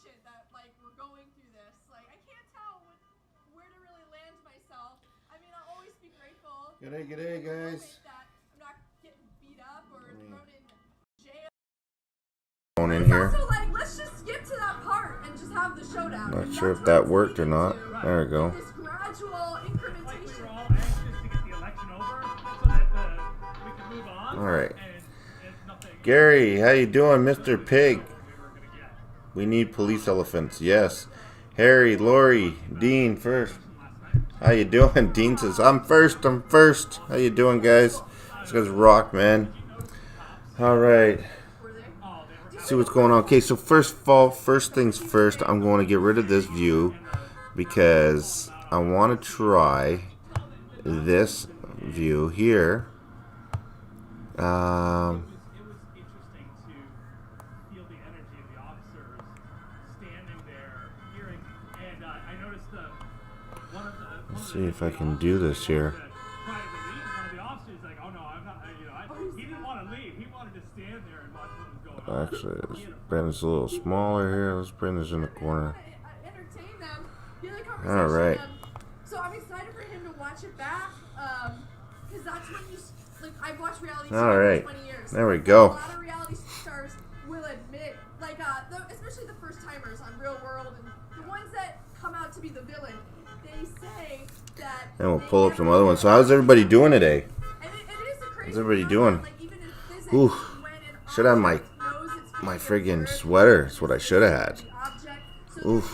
impatient that like we're going through this. Like I can't tell where to really land myself. I mean, I'll always be grateful. G'day, guys. That I'm not getting beat up or thrown in jail. In here. Also, like, let's just skip to that part and just have the showdown. Not sure if that worked or not. There we go. This gradual incrementation. All right. Gary, how you doing, Mr. Pig? We need police elephants. Yes. Harry, Lori, Dean first. How you doing? Dean says, I'm first. How you doing, guys? This guy's rock, man. All right. See what's going on. Okay, so first things first, I'm going to get rid of this view because I want to try this view here. Let's see if I can do this here. Actually, let's bring this a little smaller here. Let's bring this in the corner. All right. So I'm excited for him to watch it back, because that's when you like. I've watched reality All right. for 20 years. There we go. A lot of reality stars will admit, like, especially the first timers on Real World and the ones that come out to be the villain, they say that. And we'll pull up some other ones. So how's everybody doing today? And it is a crazy. How's everybody doing? Like, even in physics, Ooh, should have my friggin' sweater. That's what I should have had. Oof.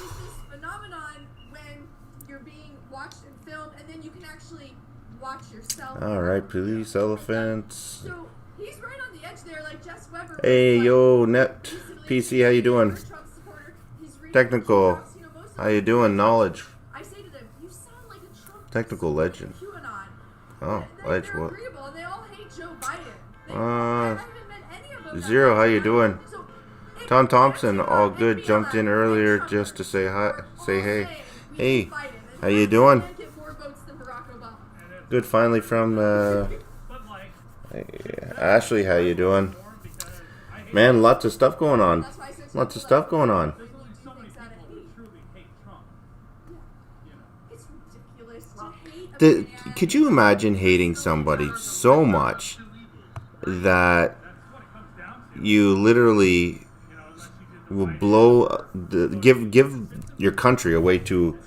This phenomenon when you're being watched and filmed, and then you can actually watch yourself. All right, police elephants. So he's right on the edge there, like Jess Weber. Hey, yo, Net PC, how you doing? Technical, how you doing? Knowledge. I say to them, you sound like a Trump. Technical legend. Oh, Ledge, what? And they all hate Joe Biden. Zero, how you doing? Tom Thompson, all good. Jumped in earlier just to say hi, say hey. Hey, how you doing? Good, finally from Ashley, how you doing? Man, lots of stuff going on. Lots of stuff going on. Could you imagine hating somebody so much that you literally will give your country away to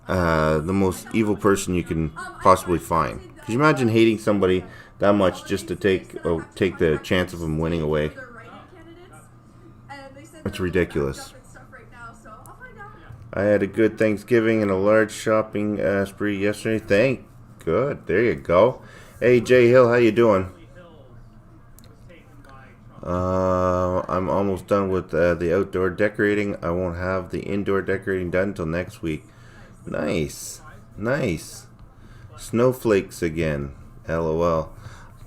the most evil person you can possibly find? Could you imagine hating somebody that much just to take the chance of them winning away? It's ridiculous. I had a good Thanksgiving and a large shopping spree yesterday. Good. There you go. Hey, Jay Hill, how you doing? I'm almost done with the outdoor decorating. I won't have the indoor decorating done until next week. Nice. Nice. Snowflakes again. LOL.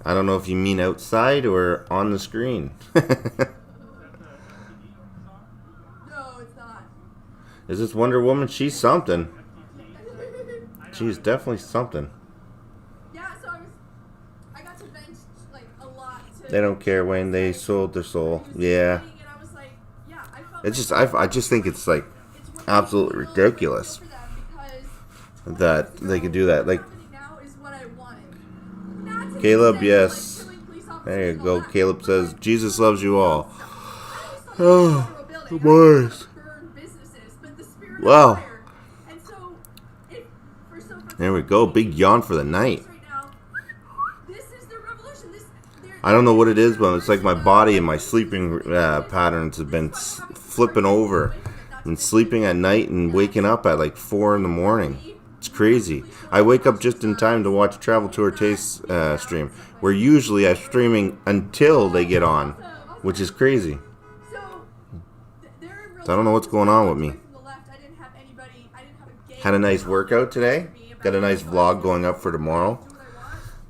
I don't know if you mean outside or on the screen. No, it's not. Is this Wonder Woman? She's something. She's definitely something. Yeah, so I got to vent like a lot. They don't care when they sold their soul. Yeah. I just think it's like absolutely ridiculous that they could do that. Like, Caleb, yes. There you go. Caleb says, Jesus loves you all. Oh, boys. Wow. There we go. Big yawn for the night. I don't know what it is, but it's like my body and my sleeping patterns have been flipping over. I've been sleeping at night and waking up at like 4 in the morning. It's crazy. I wake up just in time to watch Travel Tour Taste stream, where usually I'm streaming until they get on, which is crazy. So I don't know what's going on with me. Had a nice workout today. Got a nice vlog going up for tomorrow,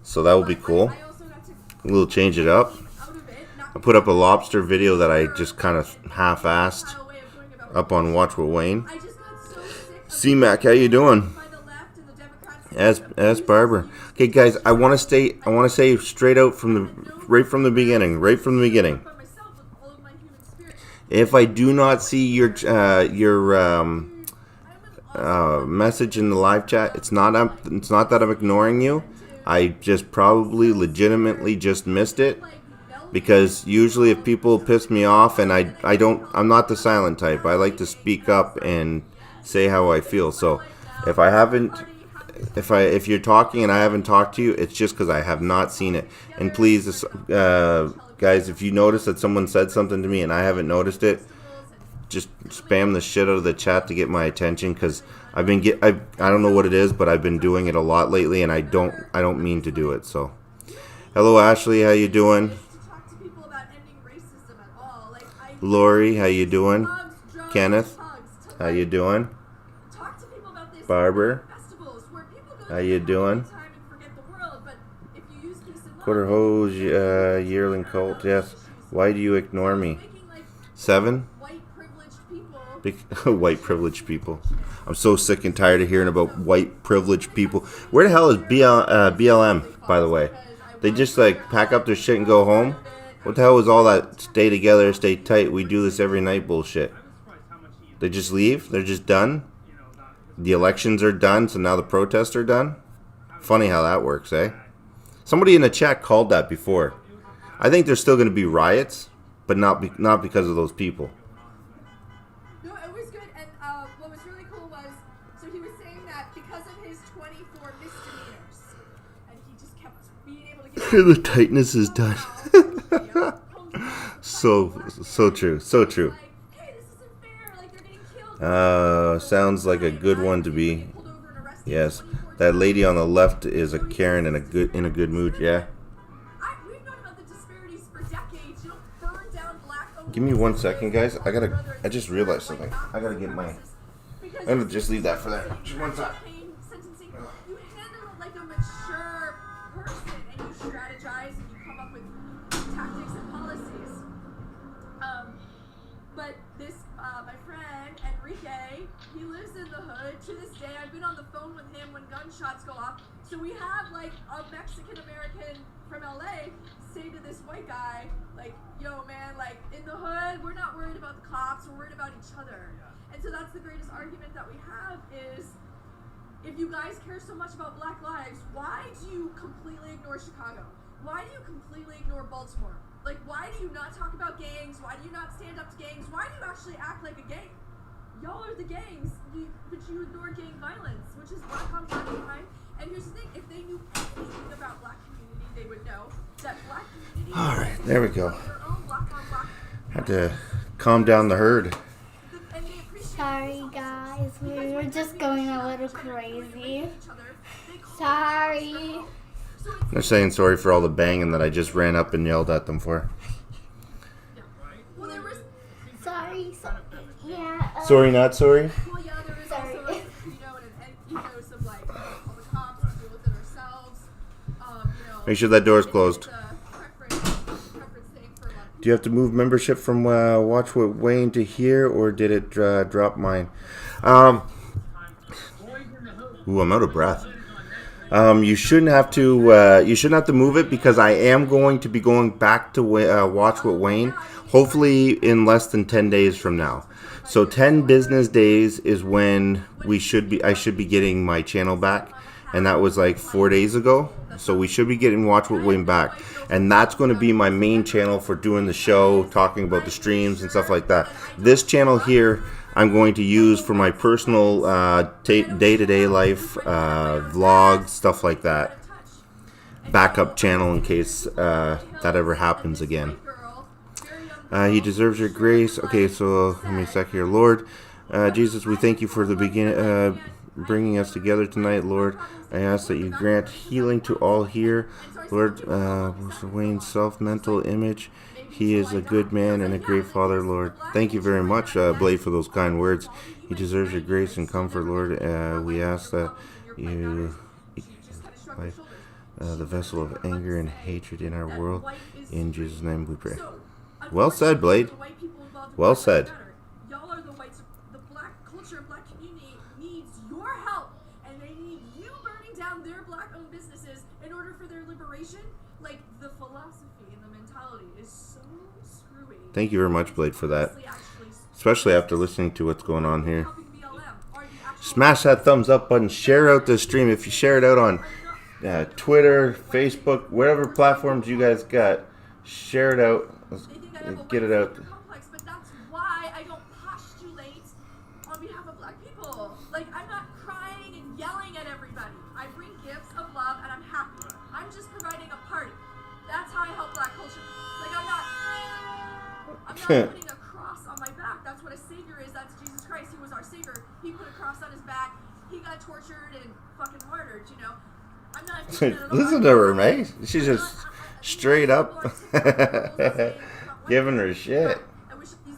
so that will be cool. We'll change it up. I put up a lobster video that I just kind of half-assed up on Watch with Wayne. C-Mac, how you doing? As Barber. Okay, guys, I want to say straight out right from the beginning. If I do not see your message in the live chat, it's not that I'm ignoring you. I just probably legitimately just missed it, because usually if people piss me off, and I'm not the silent type. I like to speak up and say how I feel. So if you're talking and I haven't talked to you, it's just because I have not seen it. And please, guys, if you notice that someone said something to me and I haven't noticed it, just spam the shit out of the chat to get my attention, because I don't know what it is, but I've been doing it a lot lately, and I don't mean to do it. So, hello Ashley, how you doing? Lori, how you doing? Kenneth, how you doing? Barber, how you doing? Quarter hose, yearling cult, yes. Why do you ignore me? 7? White privileged people. I'm so sick and tired of hearing about white privileged people. Where the hell is BLM, by the way? They just like pack up their shit and go home? What the hell is all that stay together, stay tight, we do this every night bullshit? They just leave? They're just done? The elections are done, so now the protests are done? Funny how that works, eh? Somebody in the chat called that before. I think there's still going to be riots, but not because of those people. No, it was good, and what was really cool was, so he was saying that because of his 24 misdemeanors, and he just kept being able to get... The tightness is done. So true, so true. Sounds like a good one to be. Yes, that lady on the left is a Karen in a good mood. Yeah. Give me 1 second, guys. I just realized something. I gotta get my. I'm gonna just leave that for there. Just 1 sec. You handle it like a mature person, and you strategize and you come up with tactics and policies. But this, my friend Enrique, he lives in the hood. To this day, I've been on the phone with him when gunshots go off. So we have like a Mexican American from LA say to this white guy, like, yo man, like in the hood, we're not worried about the cops, we're worried about each other. And so that's the greatest argument that we have is, if you guys care so much about black lives, why do you completely ignore Chicago? Why do you completely ignore Baltimore? Like, why do you not talk about gangs? Why do you not stand up to gangs? Why do you actually act like a gang? Y'all are the gangs, but you ignore gang violence, which is black on black crime. And here's the thing, if they knew anything about black community, they would know that black community... All right, there we go. Had to calm down the herd. Sorry guys, we were just going a little crazy. Sorry. They're saying sorry for all the banging that I just ran up and yelled at them for. Sorry. Yeah. Sorry, not sorry? Well, yeah, there is also, an ethos of like, all the cops, we deal with it ourselves. Make sure that door is closed. Do you have to move membership from Watch What Wayne to here, or did it drop mine? Ooh, I'm out of breath. You shouldn't have to move it, because I am going to be going back to Watch What Wayne, hopefully in less than 10 days from now. So 10 business days is when I should be getting my channel back, and that was like 4 days ago. So we should be getting Watch What Wayne back, and that's going to be my main channel for doing the show, talking about the streams and stuff like that. This channel here I'm going to use for my personal day-to-day life, vlogs, stuff like that. Backup channel in case that ever happens again. He deserves your grace. Okay, so let me sec here. Lord Jesus, we thank you for the bringing us together tonight, Lord. I ask that you grant healing to all here. Lord, Wayne's self-mental image. He is a good man and a great father, Lord. Thank you very much, Blade, for those kind words. He deserves your grace and comfort, Lord. We ask that you, the vessel of anger and hatred in our world. In Jesus' name we pray. Well said, Blade. Well said. Y'all are the whites. The black culture, black community needs your help, and they need you burning down their black-owned businesses in order for their liberation. Like, the philosophy and the mentality is so screwy. Thank you very much, Blade, for that. Especially after listening to what's going on here. Smash that thumbs up button. Share out this stream. If you share it out on Twitter, Facebook, whatever platforms you guys got, share it out. Let's get it out. But that's why I don't postulate on behalf of black people. Like, I'm not crying and yelling at everybody. I bring gifts of love and I'm happy. I'm just providing a party. That's how I help black culture. Like, I'm not putting a cross on my back. That's what a savior is. That's Jesus Christ. He was our savior. He put a cross on his back. He got tortured and fucking martyred, you know? I'm not listen to her, mate. She's just straight up giving her shit. I wish these,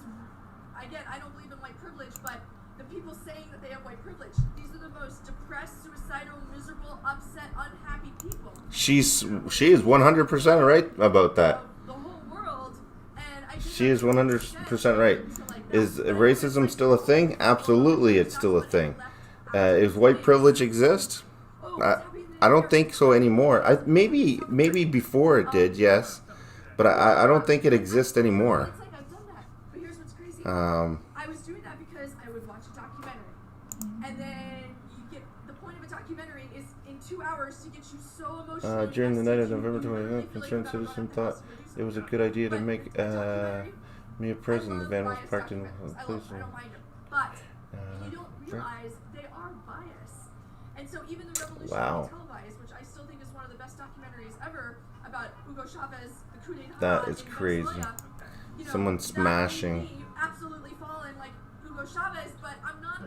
again, I don't believe in white privilege, but the people saying that they have white privilege, these are the most depressed, suicidal, miserable, upset, unhappy people. She is 100% right about that. The whole world, and I think She is 100% right. Is racism still a thing? Absolutely, it's still a thing. Does white privilege exist? I don't think so anymore. Maybe before it did, yes, but I don't think it exists anymore. It's like I've done that, but here's what's crazy. I was doing that because I would watch a documentary, and then you get the point of a documentary is in 2 hours to get you so emotional. During the night of November 29th, concerned citizen thought it was a good idea to make me a prison. The van was parked in I don't mind them, but you don't realize they are biased. And so even the revolution televised, which I still think is one of the best documentaries ever about Hugo Chavez, the coup d'etat. That is crazy. You know, Someone smashing. You absolutely fallen like Hugo Chavez, but I'm not.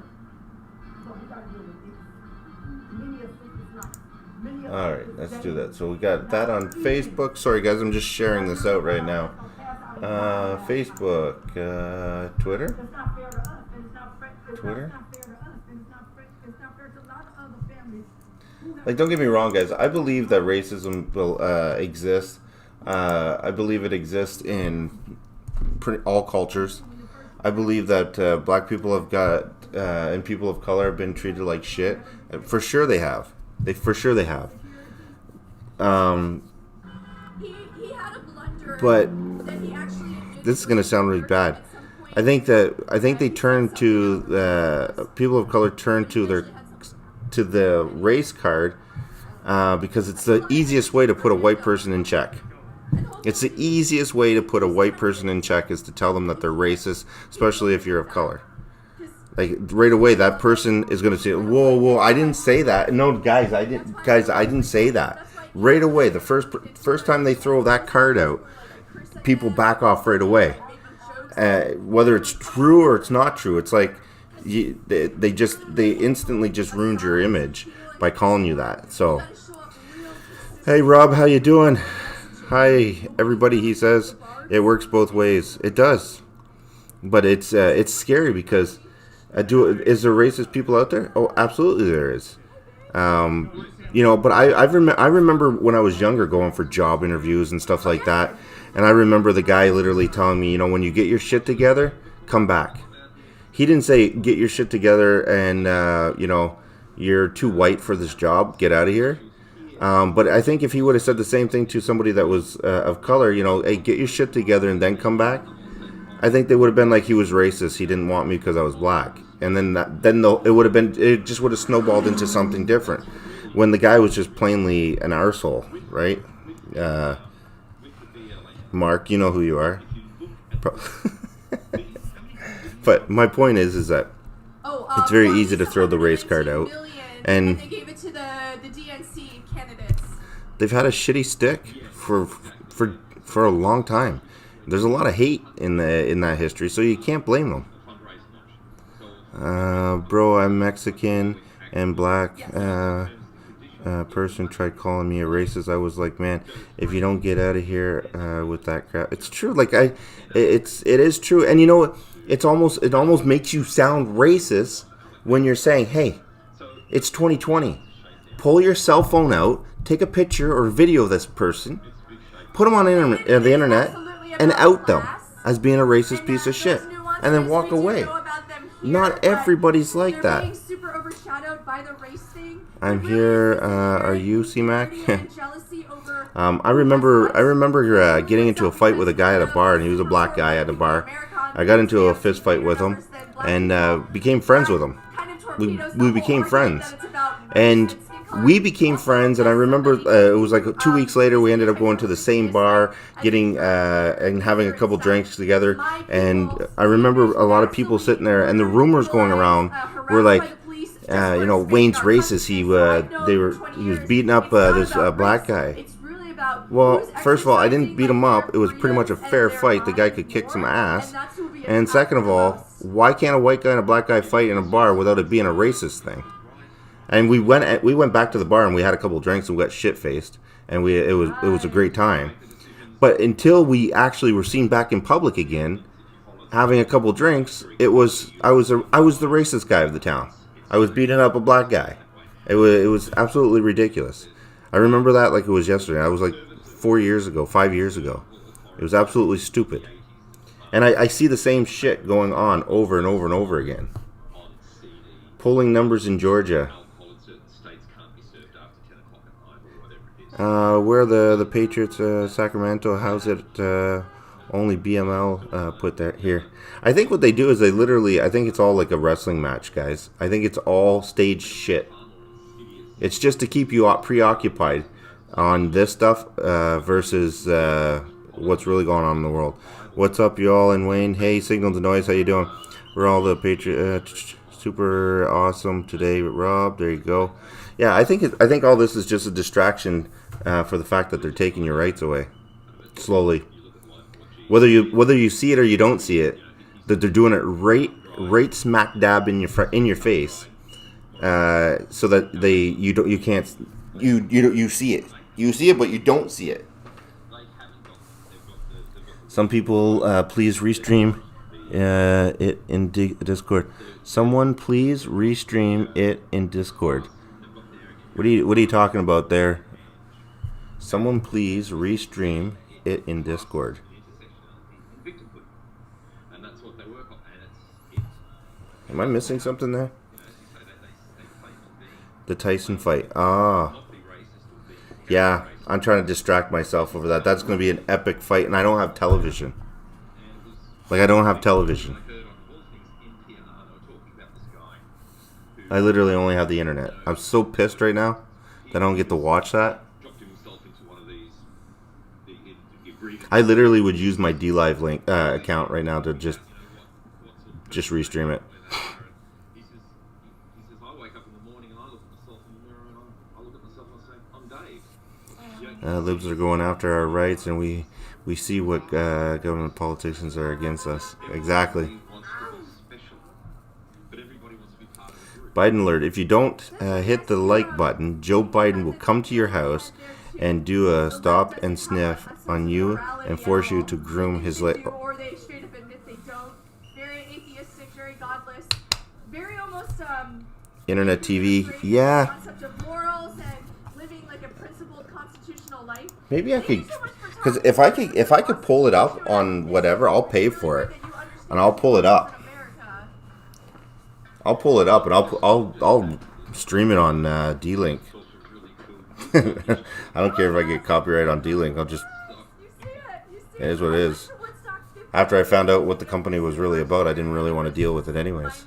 Alright, let's do that. So we got that on Facebook. Sorry guys, I'm just sharing this out right now. Facebook, Twitter. Like, don't get me wrong, guys. I believe that racism will exist. I believe it exists in all cultures. I believe that black people have got and people of color have been treated like shit. For sure, they have. For sure they have. He had a blunder. But this is gonna sound really bad. I think they turned to people of color turn to the race card because it's the easiest way to put a white person in check. It's the easiest way to put a white person in check is to tell them that they're racist, especially if you're of color. Like right away, that person is going to say, "Whoa, I didn't say that." No, guys, I didn't say that. Right away, the first time they throw that card out, people back off right away. Whether it's true or it's not true, it's like they instantly just ruined your image by calling you that. So, hey Rob, how you doing? Hi everybody. He says it works both ways. It does, but it's scary because is there racist people out there? Oh, absolutely there is. But I remember when I was younger going for job interviews and stuff like that, and I remember the guy literally telling me, when you get your shit together, come back. He didn't say get your shit together and you're too white for this job, get out of here. But I think if he would have said the same thing to somebody that was of color, hey, get your shit together and then come back, I think they would have been like he was racist. He didn't want me because I was black, and then it just would have snowballed into something different. When the guy was just plainly an arsehole, right? Mark, you know who you are. But my point is that it's very easy to throw the race card out, and they gave it to the DNC candidates. They've had a shitty stick for a long time. There's a lot of hate in that history, so you can't blame them. Bro, I'm Mexican and black. Person tried calling me a racist. I was like, man, if you don't get out of here with that crap, it's true. Like it is true, and it almost makes you sound racist when you're saying, hey, it's 2020. Pull your cell phone out, take a picture or video of this person, put them on the internet, and out them as being a racist piece of shit, and then walk away. Not everybody's like that. I'm here. Are you, C-Mac? I remember getting into a fight with a guy at a bar, and he was a black guy at a bar. I got into a fist fight with him, and became friends with him. We became friends, and and I remember it was like 2 weeks later we ended up going to the same bar, getting and having a couple drinks together. And I remember a lot of people sitting there, and the rumors going around were like, Wayne's racist. He was beating up this black guy. Well, first of all, I didn't beat him up. It was pretty much a fair fight. The guy could kick some ass. And second of all, why can't a white guy and a black guy fight in a bar without it being a racist thing? And we went back to the bar and we had a couple drinks and we got shit faced, and it was a great time. But until we actually were seen back in public again, having a couple drinks, I was the racist guy of the town. I was beating up a black guy. It was absolutely ridiculous. I remember that like it was yesterday. I was like 5 years ago. It was absolutely stupid. And I see the same shit going on over and over and over again. Polling numbers in Georgia. Where the Patriots, Sacramento, how's it only BML put that here? I think what they do is I think it's all like a wrestling match, guys. I think it's all staged shit. It's just to keep you preoccupied on this stuff versus what's really going on in the world. What's up, y'all? And Wayne, hey, Signal to Noise, how you doing? We're all the Patriot, super awesome today, Rob. There you go. Yeah, I think all this is just a distraction for the fact that they're taking your rights away slowly. Whether you see it or you don't see it, that they're doing it right smack dab in your face, so that you see it. You see it, but you don't see it. Some people, please restream it in Discord. Someone please restream it in Discord. What are you talking about there? Someone please restream it in Discord. Am I missing something there? The Tyson fight. Yeah, I'm trying to distract myself over that. That's going to be an epic fight, and I don't have television. I literally only have the internet. I'm so pissed right now that I don't get to watch that. I literally would use my DLive link account right now to just restream it. Libs are going after our rights, and we see what government politicians are against us. Exactly. Biden alert. If you don't hit the like button, Joe Biden will come to your house and do a stop and sniff on you and force you to groom his leg. Or they straight up admit they don't. Very atheistic, very godless, very almost internet TV. Yeah. Concept of morals and living like a principled constitutional life. Maybe I could, because if I could pull it up on whatever, I'll pay for it, and I'll pull it up. I'll pull it up and I'll stream it on D-Link. I don't care if I get copyright on D-Link. I'll just. It is what it is. After I found out what the company was really about, I didn't really want to deal with it anyways.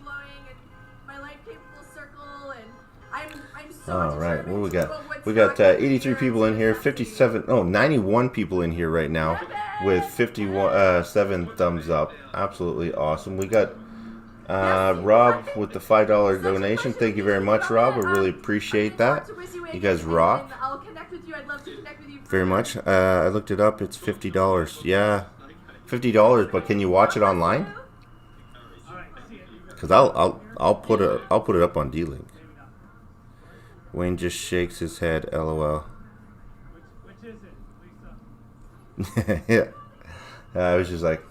All right, what we got? We got 83 people in here, 91 people in here right now with 57 thumbs up. Absolutely awesome. We got Rob with the $5 donation. Thank you very much, Rob. I really appreciate that. You guys rock. Very much. I looked it up. It's $50. Yeah, $50. But can you watch it online? Because I'll put it up on D-Link. Wayne just shakes his head. LOL. Which is it, Lisa? Yeah. I was just like,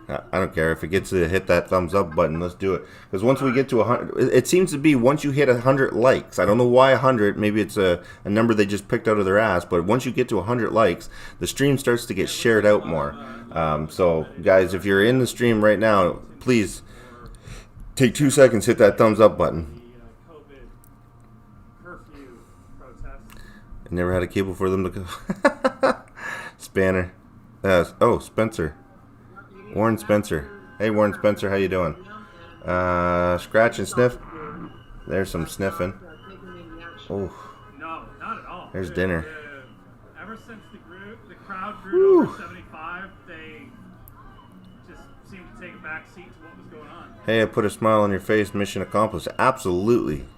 I don't care if it gets to hit that thumbs up button. Let's do it. Because once we get to 100, it seems to be once you hit 100 likes. I don't know why 100. Maybe it's a number they just picked out of their ass. But once you get to 100 likes, the stream starts to get shared out more. So guys, if you're in the stream right now, please take 2 seconds, hit that thumbs up button. I never had a cable for them to go. Spanner. Oh, Spencer. Warren Spencer. Hey, Warren Spencer, how you doing? Scratch and sniff. There's some sniffing. Oh. No, not at all. There's dinner. Ever since the crowd grew over 75, they just seemed to take a back seat to what was going on. Hey, I put a smile on your face. Mission accomplished. Absolutely.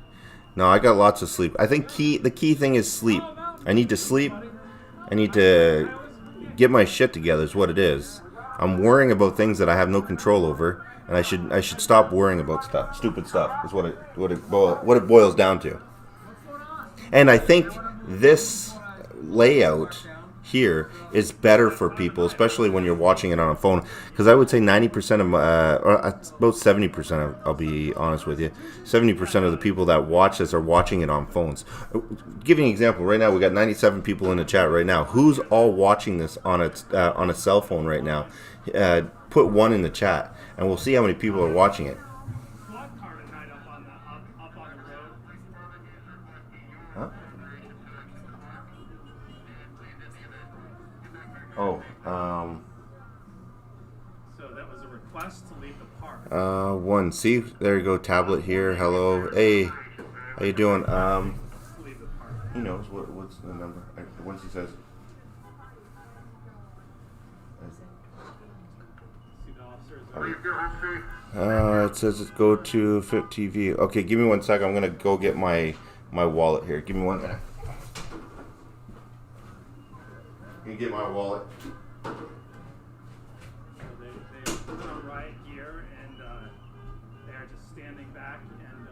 No, I got lots of sleep. I think the key thing is sleep. I need to sleep. I need to get my shit together is what it is. I'm worrying about things that I have no control over, and I should stop worrying about stuff. Stupid stuff is what it boils down to. And I think this layout here is better for people, especially when you're watching it on a phone, because I would say 90% of or about 70%, I'll be honest with you, 70% of the people that watch this are watching it on phones. Give you an example. Right now we got 97 people in the chat right now. Who's all watching this on a cell phone right now? Put one in the chat and we'll see how many people are watching it. Oh, so that was a request to leave the park. one. See, there you go. Tablet here. Hello. Hey, how you doing? He knows what's the number. Once he says. It says it's go to Fit TV. Okay, give me 1 second. I'm gonna go get my wallet here. Give me 1 minute. You get my wallet. So they put on riot gear and they are just standing back and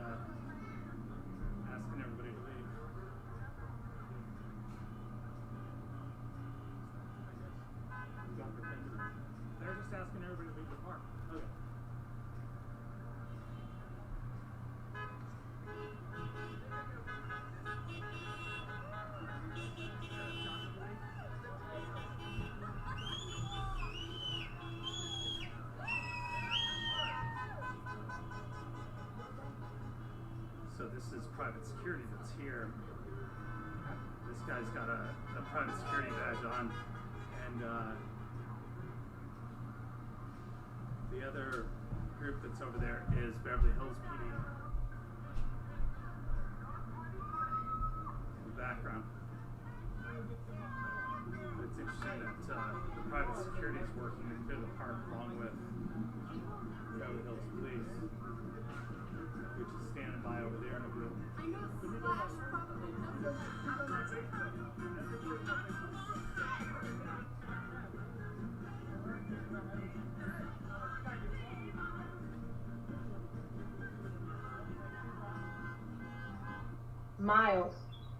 asking everybody to leave. They're just asking everybody to leave the park. Okay. So this is private security that's here. This guy's got a private security badge on, and the other group that's over there is Beverly Hills PD. In the background. But it's interesting that the private security is working to clear the park along with Beverly Hills Police, which is standing by over there in a group. Miles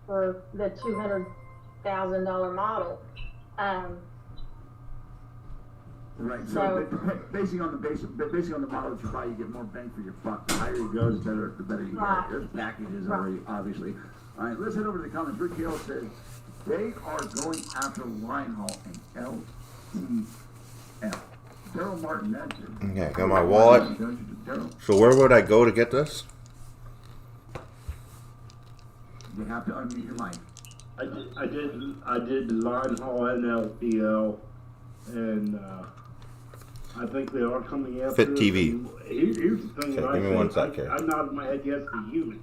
for the $200,000 model. Right. So basing on the model that you buy, you get more bang for your buck. The higher you go, the better you get. There's packages already, obviously. All right. Let's head over to the comments. Rick Hale says they are going after Lionhall and LTL. Daryl Martin, that's it. Okay, got my wallet. So where would I go to get this? You have to unmute your mic. I did the Lionhall and LPL, and I think they are coming after Fit TV. Here's the thing. Okay, give me 1 sec here. I nodded my head yes to human,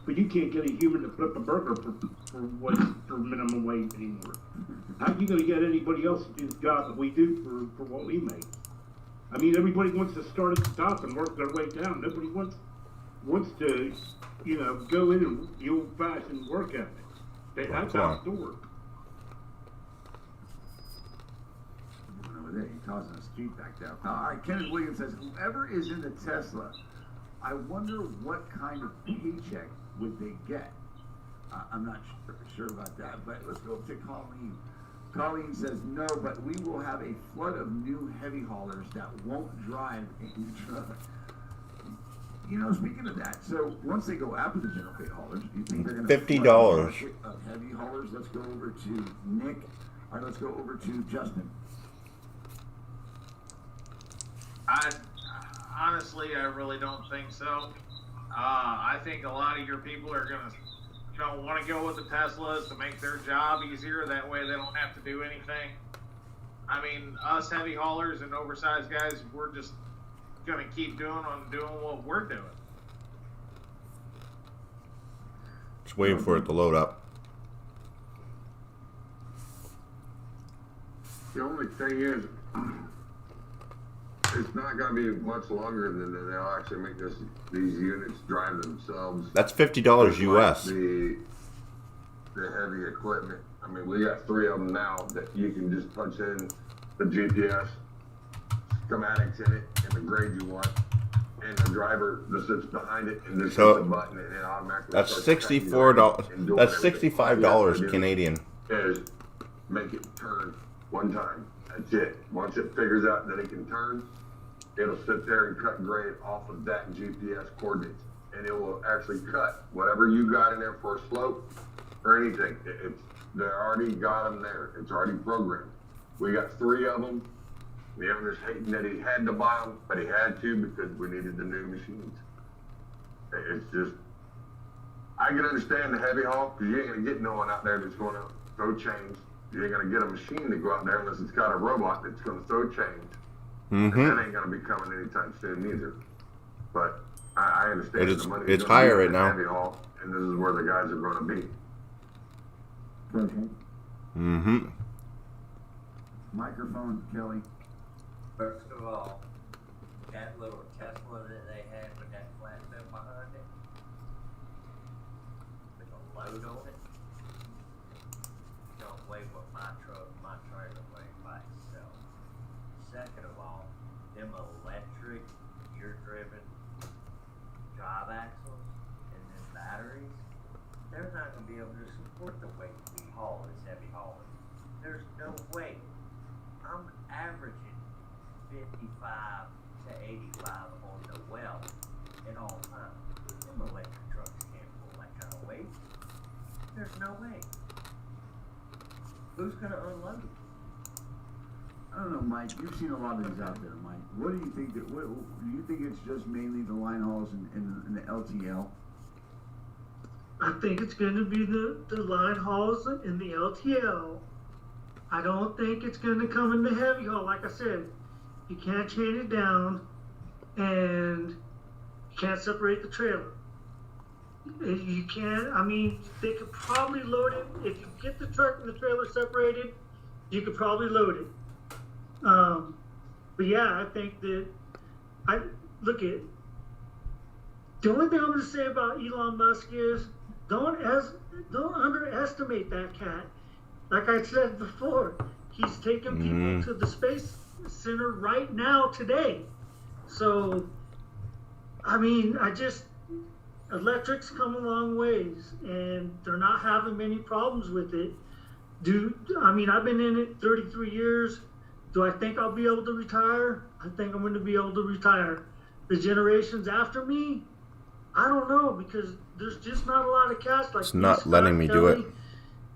but you can't get a human to flip a burger for minimum wage anymore. How are you going to get anybody else to do the job that we do for what we make? I mean, everybody wants to start at the top and work their way down. Nobody wants to, go in and the old-fashioned work ethic. That's outdoors. Over there, he tossing a street back there. All right, Kenneth Williams says, whoever is in the Tesla, I wonder what kind of paycheck would they get. I'm not sure about that, but let's go to Colleen. Colleen says, no, but we will have a flood of new heavy haulers that won't drive a truck. Speaking of that, so once they go after the general freight haulers, do you think they're going to $50 of heavy haulers? Let's go over to Nick. All right, let's go over to Justin. Honestly, I really don't think so. I think a lot of your people are going to, you know, want to go with the Teslas to make their job easier. That way they don't have to do anything. I mean, us heavy haulers and oversized guys, we're just going to keep doing what we're doing. Just waiting for it to load up. The only thing is, it's not going to be much longer than they'll actually make these units drive themselves. That's $50 US. The heavy equipment. I mean, we got 3 of them now that you can just punch in the GPS schematics in it and the grade you want, and the driver that sits behind it and just hits a button and it automatically. That's starts $64. That's $65 Canadian. Is make it turn one time. That's it. Once it figures out that it can turn, it'll sit there and cut grade off of that GPS coordinates, and it will actually cut whatever you got in there for a slope or anything. They already got them there. It's already programmed. We got 3 of them. The owner's hating that he had to buy them, but he had to because we needed the new machines. It's just, I can understand the heavy haul because you ain't gonna get no one out there that's gonna throw chains. You ain't gonna get a machine to go out there unless it's got a robot that's gonna throw chains. And that ain't gonna be coming anytime soon either. But I understand It's, the money. it's higher right now. Heavy haul, and this is where the guys are gonna be. Mm-hmm. Microphone, Kelly. First of all, that little Tesla that they had with that flatbed behind it, with a load on it, don't weigh what my trailer weighs by itself. Second of all, them electric, gear-driven drive axles and them batteries, they're not going to be able to support the weight we haul as heavy haulers. There's no way. I'm averaging 55 to 85 on the well at all times. Them electric trucks can't pull that kind of weight. There's no way. Who's gonna unload it? I don't know, Mike. You've seen a lot of these out there, Mike. What do you think? Do you think it's just mainly the line hauls and the LTL? I think it's going to be the line hauls and the LTL. I don't think it's going to come in the heavy haul. Like I said, you can't chain it down and you can't separate the trailer. You can't, I mean, they could probably load it. If you get the truck and the trailer separated, you could probably load it. But yeah, I think that, the only thing I'm going to say about Elon Musk is don't underestimate that cat. Like I said before, he's taking people to the space center right now, today. So, I mean, electric's come a long ways, and they're not having many problems with it. I've been in it 33 years. Do I think I'll be able to retire? I think I'm going to be able to retire. The generations after me, I don't know, because there's just not a lot of cats like it's not letting me do it.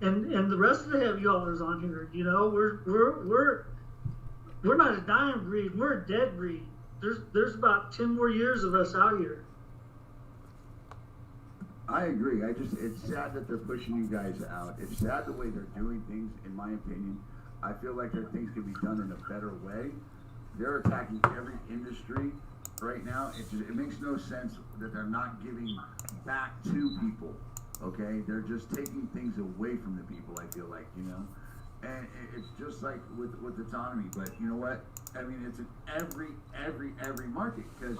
And the rest of the heavy haulers on here, you know, we're not a dying breed, we're a dead breed. There's about 10 more years of us out here. I agree. It's sad that they're pushing you guys out. It's sad the way they're doing things, in my opinion. I feel like their things could be done in a better way. They're attacking every industry right now. It makes no sense that they're not giving back to people. Okay, they're just taking things away from the people, I feel like, you know, and it's just like with autonomy. But you know what? I mean, it's in every market, because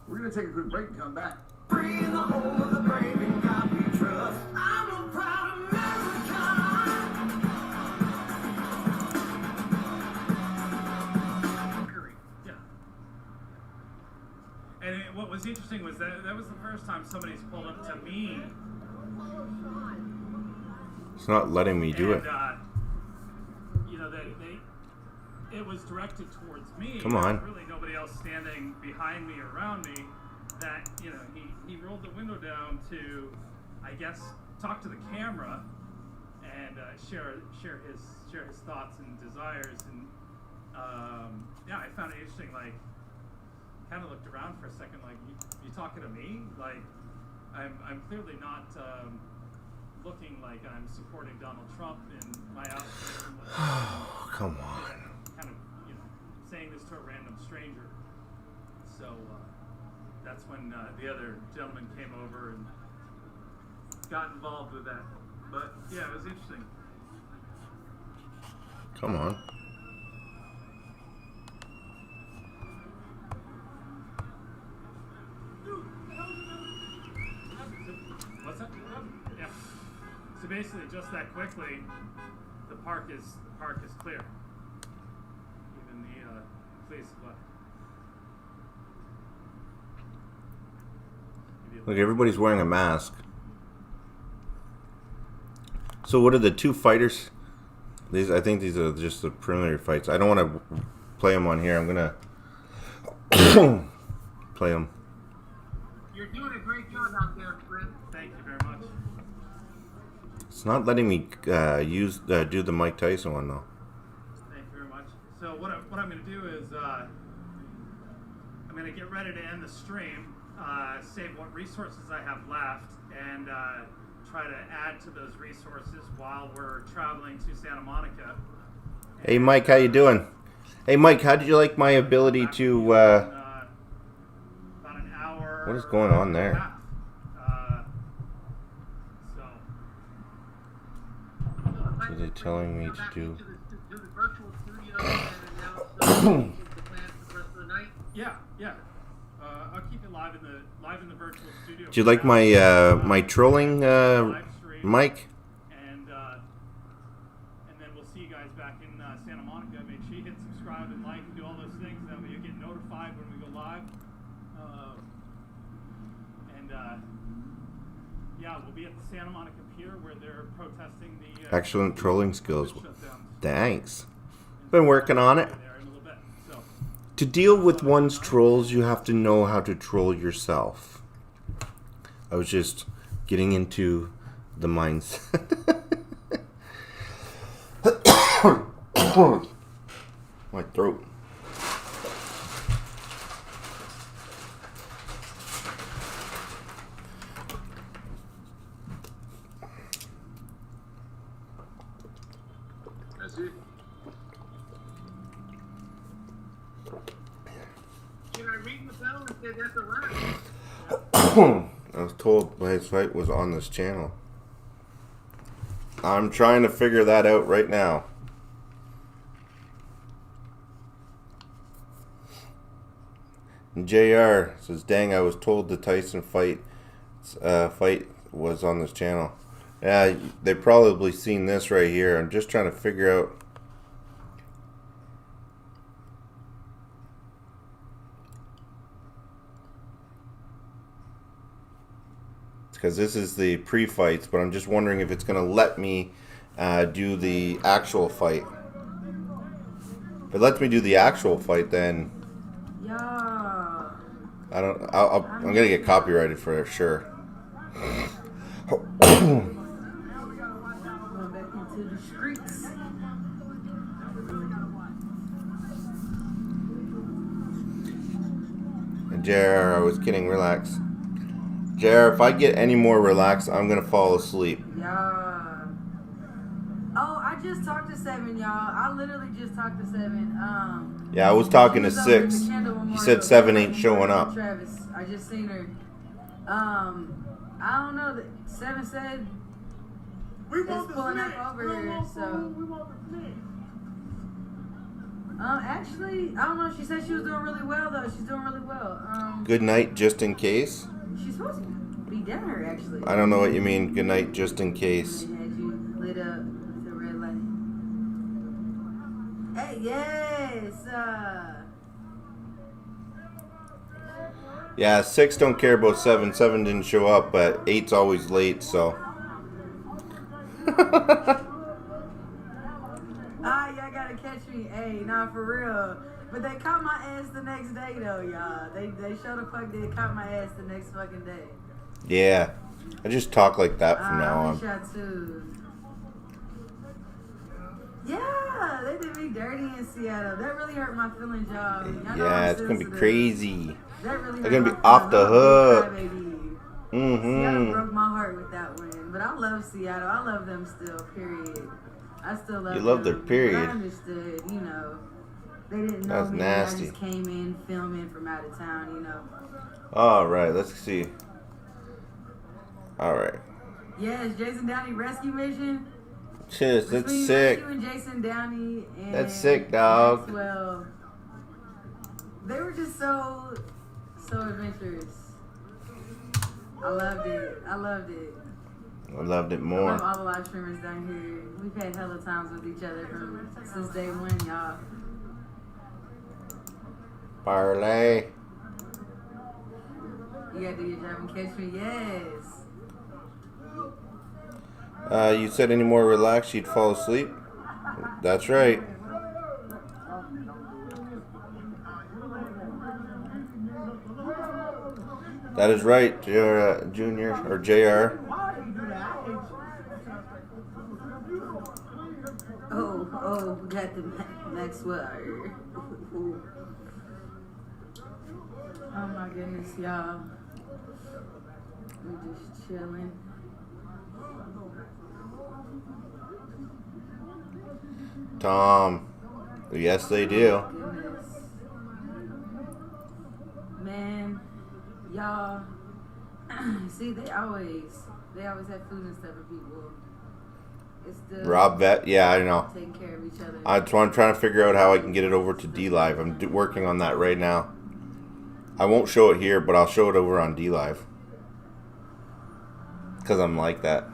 we're going to take a quick break and come back. Free the home of the brave and God we trust. I'm a proud Yeah. And what was interesting was that was the first time somebody's pulled up to me. It's not letting me do it. You know, it was directed towards me. Come on. Really nobody else standing behind me or around me. That, you know, he rolled the window down to, I guess, talk to the camera and share his thoughts and desires. And yeah, I found it interesting. Like, kind of looked around for a second. Like, you talking to me? Like, I'm clearly not looking like I'm supporting Donald Trump in my outfit. Oh, come on. Kind of, saying this to a random stranger. So that's when the other gentleman came over and got involved with that. But yeah, it was interesting. Come on. What's that? Yeah. So basically, just that quickly, the park is clear. Even the police have left. Look, everybody's wearing a mask. So what are the two fighters? I think these are just the preliminary fights. I don't want to play them on here. I'm gonna play them. You're doing a great job out there, friend. Thank you very much. It's not letting me do the Mike Tyson one though. Thank you very much. So what I'm going to do is I'm going to get ready to end the stream, save what resources I have left, and try to add to those resources while we're traveling to Santa Monica. Hey Mike, how you doing? Hey Mike, how did you like my ability to? About an hour. What is going on there? What are they telling me to do? Yeah. I'll keep it live in the virtual studio. Do you like my my trolling mic? And then we'll see you guys back in Santa Monica. Make sure you hit subscribe and like and do all those things. That way you get notified when we go live. Yeah, we'll be at the Santa Monica Pier where they're protesting the Excellent trolling skills. Thanks. Been working on it. To deal with one's trolls, you have to know how to troll yourself. I was just getting into the mindset. My throat. That's it. Should I ring the bell and say that's a wrap? I was told my fight was on this channel. I'm trying to figure that out right now. And JR says, dang, I was told the Tyson fight was on this channel. Yeah, they've probably seen this right here. I'm just trying to figure out. Because this is the pre-fights, but I'm just wondering if it's going to let me do the actual fight. If it lets me do the actual fight, then I don't. I'm going to get copyrighted for sure. And JR, I was kidding. Relax. JR, if I get any more relaxed, I'm gonna fall asleep. Yeah. Oh, I just talked to 7, y'all. I literally just talked to 7. Yeah, I was talking to 6. He said 7 ain't showing up. Travis, I just seen her. I don't know. 7 said We it's want the pulling snake. up over here. So. We want the snake. Actually, I don't know. She said she was doing really well though. She's doing really well. Good night, just in case. She's supposed to be dinner, actually. I don't know what you mean. Good night, just in case. They had you lit up with the red light. Hey, yes. Yeah, 6 don't care about 7. 7 didn't show up, but 8's always late, so. Y'all gotta catch me. Hey, nah, for real. But they caught my ass the next day, though, y'all. They sure the fuck did caught my ass the next fucking day. Yeah, I just talk like that from now on. Shot too. Yeah, they did me dirty in Seattle. That really hurt my feelings, y'all. Yeah, it's gonna be crazy. That really They're hurt gonna be my off the feelings. hook. Seattle broke my heart with that one. But I love Seattle. I love them still, period. I still love them. You love their period. But I understood, you know. They didn't know That's me. nasty. I just came in filming from out of town, you know. All right, let's see. All right. Yes, Jason Downey rescue mission. Cheers, that's Between sick. Rescue and Jason Downey and That's sick, dog. Maxwell, they were just so adventurous. I loved it. I loved it. I loved it I more. love all the live streamers down here. We've had hella times with each other since day one, y'all. Parlay. You gotta do your job and catch me. Yes. You said any more relaxed, you'd fall asleep? That's right. That is right, Junior, or JR. Oh, we got the Maxwell. Oh my goodness, y'all. We're just chilling. Tom. Yes, they do. Goodness. Man, y'all. See, they always have food and stuff for people. It's the Rob Vet, yeah, I know. taking care of each other. I'm trying to figure out how I can get it over to D Live. I'm working on that right now. I won't show it here, but I'll show it over on D Live. Because I'm like that.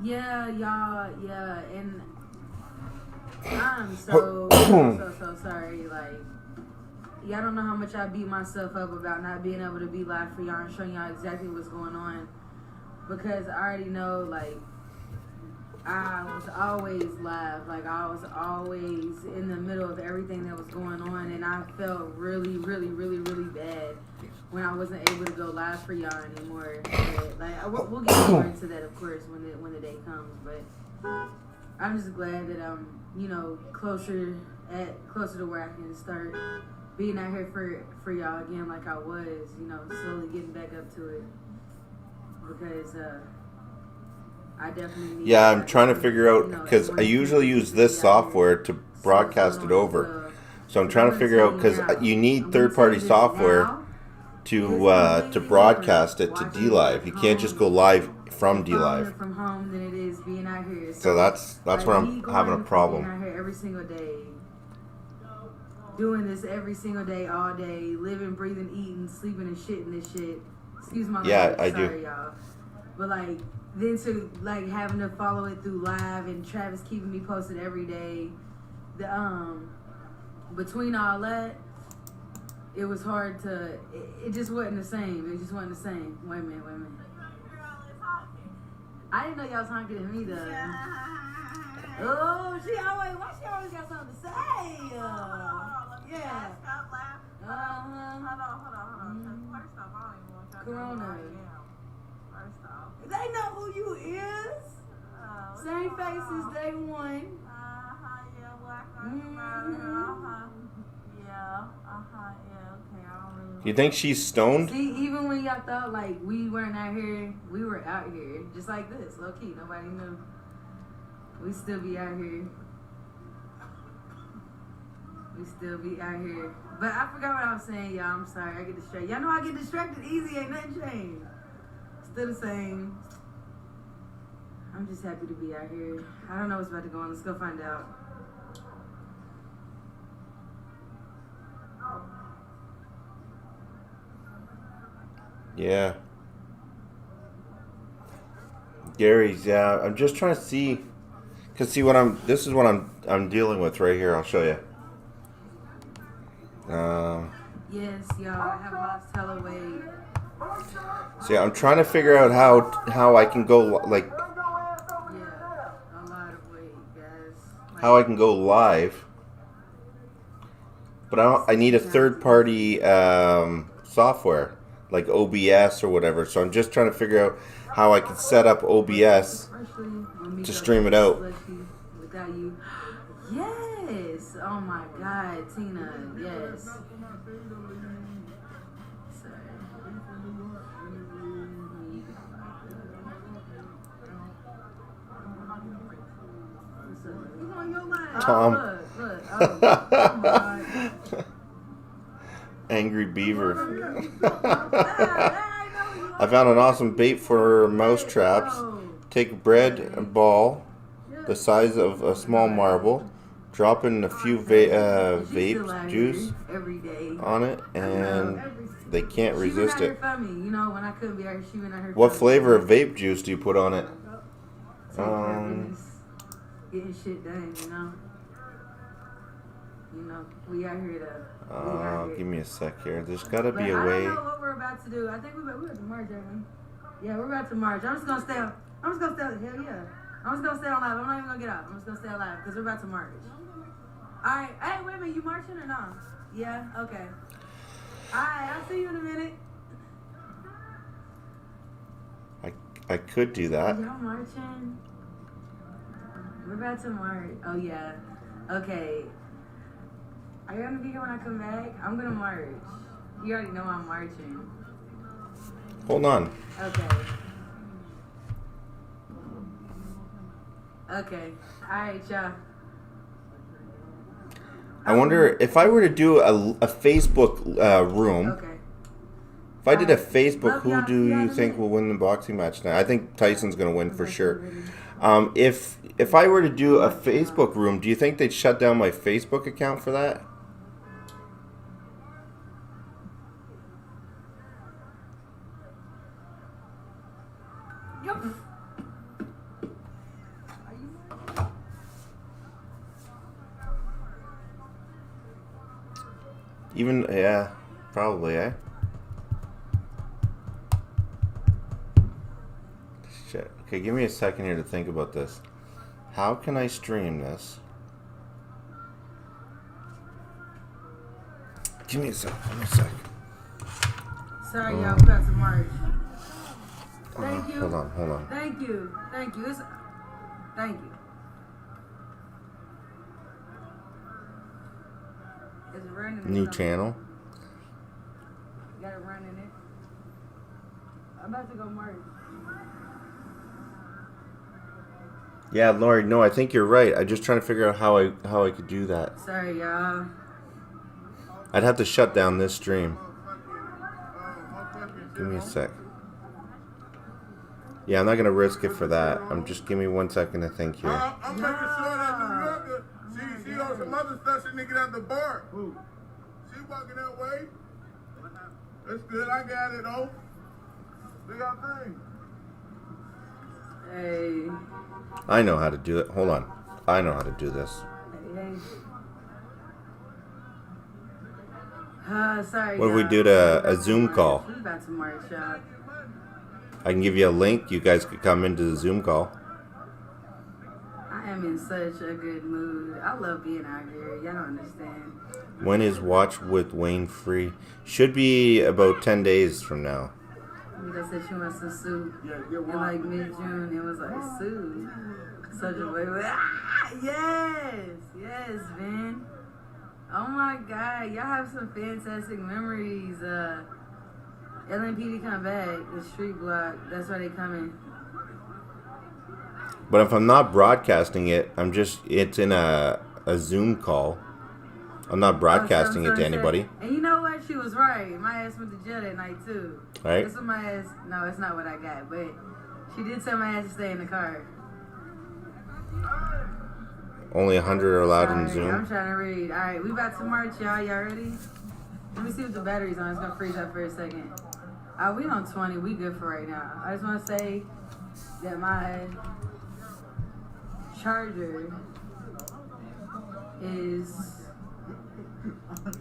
Yeah, y'all, yeah, and I'm so sorry. Like, y'all don't know how much I beat myself up about not being able to be live for y'all and showing y'all exactly what's going on. Because I already know, like, I was always live. Like, I was always in the middle of everything that was going on, and I felt really, really, really, really bad when I wasn't able to go live for y'all anymore. But, like, we'll get more into that, of course, when the day comes. But I'm just glad that I'm, you know, closer to where I can start being out here for y'all again, like I was. You know, slowly getting back up to it, because I definitely need. Yeah, I'm trying to figure out, because I usually use this software to broadcast it over. So I'm trying to figure out, because you need third-party software to broadcast it to D Live. You can't just go live from D Live. From home than it is being out here. So that's where I'm having a problem. Being out here every single day, doing this every single day, all day, living, breathing, eating, sleeping, and shitting this shit. Excuse my language, I sorry, do. y'all. But like, then to like having to follow it through live, and Travis keeping me posted every day. Between all that, it was hard to. It just wasn't the same. It just wasn't the same. Wait a minute. I didn't know y'all was honking at me though. Oh, why she always got something to say? Yeah. Hold on. First off, I don't even want y'all to know Corona. who I am. First off. They know who you is. Same face as day one. Yeah, Black Lives Matter. Yeah, okay, I don't really. You think she's stoned? See, even when y'all thought like we weren't out here, we were out here. Just like this, low key. Nobody knew. We still be out here. We still be out here. But I forgot what I was saying, y'all. I'm sorry. I get distracted. Y'all know I get distracted easy. Ain't nothing changed. Still the same. I'm just happy to be out here. I don't know what's about to go on. Let's go find out. Yeah. Gary's, yeah. I'm just trying to see, cause see what this is what I'm dealing with right here. I'll show you. Yes, y'all. I have lost hella weight. So yeah, I'm trying to figure out how I can go like. Yeah, a lot of weight, guys. How I can go live, but I need a third-party software like OBS or whatever. So I'm just trying to figure out how I can set up OBS to stream it out. Without you, yes. Oh my God, Tina, yes. Who's on your line? Tom. Oh, look. Oh my God. Angry beaver. I found an awesome bait for mouse traps. Take bread and ball the size of a small marble, drop in a few vape juice on it, and they can't resist it. What flavor of vape juice do you put on it? Getting shit done, you know. We out here to. Give me a sec here. There's gotta be a I way. don't know what we're about to do. I think we're about to march, aren't we? Yeah, we're about to march. I'm just gonna stay. Hell yeah. I'm just gonna stay on live. I'm not even gonna get up. I'm just gonna stay alive because we're about to march. All right. Hey, wait a minute. You marching or not? Yeah. Okay. All right. I'll see you in a minute. I could do that. Y'all marching? We're about to march. Oh yeah. Okay. Are you gonna be here when I come back? I'm gonna march. You already know I'm marching. Hold on. Okay. Okay. Alright, y'all. I wonder if I were to do a Facebook room. Okay. If I did a Facebook, who do you think will win the boxing match tonight? I think Tyson's gonna win for sure. If I were to do a Facebook room, do you think they'd shut down my Facebook account for that? Even, yeah, probably, eh? Shit. Okay, give me a second here to think about this. How can I stream this? Give me a sec. Sorry, y'all, we got to march. Thank you. Hold on. Thank you. Thank you. Thank you. It's running. New channel. You got it running it. I'm about to go march. Yeah, Lori, no, I think you're right. I'm just trying to figure out how I could do that. Sorry, y'all. I'd have to shut down this stream. Give me a sec. Yeah, I'm not gonna risk it for that. Just give me 1 second to think here. I'm making sure that New Yorker, she on some other stuff, she nigga at the bar. Who? She walking that way. That's good, I got it though. Do your thing. Hey. I know how to do it. Hold on. I know how to do this. Hey. Sorry. What if we do a Zoom call? We about to march, y'all. I can give you a link. You guys could come into the Zoom call. I am in such a good mood. I love being out here. Y'all don't understand. When is Watch with Wayne free? Should be about 10 days from now. Mika said she wants some soup. In like mid-June, it was like soup. Such a way. Yes, Vin. Oh my God, y'all have some fantastic memories. LMPD come back, the street block. That's why they coming. But if I'm not broadcasting it, it's in a Zoom call. I'm not broadcasting it to anybody. And you know what? She was right. My ass went to jail that night too. Right? That's what my ass. No, it's not what I got. But she did tell my ass to stay in the car. Only 100 are allowed in I'm Zoom. trying to read. All right, we about to march, y'all. Y'all ready? Let me see what the battery's on. It's gonna freeze up for a second. We on 20. We good for right now. I just want to say that my charger is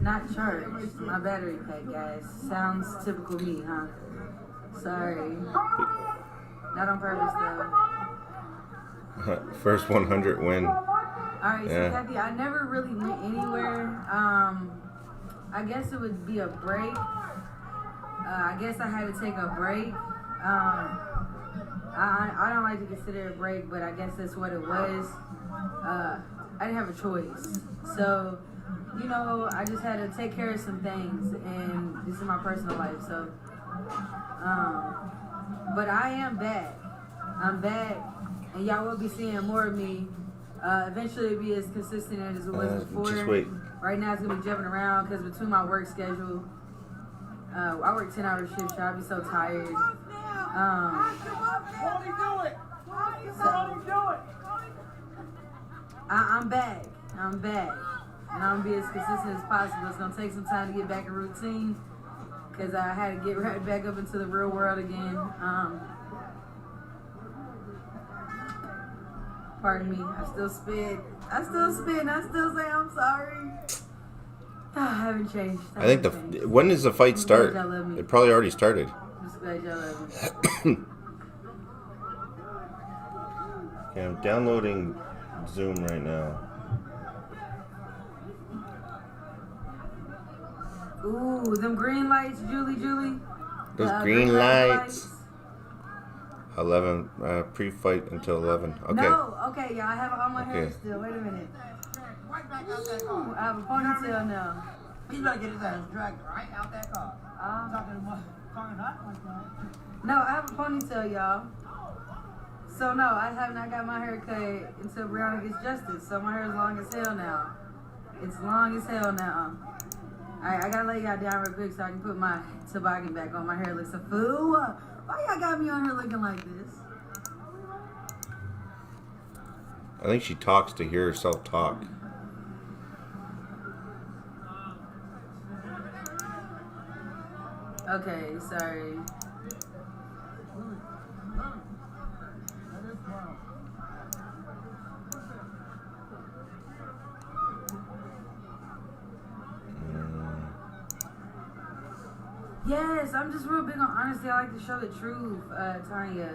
not charged. My battery pack, guys. Sounds typical me, huh? Sorry. Not on purpose, though. First 100 win. Alright, so Kathy, I never really went anywhere. I guess it would be a break. I guess I had to take a break. I don't like to consider it a break, but I guess that's what it was. I didn't have a choice. So, you know, I just had to take care of some things, and this is my personal life. So, but I am back. I'm back, and y'all will be seeing more of me Eventually it'll be as consistent as it was before. Just wait. Right now it's gonna be jumping around because between my work schedule, I work 10-hour shifts, so I'll be so tired. I'm back. I'm back. And I'm gonna be as consistent as possible. It's gonna take some time to get back in routine because I had to get right back up into the real world again. Pardon me. I still spit. I still say I'm sorry. I haven't changed. I think when does the fight start? It probably already started. I'm just glad y'all love me. Okay, I'm downloading Zoom right now. Ooh, them green lights, Julie. Those green lights. 11 pre-fight until 11. Okay. No, okay, y'all. I have all my hair still. Wait a minute. Ooh, I have a ponytail now. He's gonna get his ass dragged right out that car. No, I have a ponytail, y'all. So no, I have not got my hair cut until Brianna gets justice. So my hair is long as hell now. It's long as hell now. Alright, I gotta lay y'all down real quick so I can put my toboggan back on. My hair looks a fool. Why y'all got me on here looking like this? I think she talks to hear herself talk. Okay, sorry. Yes, I'm just real big on honesty. I like to show the truth, Tanya.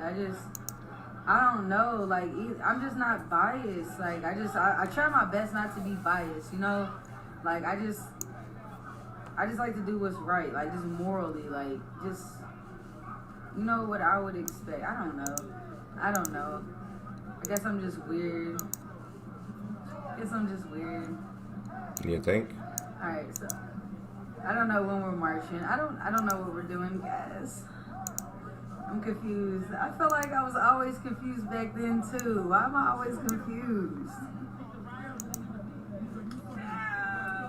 I don't know, like, I'm just not biased. Like, I try my best not to be biased, you know? Like, I just like to do what's right, like, just morally, like, just, you know what I would expect. I don't know. I guess I'm just weird. You think? Alright, so I don't know when we're marching. I don't know what we're doing, guys. I'm confused. I feel like I was always confused back then too. Why am I always confused?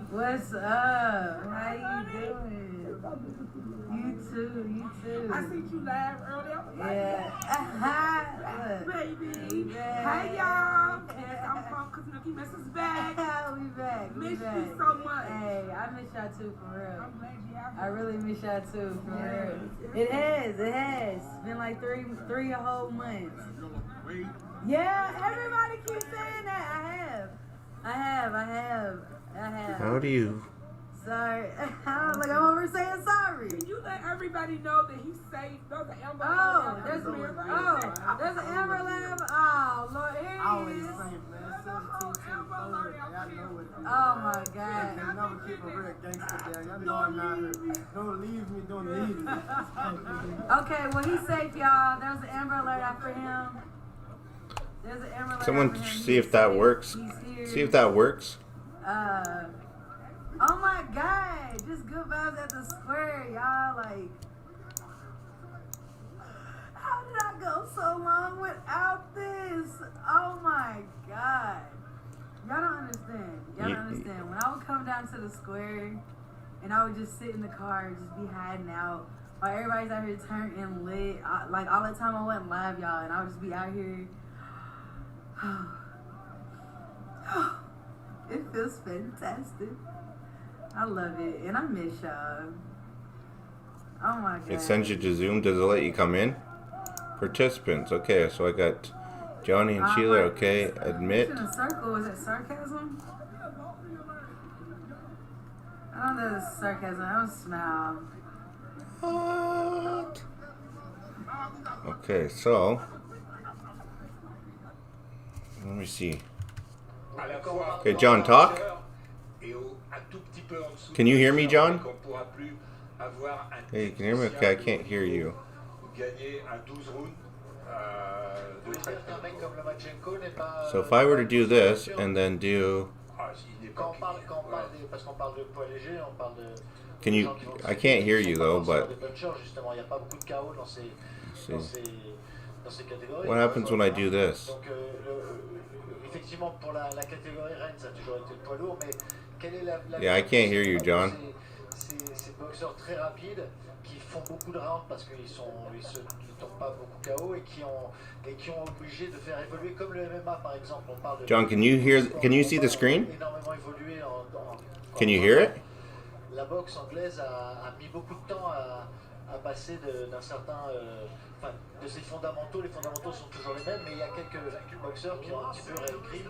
What's up? How you doing? You too. I seen you live earlier. Yeah. Baby. Hey y'all. Yes, I'm from Kazuki Mrs. Back. We back. Miss you so much. Hey, I miss y'all too, for real. I'm glad you out. I really miss y'all too, for real. It has. It's been like three whole months. Yeah, everybody keeps saying that. I have. How do you? Sorry. I'm over saying sorry. Can you let everybody know that he's safe? There's an Amber Alert. There's an Amber Alert. Oh, Lord, here he is. Oh my God. Never keep a real gangster there. Y'all know I'm not here. Don't leave me. Okay, well, he's safe, y'all. There's an Amber Alert out for him. Someone see if that works. See if that works. Oh my God, just good vibes at the square, y'all. Like, how did I go so long without this? Oh my God. Y'all don't understand. When I would come down to the square and I would just sit in the car and just be hiding out while everybody's out here turned and lit. Like, all the time I went live, y'all, and I would just be out here. It feels fantastic. I love it, and I miss y'all. Oh my God. It sends you to Zoom. Does it let you come in? Participants. Okay, so I got Johnny and Sheila. Okay, admit. In a circle. Is that sarcasm? I don't know if it's sarcasm. I don't smile. What? Okay, so let me see. Okay, John, talk. Can you hear me, John? Hey, can you hear me? Okay, I can't hear you. So if I were to do this and then do... Can you... I can't hear you though, but... Let's see. What happens when I do this? effectivement, pour la catégorie reine, ça a toujours été le poids lourd, mais quelle est la Yeah, I can't hear you, John. Ces boxeurs très rapides qui font beaucoup de rounds parce qu'ils tombent pas beaucoup KO et qui ont obligé de faire évoluer comme le MMA par exemple. On parle de John, can you see the screen? Énormément évolué Can you hear it? La boxe anglaise a mis beaucoup de temps à passer d'un certain, de ses fondamentaux. Les fondamentaux sont toujours les mêmes, mais il y a quelques boxeurs qui ont un petit peu réécrit.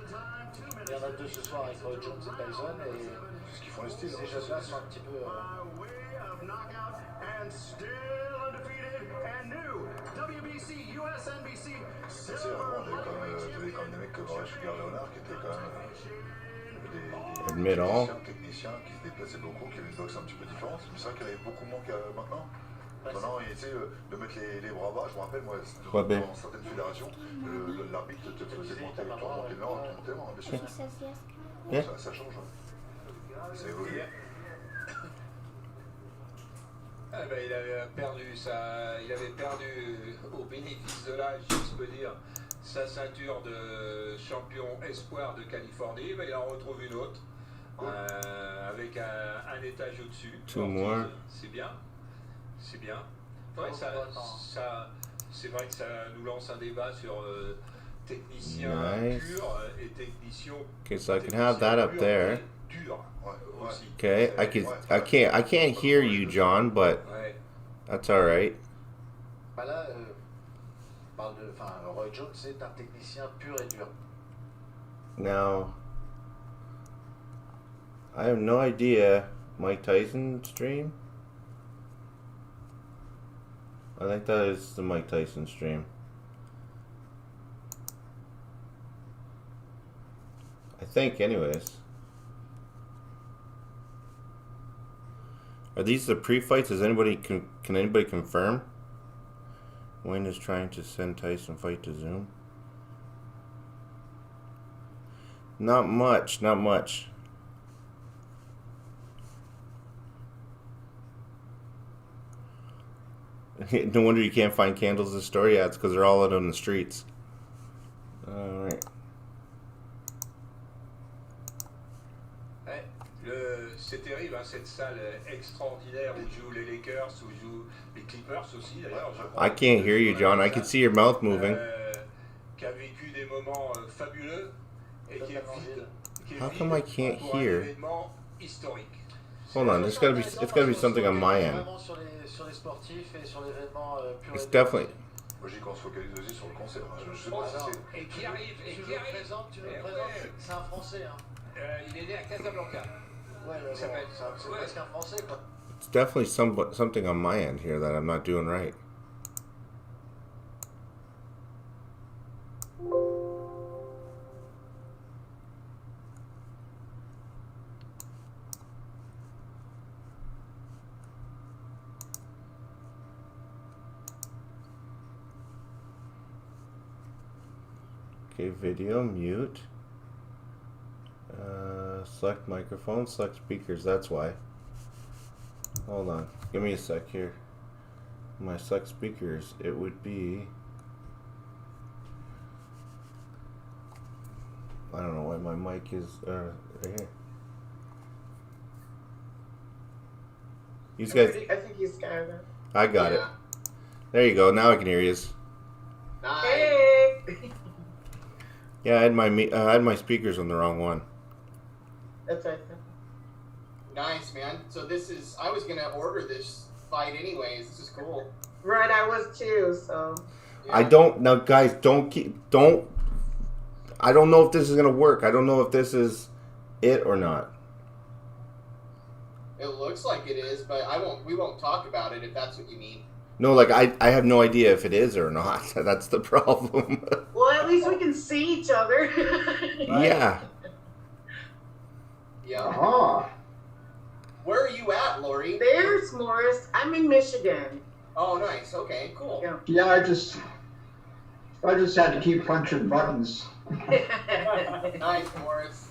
Il y en a deux ce soir avec Roy Jones et Tyson, et ce qu'ils font le style. Ces jeunes-là sont un petit peu. C'est vraiment, il y avait quand même des mecs comme Sugar Leonard qui étaient quand même Admit all. techniciens qui se déplaçaient beaucoup, qui avaient une boxe un petit peu différente. Mais c'est vrai qu'il y avait beaucoup moins qu'à maintenant. Maintenant, il essaie de mettre les bras bas. Je me rappelle, moi, dans certaines fédérations, l'arbitre te faisait monter les mains, bien sûr. Bon, ça change. Ça évolue. Ah ben, il avait perdu au bénéfice de l'âge, si je peux dire, sa ceinture de champion espoir de Californie. Ben, il en retrouve une autre avec un étage au-dessus. C'est bien. C'est bien. Ouais, c'est vrai que ça nous lance un débat sur technicien pur et technicien. Okay, so I can have that up there. Okay, I can't hear you, John, but that's all right. Là, Roy Jones est un technicien pur et dur. Now, I have no idea. Mike Tyson stream? I think that is the Mike Tyson stream. I think, anyways. Are these the pre-fights? Can anybody confirm? Wayne is trying to send Tyson fight to Zoom. Not much, not much. No wonder you can't find candles in the store. Yeah, it's because they're all out on the streets. Alright. C'est terrible, hein, cette salle extraordinaire où jouent les Lakers, où jouent les Clippers aussi d'ailleurs. I can't hear you, John. I can see your mouth moving. Qui a vécu des moments fabuleux et qui est vide. How come I can't hear? Historique. Hold on, it's gotta be something on my end. It's definitely. Moi, j'ai qu'on se focalise aussi sur le concert. Je sais pas si c'est. Et qui arrive, tu le présentes, c'est un Français. Hein. Il est né à Casablanca. Ouais, c'est presque un Français, quoi. It's definitely something on my end here that I'm not doing right. Okay, video mute. Select microphone, select speakers, that's why. Hold on, give me a sec here. My select speakers, it would be... I don't know why my mic is right here. You guys... I think he's scared. I got it. There you go, now I can hear you. Nice. Hey! Yeah, I had my speakers on the wrong one. That's right. Nice, man. So this is, I was going to order this fight anyways. This is cool. Right, I was too, so. Yeah. I don't, now guys, I don't know if this is going to work. I don't know if this is it or not. It looks like it is, but we won't talk about it if that's what you mean. No, like, I have no idea if it is or not. That's the problem. Well, at least we can see each other. Yeah. Yeah. Uh-huh. Where are you at, Lori? There's Morris. I'm in Michigan. Oh, nice. Okay, cool. Yeah, I just had to keep punching buttons. Nice, Morris.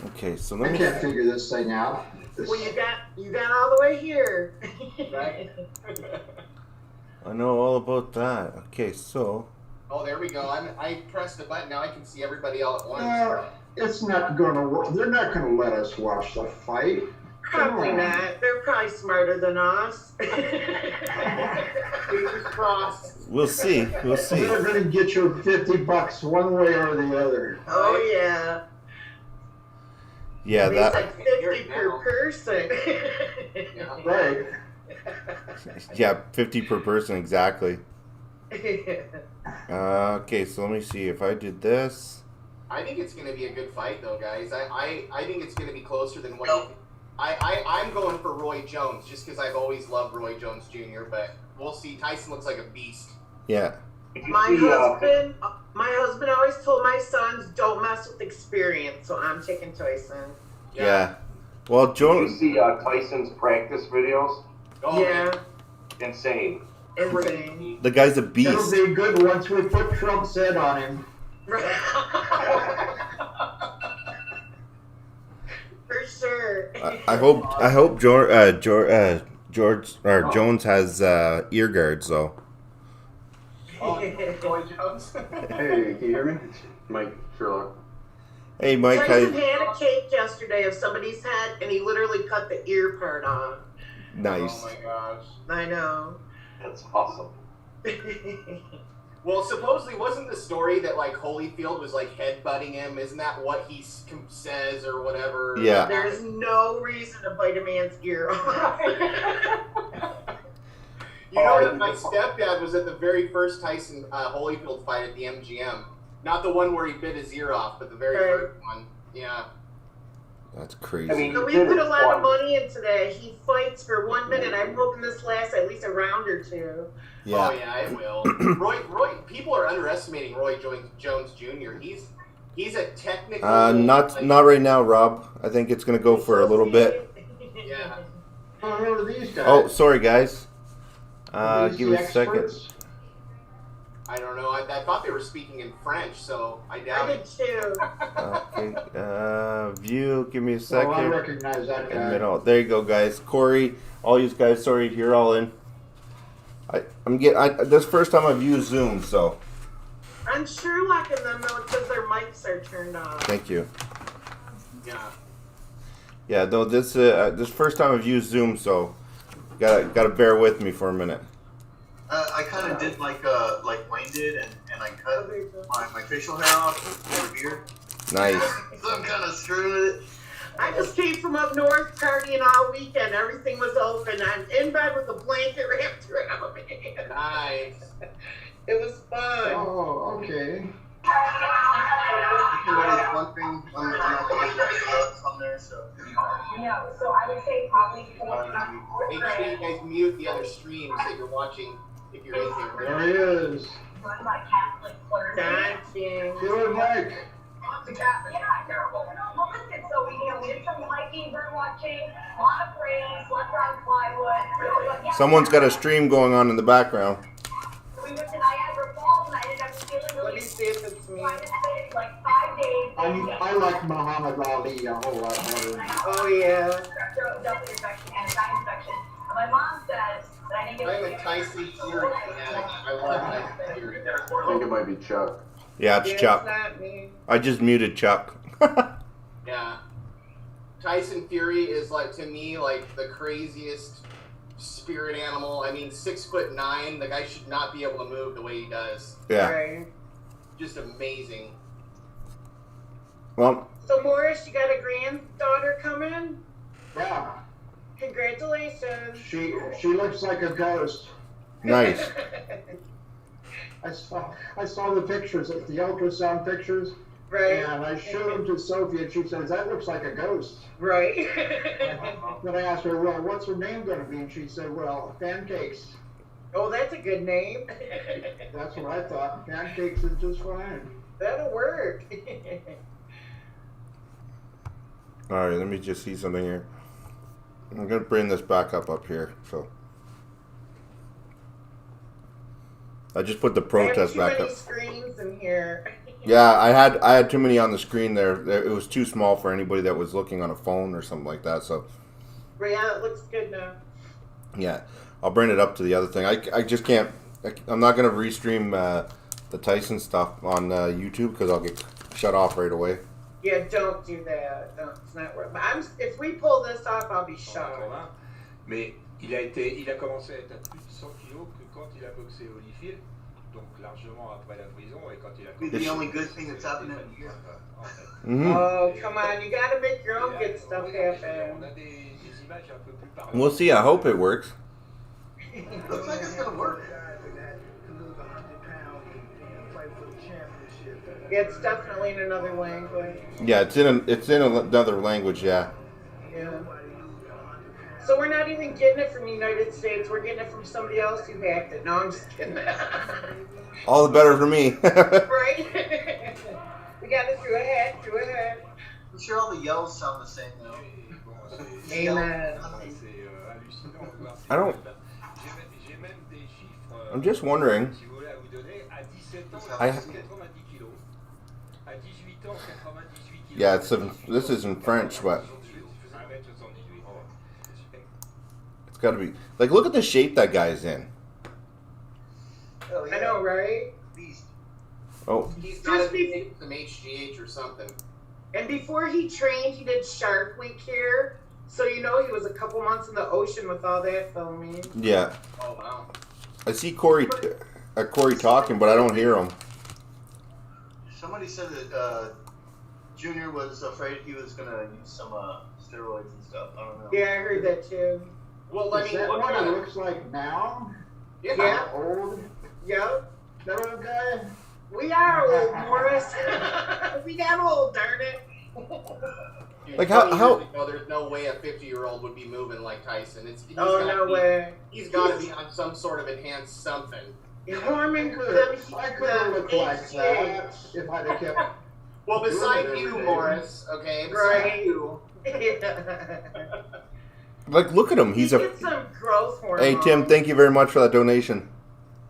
Okay, so I can't figure this thing out. Well, you got all the way here. Right. I know all about that. Okay, so Oh, there we go. I pressed the button. Now I can see everybody all at once. It's not gonna work. They're not gonna let us watch the fight. Probably not. They're probably smarter than us. Fingers crossed. We'll see. We'll see. They're gonna get your $50 one way or the other. Oh yeah. Yeah, It's that. like 50 per person. Right. Yeah, 50 per person exactly. Okay, so let me see if I did this. I think it's going to be a good fight, though, guys. I think it's going to be closer than what you think. I'm going for Roy Jones, just because I've always loved Roy Jones Jr., but we'll see. Tyson looks like a beast. Yeah. My husband always told my sons, don't mess with experience, so I'm taking Tyson. Yeah. Well, Jones. Did you see Tyson's practice videos? Oh, yeah. Insane. Insane. The guy's a beast. It'll be good once we put Trump's head on him. For sure. I hope George or Jones has ear guards though. Roy Jones. Hey, can you hear me? It's Mike Sherlock. Hey, Mike. Tyson had a cake yesterday of somebody's head, and he literally cut the ear part off. Nice. Oh my gosh. I know. That's awesome. Well, supposedly wasn't the story that like Holyfield was like headbutting him? Isn't that what he says or whatever? Yeah. There's no reason to bite a man's ear off. You know that my stepdad was at the very first Tyson Holyfield fight at the MGM. Not the one where he bit his ear off, but the very first one. Yeah. That's crazy. I mean, So we put a lot of money into that. He fights for 1 minute. I'm hoping this lasts at least a round or two. Yeah. Oh yeah, it will. Roy, people are underestimating Roy Jones Jr. He's a technical. Not right now, Rob. I think it's gonna go for a little bit. Yeah. Oh, who are these guys? Oh, sorry guys. Are these Give me the a second. experts? I don't know. I thought they were speaking in French, so I doubt I it. did too. Okay. View. Give me a second. Oh, I recognize that In guy. middle. There you go, guys. Corey, all you guys. Sorry, you're all in. This first time I've used Zoom, so. I'm Sherlocking them though because their mics are turned off. Thank you. Yeah. Yeah, though this first time I've used Zoom, so gotta bear with me for a minute. I kind of did like Wayne did, and I cut my facial hair off for beard. Nice. So I'm kind of screwed with it. I just came from up north partying all weekend. Everything was open. I'm in bed with a blanket wrapped around me. Nice. It was fun. Oh, okay. Everybody's wondering on there, so. Yeah, so I would say probably. Make sure you guys mute the other streams that you're watching if you're in here. There he is. Run by Catholic clergy. Dancing. Good, Mike. Yeah, terrible. Well, listen, so we did some hiking, bird watching, a lot of praise, slept on plywood. Yeah, Someone's got a stream going on in the background. we went to Niagara Falls, and I ended up feeling really. Let me see if it's me. Like 5 days. I like Muhammad Ali a whole lot better. Oh yeah. Double infection and a side infection. My mom says that I didn't get. I'm a Tyson Fury fanatic. I love Tyson Fury. I think it might be Chuck. Yeah, it's Chuck. Not me. I just muted Chuck. Yeah. Tyson Fury is like, to me, like the craziest spirit animal. I mean, 6'9", the guy should not be able to move the way he does. Yeah. Right. Just amazing. Well, So Morris, you got a granddaughter coming? Yeah. Congratulations. She looks like a ghost. nice. I saw the pictures, the ultrasound pictures. Right. And I showed them to Sophie, and she says, that looks like a ghost. Right. Then I asked her, well, what's her name going to be? And she said, well, Pancakes. Oh, that's a good name. That's what I thought. Pancakes is just fine. That'll work. All right, let me just see something here. I'm gonna bring this back up here. So I just put the protest back up. Too many screens in here. Yeah, I had too many on the screen there. It was too small for anybody that was looking on a phone or something like that. So Yeah, it looks good now. yeah, I'll bring it up to the other thing. I just can't. I'm not gonna restream the Tyson stuff on YouTube because I'll get shut off right away. Yeah, don't do that. Don't, it's not worth. If we pull this off, I'll be shocked. Mais il a commencé à être à plus de 100 kilos que quand il a boxé Holyfield, donc largement après la prison et quand il a. Be the only good thing that's happened in a year. Oh, come on! You gotta make your own good stuff happen. On a des images un peu plus parlantes. We'll see. I hope it works. Looks like it's gonna work. Yeah, it's definitely in another language. Yeah, it's in another language. Yeah. Yeah. So we're not even getting it from the United States. We're getting it from somebody else who hacked it. No, I'm just kidding. All the better for me. Right? We got it through a hack. I'm sure all the yells sound the same though. Amen. I don't. I'm just wondering. Yeah, this is in French, but it's got to be like. Look at the shape that guy's in. Oh, yeah. I know, right? Oh. He's got to be some HGH or something. And before he trained, he did Shark Week here. So you know he was a couple months in the ocean with all that filming. Yeah. Oh wow. I see Corey talking, but I don't hear him. Somebody said that Junior was afraid he was gonna use some steroids and stuff. I don't know. Yeah, I heard that too. Well, I mean, Is that what it looks like now? Yeah. Old? Yep. That old guy? We are old, Morris. We got old, darn it. Dude, Like how? There's no way a 50-year-old would be moving like Tyson. No way. He's got to be on some sort of enhanced something. Norman could. I could look like that if I'd have kept. Well, beside you, Morris. Okay, Right. you. Like, look at him. He's a. Get some growth hormone. Hey Tim, thank you very much for that donation.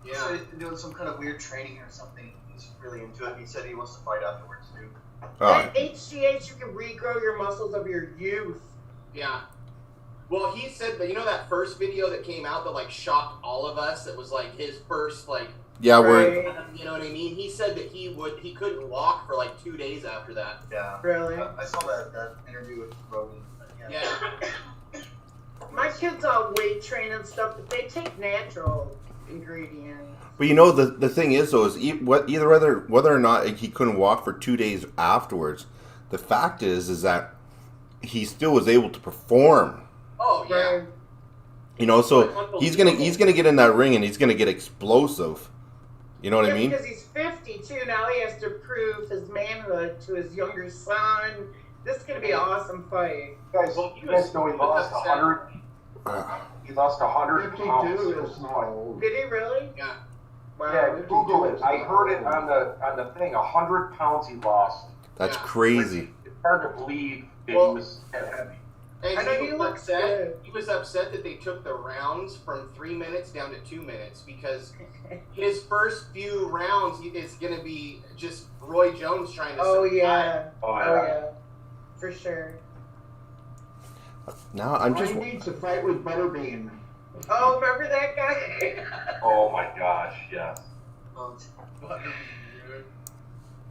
Yeah. He said he's doing some kind of weird training or something. He's really into it. He said he wants to fight afterwards too. That HGH, you can regrow your muscles of your youth. Yeah. Well, he said that, you know, that first video that came out that like shocked all of us. That was like his first like. Yeah, we're. You know what I mean? He said that he couldn't walk for like 2 days after that. Yeah. Really? I saw that interview with Rogan. Yeah. My kids all weight train and stuff, but they take natural ingredients. But you know the thing is though is whether or not he couldn't walk for 2 days afterwards, the fact is that he still was able to perform. Oh yeah. You know, so he's gonna get in that ring and he's gonna get explosive. You know what I mean? Because he's 52 now, he has to prove his manhood to his younger son. This is gonna be an awesome fight. You guys know he lost 100. He lost 100 pounds. Did he really? Yeah. Wow. Yeah, Google it. I heard it on the thing. 100 pounds he lost. That's crazy. It's hard to believe that he was that heavy. And I know he looks good. He was upset that they took the rounds from 3 minutes down to 2 minutes because his first few rounds is going to be just Roy Jones trying to survive. Yeah. Oh, yeah. For sure. No, I'm just. He needs to fight with Butterbean. Oh, remember that guy? Oh my gosh, yes.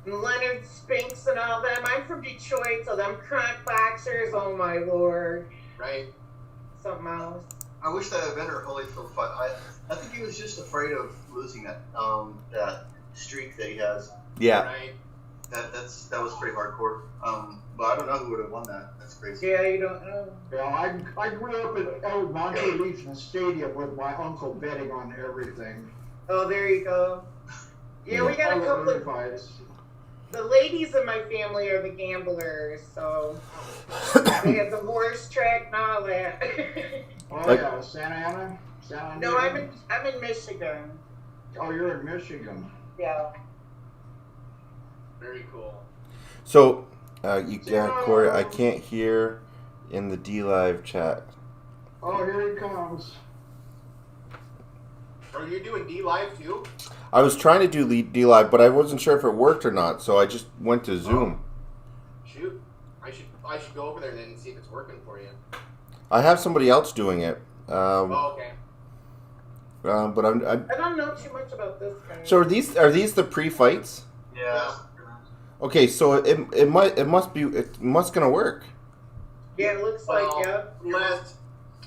Leonard Spinks and all them. I'm from Detroit, so them crack boxers, oh my lord. Right. Something else. I wish that Evander Holyfield fight. I think he was just afraid of losing that streak that he has. Yeah. Right. That was pretty hardcore. But I don't know who would have won that. That's crazy. Yeah, you don't know. Yeah, I grew up at El Monte Legion Stadium with my uncle betting on everything. Oh, there you go. Yeah, we got a couple of fights. The ladies in my family are the gamblers, so they have the horse track and all that. Oh yeah, Santa Ana? No, I'm in Michigan. Oh, you're in Michigan. Yeah. Very cool. So, Corey, I can't hear in the D Live chat. Oh, here he comes. Are you doing D Live too? I was trying to do D Live, but I wasn't sure if it worked or not, so I just went to Zoom. Shoot, I should go over there then and see if it's working for you. I have somebody else doing it. Oh, okay. but I don't know too much about this guy. So are these the pre-fights? Yeah. Okay, so it must gonna work. Yeah, it looks Well, yeah.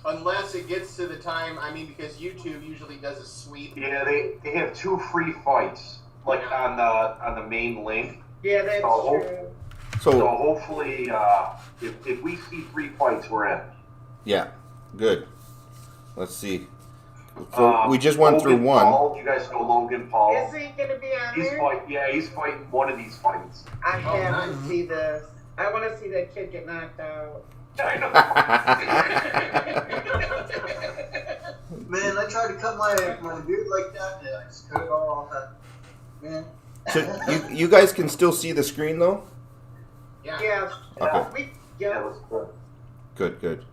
Unless it gets to the time, I mean, because YouTube usually does a sweep. Yeah, they have 2 free fights, like on the main link. Yeah, that's true. So hopefully, if we see 3 fights, we're in. Yeah, good. Let's see. So we just went Logan through one. Paul, you guys know Logan Paul. Is he gonna be on there? He's fighting one of these fights. I have to see this. I want to see that kid get knocked out. I know. Man, I tried to cut my beard like that, and I just cut it all off. Man. So you guys can still see the screen though? Yeah. Yeah. Okay. Yeah. Good.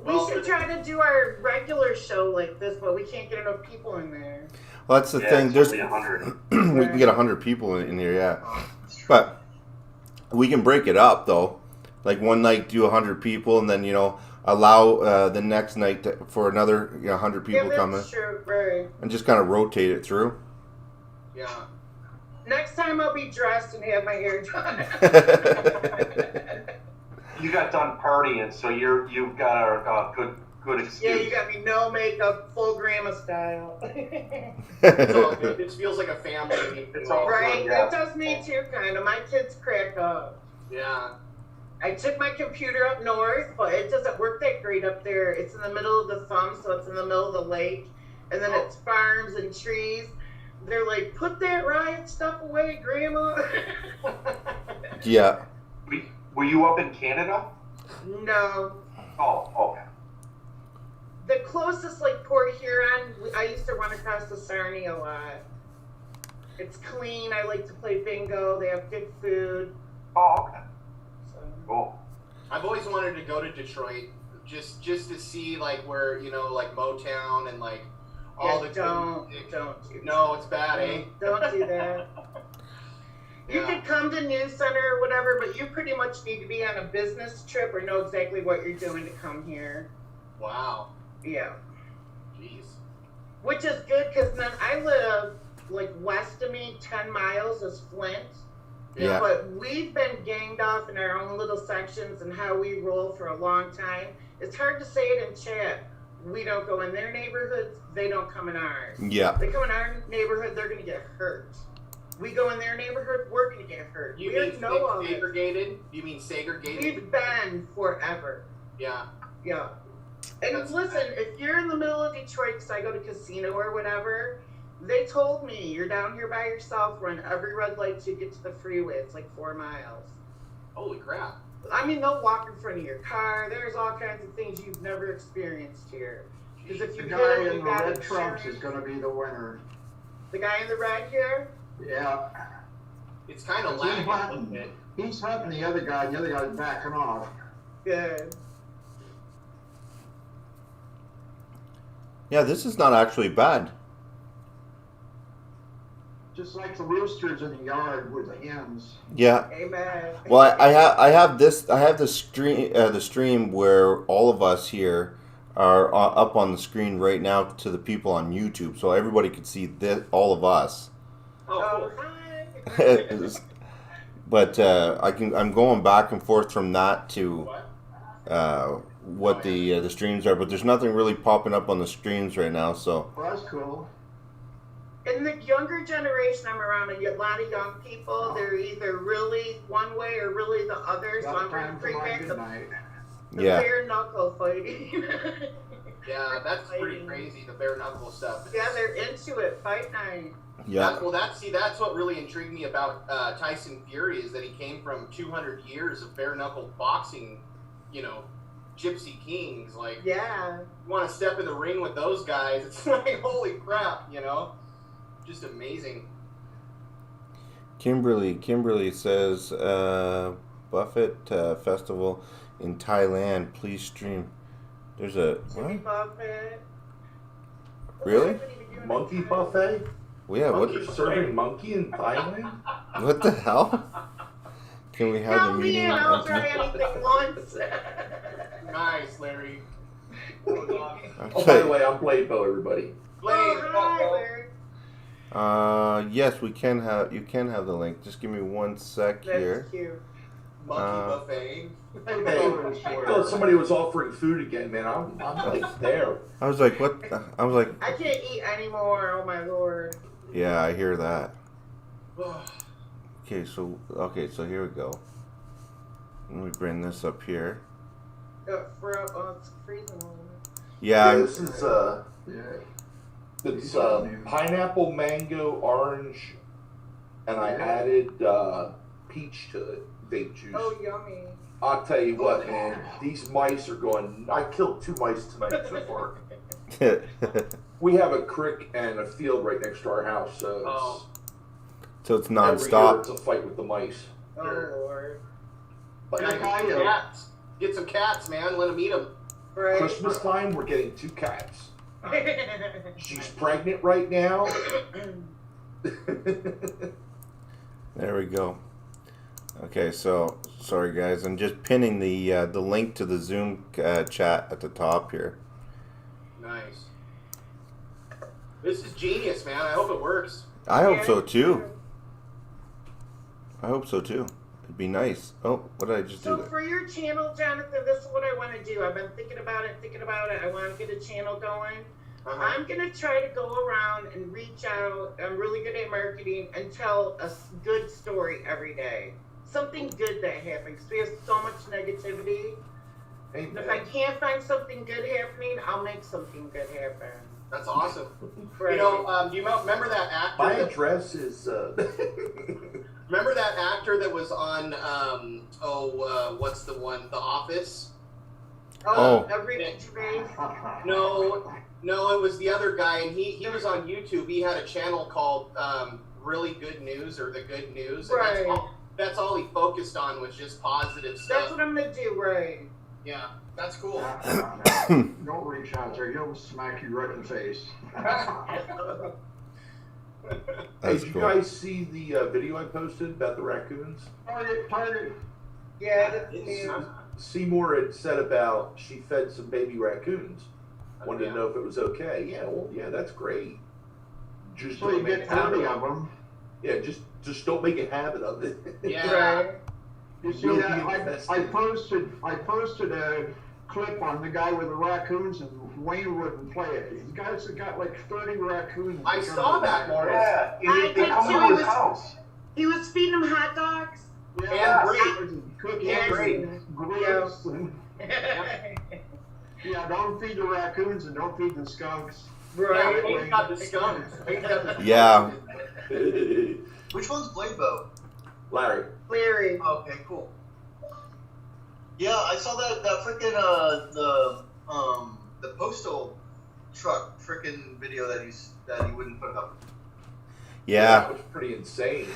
We should try to do our regular show like this, but we can't get enough people in there. Well, that's the thing. There's we 100. can get 100 people in here, yeah. But we can break it up though. Like one night do 100 people, and then allow the next night for another 100 people coming. True, right. And just kind of rotate it through. Yeah. Next time I'll be dressed and have my hair done. You got done partying, so you've got a good excuse. Yeah, you got me no makeup, full grandma style. So it feels like a family. It's all right. good, yeah. It does me too, kind of. My kids crack up. Yeah. I took my computer up north, but it doesn't work that great up there. It's in the middle of the thumb, so it's in the middle of the lake, and then it's farms and trees. They're like, put that riot stuff away, Grandma. Yeah. Were you up in Canada? No. Oh, okay. The closest, like Port Huron, I used to run across the Sarnie a lot. It's clean. I like to play bingo. They have good food. Oh, okay. So. Cool. I've always wanted to go to Detroit, just to see like where like Motown and like all the don't No, it's bad, eh? Don't do that. You could come to News Center or whatever, but you pretty much need to be on a business trip or know exactly what you're doing to come here. Wow. Yeah. Jeez. Which is good because then I live like west of me, 10 miles is Flint. Yeah. But we've been ganged off in our own little sections and how we roll for a long time. It's hard to say it in chat. We don't go in their neighborhoods, they don't come in ours. Yeah. They come in our neighborhood, they're going to get hurt. We go in their neighborhood, we're going to get hurt. You we mean know all this. segregated? You mean segregated? We've been forever. Yeah. Yeah. And listen, if you're in the middle of Detroit, because I go to casino or whatever, they told me you're down here by yourself, run every red light to get to the freeway. It's like 4 miles. Holy crap. I mean, they'll walk in front of your car. There's all kinds of things you've never experienced here. Because if you The hit guy them, in you the got red trunks insurance. is going to be the winner. The guy in the red here? Yeah. It's kind of He's lagging a little hunting. bit. He's hunting the other guy, and the other guy's backing off. Good. Yeah, this is not actually bad. Just like the roosters in the yard with the hens. Yeah. Amen. Well, I have the stream where all of us here are up on the screen right now to the people on YouTube, so everybody could see all of us. Oh, But I'm going back and forth from that to what the streams are, but there's nothing really popping up on the streams right now. So Well, that's cool. in the younger generation, I'm around a lot of young people. They're either really one way or really the other. So I'm trying to bring back the bare knuckle fighting. Yeah, that's pretty crazy, the bare knuckle stuff. Yeah, they're into it. Fight night. Yeah. That's what really intrigued me about Tyson Fury is that he came from 200 years of bare knuckle boxing, gypsy kings. Like, yeah, you want to step in the ring with those guys? It's like, holy crap, just amazing. Kimberly says Buffett Festival in Thailand. Please stream. There's a what? Buffett. Really? Monkey buffet? Well, yeah. Monkey serving monkey in Thailand? What the hell? Can we have the meeting? I'll try anything once. Nice, Larry. Oh, by the way, I'm Blade Bow, everybody. Yes, we can have. You can have the link. Just give me 1 sec here. That's cute. Monkey buffet. Hey, I thought somebody was offering food again, man. I'm like there. I was like, what? I was like, I can't eat anymore. Oh my lord. yeah, I hear that. Okay, so here we go. Let me bring this up here. It's freezing. Yeah, this is it's pineapple, mango, orange, and I added peach to it. Vape juice. Oh, yummy. I'll tell you what, man. These mice are going. I killed 2 mice tonight so far. We have a creek and a field right next to our house, so it's every year nonstop. it's a fight with the mice. Oh lord. But Get some cats, man. Let them eat them. Right. Christmas time, we're getting 2 cats. She's pregnant right now. There we go. Okay, so sorry guys, I'm just pinning the link to the Zoom chat at the top here. Nice. This is genius, man. I hope it works. I hope so too. I hope so too. It'd be nice. Oh, what did I just do So there? for your channel, Jonathan, this is what I want to do. I've been thinking about it. I want to get a channel going. I'm going to try to go around and reach out. I'm really good at marketing and tell a good story every day. Something good that happens. We have so much negativity. Amen. If I can't find something good happening, I'll make something good happen. That's awesome. Right. You know, do you remember that actor? My address is. Remember that actor that was on? What's the one? The Office. Every face. No, it was the other guy, and he was on YouTube. He had a channel called Really Good News or The Good News. And Right. That's all he focused on was just positive stuff. That's what I'm gonna do, right? Yeah, that's cool. Don't reach out there. He'll smack you right in the face. Hey, did you guys see the video I posted about the raccoons? Target. Yeah, Seymour had said about she fed some baby raccoons. Wanted to know if it was okay. Yeah, well, yeah, that's great. Just So you get 30 of them. Yeah, just don't make a habit of it. Yeah. Right. You see that? I posted a clip on the guy with the raccoons, and Wayne wouldn't play it. These guys have got like 30 raccoons. I saw that, Morris. Yeah, I they did come too. to his house. He was feeding them hot dogs. And Cookies Yes. and grapes. Yeah, don't feed the raccoons and don't feed the skunks. Right. Yeah, Wayne's got the skunks. Yeah. Which one's Blade Bow? Larry. Larry. Okay, cool. Yeah, I saw that freaking the postal truck freaking video that he wouldn't put up. Yeah. That was pretty insane.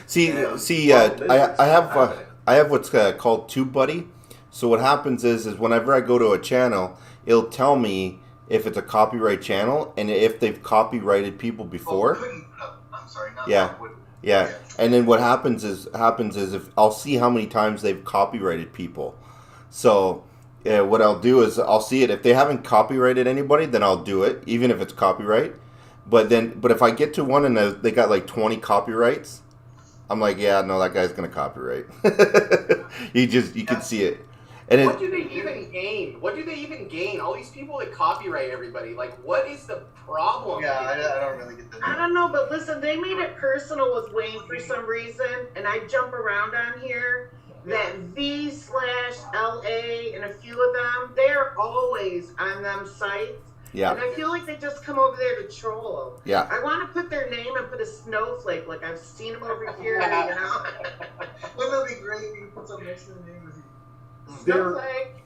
I have what's called TubeBuddy. So what happens is whenever I go to a channel, it'll tell me if it's a copyright channel and if they've copyrighted people before. I'm sorry, not Yeah. Yeah. And then what happens is if I'll see how many times they've copyrighted people. So what I'll do is I'll see it. If they haven't copyrighted anybody, then I'll do it, even if it's copyright. But if I get to one and they got like 20 copyrights, I'm like, yeah, no, that guy's gonna copyright. you can see it. And what do they even gain? What do they even gain? All these people that copyright everybody. Like, what is the problem? Yeah, I don't really get that. I don't know, but listen, they made it personal with Wayne for some reason, and I jump around on here. That V/LA and a few of them, they're always on them sites. Yeah. And I feel like they just come over there to troll. Yeah. I want to put their name and put a snowflake, like I've seen them over here, you know? Wouldn't that be great if you put something next to the name of you? Snowflake.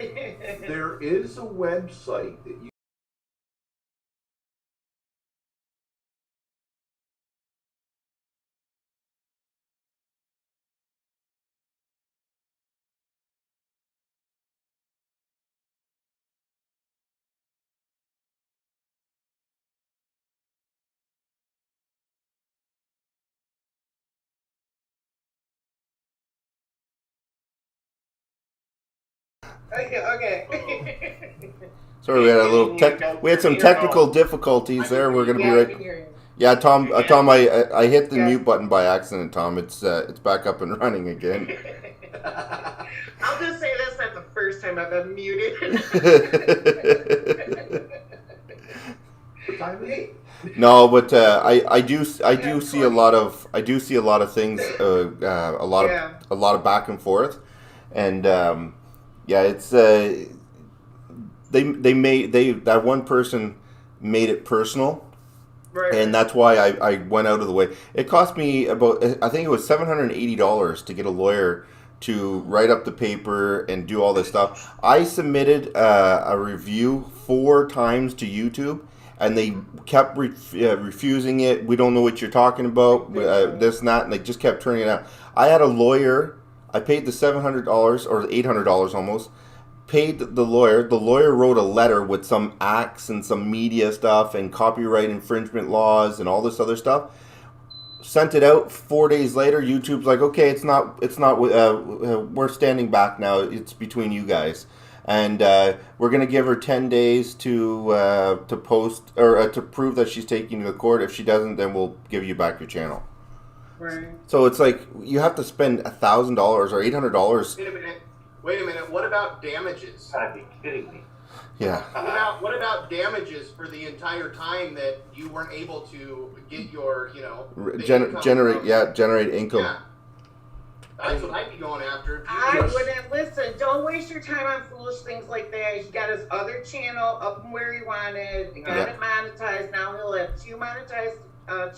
There is a website that you Okay. Sorry, we had a little we had some technical difficulties there. We're gonna be right. Yeah, Tom. Tom, I hit the mute button by accident. Tom, it's back up and running again. I'll just say this: that's the first time I've been muted. No, but I do see a lot of things, a lot of back and forth, and it's that one person made it personal. Right. And that's why I went out of the way. It cost me about, I think it was $780 to get a lawyer to write up the paper and do all this stuff. I submitted a review 4 times to YouTube, and they kept refusing it. We don't know what you're talking about, this and that, and they just kept turning it out. I had a lawyer. I paid the $700 or $800 almost. Paid the lawyer. The lawyer wrote a letter with some acts and some media stuff and copyright infringement laws and all this other stuff. Sent it out. 4 days later, YouTube's like, okay, it's not. We're standing back now. It's between you guys, and we're gonna give her 10 days to post or to prove that she's taking you to court. If she doesn't, then we'll give you back your channel. Right. So it's like you have to spend $1,000 or $800. Wait a minute. What about damages? Gotta be kidding me. Yeah. What about damages for the entire time that you weren't able to get your, generate income. Yeah. That's what I'd be going after. I wouldn't listen. Don't waste your time on foolish things like that. He got his other channel up and where he wanted. He got it monetized. Now he'll have 2 monetized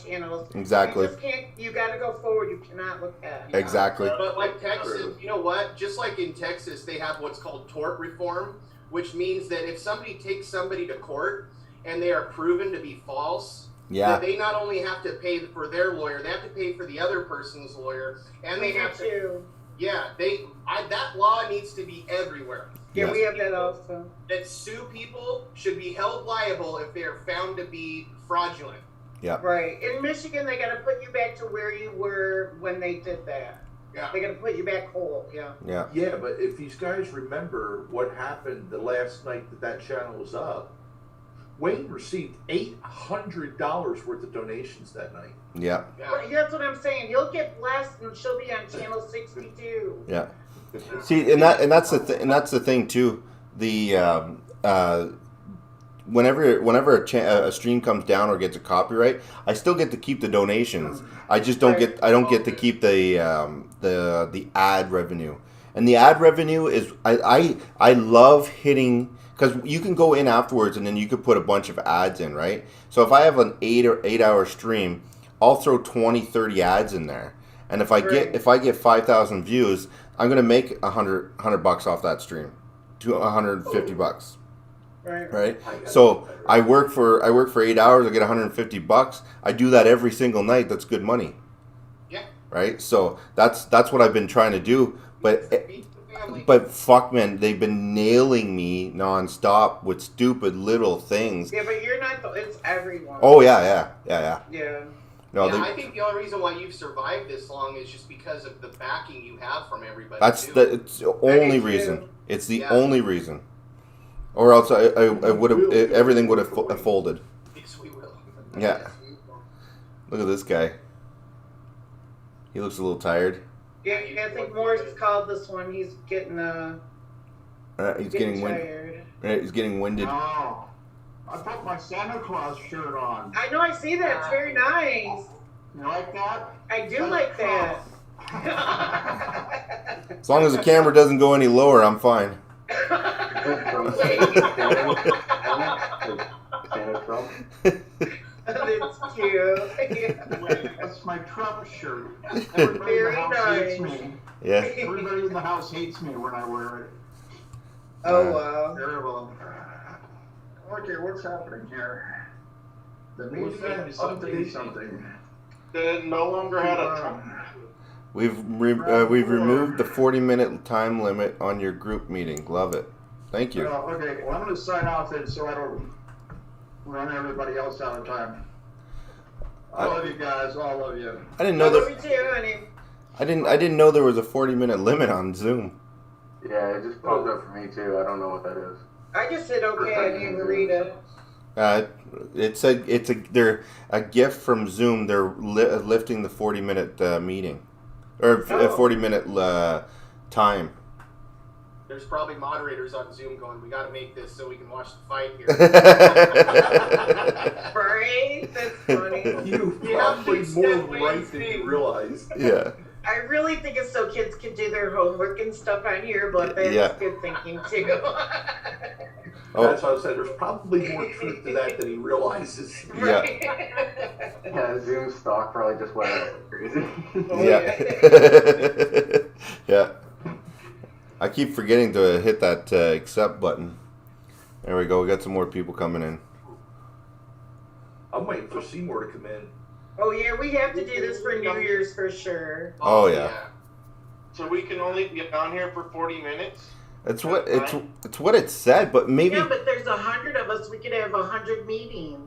channels. Exactly. You just can't. You got to go forward. You cannot look back. Exactly. But like Texas, you know what? Just like in Texas, they have what's called tort reform, which means that if somebody takes somebody to court and they are proven to be false, that they not only have to pay for their lawyer, they have to pay for the other person's lawyer, and they have to. Yeah, that law needs to be everywhere. Yeah, we have that also. That sue people should be held liable if they are found to be fraudulent. Yeah. Right. In Michigan, they got to put you back to where you were when they did that. Yeah. They got to put you back whole. Yeah. Yeah. Yeah, but if these guys remember what happened the last night that channel was up, Wayne received $800 worth of donations that night. Yeah. That's what I'm saying. You'll get blessed, and she'll be on channel 62. Yeah. See, and that's the thing too. The whenever a stream comes down or gets a copyright, I still get to keep the donations. I just don't get to keep the ad revenue. And the ad revenue is I love hitting, because you can go in afterwards and then you could put a bunch of ads in, right? So if I have an 8 hour stream, I'll throw 20-30 ads in there. And if I get 5,000 views, I'm gonna make $100 off that stream, to $150. Right. So I work for 8 hours. I get $150. I do that every single night. That's good money. Yeah. Right. So that's what I've been trying to do. But fuck, man, they've been nailing me nonstop with stupid little things. Yeah, but you're not. It's everyone. Oh yeah. No, I think the only reason why you've survived this long is just because of the backing you have from everybody. It's the only reason. It's the only reason. Or else I would have, everything would have folded. Yes, we will. Yeah. Look at this guy. He looks a little tired. Yeah, I think Morris called this one. He's getting he's getting tired. Right, he's getting winded. Oh, I put my Santa Claus shirt on. I know, I see that. It's very nice. You like that? I do like that. As long as the camera doesn't go any lower, I'm fine. That's cute. That's my Trump shirt. Everybody in the house hates me. Yeah. Everybody in the house hates me when I wear it. Oh wow. Terrible. Okay, what's happening here? The meeting something. They no longer had a Trump. We've removed the 40-minute time limit on your group meeting. Love it. Thank you. Okay, well, I'm going to sign off then so I don't run everybody else out of time. I love you guys, all of you. I didn't know I love you too, honey. I didn't know there was a 40-minute limit on Zoom. Yeah, it just popped up for me too. I don't know what that is. I just hit okay. I didn't even read it. It's a gift from Zoom. They're lifting the 40-minute meeting, or 40-minute time. There's probably moderators on Zoom going, we got to make this so we can watch the fight here. Right? That's funny. You probably more right than you realize. Yeah. I really think it's so kids can do their homework and stuff on here, but that's good thinking too. That's what I said. There's probably more truth to that than he realizes. Yeah. Yeah, Zoom stock probably just went up crazy. Yeah. Yeah. I keep forgetting to hit that accept button. There we go. We got some more people coming in. I'm waiting for Seymour to come in. Oh yeah, we have to do this for New Year's for sure. Oh yeah. So we can only be on here for 40 minutes? It's what it said, but maybe. Yeah, but there's 100 of us. We could have 100 meetings.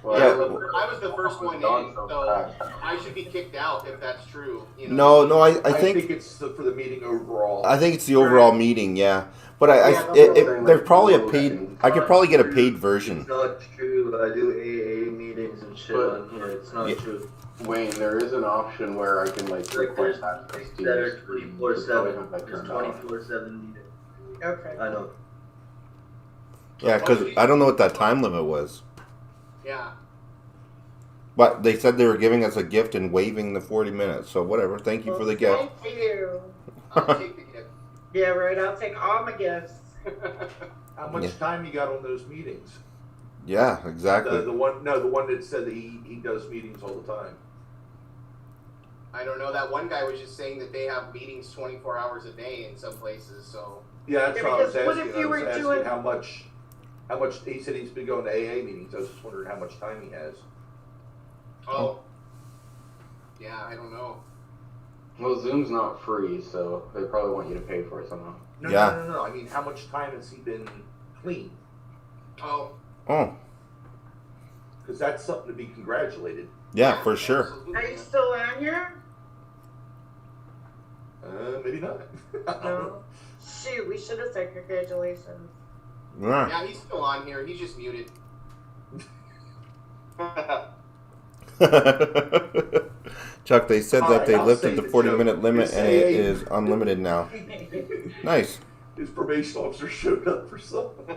Well, yeah. I was the first one in, so I should be kicked out if that's true. You know? No, I think it's for the meeting overall. I think it's the overall meeting, yeah. But there's probably a paid. I could probably get a paid version. It's not true. I do AA meetings and shit on here. It's not true. Wayne, there is an option where I can like request access to that are 24/7. There's 24/7 meetings. Okay. I know. Yeah, because I don't know what that time limit was. Yeah. But they said they were giving us a gift and waiving the 40 minutes. So whatever. Thank you for the gift. Thank you. I'll take the gift. Yeah, right. I'll take all my gifts. How much time you got on those meetings? Yeah, exactly. The one that said that he does meetings all the time. I don't know. That one guy was just saying that they have meetings 24 hours a day in some places. So yeah, that's what I was asking. What if you were doing how much? He said he's been going to AA meetings. I was just wondering how much time he has. Oh. Yeah, I don't know. Well, Zoom's not free, so they probably want you to pay for it somehow. No. I mean, how much time has he been clean? Oh. Because that's something to be congratulated. Yeah, for sure. Are you still on here? Maybe not. No. Shoot, we should have said congratulations. Yeah, he's still on here. He's just muted. Chuck, they said that they lifted the 40-minute limit and it is unlimited now. Nice. His probation officer showed up for something.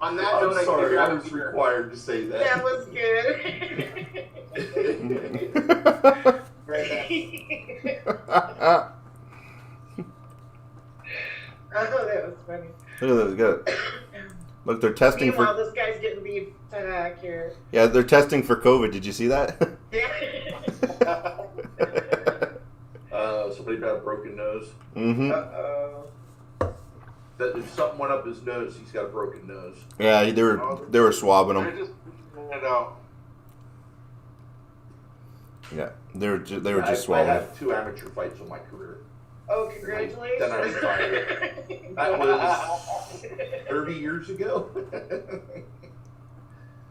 On that note, I'm sorry, I was required to say that. That was good. Oh, that was funny. Look at this. Good. Look, they're testing Meanwhile, this guy's getting beat to heck here. Yeah, they're testing for COVID. Did you see that? Somebody got a broken nose. Mm-hmm. That if something went up his nose, he's got a broken nose. Yeah, they were swabbing him. Yeah, they were just swabbing. I had 2 amateur fights in my career. Oh, congratulations. Then I retired. That was 30 years ago.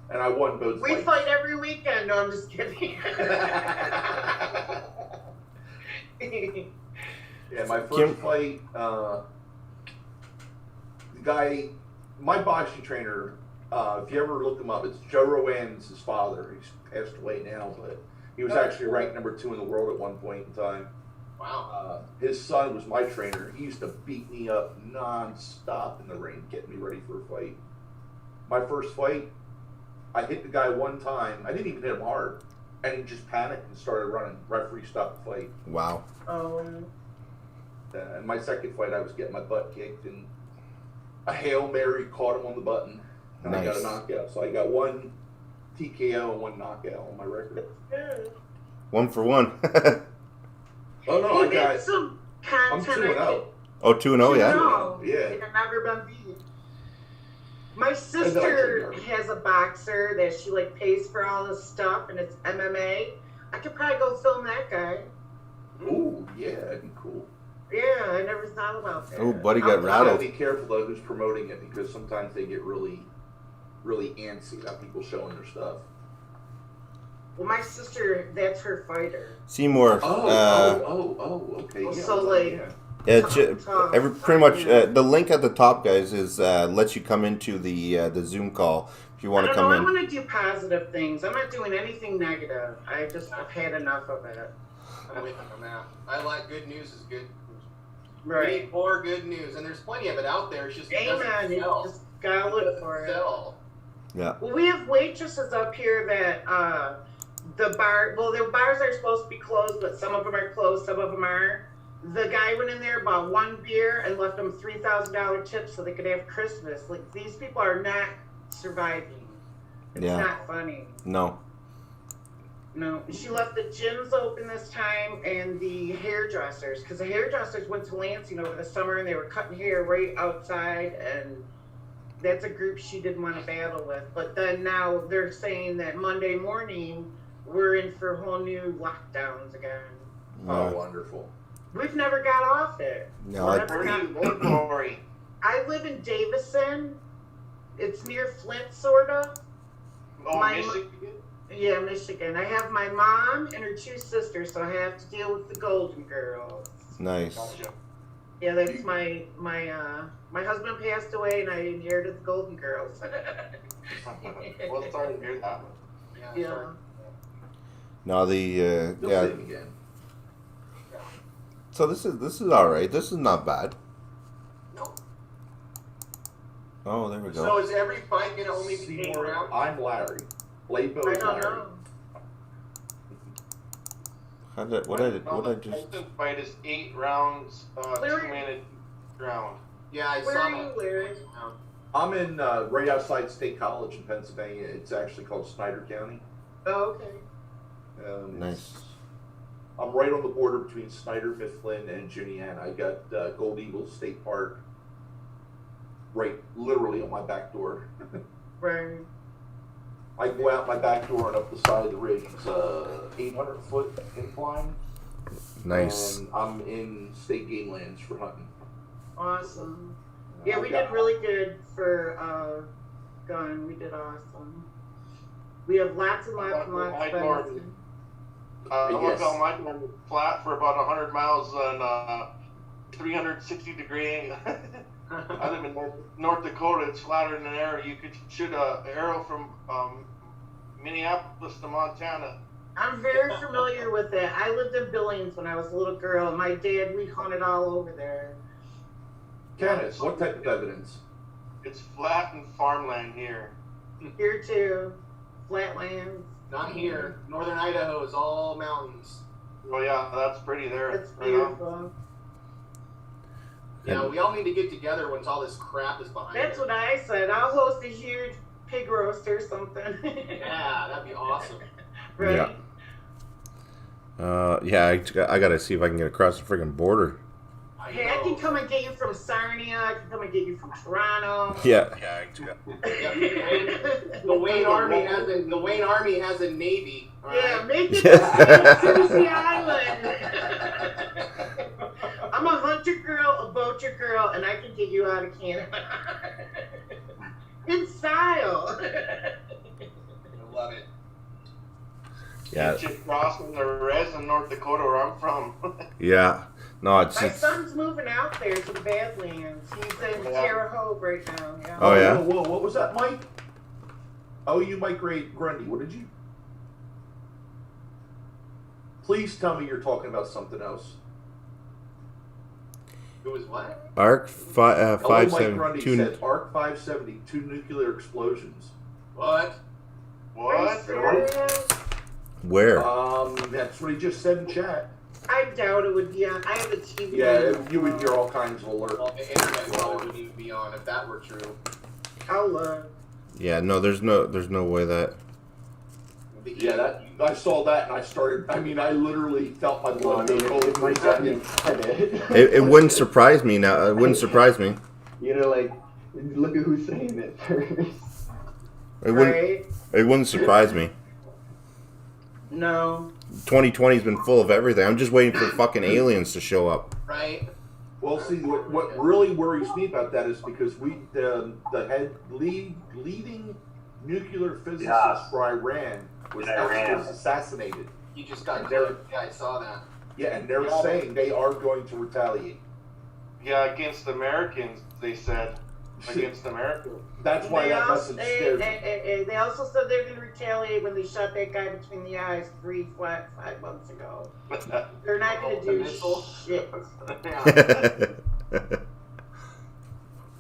And I won both fights. We fight every weekend. No, I'm just kidding. Yeah, my first fight, the guy, my boxing trainer, if you ever look him up, it's Joe Rowan's his father. He's passed away now, but he was actually ranked number 2 in the world at one point in time. Wow. His son was my trainer. He used to beat me up non-stop in the ring, getting me ready for a fight. My first fight, I hit the guy one time. I didn't even hit him hard. And he just panicked and started running. Referee stopped the fight. Wow. And my second fight, I was getting my butt kicked, and a Hail Mary caught him on the button, and I got a knockout. So I got 1 TKO and 1 knockout on my record. 1 for 1. Oh no, I got some I'm 2-0. Oh, 2-0, yeah. Yeah. I've never been beat. My sister has a boxer that she like pays for all this stuff, and it's MMA. I could probably go film that guy. Ooh, yeah, that'd be cool. Yeah, I never thought about that. Oh, buddy got rattled. Be careful though who's promoting it, because sometimes they get really, really antsy about people showing their stuff. Well, my sister, that's her fighter. Seymour. Okay. Well, Yeah, so, like, Yeah, pretty much. The link at the top, guys, is lets you come into the Zoom call if you want to come in. I want to do positive things. I'm not doing anything negative. I've had enough of it. I'm with you on that. I like good news is good. Right. We need more good news, and there's plenty of it out there. It's just Amen. You just gotta look for it. Yeah. Well, we have waitresses up here that the bars are supposed to be closed, but some of them are closed, some of them aren't. The guy went in there, bought one beer, and left them $3,000 tips so they could have Christmas. Like, these people are not surviving. It's not funny. No. No. She left the gyms open this time and the hairdressers, because the hairdressers went to Lansing over the summer and they were cutting hair right outside, and that's a group she didn't want to battle with. But then now they're saying that Monday morning we're in for whole new lockdowns again. Oh, wonderful. We've never got off it. No, Where do you live, Lori? I live in Davison. It's near Flint, sort of. Oh, Michigan? Yeah, Michigan. I have my mom and her two sisters, so I have to deal with the Golden Girls. Nice. Yeah, that's my husband passed away, and I inherited the Golden Girls. Well, sorry to hear that. Yeah. No, So this is all right. This is not bad. No. Oh, there we go. So is every fight gonna only be 8 rounds? I'm Larry. Blade Bow I is don't Larry. know. What I just? The fight is 8 rounds, Larry. 2-minute round. Yeah, I Where saw are you, Larry? I'm in right outside State College in Pennsylvania. It's actually called Snyder County. Oh, okay. Nice. I'm right on the border between Snyder, Mifflin, and Juniana. I got Gold Eagle State Park right literally on my back door. Right. I go out my back door and up the side of the ridge. It's a 800-foot incline. Nice. And I'm in state game lands for hunting. Awesome. Yeah, we did really good for gun. We did awesome. We have lots and lots and lots of guns. I worked on my flat for about 100 miles on 360-degree. I live in North Dakota. It's flatter than an arrow. You could shoot an arrow from Minneapolis to Montana. I'm very familiar with it. I lived in Billings when I was a little girl. My dad, we hunted all over there. Kenneth, what type of evidence? It's flat and farmland here. Here too. Flatlands. Not here. Northern Idaho is all mountains. Well, yeah, that's pretty there. It's beautiful. Yeah, we all need to get together once all this crap is behind us. That's what I said. I'll host a huge pig roast or something. Yeah, that'd be awesome. Right? Yeah. I gotta see if I can get across the friggin' border. Hey, I can come and get you from Sarnia. I can come and get you from Toronto. Yeah. The Wayne Army has a navy. Yeah, make it to Susie Island. I'm a hunter girl, a boater girl, and I can get you out of Canada. In style. I love it. Yeah. It's just crossing the res in North Dakota where I'm from. Yeah. No, My son's moving out there to the Badlands. He's in Terre Haute right now. Yeah. Oh, yeah? Whoa, what was that, Mike? Oh, you Mike Grundy. What did you? Please tell me you're talking about something else. It was what? Arc 570. Mike Grundy said Arc 570, 2 nuclear explosions. What? Where? That's what he just said in chat. I doubt it would be on. I have a TV. Yeah, you would hear all kinds of alerts. Well, the internet probably wouldn't even be on if that were true. I'll Yeah, no, there's no way that. Yeah, I saw that and I started. I mean, I literally felt my blood go cold for a second. It wouldn't surprise me now. It wouldn't surprise me. You know, like, look at who's saying it first. It wouldn't surprise me. No. 2020's been full of everything. I'm just waiting for fucking aliens to show up. Right. Well, see, what really worries me about that is because the leading nuclear physicist for Iran was assassinated. He just got killed. Yeah, I saw that. Yeah, and they're saying they are going to retaliate. Yeah, against Americans, they said. Against Americans. That's why that message scared me. They also said they're going to retaliate when they shot that guy between the eyes 5 months ago. They're not going to do shit.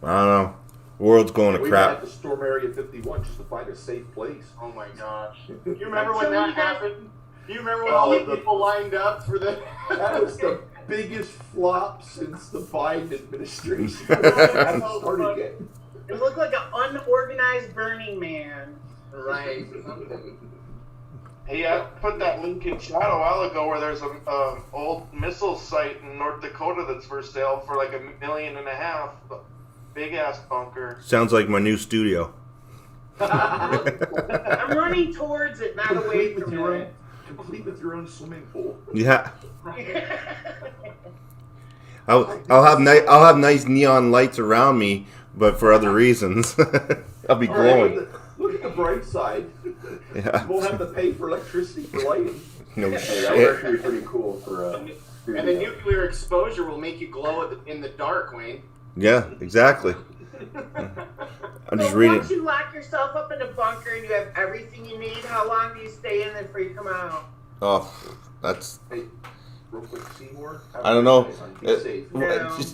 I don't know. The world's going to crap. We had to storm Area 51 just to find a safe place. Oh my gosh. You remember when that happened? You remember when all the people lined up for the... That was the biggest flop since the Biden administration. It looked like an unorganized Burning Man. Right. Hey, I put that link in chat a while ago where there's an old missile site in North Dakota that's for sale for like $1.5 million. Big ass bunker. Sounds like my new studio. I'm running towards it, not away from it. Complete with your own swimming pool. Yeah. I'll have nice neon lights around me, but for other reasons. I'll be glowing. Look at the bright side. Yeah. You won't have to pay for electricity for lighting. No shit. That would actually be pretty cool for. And the nuclear exposure will make you glow in the dark, Wayne. Yeah, exactly. I'm just reading. Once you lock yourself up in a bunker and you have everything you need, how long do you stay in there before you come out? Oh, that's. Hey, real quick, Seymour. I don't know.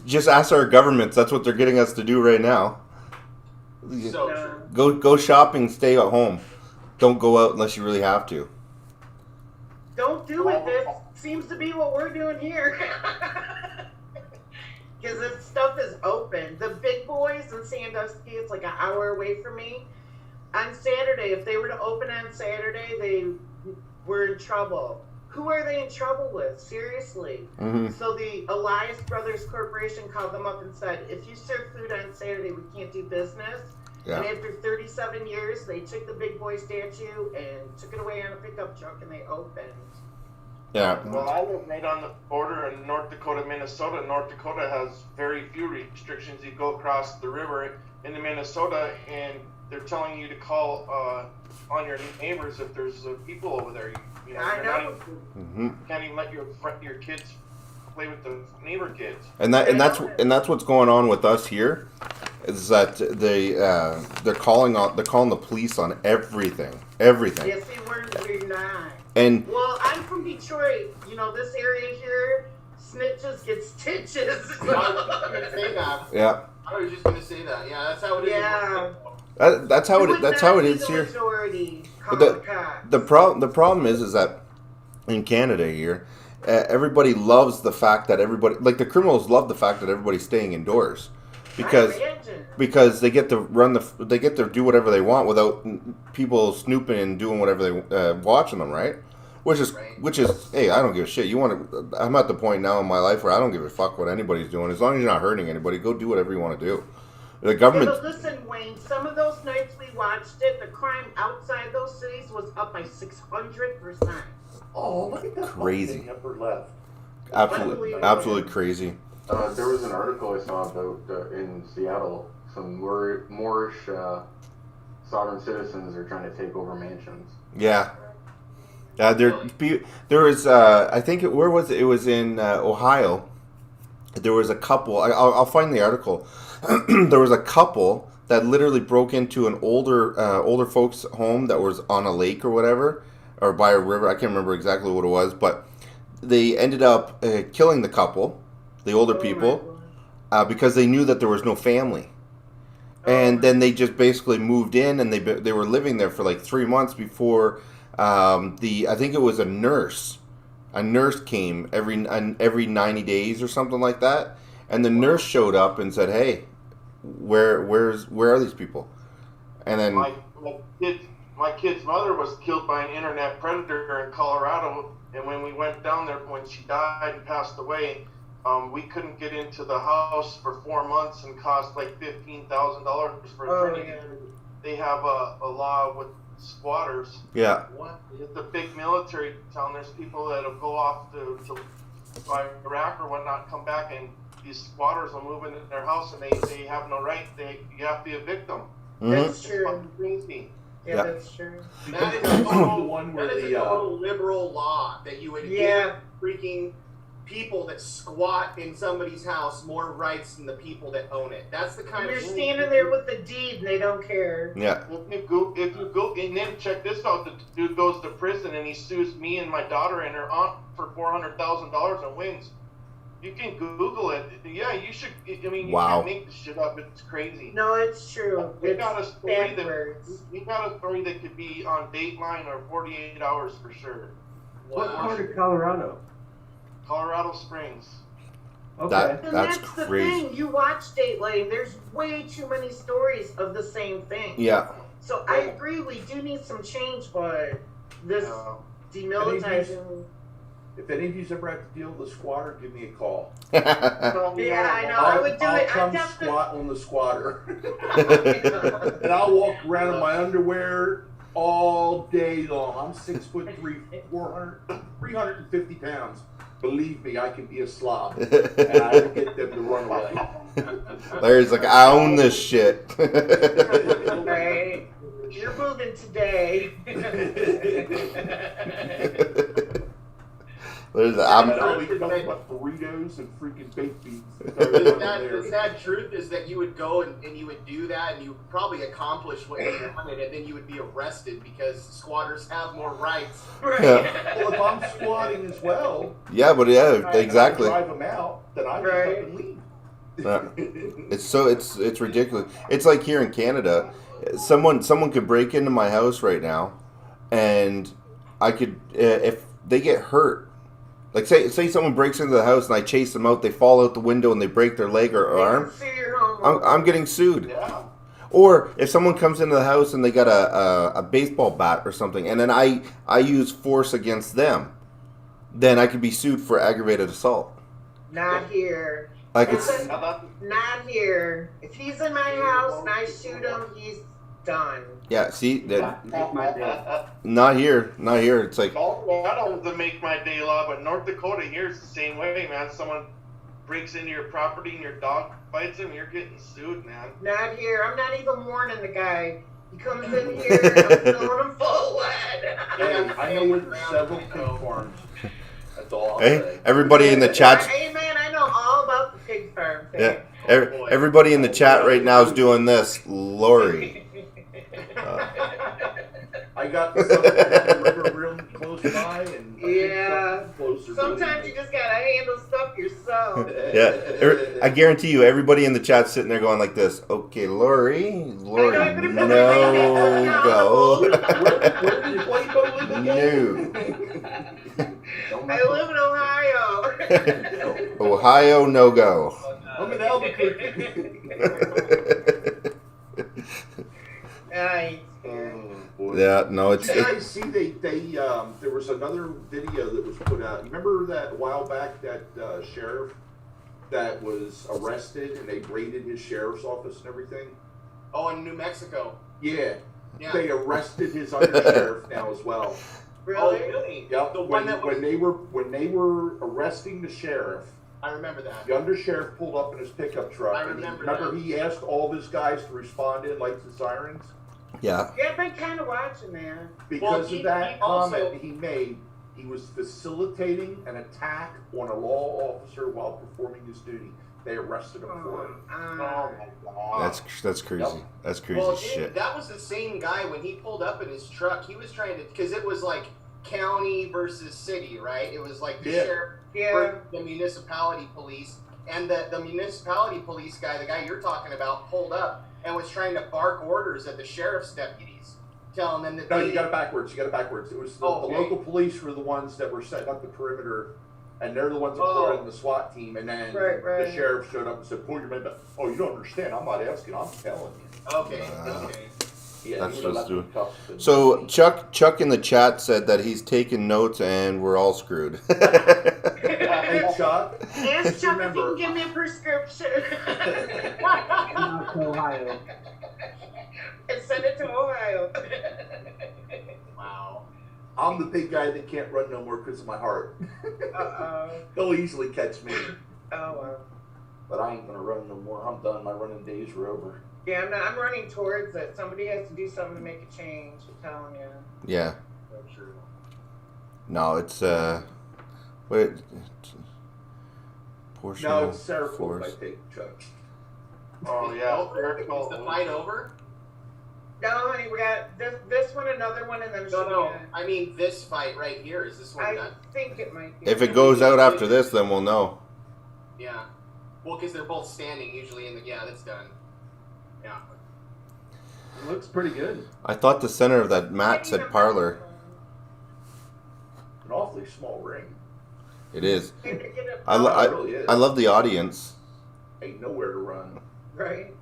Just ask our governments. That's what they're getting us to do right now. So Go shopping. Stay at home. Don't go out unless you really have to. Don't do it. That seems to be what we're doing here. Because this stuff is open. The big boys in Sandusky, it's like an hour away from me. On Saturday, if they were to open on Saturday, they were in trouble. Who are they in trouble with? Seriously. Mm-hmm. So the Elias Brothers Corporation called them up and said, if you serve food on Saturday, we can't do business. Yeah. And after 37 years, they took the big boy statue and took it away on a pickup truck and they opened. Yeah. Well, I live right on the border in North Dakota, Minnesota. North Dakota has very few restrictions. You go across the river into Minnesota, and they're telling you to call on your neighbors if there's people over there. You know, I know. Can't even let your kids play with the neighbor kids. And that's what's going on with us here, is that they're calling the police on everything. Yes, we're not. And well, I'm from Detroit. You know, this area here, snitches get stitches. I was going to say that. Yeah. I was just going to say that. Yeah, that's how it is. Yeah. That's how it is here. But the problem is that in Canada here, everybody loves the fact that the criminals love the fact that everybody's staying indoors, because they get to do whatever they want without people snooping and doing whatever they watching them, right? Which is hey, I don't give a shit. I'm at the point now in my life where I don't give a fuck what anybody's doing, as long as you're not hurting anybody. Go do whatever you want to do. The government. Yeah, but listen, Wayne. Some of those nights we watched it, the crime outside those cities was up by 600%. Oh, look at that crazy. Upper left. Absolutely crazy. There was an article I saw about in Seattle, some Moorish sovereign citizens are trying to take over mansions. Yeah. There was I think where was it? It was in Ohio. There was a couple. I'll find the article. There was a couple that literally broke into an older folks' home that was on a lake or whatever, or by a river. I can't remember exactly what it was, but they ended up killing the couple, the older people, because they knew that there was no family. And then they just basically moved in, and they were living there for like 3 months before I think it was a nurse. A nurse came every 90 days or something like that, and the nurse showed up and said, "Hey, where are these people?" And then my kid's mother was killed by an internet predator in Colorado, and when we went down there, when she died and passed away, we couldn't get into the house for 4 months and cost like $15,000 for attorney. They have a law with squatters. Yeah. It's a big military town. There's people that'll go off to Iraq or whatnot, come back, and these squatters will move into their house and they have no right. You have to be a victim. Mm-hmm. That's true. Crazy. Yeah, that's true. That is a total liberal law that you would give freaking people that squat in somebody's house more rights than the people that own it. That's the kind You're of standing there with the deed and they don't care. Yeah. If you go and then check this out, the dude goes to prison and he sues me and my daughter and her aunt for $400,000 and wins. You can Google it. Yeah, you should. I mean, you can't make this shit up. It's crazy. No, it's true. We got a story that could be on Dateline or 48 Hours for sure. What part of Colorado? Colorado Springs. Okay. And that's the thing. You watch Dateline. There's way too many stories of the same thing. Yeah. So I agree. We do need some change, but this demilitarizing. If any of you ever have to deal with a squatter, give me a call. Yeah, I know. I would do I'll it. come squat on the squatter. And I'll walk around in my underwear all day long. I'm 6'3", 350 pounds. Believe me, I can be a slob. And I will get them to run away. Larry's like, I own this shit. Right. You're moving today. I'm talking about burritos and freaking baked beans. The sad truth is that you would go and you would do that and you would probably accomplish what you wanted and then you would be arrested because squatters have more rights. Right. Well, if I'm squatting as well. Yeah, but exactly. I drive them out, then I just up and leave. It's ridiculous. It's like here in Canada, someone could break into my house right now, and I could if they get hurt. Like say someone breaks into the house and I chase them out, they fall out the window and they break their leg or arm. I'm getting sued. Yeah. Or if someone comes into the house and they got a baseball bat or something, and then I use force against them, then I could be sued for aggravated assault. Not here. Like not here. If he's in my house and I shoot him, he's done. Yeah, see that. Not here. It's like Colorado the make my day law, but North Dakota here is the same way, man. Someone breaks into your property and your dog bites him, you're getting sued, man. Not here. I'm not even warning the guy. He comes in here, I'm throwing him full lead. Hey, I know where several pig farms. That's all I'll hey, say. everybody in the chat. Hey man, I know all about the pig farm thing. Yeah, everybody in the chat right now is doing this. Lori. I got the river real close by, and sometimes you just gotta handle stuff yourself. Yeah, I guarantee you, everybody in the chat's sitting there going like this. Okay, Lori, no go. Where do you play bowling again? I live in Ohio. Ohio, no go. I'm in Albuquerque. Yeah, no, it's. Did you guys see there was another video that was put out? You remember that a while back that sheriff that was arrested and they raided his sheriff's office and everything? Oh, in New Mexico. Yeah. They arrested his undersheriff now as well. Really? Oh, really? Yep. When they were arresting the sheriff. I remember that. The undersheriff pulled up in his pickup truck. I remember he asked all of his guys to respond in lights and sirens? Yeah. Yeah, I've been kind of watching that. Because of that comment he made, he was facilitating an attack on a law officer while performing his duty. They arrested him for it. Oh my God. That's crazy. Yep. That's crazy shit. That was the same guy when he pulled up in his truck. He was trying to, because it was like county versus city, right? It was like the sheriff, the municipality police, and the municipality police guy, the guy you're talking about, pulled up and was trying to bark orders at the sheriff's deputies, telling them that you got it backwards. It was the local police were the ones that were setting up the perimeter, and they're the ones that brought in the SWAT team, and then the sheriff showed up and said, pull your men back. Oh, you don't understand. I'm not asking. I'm telling you. Okay. Yeah, that's what it's doing. So Chuck in the chat said that he's taking notes and we're all screwed. Hey, Chuck. Ask Chuck if he can give me a prescription. Ohio. And send it to Ohio. Wow. I'm the big guy that can't run no more because of my heart. They'll easily catch me. Oh, wow. But I ain't going to run no more. I'm done. My running days are over. Yeah, I'm running towards it. Somebody has to do something to make a change. I'm telling you. Yeah. That's true. No, it's wait. Portion No, it's Sarah force. I think, Chuck. Oh yeah. Is the fight over? No, honey, we got this one, another one, and then No. I mean this fight right here. Is this one I done? think it might be. If it goes out after this, then we'll know. Yeah. Well, because they're both standing usually in the. Yeah, that's done. Yeah. It looks pretty good. I thought the center of that mat said parlor. An awfully small ring. It is. I really is. I love the audience. Ain't nowhere to run. Right.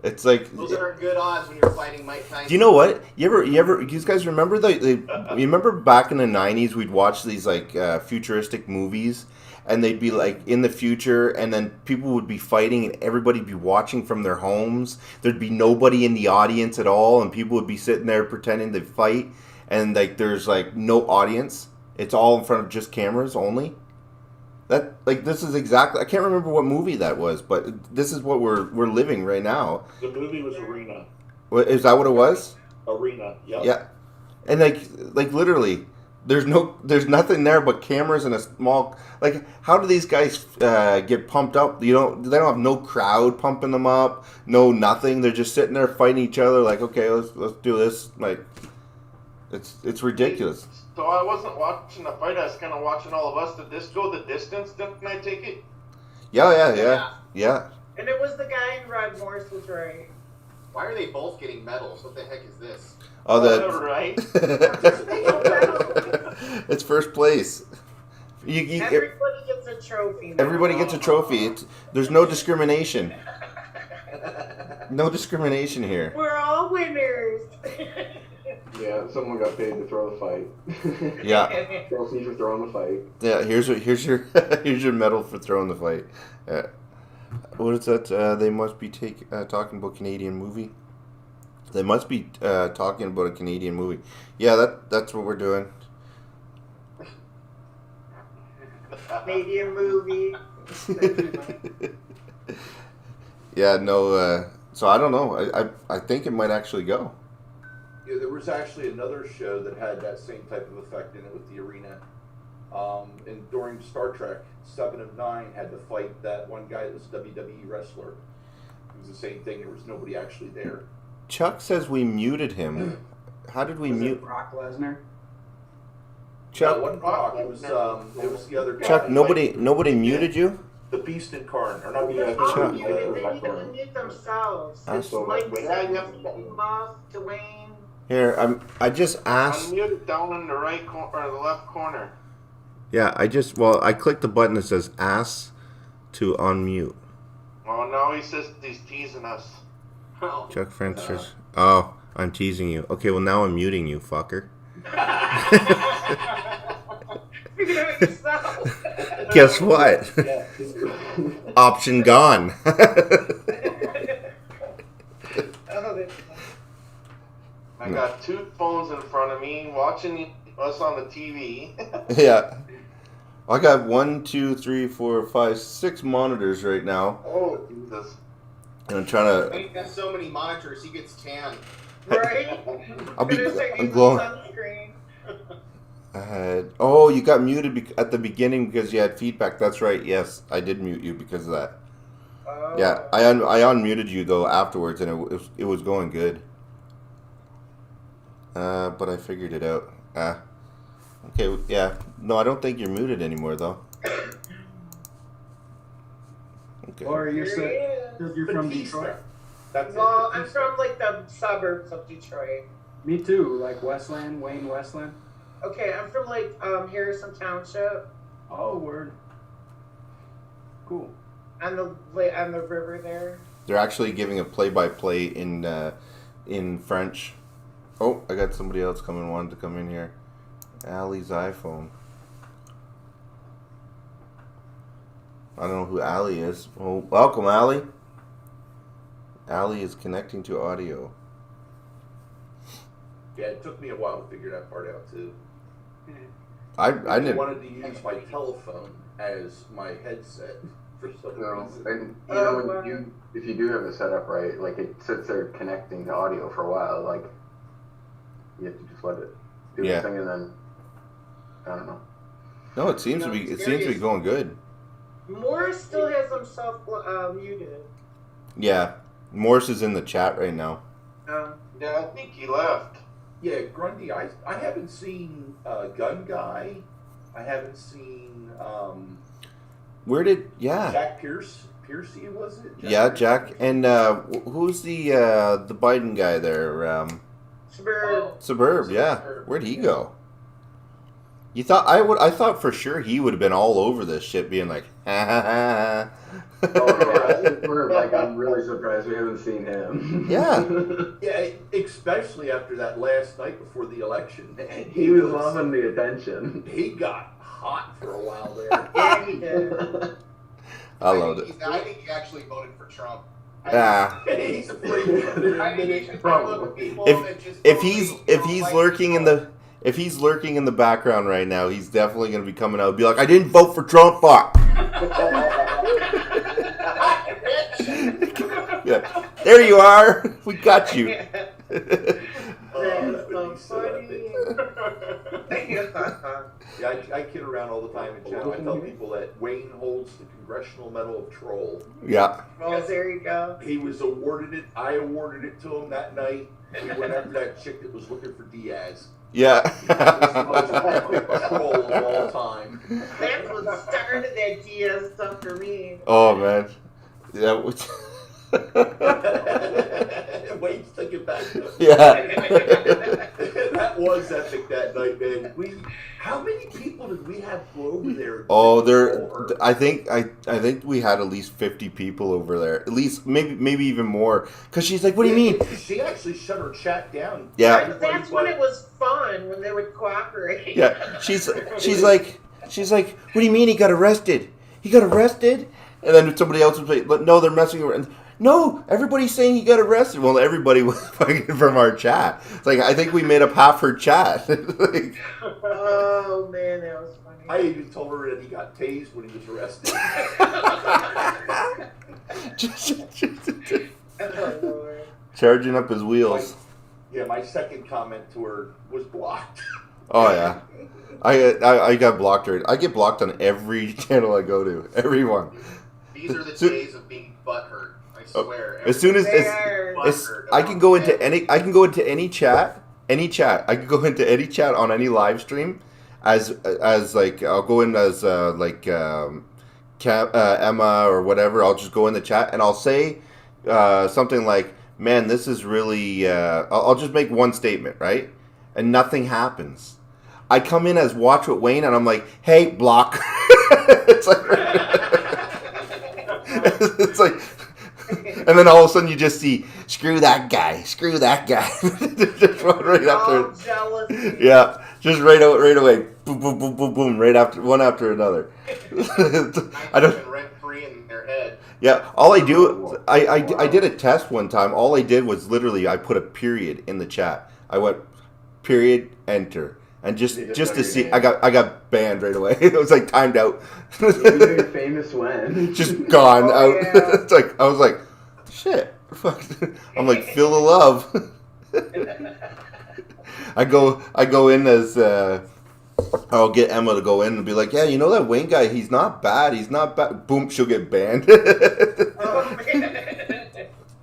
It's like. Those are good odds when you're fighting Mike Tyson. Do you know what? You guys remember you remember back in the 90s we'd watch these like futuristic movies and they'd be like in the future and then people would be fighting and everybody'd be watching from their homes. There'd be nobody in the audience at all and people would be sitting there pretending to fight and like there's like no audience. It's all in front of just cameras only. That like this is exactly I can't remember what movie that was, but this is what we're living right now. The movie was Arena. What, is that what it was? Arena, yep. Yeah. And like literally there's nothing there but cameras and a small like how do these guys get pumped up? They don't have no crowd pumping them up, no nothing. They're just sitting there fighting each other like, okay, let's do this. Like it's ridiculous. So I wasn't watching the fight. I was kind of watching all of us. Did this go the distance? Didn't I take it? Yeah. And it was the guy in red. Morris was right. Why are they both getting medals? What the heck is this? Oh, right. It's first place. Everybody gets a trophy. Everybody gets a trophy. There's no discrimination. No discrimination here. We're all winners. Yeah, someone got paid to throw the fight. Yeah. Trophy for throwing the fight. Yeah, here's your here's your medal for throwing the fight. What is that? They must be talking about Canadian movie. They must be talking about a Canadian movie. Yeah, that's what we're doing. Canadian movie. Yeah, no. So I don't know. I think it might actually go. Yeah, there was actually another show that had that same type of effect in it with the arena. And during Star Trek, 7 of 9 had to fight that one guy that was a WWE wrestler. It was the same thing. There was nobody actually there. Chuck says we muted him. How did we mute? Brock Lesnar. Chuck. No, it wasn't Brock. It was the other guy. Chuck, nobody muted you? The Beast Incarnate, or not the Chuck. They need to mute themselves. It's like Moss, Dwayne. Here, I just asked. Unmute it down in the right corner or the left corner. Yeah, I clicked the button that says ask to unmute. Oh, now he says he's teasing us. Chuck Francis. Oh, I'm teasing you. Okay, well now I'm muting you, fucker. Guess what? Option gone. I got 2 phones in front of me watching us on the TV. Yeah. I got 1, 2, 3, 4, 5, 6 monitors right now. Oh, Jesus. And I'm trying to... He has so many monitors, he gets tan. Right? I'm glowing. Oh, you got muted at the beginning because you had feedback. That's right. Yes, I did mute you because of that. Yeah, I unmuted you though afterwards, and it was going good. But I figured it out. Okay, yeah. No, I don't think you're muted anymore though. Okay. Or you're from Detroit? Well, I'm from like the suburbs of Detroit. Me too, like Westland, Wayne Westland. Okay, I'm from like Harrison Township. Oh, word. Cool. On the river there. They're actually giving a play-by-play in French. Oh, I got somebody else wanted to come in here. Allie's iPhone. I don't know who Allie is. Well, welcome, Allie. Allie is connecting to audio. Yeah, it took me a while to figure that part out too. I wanted to use my telephone as my headset. for some No, reason. and if you do have it set up right, like it sits there connecting to audio for a while, like you have to just let it do its thing, and then I don't know. No, it seems to be going good. Morris still has himself muted. Yeah, Morris is in the chat right now. Yeah, I think he left. Yeah, Grundy, I haven't seen Gun Guy. I haven't seen Jack Piercy, was it? Jack, and who's the Biden guy there? Suburb, yeah. Where'd he go? You thought I thought for sure he would have been all over this shit, being like, ha ha ha. Like, I'm really surprised we haven't seen him. Yeah. Yeah, especially after that last night before the election. Man, he was loving the attention. He got hot for a while there. Yeah, he did. I loved it. I think he actually voted for Trump. He's afraid if he's lurking in the background right now, he's definitely going to be coming out and be like, I didn't vote for Trump, fuck. Yeah. There you are. We got you. Yeah, I kid around all the time in chat. I tell people that Wayne holds the Congressional Medal of Troll. Yeah. Oh, there you go. He was awarded it. I awarded it to him that night. And we went after that chick that was looking for Diaz. Yeah. That was the most troll of all time. That's what started that Diaz stuff for me. Oh, man. Yeah. Wayne's thinking back. Yeah. That was epic that night, man. How many people did we have go over there? Oh, I think we had at least 50 people over there. At least maybe even more. Because she's like, what do you mean? She actually shut her chat down. Yeah. That's when it was fun, when they would cooperate. Yeah. She's like, what do you mean he got arrested? He got arrested? And then somebody else would say, no, they're messing around. No, everybody's saying he got arrested. Well, everybody was fucking from our chat. It's like, I think we made up half her chat. Like, oh, man, that was funny. I even told her that he got tased when he was arrested. Oh, Lord. Charging up his wheels. My second comment to her was blocked. Oh, yeah. I got blocked. I get blocked on every channel I go to. Everyone. These are the days of being butthurt. I swear. As soon as I can go into any chat. Any chat. I can go into any chat on any live stream as like I'll go in as Emma or whatever. I'll just go in the chat and I'll say something like, "Man, this is really." I'll just make one statement, right, and nothing happens. I come in as Watch with Wayne and I'm like, "Hey, block." It's like, it's like. And then all of a sudden you just see, screw that guy. Just right after. Jealousy. Yeah, just right away. Boom, boom, boom, boom, boom. Right after, one after another. I don't. Rent free in their head. Yeah, all I do, I did a test one time. All I did was literally I put a period in the chat. I went period enter. And just to see, I got banned right away. It was like timed out. You're famous when? Just gone out. Yeah. It's like I was like, shit. Fuck. I'm like, feel the love. I go in as I'll get Emma to go in and be like, yeah, you know that Wayne guy, he's not bad. Boom, she'll get banned.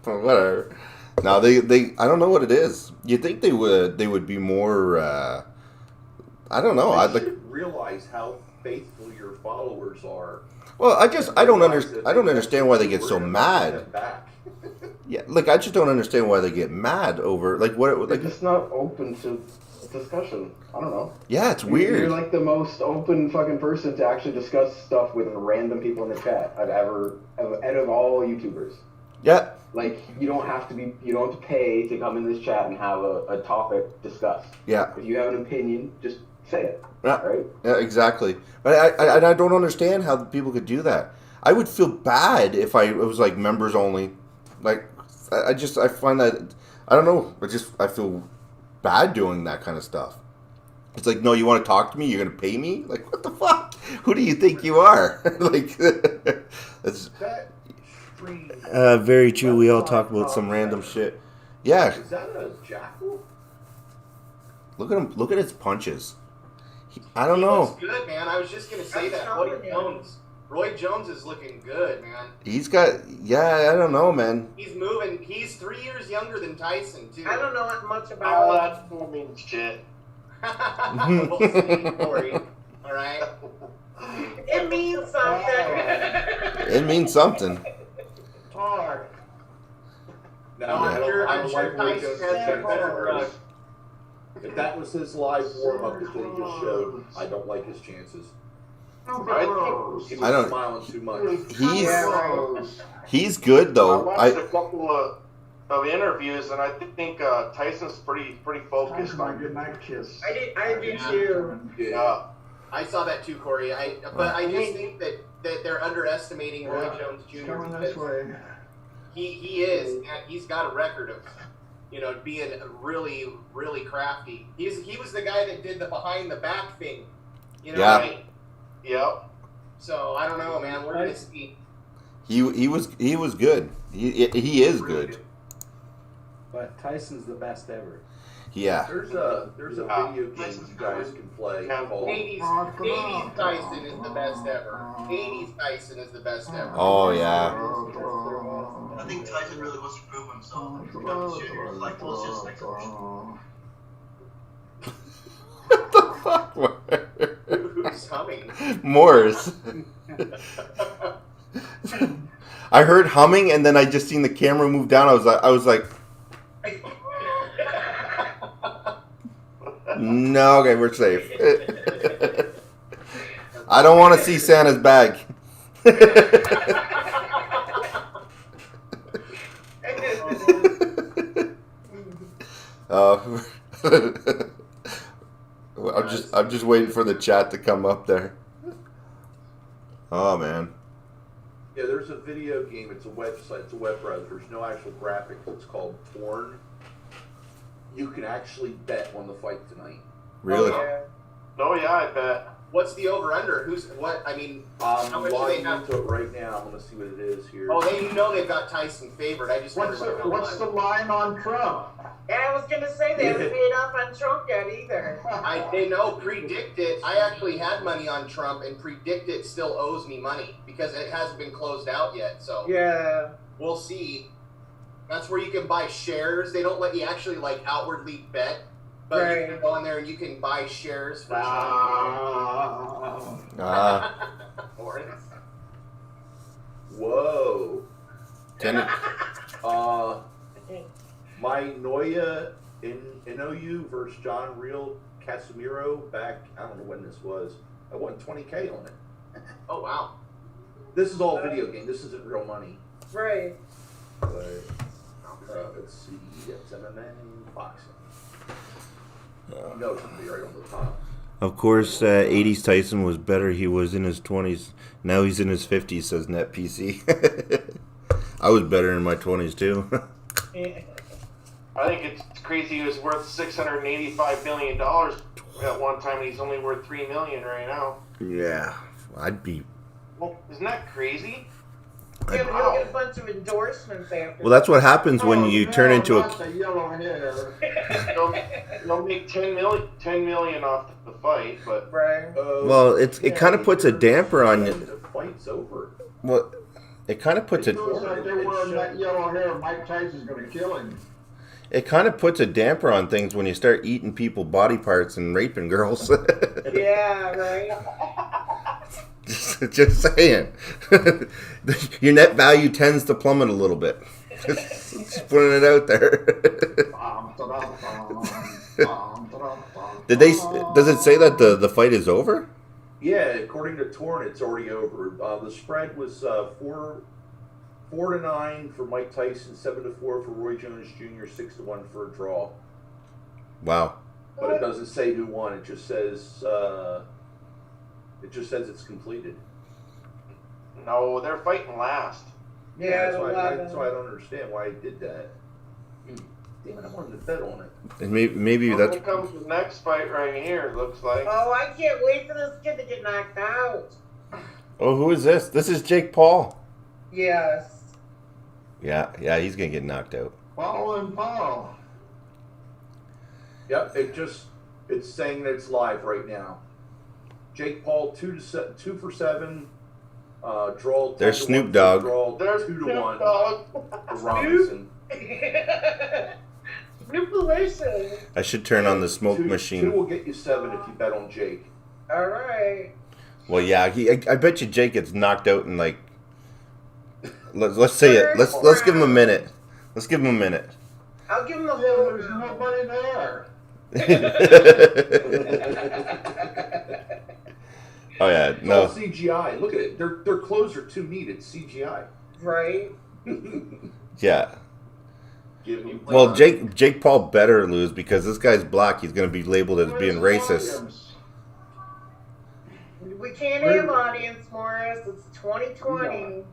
Whatever. No, they I don't know what it is. You think they would be more I don't know. I realize how faithful your followers are. Well, I don't understand why they get so mad. Yeah, like I just don't understand why they get mad over like what. Like it's not open to discussion. I don't know. Yeah, it's weird. You're like the most open fucking person to actually discuss stuff with random people in the chat I've ever out of all YouTubers. Yeah. Like you don't have to pay to come in this chat and have a topic discussed. Yeah. If you have an opinion, just say it. Yeah. Right. Yeah, exactly. But I don't understand how people could do that. I would feel bad if it was like members only. Like I find that I don't know. I feel bad doing that kind of stuff. It's like, no, you want to talk to me? You're gonna pay me? Like, what the fuck? Who do you think you are? like That's That stream. very true. We all talk about some random shit. Yeah. Is that a jackal? Look at him. Look at his punches. I don't know. Looks good, man. I was just gonna say that. Roy Jones is looking good, man. He's got. Yeah, I don't know, man. He's moving. He's 3 years younger than Tyson too. I don't know much about. Oh, that don't mean shit. We'll see, Corey. All right. It means something. It means something. Hard. No, I'm I sure don't like Tyson Roy has Jones' better chances. If that was his live warm-up that he just showed, I don't like his chances. He was smiling too much. He's good though. I watched a couple of interviews, and I think Tyson's pretty focused on good night kiss. I did too. Yeah. I saw that too, Corey. But I just think that they're underestimating Roy Jones Jr. Coming this way. He is, and he's got a record of, being really, really crafty. He was the guy that did the behind the back thing. Yeah. Right? Yep. So I don't know, man. We're gonna see. He was good. He is good. But Tyson's the best ever. Yeah. There's a video game you guys can play called 80s Tyson is the best ever. 80s Tyson is the best ever. Oh yeah. I think Tyson really wants to prove himself. But Junior is like, well, it's just like What the fuck? Who's humming? Morse. I heard humming, and then I just seen the camera move down. I was like, no, okay, we're safe. I don't want to see Santa's bag. I'm just waiting for the chat to come up there. Oh man. Yeah, there's a video game. It's a website. It's a web browser. There's no actual graphics. It's called Torn. You can actually bet on the fight tonight. Really? Oh yeah, I bet. What's the over/under? How much do they have? Into it right now. I'm gonna see what it is here. Oh, they've got Tyson favored. I just What's the line on Trump? And I was gonna say they haven't paid off on Trump yet either. They know Predict It. I actually had money on Trump, and Predict It still owes me money because it hasn't been closed out yet. So yeah, we'll see. That's where you can buy shares. They don't let you actually outwardly bet, but you can go in there and you can buy shares for Whoa. My Noya NOU versus John Real Casemiro back, I don't know when this was. I won $20K on it. Oh, wow. This is all video game. This isn't real money. Right. But, let's see. It's MMA boxing. You know it's going to be right on the top. Of course, 80s Tyson was better. He was in his 20s. Now he's in his 50s, says NetPC. I was better in my 20s, too. I think it's crazy. He was worth $685 million at one time, and he's only worth $3 million right now. Yeah, I'd be. Well, isn't that crazy? You'll get a bunch of endorsements after. Well, that's what happens when you turn into a. The yellow hair. They'll make $10 million off the fight, but Well, it kind of puts a damper on you. The fight's over. Well, it kind of puts a. Looks like they're wearing that yellow hair. Mike Tyson's going to kill him. It kind of puts a damper on things when you start eating people body parts and raping girls. Yeah, right. Just saying. Your net value tends to plummet a little bit. Just putting it out there. Does it say that the fight is over? Yeah, according to Torn, it's already over. The spread was 4-9 for Mike Tyson, 7-4 for Roy Jones Jr., 6-1 for a draw. Wow. But it doesn't say who won. It just says it's completed. no, they're fighting last. Yeah, that's why I don't understand why he did that. Damn it, I wanted to bet on it. And maybe that's. Here comes the next fight right here. Looks like. Oh, I can't wait for this kid to get knocked out. Oh, who is this? This is Jake Paul. Yes. Yeah, he's gonna get knocked out. Following Paul. Yep, it's saying that it's live right now. Jake Paul 2 for 7. Draw. There's Snoop Dogg. Draw There's 2-1 Snoop for Robinson. Snoopalicious. I should turn on the smoke machine. 2 will get you 7 if you bet on Jake. All right. Well, yeah, I bet you Jake gets knocked out in like. Let's say it. Let's give him a minute. Let's give him a minute. I'll give him the whole. There's nobody there. Oh yeah, It's no. all CGI. Look at it. Their clothes are too neat. It's CGI. Right. Yeah. Well, Jake Paul better lose because this guy's black. He's going to be labeled as being racist. We can't have audience, Morris. It's 2020.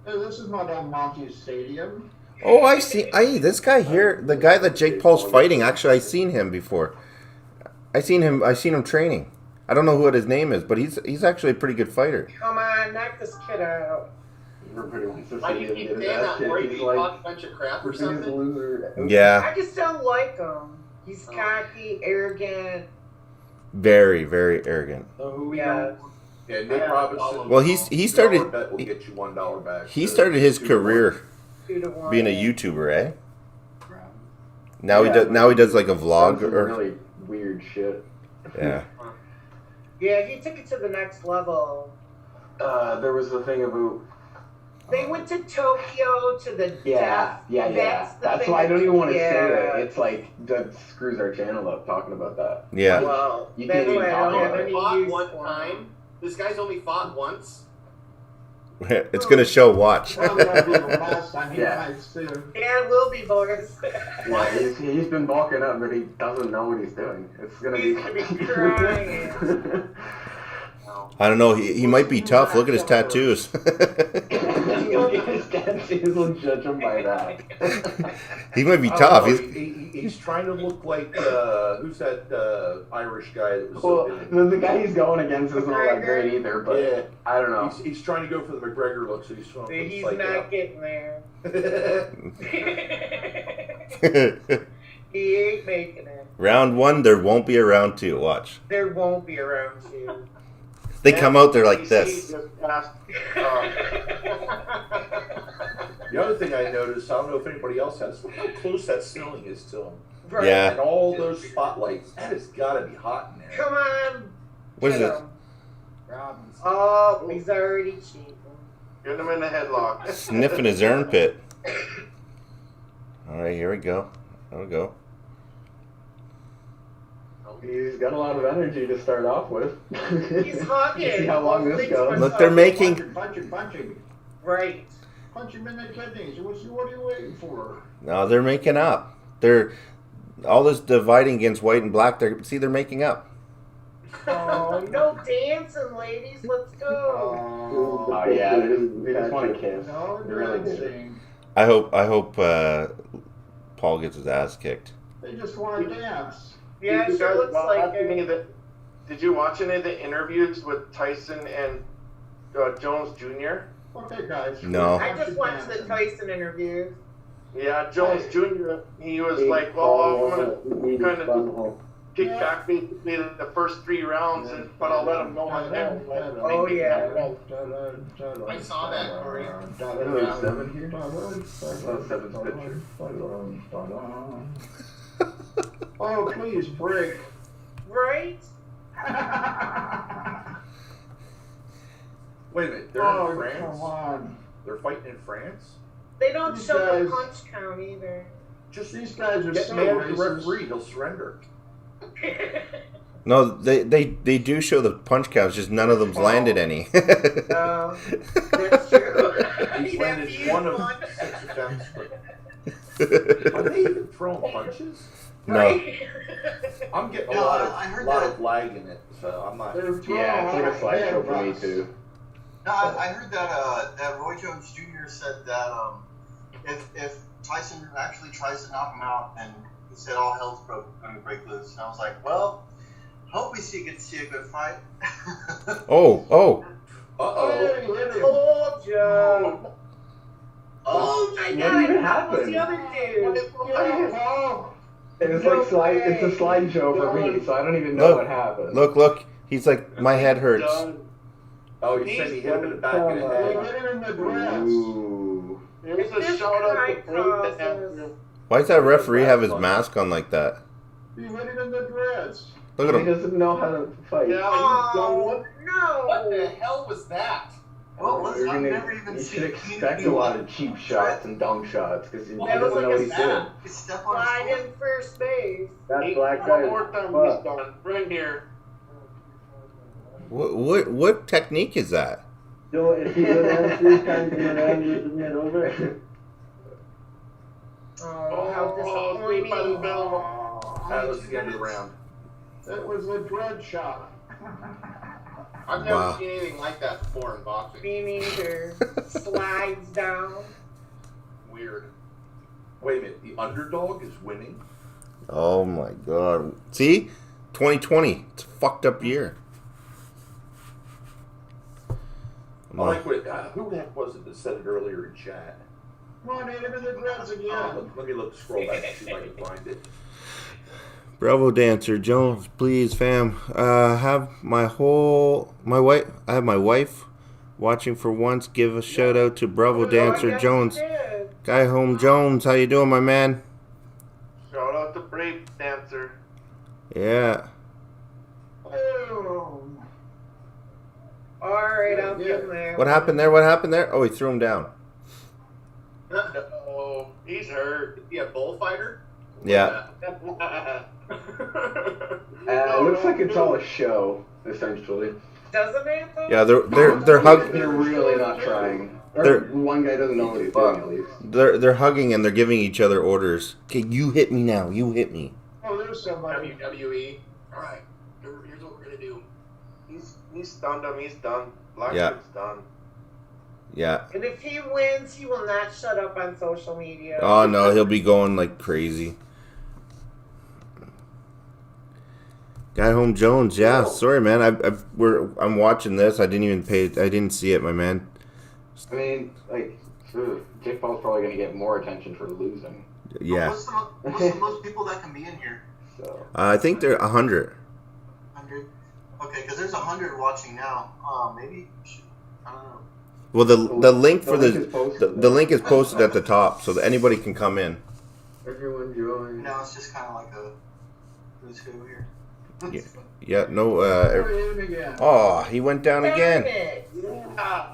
Hey, this is not on Monty's Stadium. Oh, I see. This guy here, the guy that Jake Paul's fighting. Actually, I seen him before. I seen him training. I don't know what his name is, but he's actually a pretty good fighter. Come on, knock this kid out. Like you keep saying that where you talk a bunch of crap or something. Yeah. I just don't like him. He's cocky, arrogant. Very, very arrogant. Yeah. Yeah, Nick Robinson. Well, he started. Bet will get you $1 back. He started his career 2-1. being a YouTuber, eh? Now he does like a vlog or really weird shit. Yeah. Yeah, he took it to the next level. There was the thing about. They went to Tokyo to the Yeah. That's why I don't even want to say that. It's like that screws our channel up talking about that. Yeah. Well, You that's can't even why I talk don't have about it. any Fought use one for time. him. This guy's only fought once. It's gonna show. Watch. Well, that'll be the last time he Yeah. fights too. Yeah, it will be, boys. Yeah, he's been bulking up, but he doesn't know what he's doing. It's gonna He's gonna be crying. I don't know. He might be tough. Look at his tattoos. His tattoos will judge him by that. He might be I tough. don't know, he's trying to look like who's that Irish guy that was Well, so the guy he's going against isn't all that great either, but yeah. I don't know. He's trying to go for the McGregor look, so he's trying to He's like not getting there. He He ain't making it. Round 1, there won't be a round 2. Watch. There won't be a round 2. They come out there like this. The other thing I noticed, I don't know if anybody else has, look how close that ceiling is to him. Right. Yeah. And all those spotlights, that has got to be hot in there. Come on. What is it? Oh, he's already cheating. Get him in the headlock. Sniffing his armpit. All right, here we go. There we go. He's got a lot of energy to start off with. He's hugging. See how long this goes. Look, they're making. Punching. Right. Punch him in the kidneys. What are you waiting for? No, they're making up. They're all this dividing against white and black. They're making up. Oh, no dancing, ladies. Let's go. Oh yeah, they just want to kiss. No, They really do. dancing. I hope Paul gets his ass kicked. They just want to dance. Yeah, Did it sure you looks guys like watch any of it. Did you watch any of the interviews with Tyson and Jones Jr.? Okay, guys. No. I just watched the Tyson interview. Yeah, Jones Jr. He was like, "Well, I'm gonna kind of kick back basically the first 3 rounds, but I'll let him know my neck." Oh yeah. I saw that, Corey. There's 7 here. Oh, 7's picture. Oh, please break. Right? Wait a minute, they're in France? Come on. They're fighting in France? They don't These show the guys- punch count either. Just These guys are get so mad at the racist. referee, he'll surrender. No, they do show the punch counts. Just none of them's landed any. No, that's true. He's landed one of 6 attempts. Are they even throwing punches? No. I'm getting a No, lot I heard of that. lag in it, so I'm not. Yeah, it's like a slideshow for me too. No, I heard that Roy Jones Jr. said that if Tyson actually tries to knock him out, and he said all hell's going to break loose, and I was like, well, hope we get to see a good fight. Oh. Oh, Joe. Oh my God! What even That was the happened? other dude. It's like it's a slideshow for me, so I don't even know what happened. Look. He's like, my head hurts. Oh, you said he hit him in the back of the head. Ooh. Here's a shout out to Brave Dancer. Why does that referee have his mask on like that? He hit him in the dress. Look at He him. doesn't know how to fight. Oh no! What the hell was that? I've never even you should expect a lot of cheap shots and dumb shots because he That doesn't was know like what he's doing. slide in first base. That black One guy. more time, he's done. Right here. What technique is that? So if you go down 3 times in a round, isn't it over? Oh, how disappointing! That was the end of the round. That was a dread shot. I've never seen anything like that before in boxing. Me neither. Slides down. Weird. Wait a minute, the underdog is winning? Oh my God. See? 2020. It's a fucked up year. I like what, who the heck was it that said it earlier in chat? Come on, hit him in the dreads again. Let me scroll back and see if I can find it. Bravo Dancer Jones, please, fam. Have my wife. I have my wife watching for once. Give a shout out to Bravo Dancer Jones. Guy Home Jones, how you doing, my man? Shout out to Brave Dancer. Yeah. Oh. Alright, I'm in there. What happened there? What happened there? Oh, he threw him down. No, he's hurt. Is he a bullfighter? Yeah. It looks like it's all a show, essentially. Doesn't it? Though? Yeah, they're hugging. They're really not trying. Or one guy doesn't know what he's doing, at least. They're hugging and they're giving each other orders. Okay, you hit me now. You hit me. Oh, there's somebody. WWE. Alright, here's what we're gonna do. He's stunned him. He's done. Blackwood's done. Yeah. And if he wins, he will not shut up on social media. Oh no, he'll be going like crazy. Guy Home Jones, yeah. Sorry, man. I'm watching this. I didn't see it, my man. I mean, like, Jake Paul's probably gonna get more attention for losing. Yeah. What's the most people that can be in here? So. I think they're 100. 100. Okay, because there's 100 watching now. Maybe. I don't know. Well, the link for the link is posted at the top, so that anybody can come in. Everyone join. No, it's just kind of like a who's who here. Yeah. No. Oh, he went down again.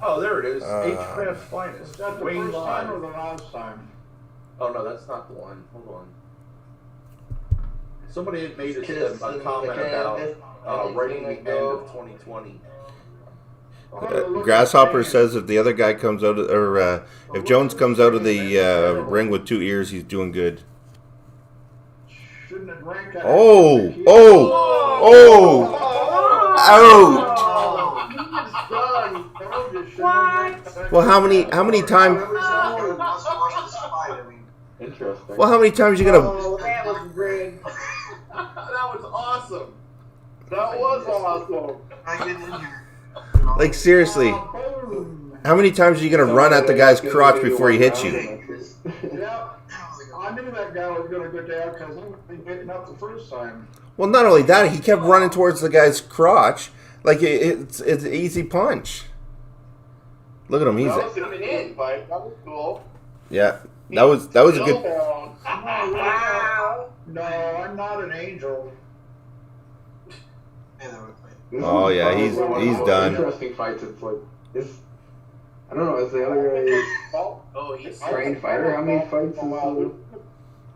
Oh, there it is. H-Craft's finest. Is that the Wayne first time Live. or the last time? Oh no, that's not the one. Hold on. Somebody had made a comment about writing the end of 2020. Grasshopper says if the other guy comes out of, or if Jones comes out of the ring with 2 ears, he's doing good. Shouldn't have drank that. Out! Well, how many times? Interesting. Well, how many times are you gonna? Oh, that was great. That was awesome. That was awesome. I get in here. Like seriously, how many times are you gonna run at the guy's crotch before he hits you? Yeah, I knew that guy was going to go down because he getting up the first time. Well, not only that, he kept running towards the guy's crotch like it's an easy punch. Look at him, he's That was coming in, but that was cool. yeah. That was a good. Wow. No, I'm not an angel. Oh yeah, he's done. Interesting fights. It's like this. I don't know. Is the other guy Oh, he's trained fighter? How many fights is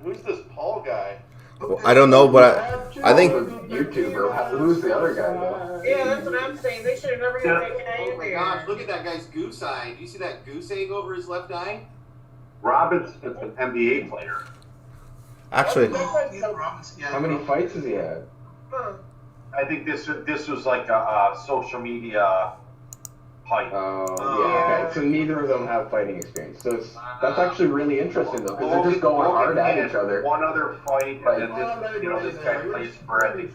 Who's this Paul guy? Well, I don't know, but I think YouTuber? Who's the other guy though? Yeah, that's what I'm saying. They should have never even taken that Oh in my there. gosh, look at that guy's goose eye. Do you see that goose egg over his left eye? Robinson's an NBA player. actually. How many fights has he had? I think this was like a social media hype. Yeah. Okay. So neither of them have fighting experience. So that's actually really interesting though, because they're just going hard at each other. One other fight, and then this guy plays for I think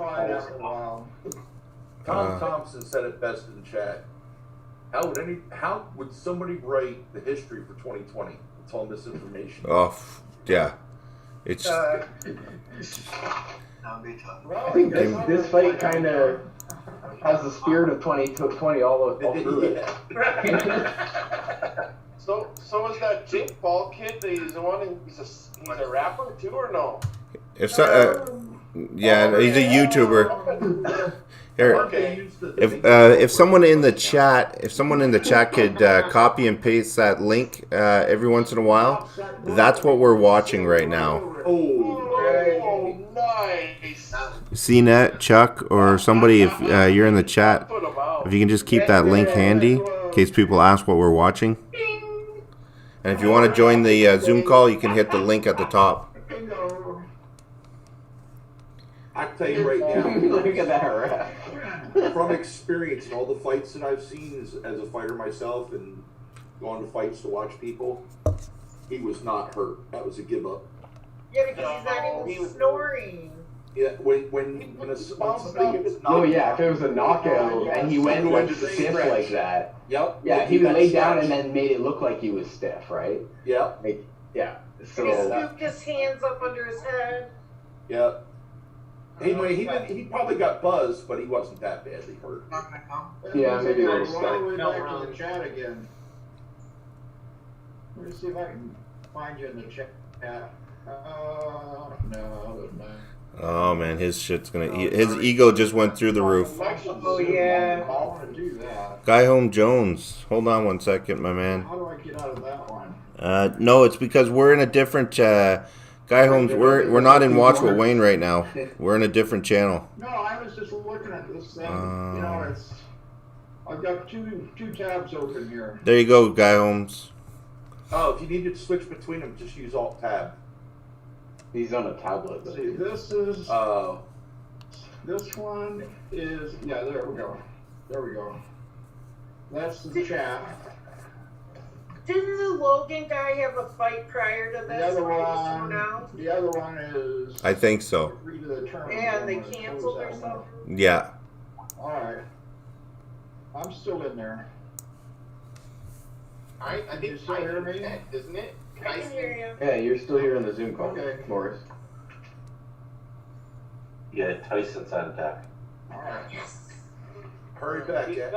Tom Thompson said it best in the chat. How would somebody write the history for 2020? It's all misinformation. Oh, yeah. It's. That would be tough. I think this fight kind of has the spirit of 2020 all through it. So is that Jake Paul kid? He's a rapper too, or no? If so, yeah, he's a YouTuber. Here, if someone in the chat, could copy and paste that link every once in a while, that's what we're watching right now. Oh, nice. CNET, Chuck, or somebody, if you're in the chat, if you can just keep that link handy in case people ask what we're watching. And if you want to join the Zoom call, you can hit the link at the top. I tell you right now, look at that rap. From experience and all the fights that I've seen as a fighter myself and going to fights to watch people, he was not hurt. That was a give up. Yeah, because he's not even snoring. Yeah, when somebody gets knocked Oh yeah, if it was a knockout and he went stiff like that. Yep. Yeah, he would lay down and then made it look like he was stiff, right? Yeah. Like, yeah. So. He scooped his hands up under his head. Yeah. He probably got buzzed, but he wasn't that badly hurt. Yeah, maybe a little All the way back to the chat again. Let me see if I can find you in the chat. No. Oh man, his shit's gonna. His ego just went through the roof. Oh yeah. I want to do that. Guy Home Jones, hold on 1 second, my man. How do I get out of that one? No, it's because we're in a different. Guy Holmes, we're not in Watch with Wayne right now. We're in a different channel. No, I was just looking at this thing. You know, I've got two tabs open here. There you go, Guy Holmes. Oh, if you need to switch between them, just use Alt Tab. He's on a tablet. See, this is. This one is. Yeah, there we go. There we go. That's the chat. Didn't the Logan guy have a fight prior to this? The other one is. I think so. And they canceled or something? Yeah. Alright. I'm still in there. I think you still hear me? Isn't it? I can hear you. Yeah, you're still here in the Zoom call, Morris. Yeah, Tyson's on deck. Alright. Yes. Hurry back, yeah.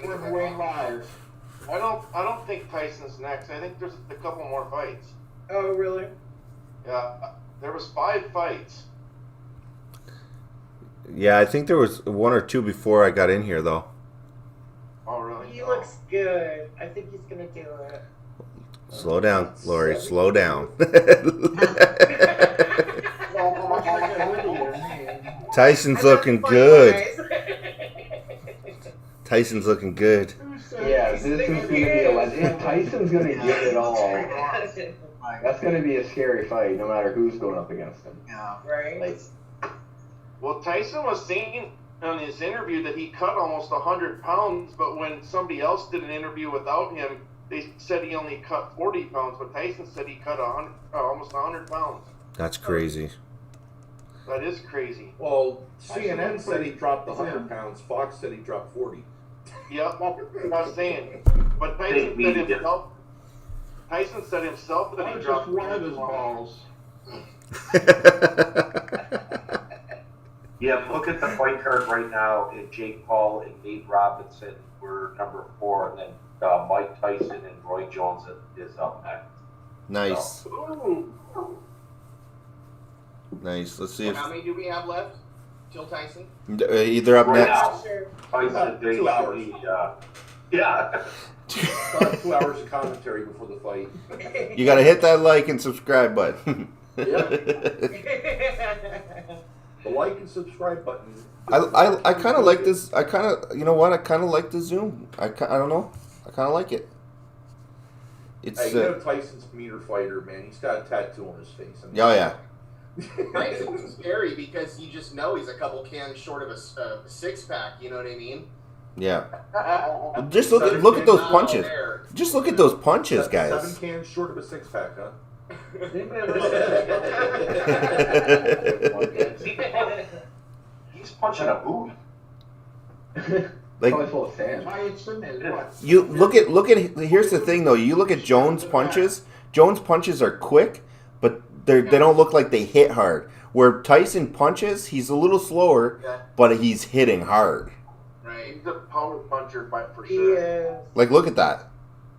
We're going live. I don't think Tyson's next. I think there's a couple more fights. Oh really? Yeah, there was 5 fights. Yeah, I think there was 1 or 2 before I got in here, though. Oh really? He looks good. I think he's gonna do it. Slow down, Lori. Slow down. Tyson's looking good. Tyson's looking good. Yeah, this is going to be a legend. If Tyson's going to give it all, that's going to be a scary fight, no matter who's going up against him. Yeah. Right. Like, Well, Tyson was saying on his interview that he cut almost 100 pounds, but when somebody else did an interview without him, they said he only cut 40 pounds, but Tyson said he cut almost 100 pounds. That's crazy. That is crazy. Well, CNN said he dropped 100 pounds. Fox said he dropped 40. Yep, I was saying. But Tyson said himself that he dropped one of his balls. Yeah, look at the fight card right now. Jake Paul and Nate Robinson were number 4, and then Mike Tyson and Roy Jones is up next. Nice. Ooh. Nice. Let's see if How many do we have left till Tyson? either up next. Tyson, 2 hours. Yeah. 2 hours of commentary before the fight. You got to hit that like and subscribe button. The like and subscribe button. I kind of like this. I kind of, you know what? I kind of like the Zoom. I don't know. I kind of like it. It's. Hey, you know Tyson's a meter fighter, man. He's got a tattoo on his face. I mean, yeah. Tyson's scary because you just know he's a couple cans short of a 6-pack. You know what I mean? Yeah. Just look at those punches. Just look at those punches, guys. 7 cans short of a 6-pack, huh? He's punching a boot. Like, probably full of sand. Tyson is what? you look at here's the thing though, you look at Jones' punches. Jones' punches are quick, but they don't look like they hit hard. Where Tyson punches, he's a little slower, but he's hitting hard. Right. He's a power puncher for He sure. is. Like, look at that.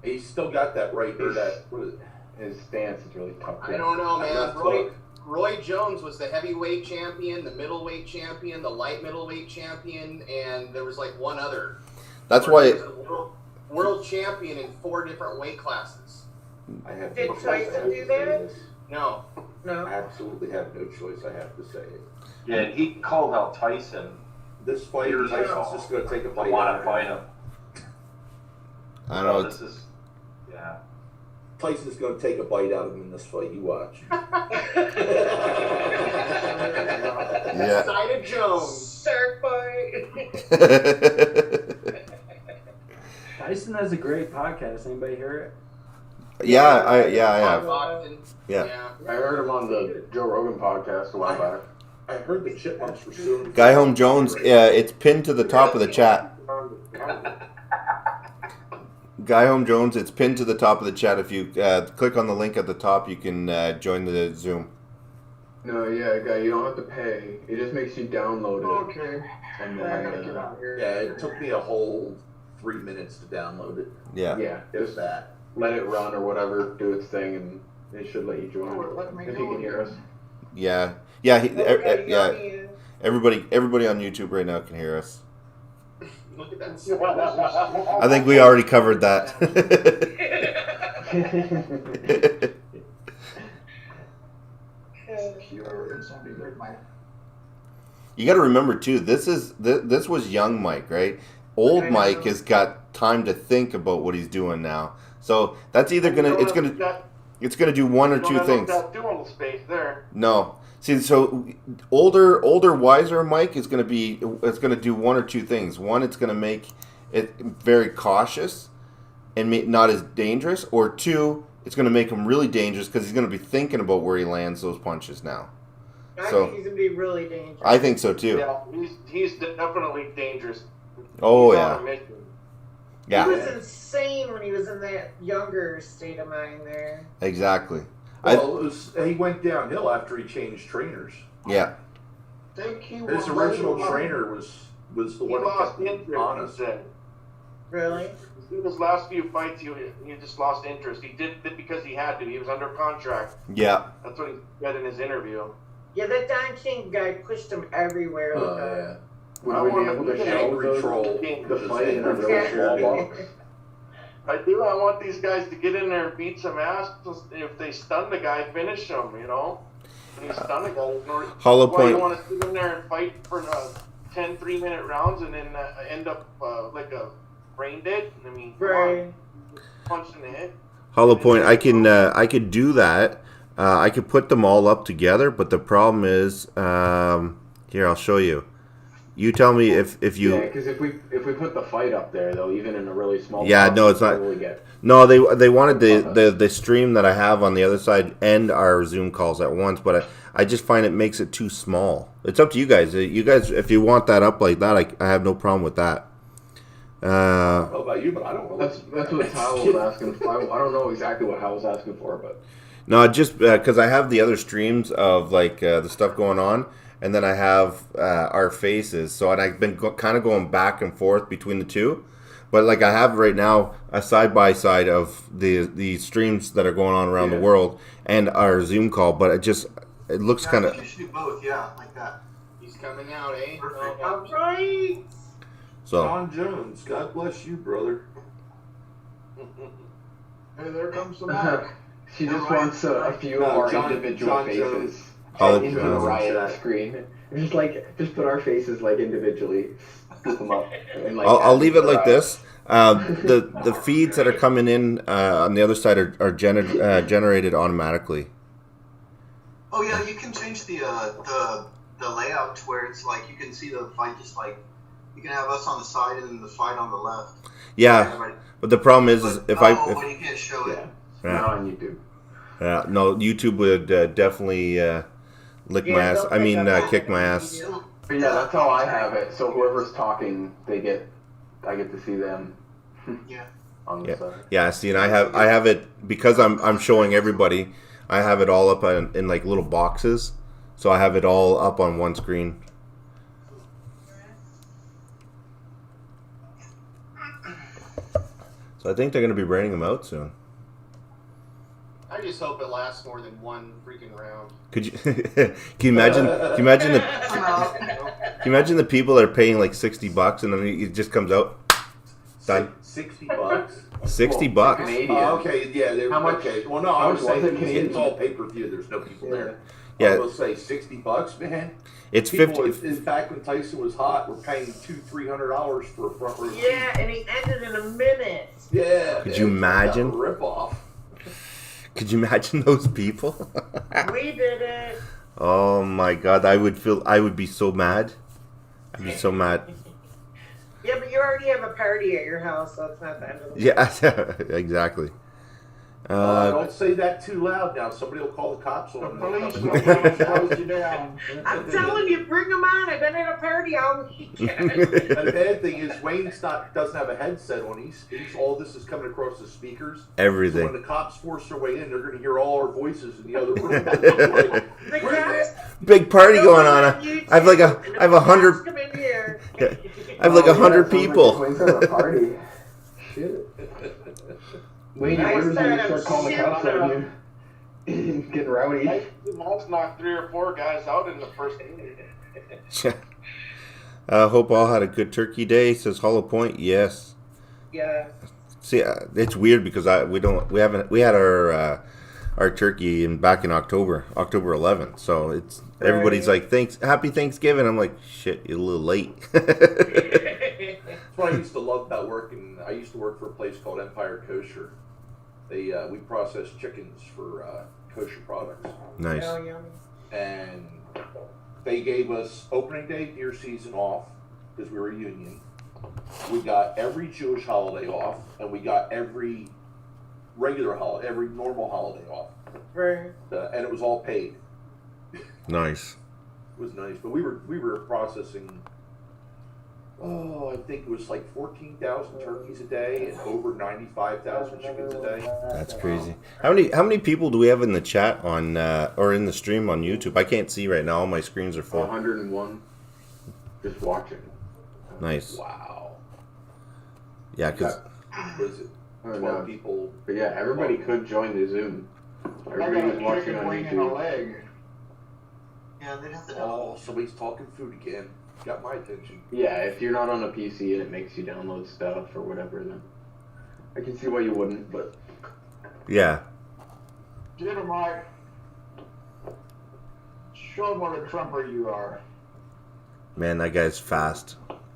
He's still got that right or that. His stance is really tough. I don't know, man. Roy Jones was the heavyweight champion, the middleweight champion, the light middleweight champion, and there was like one other. That's why. He was a world champion in 4 different weight classes. Did Tyson do that? No. No. I absolutely have no choice. I have to say it. Yeah, and he called out Tyson. This fight, Tyson's just going to take a bite. I want to fight him. I don't know. This is, yeah. Tyson's going to take a bite out of him in this fight. You watch. Yeah. Excited Jones. Shark fight. Tyson has a great podcast. Anybody hear it? Yeah, I have. Yeah. I heard him on the Joe Rogan podcast a while back. I heard the Chipmunks were soon. Guy Home Jones, it's pinned to the top of the chat. Guy Home Jones, it's pinned to the top of the chat. If you click on the link at the top, you can join the Zoom. No, yeah, guy, you don't have to pay. It just makes you download it. Okay. And I gotta then, get out here. Yeah, it took me a whole 3 minutes to download it. Yeah. yeah, just that. let it run or whatever, do its thing, and they should let you join if you can hear us. Yeah. Yeah. Everybody on YouTube right now can hear us. Look at that. I think we already covered that. You got to remember too. This was young Mike, right? Old Mike has got time to think about what he's doing now. So that's either it's gonna do one or two things. That dual space there. No. See, so older, wiser Mike is going to do one or two things. One, it's going to make it very cautious and not as dangerous. Or two, it's going to make him really dangerous because he's going to be thinking about where he lands those punches now. I think he's going to be really dangerous. I think so too. Yeah, he's definitely dangerous. Oh, He's yeah. on a mission. Yeah. He was insane when he was in that younger state of mind there. Exactly. Well, he went downhill after he changed trainers. Yeah. His original trainer was the one who kept him honest. Really? In his last few fights, he just lost interest. He did it because he had to. He was under contract. Yeah. That's what he said in his interview. Yeah, that Don King guy pushed him everywhere. Yeah. Would we be able to show the fight in a really small box? I do. I want these guys to get in there and beat some ass. If they stun the guy, finish him, you know? When you stun the guy, Hollow Point. You want to sit in there and fight for 10 3-minute rounds and then end up like a brain dead? I mean, right. Punched in the head. Hollow Point, I could do that. I could put them all up together, but the problem is, here, I'll show you. You tell me if you. Yeah, because if we put the fight up there though, even in a really small. Yeah, box, no, it's not. No, they wanted the stream that I have on the other side and our Zoom calls at once, but I just find it makes it too small. It's up to you guys. You guys, if you want that up like that, I have no problem with that. I don't know about you, but I don't know. That's what Hal was asking for. I don't know exactly what Hal was asking for, but. No, just because I have the other streams of like the stuff going on. And then I have our faces. So I've been kind of going back and forth between the two. But like I have right now a side-by-side of the streams that are going on around the world and our Zoom call. But it looks kind of... You should do both, yeah, like that. He's coming out, eh? Perfect. All right. So, John Jones, God bless you, brother. Hey, there comes the mic. She just wants a few of our individual faces. Into the riot screen. Just put our faces like individually, scoop them up. And, like, I'll leave it like this. The feeds that are coming in on the other side are generated automatically. Oh yeah, you can change the layout to where it's like you can see the fight just like you can have us on the side and then the fight on the left. Yeah, but the problem is but you can't show it. Not on YouTube. Yeah, no, YouTube would definitely lick my ass. I mean, kick my ass. But yeah, that's how I have it. So whoever's talking, they get I get to see them. Yeah. On the side. Yeah. See, and I have it because I'm showing everybody. I have it all up in like little boxes, so I have it all up on one screen. So I think they're going to be bringing them out soon. I just hope it lasts more than one freaking round. Could you? Can you imagine? Can you imagine the people that are paying like $60 and then it just comes out done? $60. $60. Oh, okay, yeah. How much? Okay. Well, no, I was saying it's all pay per view. There's no people there. I was gonna say $60, man. It's people 50. In fact, when Tyson was hot, we're paying $200-300 for a front row. Yeah, and he ended in a minute. Yeah. Could you imagine? Rip off. Could you imagine those people? We did it. Oh my God, I would be so mad. I'd be so mad. Yeah, but you already have a party at your house, so it's not the end of the Yeah, exactly. Don't say that too loud now. Somebody will call the cops on The police them. will close you down. I'm telling you, bring them on. I've been at a party all weekend. And the bad thing is Wayne doesn't have a headset on. He's all this is coming across the speakers. Everything. So when the cops force their way in, they're going to hear all our voices in the other room. Big party going on. I have 100. Come in here. I have like 100 people. Party. Shit. Wait, I where said you start calling the cops on you? Getting rowdy. I knocked 3 or 4 guys out in the first inning. Hope all had a good turkey day. Says Hollow Point. Yes. Yeah. See, it's weird because we had our turkey back in October 11th. So it's everybody's like Happy Thanksgiving. I'm like, shit, you're a little late. That's what I used to love about working. I used to work for a place called Empire Kosher. We process chickens for kosher products. Nice. And they gave us opening day, deer season off because we were a union. We got every Jewish holiday off, and we got every regular holiday, every normal holiday off. Right. And it was all paid. Nice. It was nice, but we were processing. Oh, I think it was like 14,000 turkeys a day and over 95,000 chickens a day. That's crazy. How many people do we have in the chat on or in the stream on YouTube? I can't see right now. All my screens are full. 101. Just watching. Nice. Wow. Yeah, because was it 12 people? But yeah, everybody could join the Zoom. Everybody was watching on YouTube. Yeah, they'd have to. Oh, somebody's talking food again. Got my attention. Yeah, if you're not on a PC and it makes you download stuff or whatever, then I can see why you wouldn't, but... Yeah. Get him, Mike. Show him what a trumper you are. Man, that guy's fast.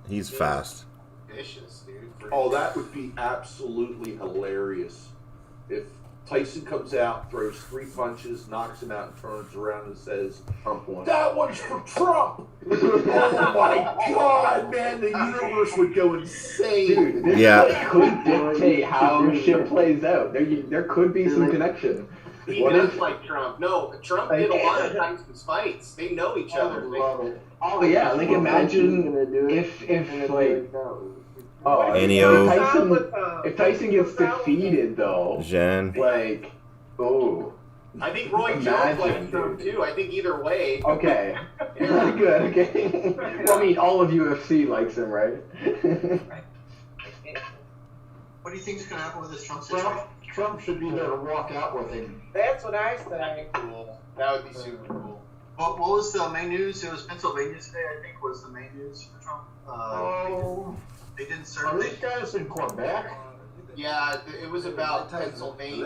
He's fast. Vicious, dude. Oh, that would be absolutely hilarious if Tyson comes out, throws 3 punches, knocks him out, and turns around and says, Trump won. "That one's for Trump!" Oh my God, man, the universe would go insane. Dude, Yeah. could dictate how shit plays out. There could be some connection. He does like Trump. No, Trump did a lot of Tyson's fights. They know each other. Oh yeah, like imagine if like if Tyson gets defeated though, Jen. like I think Roy Jones likes Trump too. I think either way. Okay. Good, okay. Well, I mean, all of UFC likes him, right? What do you think is going to happen with this Trump situation? Trump should be there to walk out with him. That's what I said. That'd be cool. That would be super cool. What was the main news? It was Pennsylvania today, I think, was the main news for Trump. They didn't serve. Are these guys in Quebec? Yeah, it was about Pennsylvania.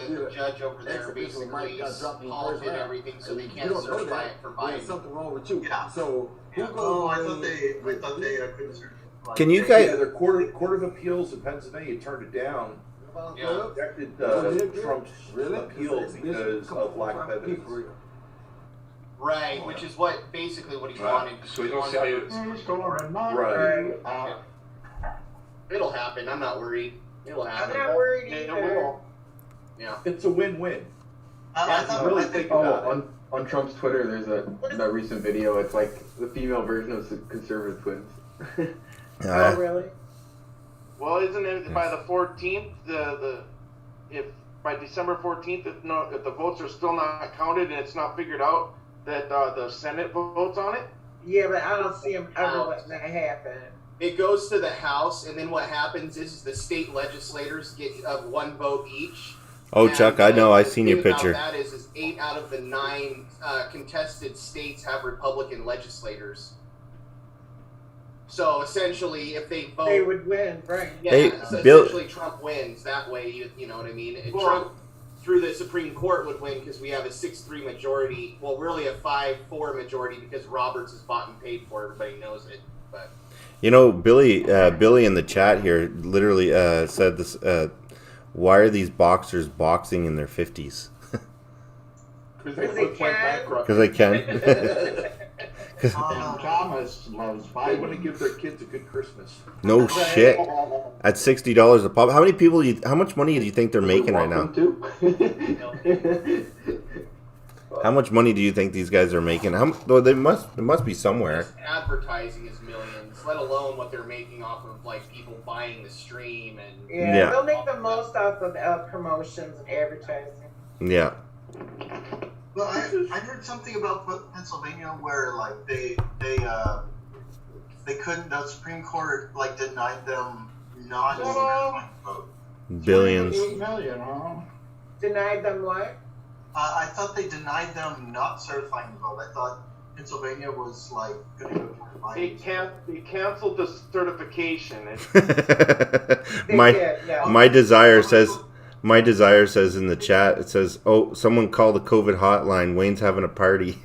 The judge over there basically halted everything, so they can't certify it for Biden. There's something wrong with you. Yeah. So I thought they couldn't certify. Can you guys? Yeah, their court of appeals in Pennsylvania turned it down. Yeah. Rejected Trump's appeal because of lack of evidence. Right, which is basically what he wanted. Soyons sérieux. Right. It'll happen. I'm not worried. It'll happen. I'm not worried It either. will. Yeah. It's a win-win. On Trump's Twitter, there's that recent video. It's like the female version of conservative twins. Oh, really? Well, isn't it by the 14th? If by December 14th, if the votes are still not counted and it's not figured out that the Senate votes on it? Yeah, but I don't see them ever letting that happen. It goes to the House, and then what happens is the state legislators get one vote each. Oh, And, Chuck, I know. I seen your the thing picture. about that is 8 out of the 9 contested states have Republican legislators. So essentially, if they vote, They would win, right? Yeah, Hey, so Bill- essentially Trump wins that way. You know what I mean? And Trump through the Supreme Court would win because we have a 6-3 majority. Well, really a 5-4 majority because Roberts is bought and paid for. Everybody knows it, but. You know, Billy in the chat here literally said this. Why are these boxers boxing in their 50s? Because they can. Because they can. Thomas loves They fighting. want to give their kids a good Christmas. No shit. At $60 a pop, how many people? How much money do you think they're making right now? How much money do you think these guys are making? Though there must be somewhere. Advertising is millions, let alone what they're making off of like people buying the stream and. Yeah, they'll make the most off of promotions and advertising. Yeah. Well, I heard something about Pennsylvania where like they couldn't. The Supreme Court like denied them non-certifying vote. Billions. 8 million, huh? Denied them what? I thought they denied them not certifying the vote. I thought Pennsylvania was like going to go through They canceled the certification. My desire says in the chat, it says, "Oh, someone call the COVID hotline. Wayne's having a party."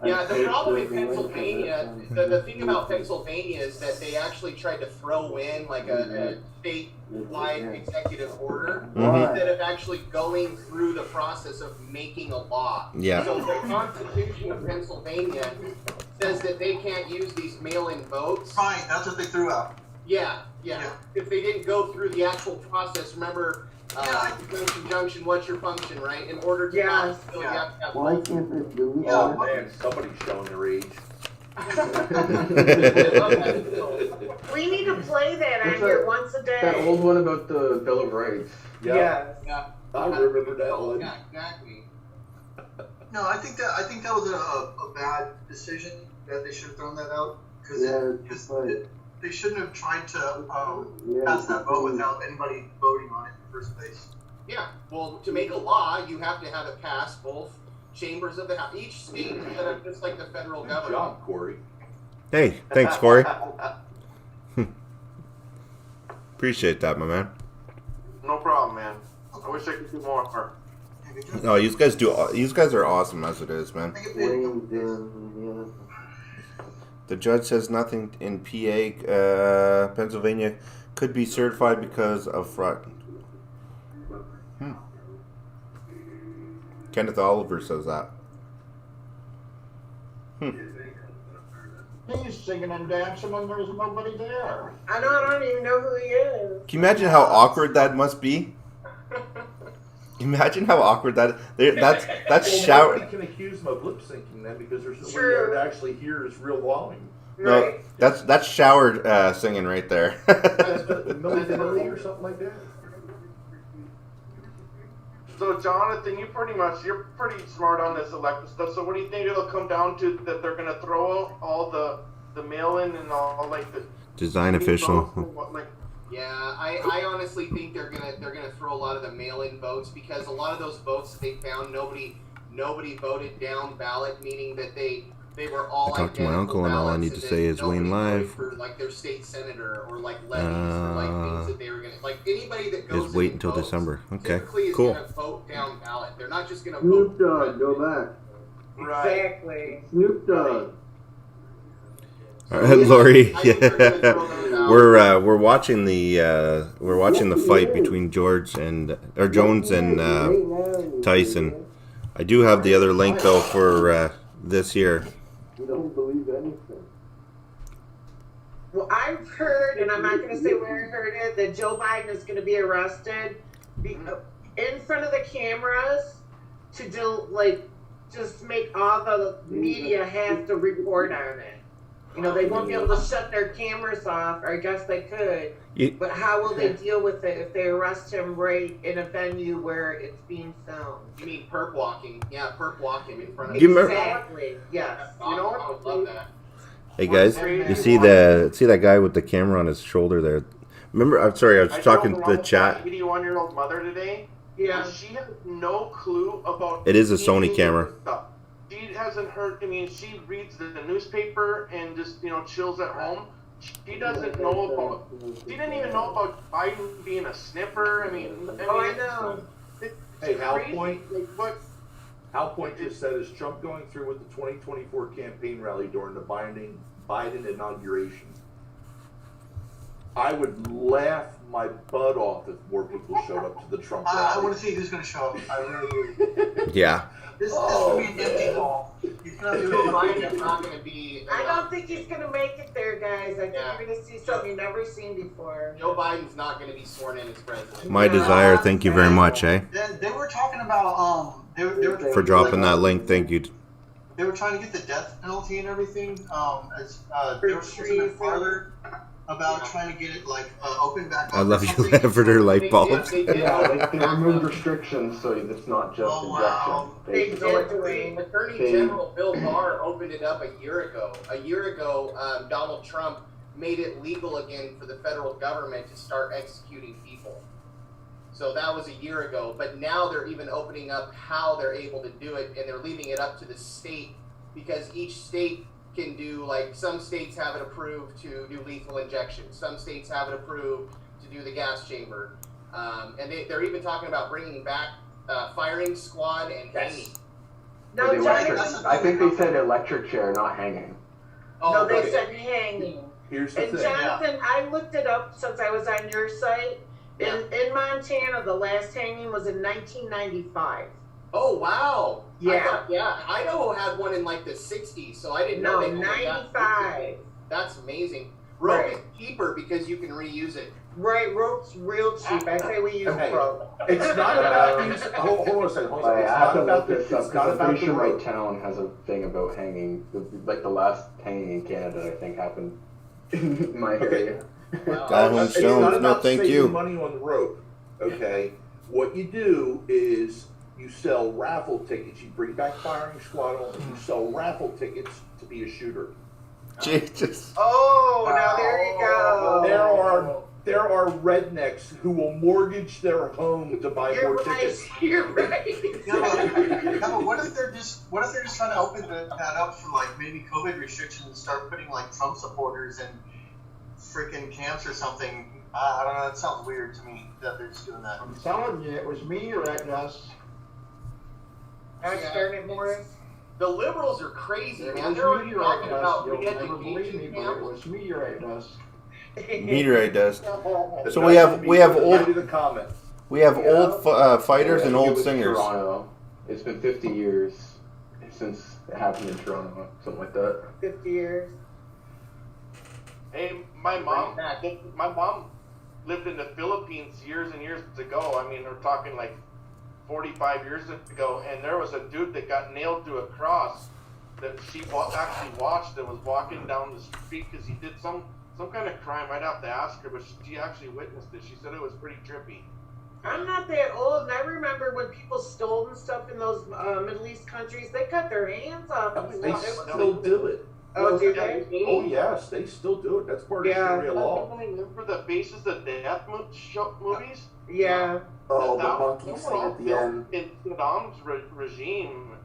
Yeah, the problem in Pennsylvania, the thing about Pennsylvania is that they actually tried to throw in like a statewide executive order instead of actually going through the process of making a law. Yeah. So the Constitution of Pennsylvania says that they can't use these mail-in votes. Right, that's what they threw out. Yeah. If they didn't go through the actual process, remember, conjunction, what's your function, right? In order to pass, you have to have Why can't they do it? Oh man, somebody's showing their age. We need to play that on here once a day. That old one about the Bill of Rights. Yeah. I remember that one. Yeah, exactly. No, I think that was a bad decision that they should have thrown that out because they shouldn't have tried to pass that vote without anybody voting on it in the first place. Yeah, well, to make a law, you have to have it pass both chambers of the House. Each state is set up just like the federal government. Good job, Corey. Hey, thanks, Corey. Appreciate that, my man. No problem, man. I wish I could do more. No, you guys are awesome as it is, man. The judge says nothing in PA, Pennsylvania could be certified because of fraud. Kenneth Oliver says that. He's singing and dancing when there's nobody there. I don't even know who he is. Can you imagine how awkward that must be? Imagine how awkward that's shower. Nobody can accuse them of lip syncing then because there's nobody there to actually hear his real volume. No, that's shower singing right there. Milli or something like that. So Jonathan, you're pretty smart on this election stuff. So what do you think it'll come down to? That they're gonna throw out all the mail-in and all like the design official. Yeah, I honestly think they're gonna throw a lot of the mail-in votes because a lot of those votes that they found nobody voted down ballot, meaning that they were all. I talked to my uncle and all I need to say is Wayne live. For like their state senator or like levies or like things that they were gonna like anybody that goes. Just wait until December. Okay, is cool. Gonna vote down ballot. They're not just gonna Snoop vote. Dogg, go back. Right. Exactly. Snoop Dogg. All right, Lori. Yeah. We're watching the fight between Jones and Tyson. I do have the other link though for this here. You don't believe anything. Well, I've heard, and I'm not going to say where I heard it, that Joe Biden is going to be arrested in front of the cameras to do just make all the media have to report on it. You know, they won't be able to shut their cameras off, or I guess they could. But how will they deal with it if they arrest him right in a venue where it's being filmed? You mean perp walking? Yeah, perp walking in front of Exactly. Yes. You know what? I would love that. Hey guys, you see that guy with the camera on his shoulder there? Remember, I'm sorry, I was talking to the chat. 81-year-old mother today. Yeah. She has no clue about. It is a Sony camera. Stuff. She hasn't heard. I mean, she reads the newspaper and just chills at home. She doesn't know about. She didn't even know about Biden being a sniffer. I know. Hey, Hal Point. Hal Point just said, is Trump going through with the 2024 campaign rally during the Biden inauguration? I would laugh my butt off if more people showed up to the Trump rally. I want to see who's going to show up. I really do. Yeah. This is going to be an empty hall. He's going to do Biden's not going to be. I don't think he's going to make it there, guys. I think you're going to see something you've never seen before. Joe Biden's not going to be sworn in as president. My desire. Thank you very much, eh? They were talking about they were For dropping that link. Thank you. They were trying to get the death penalty and everything. As they were pushing it farther about trying to get it open back up. I love you for their light bulbs. They removed restrictions so it's not just injection. Attorney General Bill Barr opened it up a year ago. A year ago, Donald Trump made it legal again for the federal government to start executing people. So that was a year ago. But now they're even opening up how they're able to do it, and they're leaving it up to the state, because each state can do, some states have it approved to do lethal injection. Some states have it approved to do the gas chamber. And they're even talking about bringing back firing squad and hanging. No, I think they said electric chair, not hanging. No, they said hanging. Here's the and thing. Jonathan, I looked it up since I was on your site. In Montana, the last hanging was in 1995. Oh, wow. Yeah. Idaho had one in the 60s, so I didn't know they had 95. That's amazing. Rope is cheaper because you can reuse it. Right, rope's real cheap. I say we use rope. It's not about using. Hold on a second. I have to look this up because I'm pretty sure my town has a thing about hanging. The last hanging in Canada, I think, happened in my area. Diamond Stones, no thank you. Money on the rope, okay? What you do is you sell raffle tickets. You bring back firing squad on. You sell raffle tickets to be a shooter. Jesus. Oh, now there you go. There are rednecks who will mortgage their home to buy more tickets. You're right. but what if they're just trying to open that up for maybe COVID restrictions and start putting Trump supporters in freaking camps or something? I don't know. It sounds weird to me that they're just doing that. I'm telling you, it was meteorite dust. I started Morris. The liberals are crazy, It man. was They're already meteorite talking dust. about You'll never believe re-education me, but it camps. was meteorite dust. Meteorite dust. The So we have do the old comments. fighters and old It was singers. Toronto. It's been 50 years since it happened in Toronto, something like that. 50 years. Hey, my mom lived in the Philippines years and years ago. I mean, we're talking 45 years ago, and there was a dude that got nailed to a cross that she actually watched and was walking down the street because he did some kind of crime. I'd have to ask her, but she actually witnessed it. She said it was pretty trippy. I'm not that old, and I remember when people stole and stuff in those Middle East countries, they cut their hands off. They still do it. Oh, do they? Oh, yes, they still do it. That's part of Sharia law. Remember the Faces of Death movies? Yeah. Oh, the monkey scene at the end. In Saddam's regime.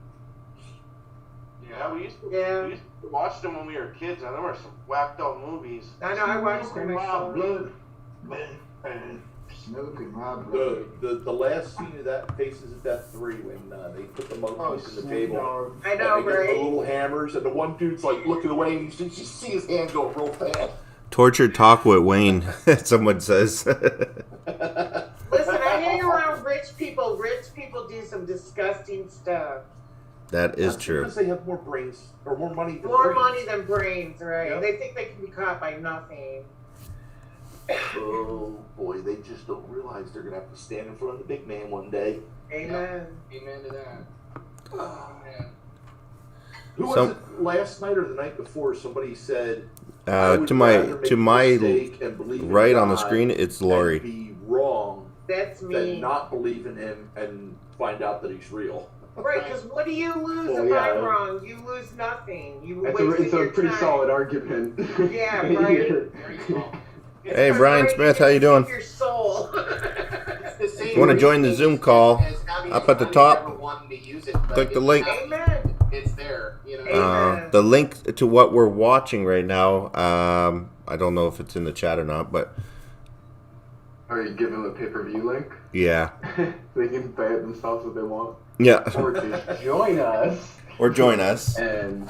Yeah, we used to watch them when we were kids, and there were some whacked out movies. I know, I watched them myself. Snoop and Rob Blood. The last scene of that Faces of Death 3 when they put the monkeys in the table. I know, and they get right? the little hammers, and the one dude's looking away, and you see his hand go real fast. Tortured talk with Wayne, someone says. Listen, I hang around rich people. Rich people do some disgusting stuff. That is true. Because they have more brains, or more money than More brains. money than brains, right? Yep. They think they can be caught by nothing. Oh boy, they just don't realize they're gonna have to stand in front of the big man one day. Amen. Amen to that. Oh, Who was it last night or the night before? Somebody said to my right on the screen, it's Lori. Be wrong. That's me. Than not believe in him and find out that he's real. Right, because what do you lose if I'm wrong? You lose nothing. It's a pretty solid argument. Yeah, right. Hey, Brian Smith, how you doing? Your soul. If you want to join the Zoom call, up at the top, click the link. Amen. It's there, you know. The link to what we're watching right now, I don't know if it's in the chat or not, but... Are you giving them the pay-per-view link? Yeah. They can buy it themselves if they want. Yeah. Or just join us. Or join us. And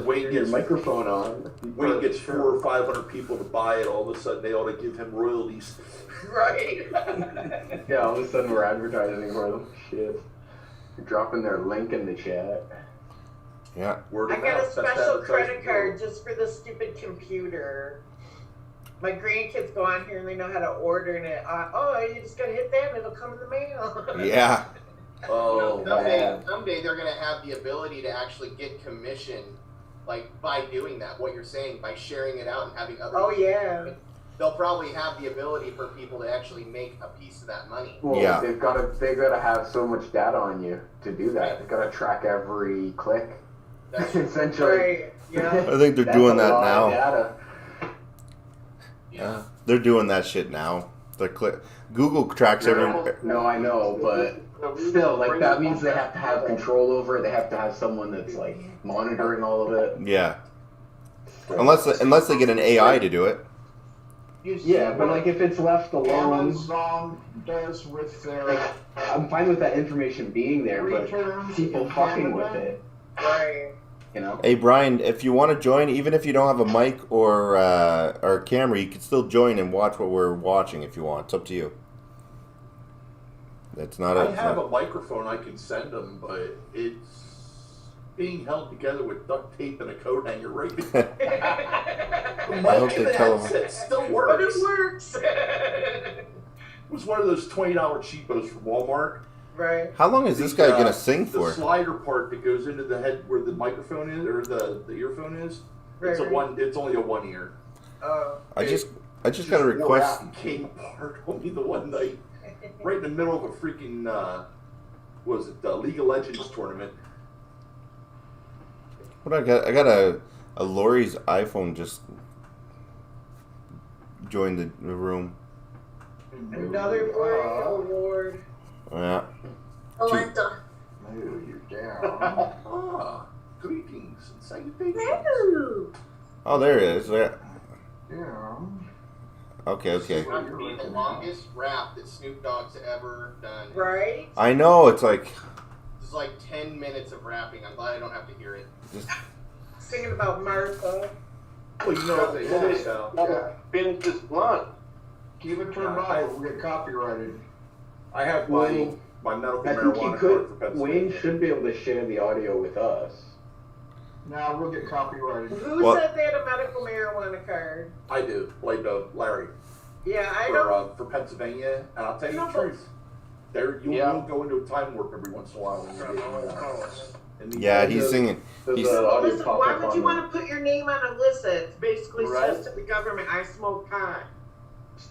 Wayne gets your microphone on. Wayne gets 400 or 500 people to buy it. All of a sudden, they ought to give him royalties. Right. Yeah, all of a sudden we're advertising for them. Shit. You're dropping their link in the chat. Yeah. I got a special credit card just for the stupid computer. My grandkids go on here and they know how to order and you just gotta hit that and it'll come in the mail. Yeah. Oh, someday they're gonna have the ability to actually get commission, like by doing that. What you're saying, by sharing it out and having other. Oh yeah. They'll probably have the ability for people to actually make a piece of that money. Well, yeah. They've got to have so much data on you to do that. They've got to track every click. Essentially. Right. Yeah. I think they're doing that now. Data. Yeah. They're doing that shit now. Google tracks every. No, I know, but still, like that means they have to have control over it. They have to have someone that's like monitoring all of it. Yeah. Unless they get an AI to do it. Yeah, but like if it's left alone, Amazon does with their. Like, I'm fine with that information being there, but people fucking with it. Right. You know. Hey Brian, if you want to join, even if you don't have a mic or a camera, you can still join and watch what we're watching if you want. It's up to you. It's not. I have a microphone I can send them, but it's being held together with duct tape and a coat hanger right there. The mic and the headset still works. But it works. It was one of those $20 cheapos from Walmart. Right. How long is this guy gonna sing for? The slider part that goes into the head where the microphone is or the earphone is. It's It's only a 1 ear. I just got a request. And came apart on me the one night, right in the middle of a freaking League of Legends tournament. What I got a Lori's iPhone just joined the room. Another award. Yeah. Alenta. You're down. Greetings and salutations. Oh, there it is. There. Yeah. Okay. This might be the longest rap that Snoop Dogg's ever done. Right? I know, it's like... This is like 10 minutes of rapping. I'm glad I don't have to hear it. Singing about Martha. Well, you know what they say. Finish this blunt. Keep it turned off. We'll get copyrighted. I have my medical I think marijuana card for Pennsylvania. Wayne should be able to share the audio with us. Now we'll get copyrighted. Who said they had a medical marijuana card? I do, like Larry. Yeah, I know. For Pennsylvania, and I'll tell you the truth. You will go into a time warp every once in a while when you get Yeah, he's singing. Listen, why would you want to put your name on a list that basically says to the government, I smoke pot?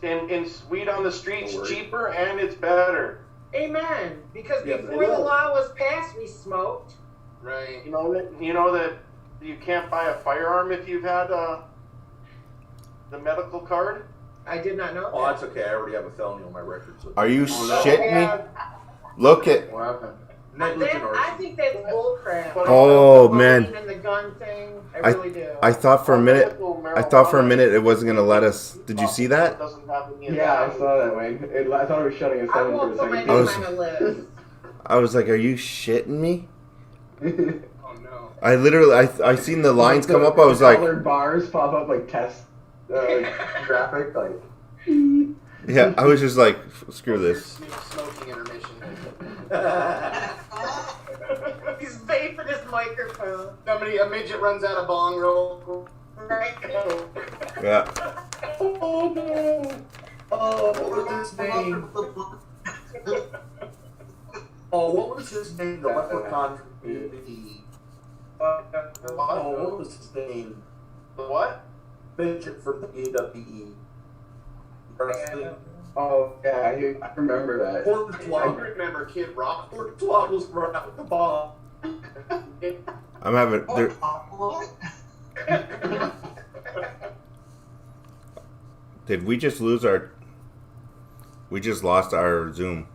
And weed on the streets cheaper and it's better. Amen. Because before the law was passed, we smoked. Right. You know that you can't buy a firearm if you've had the medical card. I did not know. Oh, that's okay. I already have a felony on my record. So. Are you shitting me? Look at. I think that's bullcrap. Oh man. And the gun thing, I really do. I thought for a minute. It wasn't gonna let us. Did you see that? Yeah, I saw that, Wayne. I thought it was shutting us down for a second. I was like, "Are you shitting me?" Oh no! I literally, I seen the lines come up. I was like, colored bars pop up like test graphic, like. Yeah, I was just like, screw this. Smoking intermission. He's vaping his microphone. A midget runs out of bong roll. Right. Yeah. Oh no! Oh, what was his name? What was his name? The leprechaun from the what was his name? The what? Midget from the AWE. Oh yeah, I remember that. I remember Kid Rock. Courtois was running out with the ball. I'm having. Did we just lose our? We just lost our Zoom.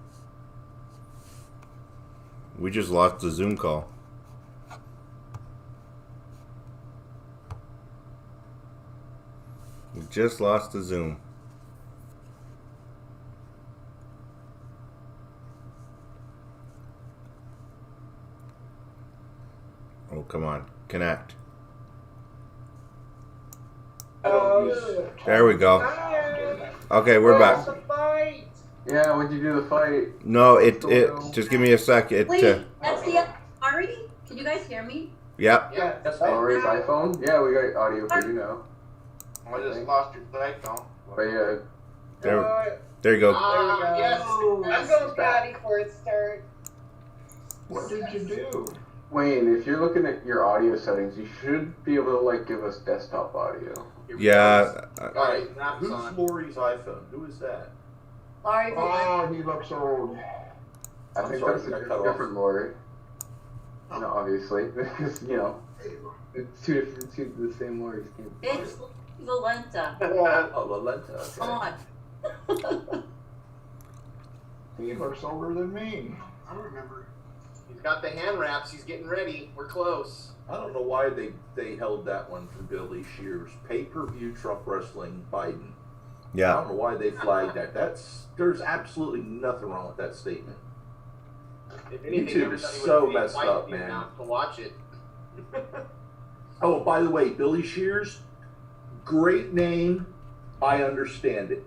We just lost the Zoom call. We just lost the Zoom. Oh, come on. Connect. There we go. Okay, we're back. Yeah, when'd you do the fight? No, it just give me a sec. Wait, that's the Ari? Can you guys hear me? Yep. Yeah, that's Ari's iPhone? Yeah, we got audio for you now. I just lost your iPhone. But yeah. There you go. Yes, I'm going patty for it start. What did you do? Wayne, if you're looking at your audio settings, you should be able to like give us desktop audio. Yeah. Alright, who's Lori's iPhone? Who is that? Laurie. Oh, he looks old. I think that's a different Lori. Oh. No, obviously, because it's two the same Loris. It's Valenta. Oh, Valenta. Okay. On. He looks older than me. I don't remember. He's got the hand wraps. He's getting ready. We're close. I don't know why they held that one for Billy Shears. Pay-per-view Trump wrestling Biden. Yeah. I don't know why they flagged that. There's absolutely nothing wrong with that statement. If anything, YouTube is so messed up, man. To watch it. Oh, by the way, Billy Shears, great name. I understand it.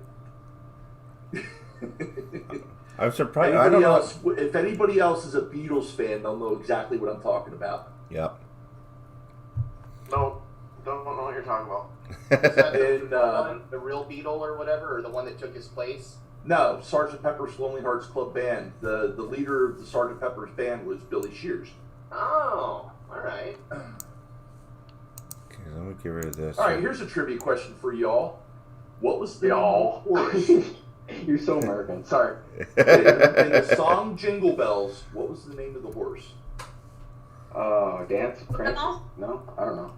I'm surprised. I don't know. If anybody else is a Beatles fan, they'll know exactly what I'm talking about. Yep. No, don't know what you're talking about. Is that the real Beatle or whatever, or the one that took his place? No, Sgt. Pepper's Lonely Hearts Club Band. The leader of the Sgt. Pepper's band was Billy Shears. Oh, all right. Okay, let me get rid of this. All right, here's a trivia question for y'all. What was the name of the horse? You're so American. Sorry. In the song Jingle Bells, what was the name of the horse? Dance? Prince? No? I don't know.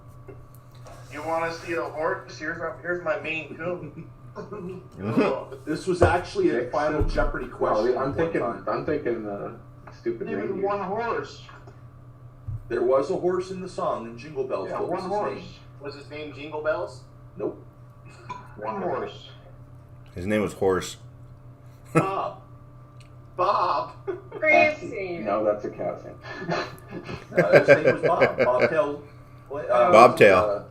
You want to see a horse? Here's my Maine Coon. This was actually a Final Jeopardy question. I'm thinking stupid Even reindeer. one horse. There was a horse in the song in Jingle Bells. Yeah, what was one his horse. name? Was his name Jingle Bells? Nope. One horse. His name was Horse. Bob. Bob. No, that's a cat's name. His name was Bob. Bobtail. Bobtail.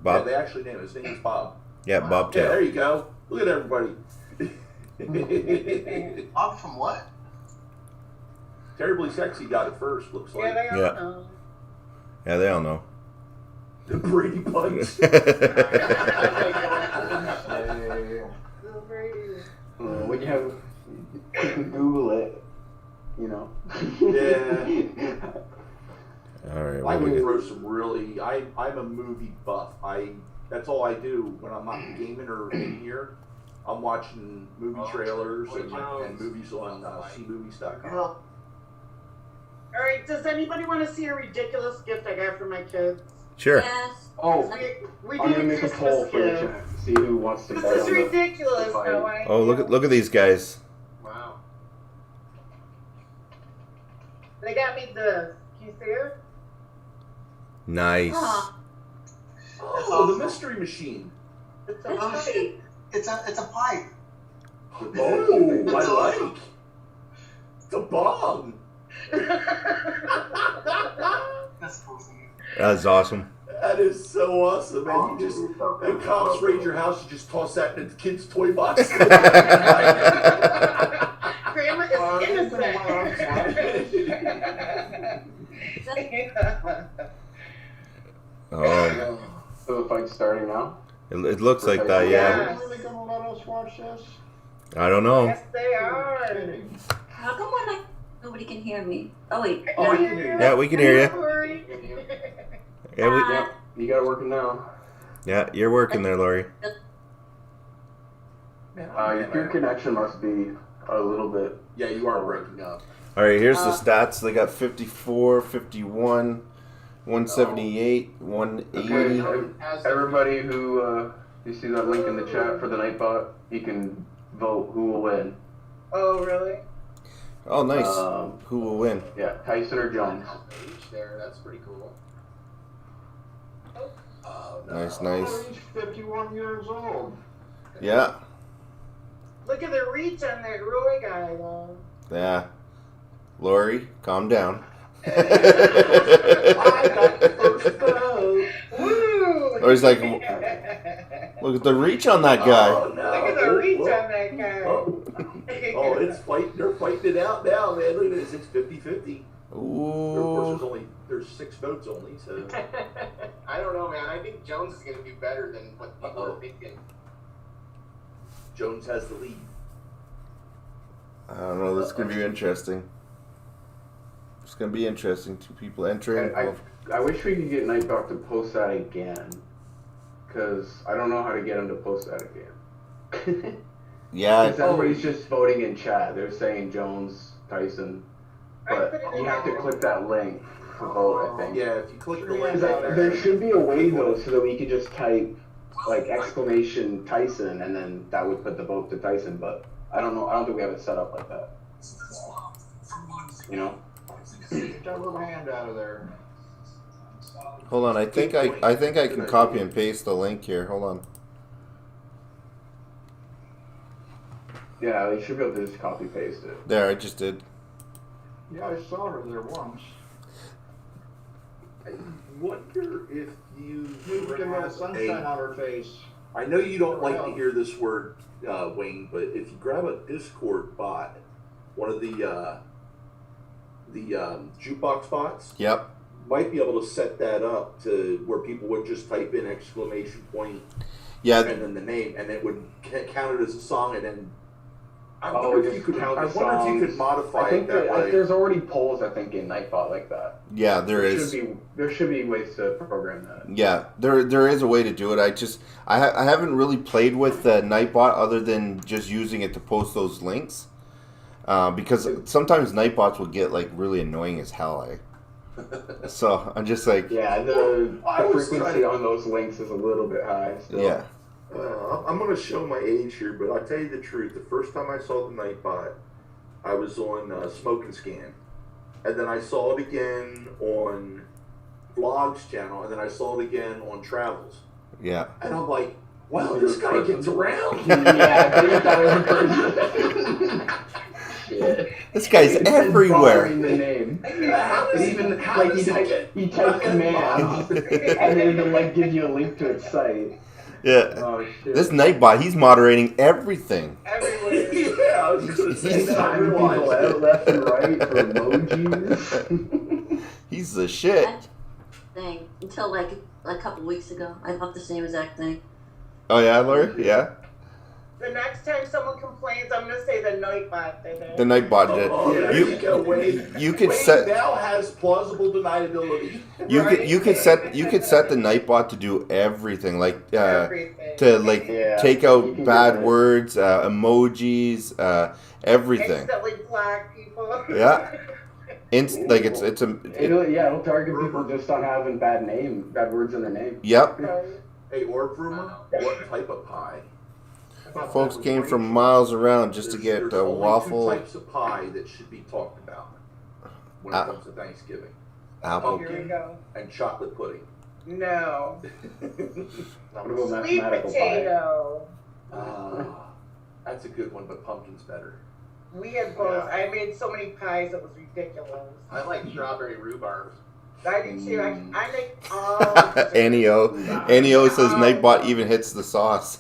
Bob. Yeah, they actually named his name was Bob. Yeah, Bobtail. Yeah, there you go. Look at everybody. Bob from what? Terribly Sexy got it first, looks like. Yeah, they all Yeah. know. Yeah, they all know. The Brady Bunch. When you have, you can Google it, Yeah. All right. I What we can got? throw some really. I'm a movie buff. That's all I do when I'm not gaming or in here. I'm watching movie trailers and movies on cmovies.com. All right, does anybody want to see a ridiculous gift I got for my kids? Sure. Yes. Oh, We I'm did gonna a make a poll Christmas for the gift. chat. See who wants to bet This is on ridiculous, the fight. though. I Oh, look at these guys. Wow. They got me this. Can you see it? Nice. Oh, the Mystery Machine. It's a Oh, pipe. shit. It's a pipe. Oh, That's I awesome. like. It's a bomb. That's cool. That's awesome. That is so awesome, man. You just, the cops raid your house, you just toss that in the kid's toy box. Grandma is innocent. Oh, So the fight's starting now? it looks like that. Yeah. Are they gonna let us watch this? I don't know. Yes, they are. How come when nobody nobody can hear me. Oh wait. Oh, I can hear you. Yeah, we can hear you. Yeah, you got it working now. Yeah, you're working there, Lori. Your connection must be a little bit. Yeah, you are breaking up. All right, here's the stats. They got 54, 51, 178, 180. Okay, everybody who you see that link in the chat for the Nightbot, you can vote who will win. Oh, really? Oh, nice. Who will win? Yeah, Tyson or Jones. There, that's pretty cool. Oh, no. Nice. Oh, he's 51 years old. Yeah. Look at the reach on that Roy guy, though. Yeah. Lori, calm down. I got the first vote. Woo! Lori's like, look at the reach on that guy. Oh, no. Look at the reach on that guy. Oh, it's fight. They're fighting it out now, man. Look at this. It's 50-50. Ooh. Of course, there's 6 votes only, so. I don't know, man. I think Jones is going to do better than what people are thinking. Jones has the lead. I don't know. This is going to be interesting. It's going to be interesting. 2 people entering. I wish we could get Nightbot to post that again. Because I don't know how to get him to post that again. Yeah. Because everybody's just voting in chat. They're saying Jones, Tyson. But you have to click that link to vote, I think. Yeah, if you click the link. There should be a way, though, so that we could just type, like, exclamation Tyson, and then that would put the vote to Tyson. But I don't know. I don't think we have it set up like that. You know? Get that little hand out of there. Hold on. I think I can copy and paste the link here. Hold on. Yeah, you should be able to just copy paste it. There, I just did. Yeah, I saw her there once. I wonder if you Get a little sunshine on her face. I know you don't like to hear this word, Wayne, but if you grab a Discord bot, one of the jukebox bots, yep, might be able to set that up to where people would just type in exclamation point, yeah, and then the name, and it would count it as a song, and then I Oh, wonder if just you could. count I the wonder if you songs. could modify I think it that way. there's already polls, I think, in Nightbot like that. Yeah, there is. There should be ways to program that. Yeah, there is a way to do it. I haven't really played with Nightbot other than just using it to post those links, because sometimes Nightbots will get like really annoying as hell. So I'm just like, yeah, the frequency on those links is a little bit high still. Yeah. I'm going to show my age here, but I'll tell you the truth. The first time I saw the Nightbot, I was on Smoke and Scan. And then I saw it again on Vlogs channel, and then I saw it again on Travels. Yeah. And I'm like, wow, this guy gets around. This guy's everywhere. The name. Even like he types commands, and then it'll like give you a link to its site. Yeah. Oh, shit. This Nightbot, he's moderating everything. Yeah, I was just going to say He's that. timing people out left and right for emojis. He's the shit. Thing until like a couple weeks ago, I thought the same exact thing. Oh yeah, Lori? Yeah. The next time someone complains, I'm going to say the Nightbot did it. The Nightbot did. Oh, there you go, Wayne. You could Wayne set. now has plausible deniability. You could set the Nightbot to do everything, like to like take out bad words, emojis, everything. Instantly black people. Yeah. Like It'll target people just on having bad words in their name. Yep. Hey, Orb Rumor, what type of pie? Folks came from miles around just to get There's only waffle. 2 types of pie that should be talked about when it comes to Thanksgiving. Apple. Here we go. And chocolate pudding. No. What about Sweet mathematical potato. That's a good one, but pumpkin's better. We had both. I made so many pies, it was ridiculous. I like strawberry rhubarb. I do too. I make all. NEO says Nightbot even hits the sauce.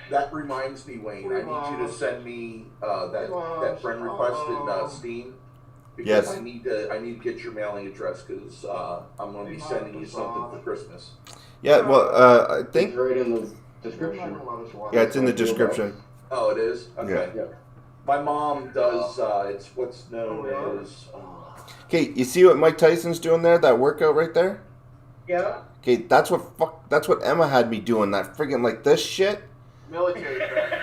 That reminds me, Wayne. I need you to send me that friend request in Steam. Because Yes. I need to get your mailing address because I'm going to be sending you something for Christmas. Yeah, well, I think It's right in the description. Yeah, it's in the description. Oh, it is? Okay. Yeah. My mom does. It's what's known as. Okay, you see what Mike Tyson's doing there? That workout right there. Yeah. Okay, that's what Emma had me doing. That friggin' like this shit. Military crap.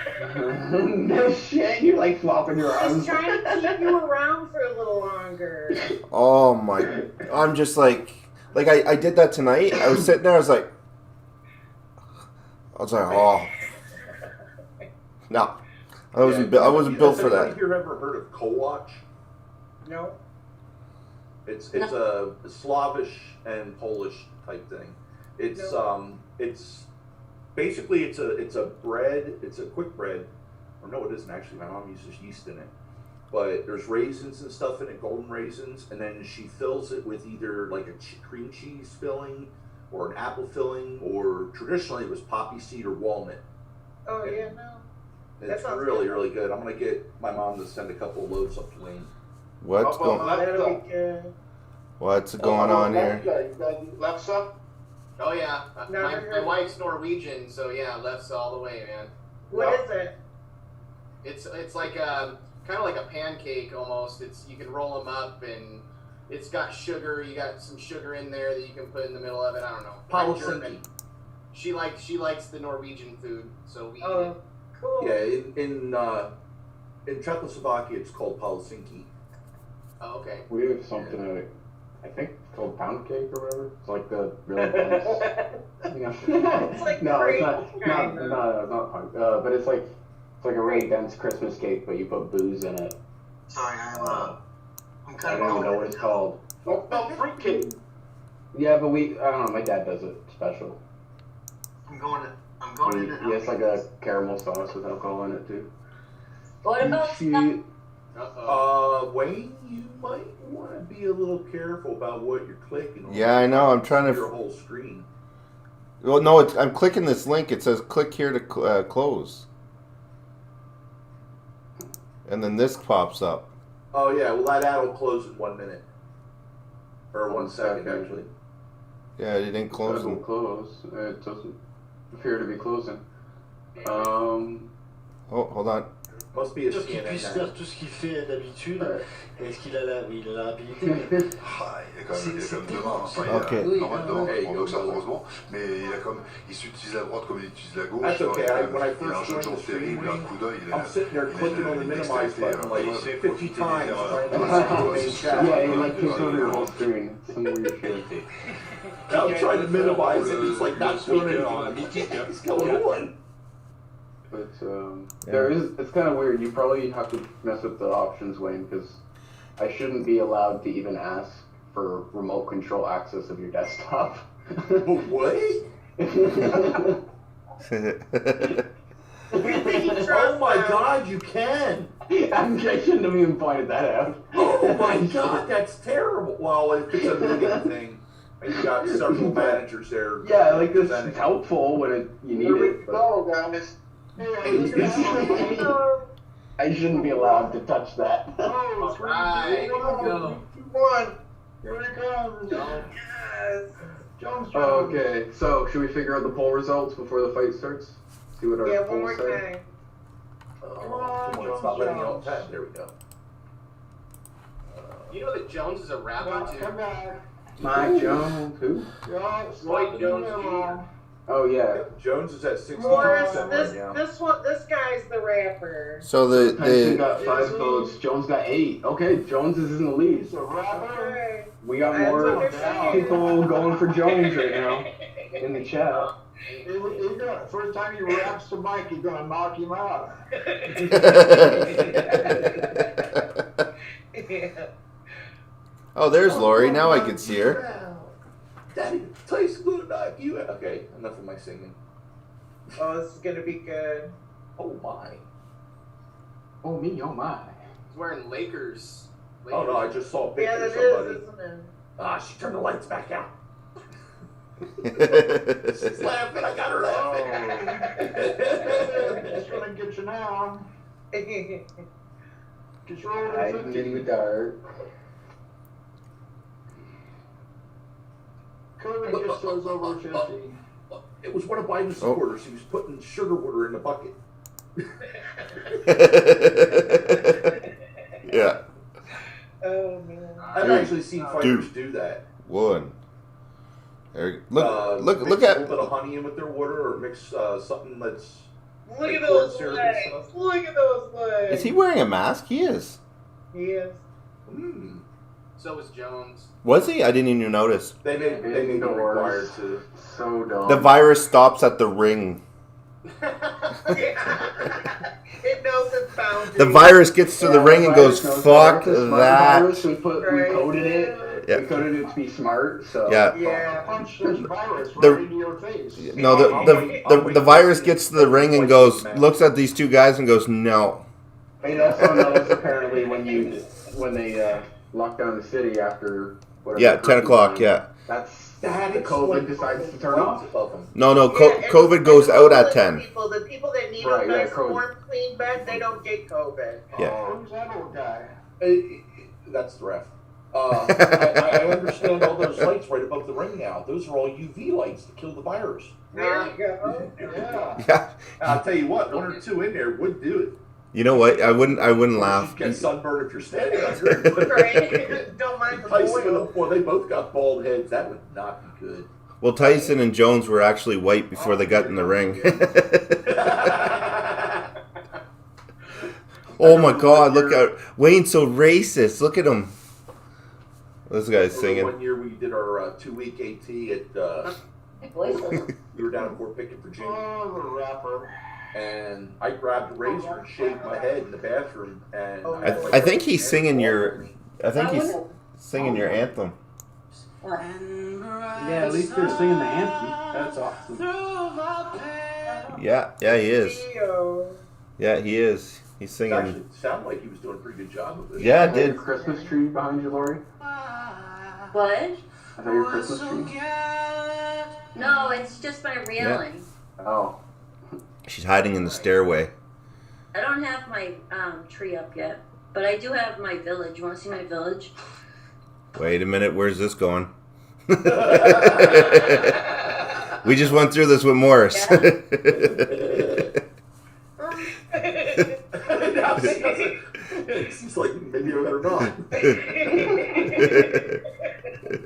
This shit, you're like flopping your arms. He's trying to keep you around for a little longer. Oh my! I'm just like I did that tonight. I was sitting there. I was like, oh, no, I wasn't built for that. Have you ever heard of Kołacz? No. It's a Slavish and Polish type thing. It's basically it's a bread. It's a quick bread. Or no, it isn't actually. My mom uses yeast in it. But there's raisins and stuff in it, golden raisins, and then she fills it with either like a cream cheese filling or an apple filling, or traditionally it was poppy seed or walnut. Oh yeah, no. It's really, really good. I'm gonna get my mom to send a couple of loaves up to Wayne. What's going on here? Lefse? Oh yeah, my wife's Norwegian, so yeah, Lefse all the way, man. What is it? It's like kind of like a pancake almost. You can roll them up, and it's got sugar. You got some sugar in there that you can put in the middle of it. I don't know. Palacinki. She likes the Norwegian food, so we eat it. Cool. Yeah, in Czechoslovakia it's called Palacinki. Oh, okay. We have something like, I think it's called pound cake or whatever. It's like the really dense. It's like no, great, it's not pound. But it's like a really dense Christmas cake, but you put booze in it. Sorry, I'm I kind don't of even know what it's called. Fruit cake. Yeah, but I don't know. My dad does it special. I'm going in. He has like a caramel sauce with alcohol in it too. What about Wayne, you might want to be a little careful about what you're clicking on. Yeah, I know. I'm trying to. Your whole screen. Well, no, I'm clicking this link. It says click here to close, and then this pops up. Oh yeah, well that ad will close in 1 minute or 1 second actually. Yeah, it didn't close. It doesn't close. It doesn't appear to be closing. Oh, hold on. Must be a Sûr qu'il puisse faire tout ce qu'il fait d'habitude. Est-ce qu'il a la rapidité? Ah, il y a quand même demain. Okay. Normalement, donc ça heureusement, mais il s'utilise la droite comme il utilise la gauche. That's okay. When I Il a un first jeu de joined jambes the stream, terrible, un coup d'œil. I'm sitting there clicking on the minimize button like 50 times trying to Yeah, chat. he like takes over your whole screen. Some weird shit. I'm trying to minimize it. It's like not doing anything. It's going on. But it's kind of weird. You probably have to mess with the options, Wayne, because I shouldn't be allowed to even ask for remote control access of your desktop. What? Oh my God, you can! I shouldn't have even pointed that out. Oh my God, that's terrible. Well, if it's a meeting thing, and you got several managers there. Yeah, like this is helpful when you need it. Go, guys. I shouldn't be allowed to touch that. Oh, Right. go. 2-1. Here it comes. Yes. Jones. Okay, so should we figure out the poll results before the fight starts? See what our Yeah, one polls more say. time. Come on, it's not letting me on tab. There we go. You know that Jones is a rapper too. Come back. Mike Jones, who? Lloyd Jones Jr. Oh yeah. Jones is at 62% Morris, right now. this guy's the rapper. So Tyson got 5 votes. Jones got 8. Okay, Jones is in the lead. He's a rapper. Okay. We got That's more what they're saying. people going for Jones right now in the chat. First time he raps the mic, he's gonna knock him out. Oh, there's Lori. Now I can see her. Daddy, Tyson gonna knock you out. Okay, enough of my singing. Oh, this is gonna be good. Oh my. Oh me, oh my. He's wearing Lakers. Oh no, I just saw a picture Yeah, of that somebody. is, isn't it? Ah, she turned the lights back out. She's laughing. I got her laughing. It's gonna get you now. Just roll to Hiding 50. in the dark. Kirby just says over 50. It was one of Biden's supporters. He was putting sugar water in the bucket. fighters do that. 1. There, Mix look a at. little bit of honey in with their water, or mix something that's. Look at those legs. Look at those legs. Is he wearing a mask? He is. He is. So is Jones. Was he? I didn't even notice. They made it required to. So dumb. The virus stops at the ring. It knows its boundaries. The virus gets to the ring and goes, "Fuck that." We coded it. Yeah. We coded it to be smart. So Yeah. Punch this virus The- right into your face. No, the virus gets to the ring and goes, looks at these two guys and goes, "No." It also knows apparently when they lock down the city after whatever. Yeah, 10 o'clock. Yeah. That's the COVID decides to turn off. No. Yeah, and COVID goes out at 10. The people that need Right, a nice, COVID. warm, clean bed, they don't get COVID. Yeah. Who's that old guy? That's the ref. I understand all those lights right above the ring now. Those are all UV lights to kill the virus. There you go. Yeah. I'll tell you what, 1 or 2 in there would do it. You know what? I wouldn't laugh. You get sunburned if you're standing under it. Right? Don't mind the boil. Well, they both got bald heads. That would not be good. Well, Tyson and Jones were actually white before they got in the ring. Oh my God! Look at Wayne's so racist. Look at him. This guy's singing. One year we did our 2-week AT at. We were down in Fort Pickett, Virginia. Oh, the rapper. And I grabbed a razor and shaved my head in the bathroom. And I think he's singing your. I think he's singing your anthem. Yeah, at least they're singing the anthem. That's awesome. Yeah, he is. Yeah, he is. He's It singing. actually sounded like he was doing a pretty good job of it. Yeah, it did. Your Christmas tree behind you, Lori? What? Is that your Christmas tree? No, it's just my railing. Oh. She's hiding in the stairway. I don't have my tree up yet, but I do have my village. You want to see my village? Wait a minute, where's this going? We just went through this with Morris. Yeah. It's like maybe they're not.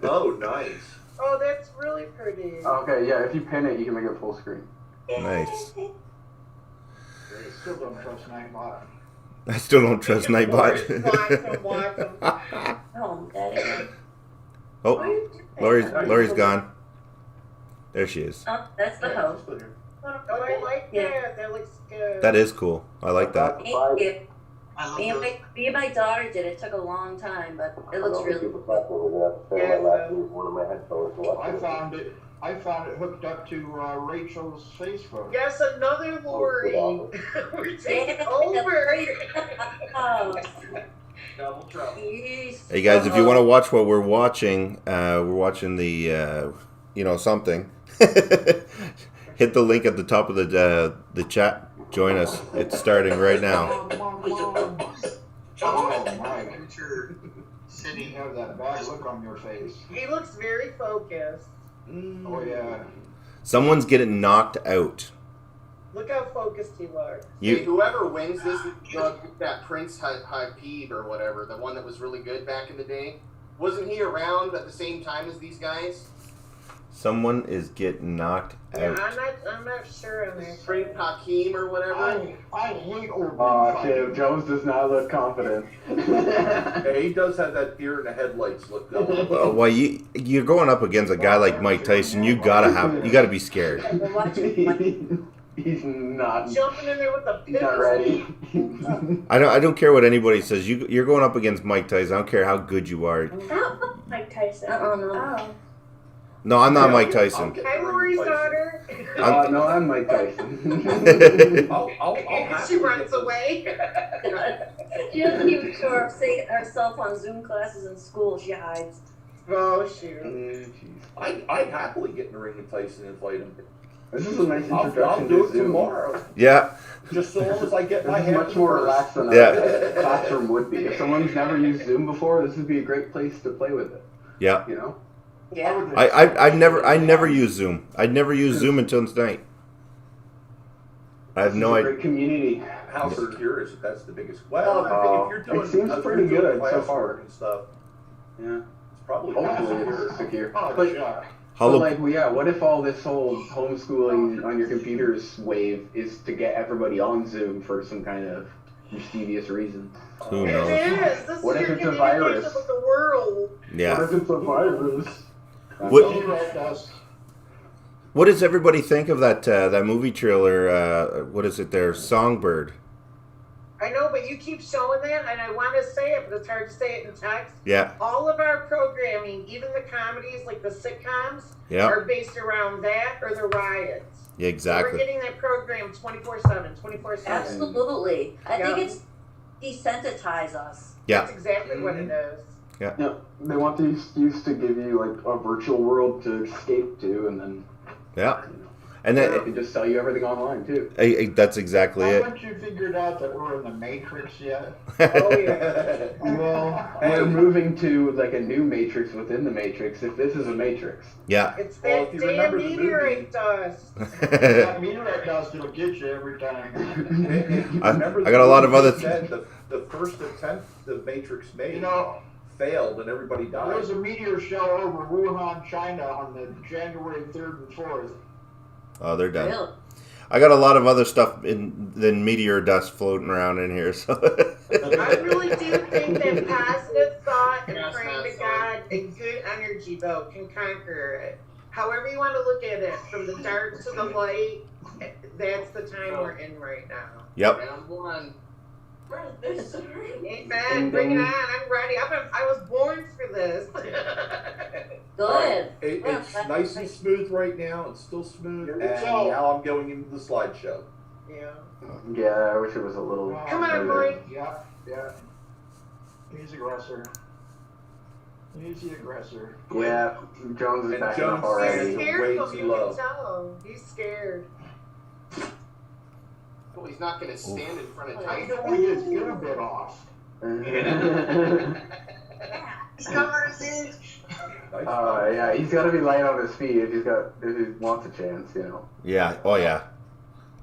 Oh, nice. Oh, that's really pretty. Okay, yeah, if you pin it, you can make it full screen. Nice. I still don't trust Nightbot. I still don't trust Nightbot. Oh, Daddy. Oh, Lori's gone. There she is. Oh, that's the house. Oh, I like that. That looks good. That is cool. I like that. Thank you. Me and my daughter did. It took a long time, but it looks really cool. I found it hooked up to Rachel's Facebook. Yes, another Lori. We're taking over. Double trouble. Hey guys, if you want to watch what we're watching the something. Hit the link at the top of the chat. Join us. It's starting right now. Oh my! City, you have that bad look on your face. He looks very focused. Oh yeah. Someone's getting knocked out. Look how focused he looks. Hey, whoever wins this, that Prince Habib or whatever, the one that was really good back in the day, wasn't he around at the same time as these guys? Someone is getting knocked Yeah, out. I'm not sure on that. Frank Hakeem or whatever. I hate old Okay, Jones does not look confident. Yeah, he does have that deer in the headlights look though. Well, you're going up against a guy like Mike Tyson. You gotta be scared. He's not jumping in there with the He's not ready. I don't care what anybody says. You're going up against Mike Tyson. I don't care how good you are. Mike Tyson. Oh. No, I'm not Mike Tyson. Hi, Lori's daughter. No, I'm Mike Tyson. She runs away. She doesn't even show herself on Zoom classes in school. She hides. Oh, shoot. I'd happily get in the ring with Tyson and fight him. This is a nice introduction I'll do it to Zoom. tomorrow. Yeah. Just so long as I get my This is hand much more relaxed than a classroom would be. If someone's never used Zoom before, this would be a great place to play with it. Yeah. You know? Yeah. I never use Zoom. I'd never use Zoom until tonight. I have no idea. Great community. How secure is it? That's the biggest. Well, if you're doing, it seems pretty good so far. And stuff, yeah, it's Probably. Hopefully it's secure. Oh, But, yeah. but like, well, yeah, what if all this whole homeschooling on your computers wave is to get everybody on Zoom for some kind of mischievous reason? Who It knows? is. This What is if your it's a communication virus? with the world. Yeah. What if it's a virus? What does everybody think of that that movie trailer? What is it there? Songbird. I know, but you keep showing that, and I want to say it, but it's hard to say it in text. Yeah. All of our programming, even the comedies, like the sitcoms, Yeah. are based around that or the riots. Yeah, So exactly. we're getting that program 24/7, 24/7. Absolutely. I Yeah. think it's desensitize us. Yeah. That's exactly what it is. Yeah. Yeah, they want the excuse to give you like a virtual world to escape to, and then Yeah. And they then can just sell you everything online too. that's exactly it. Haven't you figured out that we're in the Matrix yet? Oh, yeah. Well, we're moving to like a new Matrix within the Matrix. If this is a Matrix, Yeah. It's Well, that if you damn remember the meteorite dust. That meteorite dust will get you every time. Remember I got a lot of other they said the first attempt the Matrix made You know, failed and everybody there died. was a meteor shower over Wuhan, China on the January 3rd and 4th. Oh, they're done. Really? I got a lot of other stuff than meteor dust floating around in here. So. I really do think that positive thought and praying to God and good energy, though, can conquer it. However you want to look at it, from the dark to the light, that's the time we're in right now. Yep. Round one. Amen. Bring it on. I'm ready. I was born for this. Good. It's nice and smooth right now. It's still smooth. And So- now I'm going into the slideshow. Yeah. yeah, I wish it was a little. Come on, smoother. boy. Yeah, yeah. He's aggressor. He's the aggressor. Yeah, Jones is And backing up Jones He's already. scared way of too him. You low. can tell. He's scared. Well, he's not going to stand in front of He's Tyson. going to get his ear bit off. Yeah, he's got to be light on his feet if he wants a chance, you know. Yeah. Oh yeah.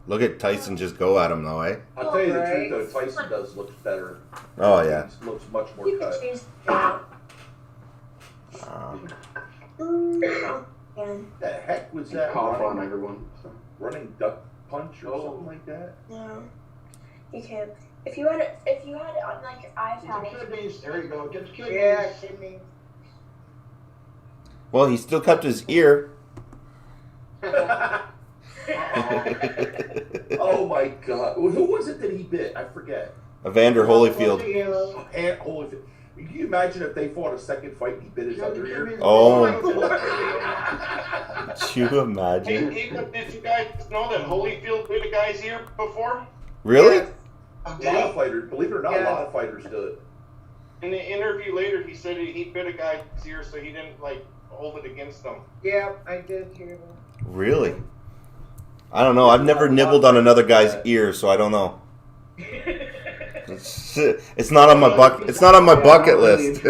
Look at Tyson just go at him though, eh? I'll tell you the Right. truth though, Tyson does look better. Oh yeah. He looks much more You can cut. change that. The heck was that? Cough on Running, everyone. So. running duck punch or something like that? No, you can't. If you had it on like your iPad. Get the kidneys. There you go. Get the kidneys. Yeah, kidney. Well, he still kept his ear. Oh my God! Who was it that he bit? I forget. Evander Holyfield. And Holyfield. Can you imagine if they fought a second fight and he bit his other ear? Oh. Could you Hey, imagine? did you guys know that Holyfield bit a guy's ear before? Really? A lot of fighters, believe it or not, a lot of fighters do it. In the interview later, he said he bit a guy's ear so he didn't hold it against them. Yeah, I did hear that. Really? I don't know. I've never nibbled on another guy's ear, so I don't know. It's not on my It's not on my bucket list.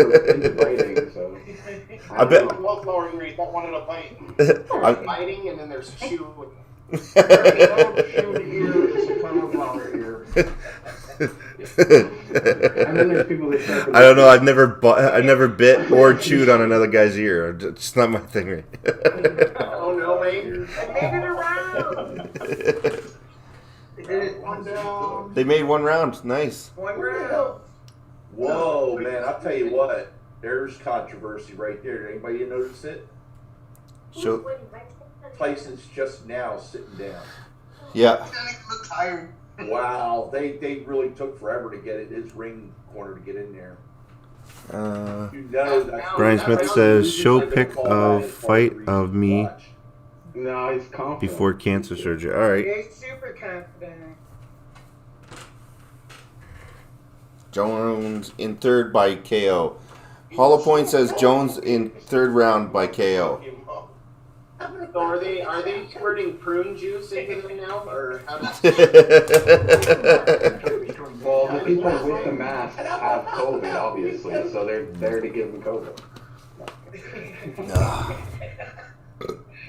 I bet. Wallflower ear, he's not wanting to bite. There's biting and then there's chewing. I don't know. I've never bit or chewed on another guy's ear. It's not my thing. Oh no, mate. They did it one down. They made one round. Nice. One round. Whoa, man! I'll tell you what. There's controversy right there. Did anybody notice it? So, Tyson's just now sitting down. yeah. Tired. Wow, they really took forever to get his ring corner to get in there. You know that's Brian Smith says, "Show pic of fight of me No, he's confident. before cancer surgery." All right. He's super confident. Jones in third by KO. Hollow Point says Jones in third round by KO. So are they squirting prune juice into them now, or how does? Well, the people with the mask have COVID, obviously, so they're there to give them COVID.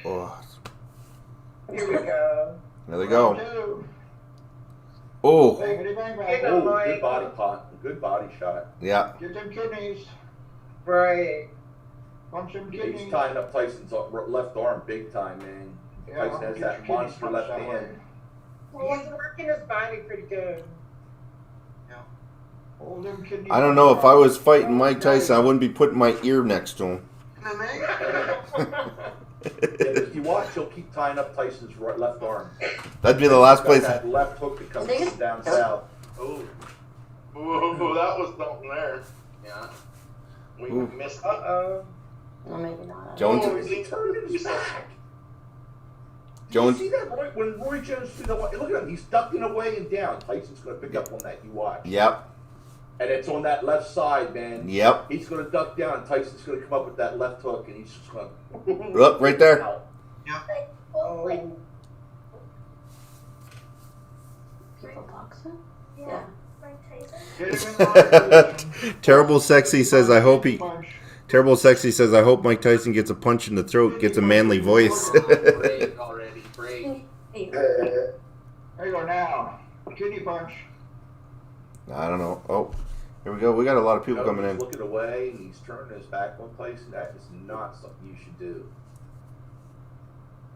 Oh. Here we go. There they go. Oh. Good body pot. Good body shot. Yeah. Get them kidneys. Right. Punch him, He's kidney. tying up Tyson's left arm big time, man. Yeah, Tyson has that monster left hand. He's working his body pretty good. Hold him, kidney. I don't know. If I was fighting Mike Tyson, I wouldn't be putting my ear next to him. If you watch, he'll keep tying up Tyson's left arm. That'd be the last place. That left hook that comes from down south. Ooh, that was something there. Yeah. We Ooh. missed it. Well, maybe not. Jones. He turned his back. Jones. You see that when Roy Jones threw the look at him, he's ducking away and down. Tyson's going to pick up on that. You watch. Yep. And it's on that left side, man. Yep. He's going to duck down. Tyson's going to come up with that left hook, and he's just going to. Look right there. Oh. People boxing? Yeah. Terrible Sexy says, I hope he. Terrible Sexy says, I hope Mike Tyson gets a punch in the throat, gets a manly voice. Break already. Break. There you go now. Kidney punch. I don't know. Oh, here we go. We got a lot of people coming in. He's looking away, and he's turning his back on Tyson. That is not something you should do.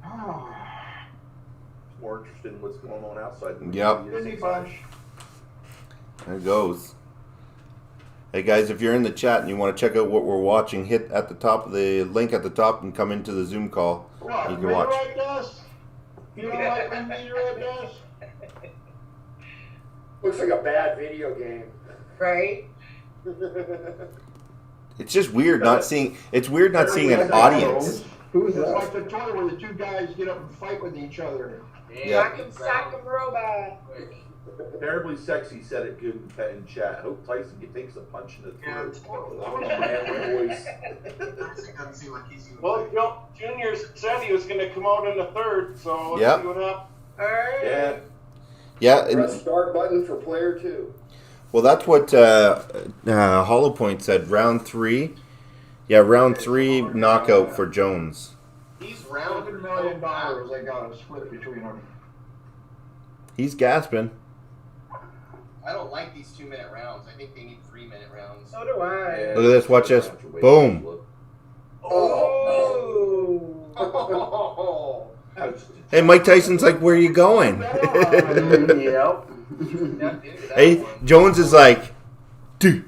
He's more interested in what's going on outside. Yep. Kidney punch. There it goes. Hey guys, if you're in the chat and you want to check out what we're watching, hit at the top of the link at the top and come into the Zoom call. What, You can watch. meteorite dust? You don't like when meteorite dust? Looks like a bad video game. Right? It's just weird not seeing. It's weird not seeing an audience. Who's that? It's like the toy where the two guys get up and fight with each other. Yeah. Sock 'em robot. Terribly Sexy said it good in chat. Hope Tyson takes a punch in the throat. Doesn't seem like he's even. Well, Junior said he was going to come out in the third, so let's Yep. see what happens. All right. Yeah. Yeah. And, Press start button for player 2. well, that's what Hollow Point said. Round 3. Yeah, round 3 knockout for Jones. He's rounded $100 million they got a split between them. He's gasping. I don't like these 2-minute rounds. I think they need 3-minute rounds. So do I. Look at this. Watch this. Boom. Oh. Hey, Mike Tyson's like, where are you going? Yep. Hey, Jones is like, dude.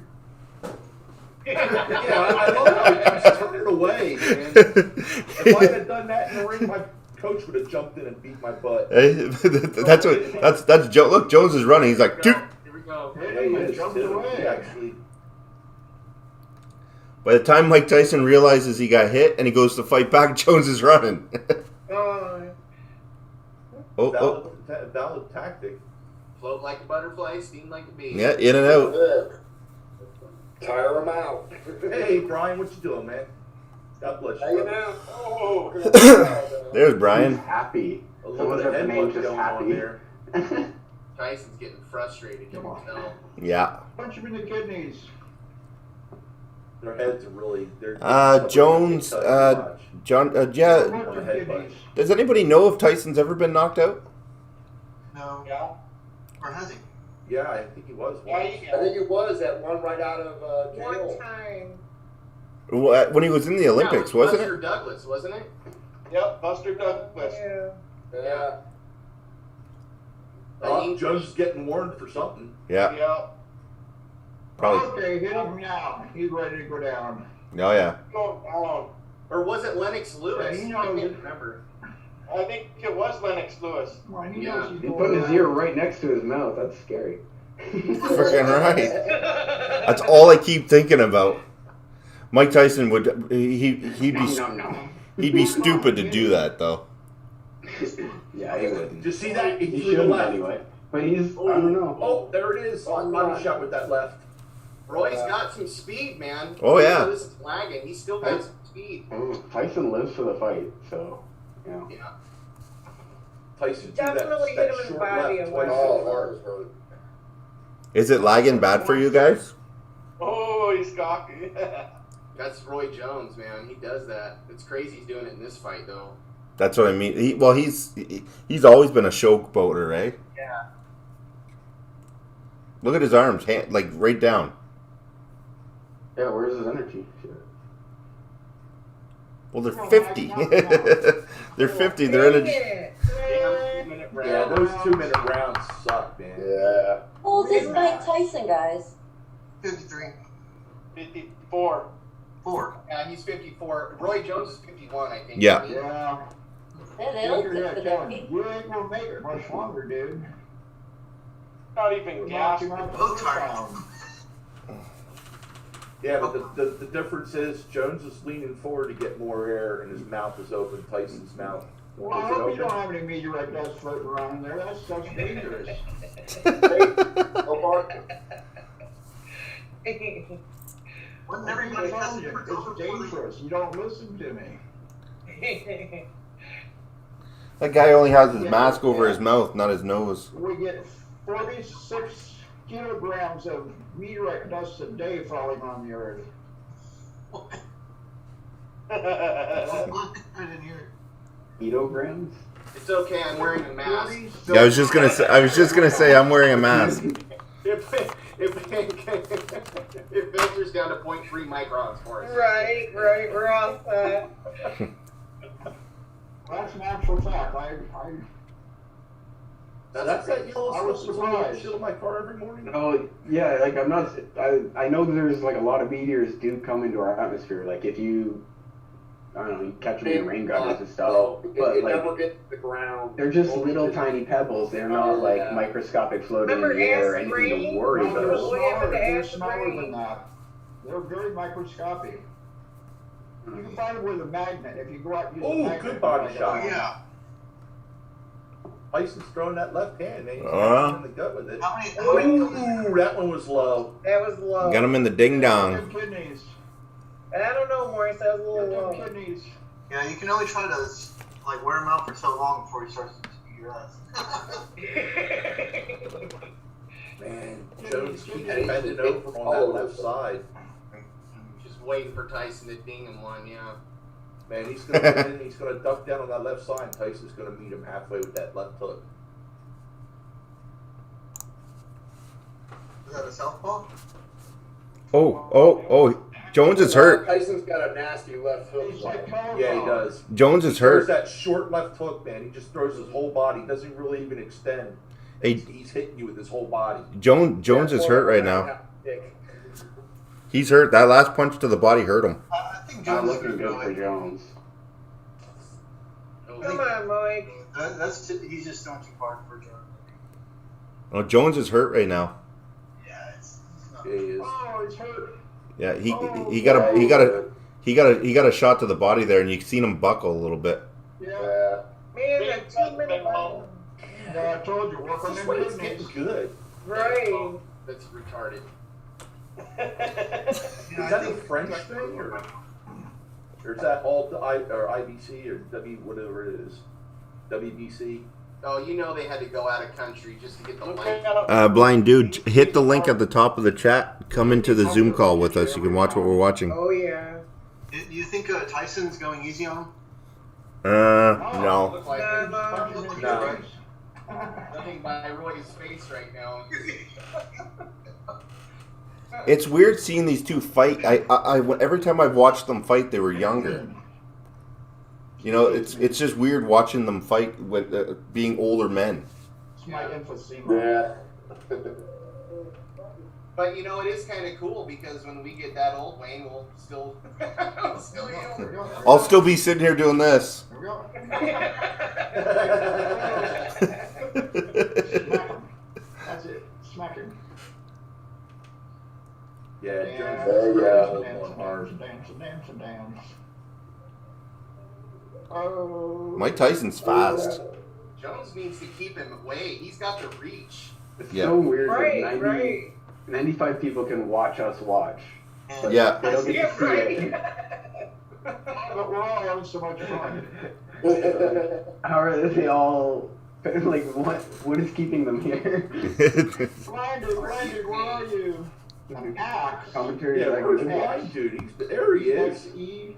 Yeah, I love how he's turning away, man. If I had done that in the ring, my coach would have jumped in and beat my butt. Hey, that's Joe. Look, Jones is running. He's like, dude. Here we go. Yeah, he is. He actually. By the time Mike Tyson realizes he got hit and he goes to fight back, Jones is running. Valid tactic. Float like a butterfly, steam like a bee. Yeah, in and out. Tire him out. Hey, Brian, what you doing, man? God bless you. Hanging out. Oh. There's Brian. He's happy. A little Someone's bit of name headbutt just going on happy. there. Tyson's getting frustrated. You can tell. Yeah. Punch him in the kidneys. Their heads are really. Jones. John. Yeah. Does anybody know if Tyson's ever been knocked out? No. Yeah. Or has he? Yeah, I think he was. I think it was that one right out of jail. One time. When he was in the Olympics, Yeah, it was wasn't Buster it? Douglas, wasn't it? Yep, Buster Douglas. Yeah. Oh, Jones is getting warned for something. Yeah. Yeah. Probably. Okay, hit him now. He's ready to go down. Oh yeah. Or was it Lennox Lewis? Yeah, he I knows can't it. remember. I think it was Lennox Lewis. Well, he Yeah. knows he's He going put his down. ear right next to his mouth. That's scary. Freaking right. That's all I keep thinking about. Mike Tyson would he'd be stupid to do that though. Yeah, he would. Did you see that? He threw the shouldn't left. anyway. But he's, I don't know. Oh, there it is. Body shot with that left. Roy's got some speed, man. Oh, yeah. This is lagging. He's still got some speed. Tyson lives for the fight, so, yeah. Tyson Definitely hit him in the body a twice lot. so hard. Is it lagging bad for you guys? Oh, he's cocky. That's Roy Jones, man. He does that. It's crazy he's doing it in this fight, though. That's what I mean. He's always been a showboater, right? Yeah. Look at his arms, like right down. Yeah, where's his energy? Shit. Well, they're 50. They're 50. They're in a. Yeah, those 2-minute rounds suck, man. How old is Mike Tyson, guys? 53. 54. 4. Yeah, he's 54. Roy Jones is 51, I think. Yeah. Yeah. Yeah, they don't Yeah, fit for Kevin, that. you ain't gonna make it much longer, dude. Not even gas. Both tired. Yeah, but the difference is Jones is leaning forward to get more air, and his mouth is open. Tyson's mouth Well, I hope you don't have any meteorite dust floating around in there. That stuff's dangerous. Wouldn't everybody test it for It's COVID? dangerous. You don't listen to me. That guy only has his mask over his mouth, not his nose. We get 46 kilograms of meteorite dust a day falling on the earth. I didn't hear it. Kilograms? It's okay, I'm wearing a mask. Yeah, I was just gonna say I'm wearing a mask. It filters down to 0.3 microns for us. Right, we're all set. That's an actual fact. That's that yellow I was stuff surprised. shield my car every morning. Oh, yeah, like I'm not, I know there's like a lot of meteors do come into our atmosphere. Like if you, I don't know, you catch them in rain gardens and stuff. But it like, never gets to the ground. they're just little tiny pebbles. They're not like microscopic floating in the air or anything to worry No, they're about. smaller. They're smaller than that. They're very microscopic. You can find them with a magnet if you go out and use a magnet. Good body shot. Yeah. Tyson's throwing that left hand, man. He's in the gut with it. How many? Ooh, that one was low. That was low. Got him in the ding dong. Kidneys. I don't know, Maurice. That was a little low. Kidneys. Yeah, you can only try to like wear them out for so long before he starts to beat your ass. Man, Jones keeps bending over on that left side. Just waiting for Tyson to ding him one, yeah. Man, he's gonna duck down on that left side. And Tyson's gonna meet him halfway with that left hook. Is that a southpaw? Oh! Jones is hurt. Tyson's got a nasty left hook. Yeah, he does. Jones is hurt. There's that short left hook, man. He just throws his whole body. Doesn't really even extend. Hey, he's hitting you with his whole body. Jones is hurt right now. He's hurt. That last punch to the body hurt him. I think Not Jones is looking good for Jones. Come on, Mike. He's just going too hard for Jones. Oh, Jones is hurt right now. Yeah, it's not. Yeah, he is. Oh, he's hurt. Yeah, he got a shot to the body there, and you seen him buckle a little bit. Yeah. Man, that 2-minute ball. Yeah, I told you, work on them It's kidneys. getting good. Right. That's retarded. Is that a French thing, or is that all or IBC or whatever it is, WBC? Oh, you know they had to go out of country just to get the link. Blind dude, hit the link at the top of the chat. Come into the Zoom call with us. You can watch what we're watching. Oh, yeah. Do you think Tyson's going easy on him? No. Look like it. No. Nothing by Roy's face right now. It's weird seeing these two fight. I every time I've watched them fight, they were younger. You know, it's just weird watching them fight with being older men. It's my emphysema. Yeah. But you know, it is kind of cool because when we get that old, Wayne will still be older. I'll still be sitting here doing this. There we go. That's it. Smack him. Yeah, Dance, Jones dance, hard. dance. Oh. Mike Tyson's fast. Jones needs to keep him away. He's got the reach. It's Yeah. so weird Right, that right. 95 people can watch us watch. But Yeah. They don't get to see it. But we're all having so much fun. How are they all, like, what is keeping them here? Blinded, where are you? Commentary Yeah, like where's this. Blind Dude? There he is. E.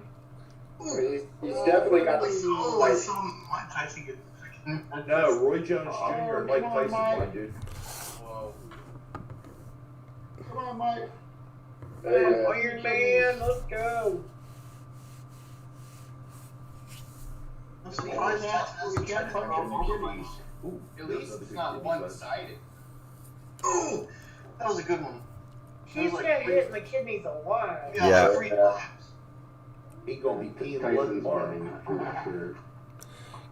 He's definitely got the Oh, I saw Mike Tyson get freaking. No, Roy Jones Jr. and Mike come on, Tyson, Mike. Blind Dude. Whoa. Come on, Mike. Iron Man, let's go. some guys text We can't punch in the kidneys. At least it's not one-sided. Ooh, that was a good one. He's got hit in the kidneys a lot. Yeah. 3 times. He gonna be peeing blood tomorrow.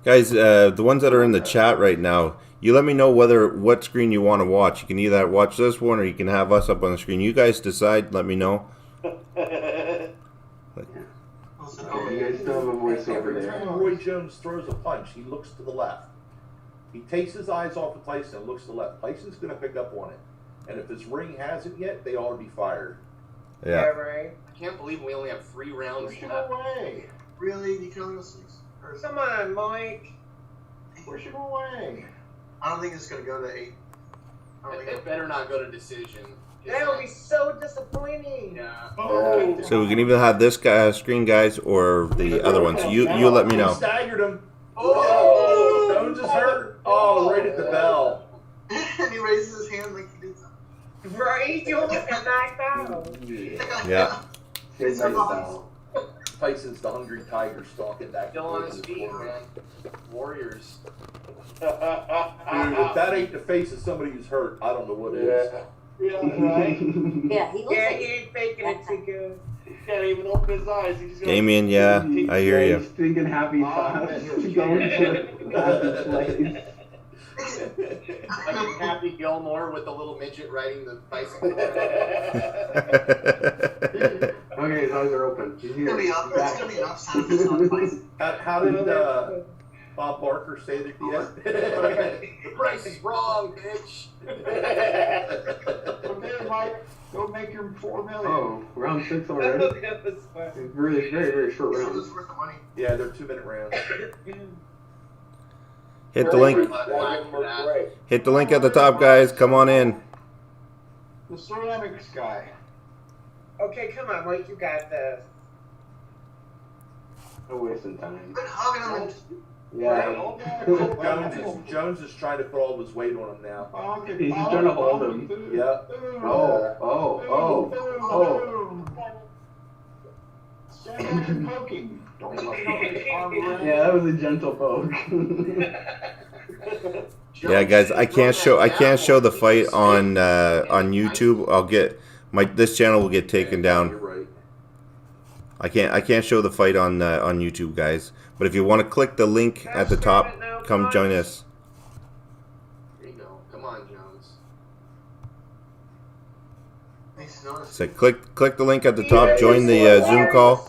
Guys, the ones that are in the chat right now, you let me know what screen you want to watch. You can either watch this one or you can have us up on the screen. You guys decide. Let me know. You guys still have a voice over Every there. time Roy Jones throws a punch, he looks to the left. He takes his eyes off of Tyson and looks to the left. Tyson's going to pick up on it. And if his ring hasn't yet, they ought to be fired. Yeah. Right. I can't believe we only have 3 rounds Push him left. away. Really? You can only go 6? Come on, Mike. Push him away. I don't think it's going to go to 8. It better not go to decision. That would be so disappointing. Yeah. Oh. So we can either have this guy screen, guys, or the other ones. You let me He know. staggered him. Oh! Jones is hurt. Oh, right at the bell. And he raises his hand like he did something. Right? You almost got knocked out. Yeah. Tyson's the hungry tiger stalking that. Still on his feet, man. Warriors. Dude, if that ain't the face of somebody who's hurt, I don't know what is. Yeah, right? Yeah, he looks Yeah, like he ain't faking it too good. He can't even open his eyes. He's just Damien, yeah, I hear He's you. thinking happy thoughts. Going to a happy place. Like Happy Gilmore with the little midget riding the bicycle. Okay, his eyes are open. He's It's here. going to be up. It's going to be an upset if it's not twice. How did Bob Barker say that he The price is wrong, bitch. Okay, Mike, go make your $4 million. Oh, round 6 already. That was fun. It's really very, very short It round. was worth the money. Yeah, they're 2-minute rounds. Hit the link. Hit the link at the top, guys. Come on in. The ceramics guy. Okay, come on, Mike, you got this. No wasting time. Been hugging him and Yeah. Jones is trying to put all of his weight on him now. He's just trying to hold him. Yeah. Oh. Stand back and poking. Don't let his arm around. Yeah, that was a gentle poke. Yeah, guys, I can't show the fight on YouTube. I'll get this channel will get taken down. You're right. I can't show the fight on YouTube, guys. But if you want to click the link at the top, come join us. There you go. Come on, Jones. So click the link at the top. Join the Zoom call.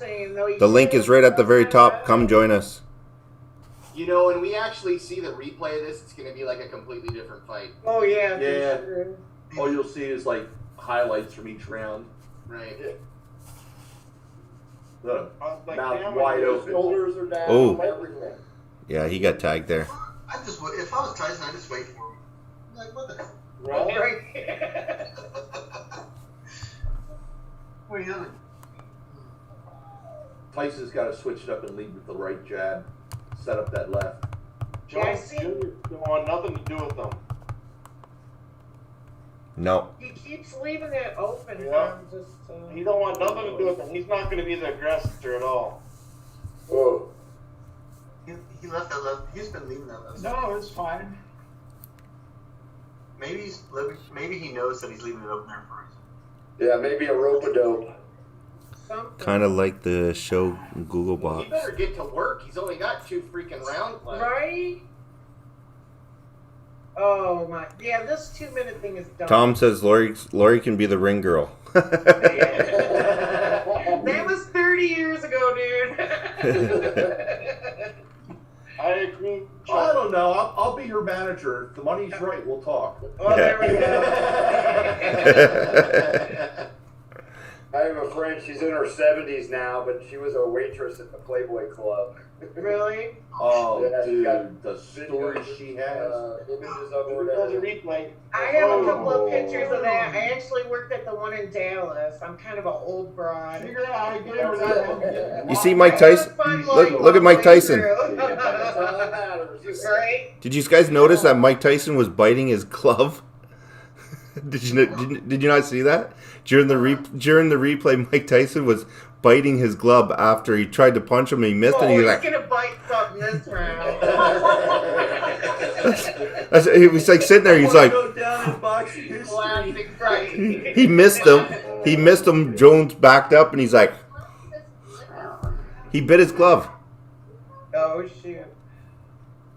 The link is right at the very top. Come join us. You know, when we actually see the replay of this, it's going to be like a completely different fight. Oh, yeah. Yeah. For sure. All you'll see is like highlights from each round. Right. Look, mouth wide open. Shoulders are down. Oh. Everything. Yeah, he got tagged there. if I was Tyson, I'd just wait for him. Like, what the hell? Right. What are you doing? Tyson's got to switch it up and lead with the right jab. Set up that left. Yeah, I Jones see. don't want nothing to do with them. No. He keeps leaving it open Yeah. for him just He don't want nothing to do with them. He's not going to be the aggressor at all. Whoa. He left that left. He's been leaving that left. No, it's fine. Maybe he knows that he's leaving it open there for a reason. Yeah, maybe a rope-a-dope. something. Kind of like the show Google He Box. better get to work. He's only got 2 freaking rounds left. Right? Oh my. Yeah, this 2-minute thing is done. Tom says Lori can be the ring girl. That was 30 years ago, dude. I agree. I don't know. I'll be your manager. If the money's right, we'll talk. Oh, there we go. I have a friend, she's in her 70s now, but she was a waitress at the Playboy Club. Really? Oh, Yeah, she's got dude, the stories she has. Images of her. There's a replay. I have a couple of pictures of that. I actually worked at the one in Dallas. I'm kind of an old broad. Figure out how to get over that. You see Mike Tyson? Look at Mike Tyson. Right? Did you guys notice that Mike Tyson was biting his glove? Did you not see that during the replay? Mike Tyson was biting his glove after he tried to punch him and he missed, and he's like, gonna bite something this round. he was like sitting there. He's like, he missed him. He missed him. Jones backed up, and he's like, he bit his glove. Oh shoot!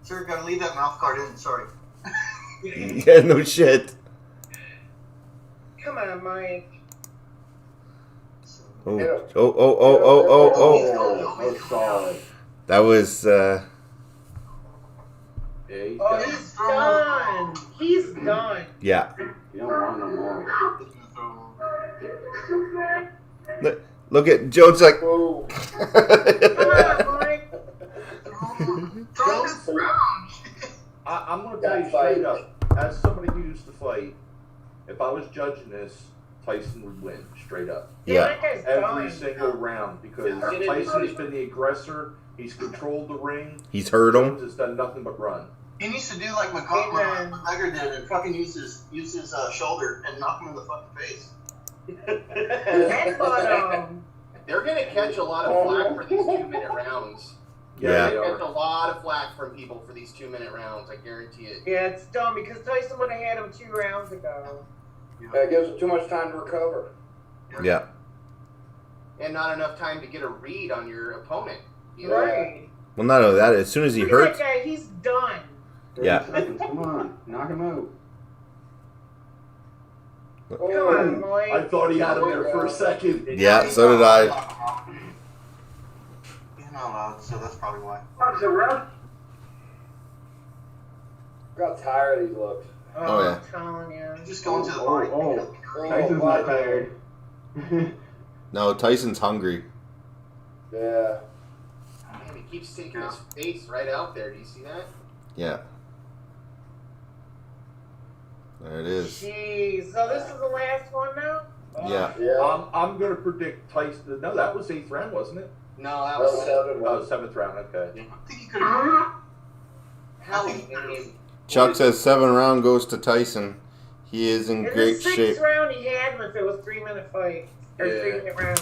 Sir, gotta leave that mouth guard in. Sorry. Yeah, no shit. Come on, Mike. Oh. That was, Oh, he's done. He's done. yeah. You don't want no more. Look at Jones like. Come on, Mike. I'm going to tell you straight up, as somebody who used to fight, if I was judging this, Tyson would win, straight up. Yeah. Every single round, because Tyson has been the aggressor. He's controlled the ring. He's hurt him. Jones has done nothing but run. He needs to do like McGregor did and fucking use his shoulder and knock him in the fucking face. They're gonna catch a lot of flack for these 2-minute rounds. Yeah. They catch a lot of flack from people for these 2-minute rounds. I guarantee it. Yeah, it's dumb because Tyson would have had him 2 rounds ago. Yeah, it gives him too much time to recover. Yeah. And not enough time to get a read on your opponent. You know? Right. Well, not only that, as soon as he Look at hurts. that guy, he's done. Yeah. Come on, knock him out. Come on, Mike. I thought he had him there for a second. Yeah, so did I. He's not allowed, so that's probably why. Got tired of these looks. Oh, yeah. I'm telling you. Just going to the body. Tyson's not tired. No, Tyson's hungry. Yeah. Man, he keeps taking his face right out there. Do you see that? Yeah. There it is. Jeez. So this is the last one now? Yeah. I'm going to predict Tyson. No, that was 8th round, wasn't it? No, that was 7. Oh, 7th round. Okay. I think he could have. Chuck says 7th round goes to Tyson. He is in In great the 6th shape. round, he had him if it was 3-minute fight. Or 3-minute round.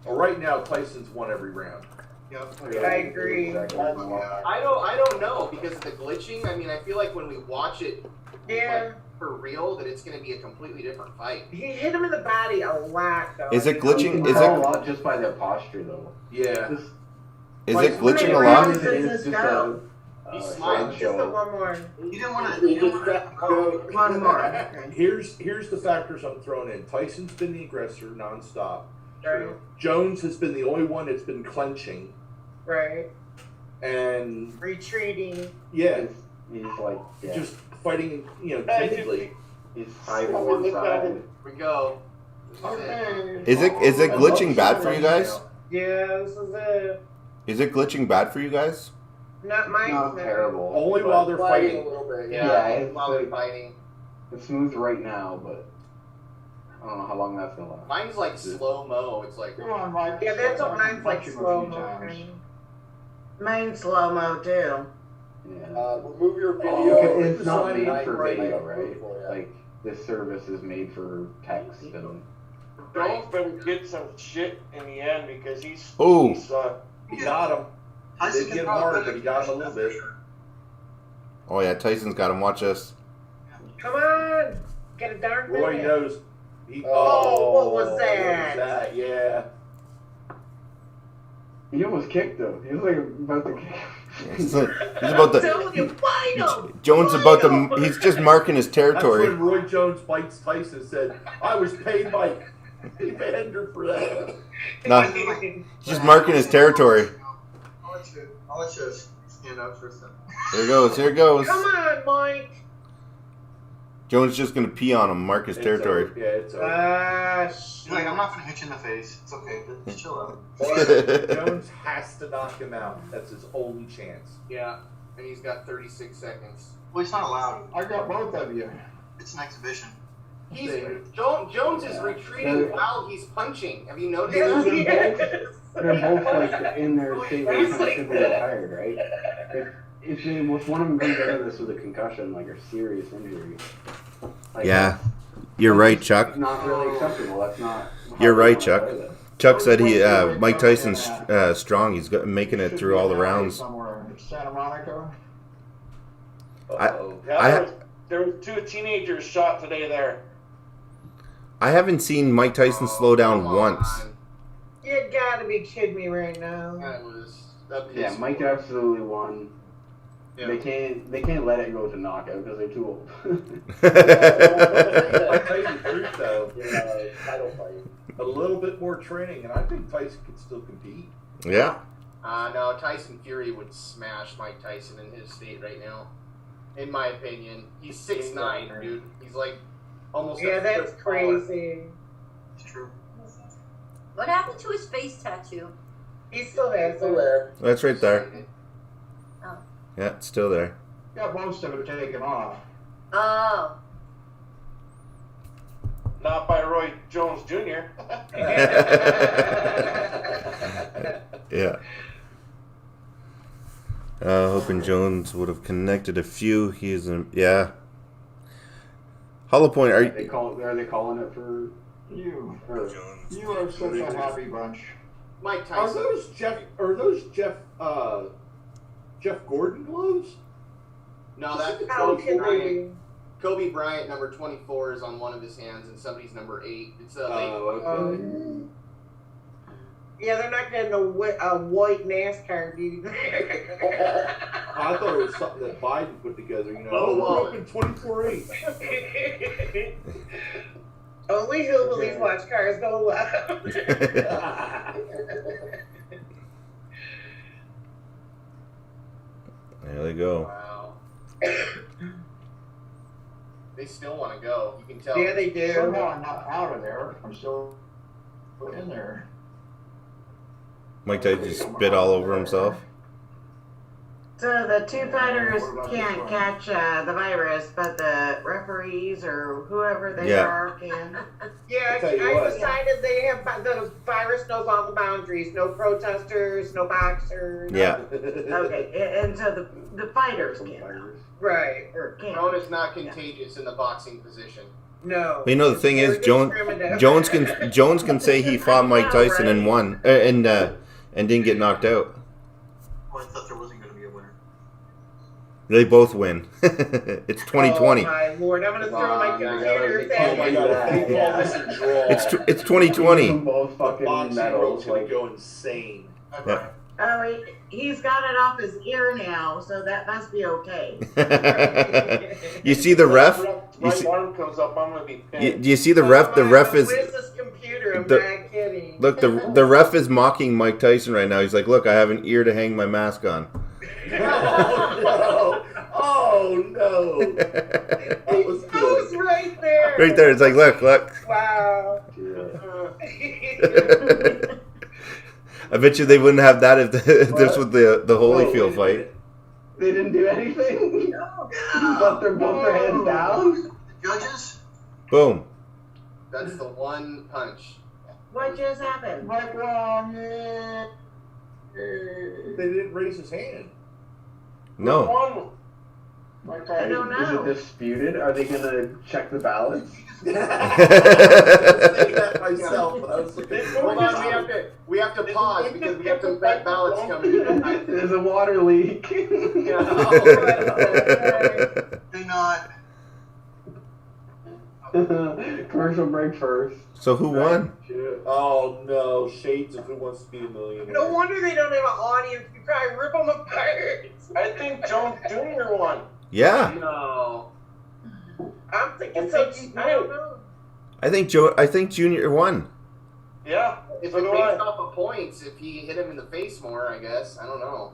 Well, right now, Tyson's won every round. Yep. I agree. I don't know because of the glitching. I mean, I feel like when we watch it, Yeah. for real, that it's going to be a completely different fight. He hit him in the body a lot, though. Is it glitching? Is it a lot just by their posture, though? Yeah. Is it glitching a lot? He's smiling. Just the one more. He didn't want to. One more. Here's the factors I'm throwing in. Tyson's been the aggressor nonstop. Right. Jones has been the only one that's been clenching. Right. And retreating. Yeah. He's like just fighting, timidly. He's hiding one side. Here we go. Is it glitching bad for you guys? Yeah, this is it. Is it glitching bad for you guys? Not mine. Not terrible. Only while they're fighting. A little bit. Yeah, it's while they're fighting. It's smooth right now, but I don't know how long that's gonna last. Mine's like slow mo. It's like. Come on, Mike. Yeah, that's what mine's like slow mo. Mine's slow mo too. Yeah. Remove your video. It's not made for video, right? Like this service is made for text and. Jones better get some shit in the end because he got him. He didn't get him hard, but he got him a little bit. Oh yeah, Tyson's got him. Watch this. Come on, get a darn Roy minute. knows. What was that? Yeah. He almost kicked him. He was like about to kick. He's about to. Jones about to. He's just marking his territory. That's when Roy Jones bites Tyson said, "I was paid by Evander for that." No, he's just marking his territory. I'll let you stand up for a second. Here it goes. Here it goes. Come on, Mike. Jones just gonna pee on him, mark his territory. Yeah, it's over. He's like, I'm not gonna hit you in the face. It's okay. Just chill out. Jones has to knock him out. That's his only chance. Yeah, and he's got 36 seconds. Well, he's not allowed. I got both of you. It's an exhibition. Jones is retreating while he's punching. Have you noticed that? They're both like in their state where they should be retired, right? If one of them comes out of this with a concussion, like a serious injury. Like, Yeah. You're right, Chuck. Not really acceptable. That's not. You're right, Chuck. Chuck said Mike Tyson's strong. He's making it through all the rounds. Somewhere in Santa Monica. There were 2 teenagers shot today there. I haven't seen Mike Tyson slow down once. You gotta be kidding me right now. That was Yeah, Mike absolutely won. Yeah. They can't let it go to knockout because they're too old. Tyson truth though, title fight. A little bit more training, and I think Tyson can still compete. Yeah. No, Tyson Fury would smash Mike Tyson in his state right now. In my opinion, he's 6'9", dude. He's like almost. Yeah, that's crazy. It's true. What happened to his face tattoo? He still has it. there. That's right there. Oh. Yeah, it's still there. Got most of it taken off. Oh. Not by Roy Jones Jr. Yeah. Hoping Jones would have connected a few. He's yeah. Hollow Point, are they calling it for you? You are such a happy bunch. Mike Tyson. Are those Jeff Gordon gloves? No, that's How can they? Kobe Bryant, number 24, is on one of his hands, and somebody's number 8. It's a okay. Yeah, they're not getting a white NASCAR dude. I thought it was something that Biden put together. You know, we're open 24/8. Only hillbillies watch cars go loud. There they go. Wow. They still want to go. You can tell. Yeah, they do. Somehow I'm not out of there. I'm still in there. Mike Tyson just spit all over himself. So the 2 fighters can't catch the virus, but the referees or whoever they are can. Yeah, I decided they have the virus knows all the boundaries. No protesters, no boxers. Yeah. Okay, and so the fighters can. Right. Corona's not contagious in the boxing position. No. You know the thing is, Jones can say he fought Mike Tyson and won and didn't get knocked out. Well, I thought there wasn't going to be a winner. They both win. It's 2020. Oh my lord! I'm gonna throw my computer. It's 2020. Both fucking medals like go insane. Yeah. Oh, he's got it off his ear now, so that must be okay. You see the ref? My arm comes up, I'm gonna be pissed. Do you see the ref? The ref is. Where's this computer? I'm not kidding. Look, the ref is mocking Mike Tyson right now. He's like, "Look, I have an ear to hang my mask on." Oh no! That was right there. Right there. It's like, look. Wow. I bet you they wouldn't have that if this was the Holyfield fight. They didn't do anything. No. But they're both their heads down. Judges. Boom. That's the one punch. What just happened? Mike won. They didn't raise his hand. No. I don't know. Is it disputed? Are they going to check the ballots? I was thinking that myself, but I was looking. Hold on, we have to pause because we have some bad ballots coming in. There's a water leak. They're not. Commercial break first. So who won? Oh no, shades of Who Wants to Be a Millionaire. No wonder they don't have an audience. You probably rip them apart. I think Jones Jr. won. Yeah. No. I'm thinking so. I don't know. I think Junior won. Yeah. It's based off of points. If he hit him in the face more, I guess. I don't know.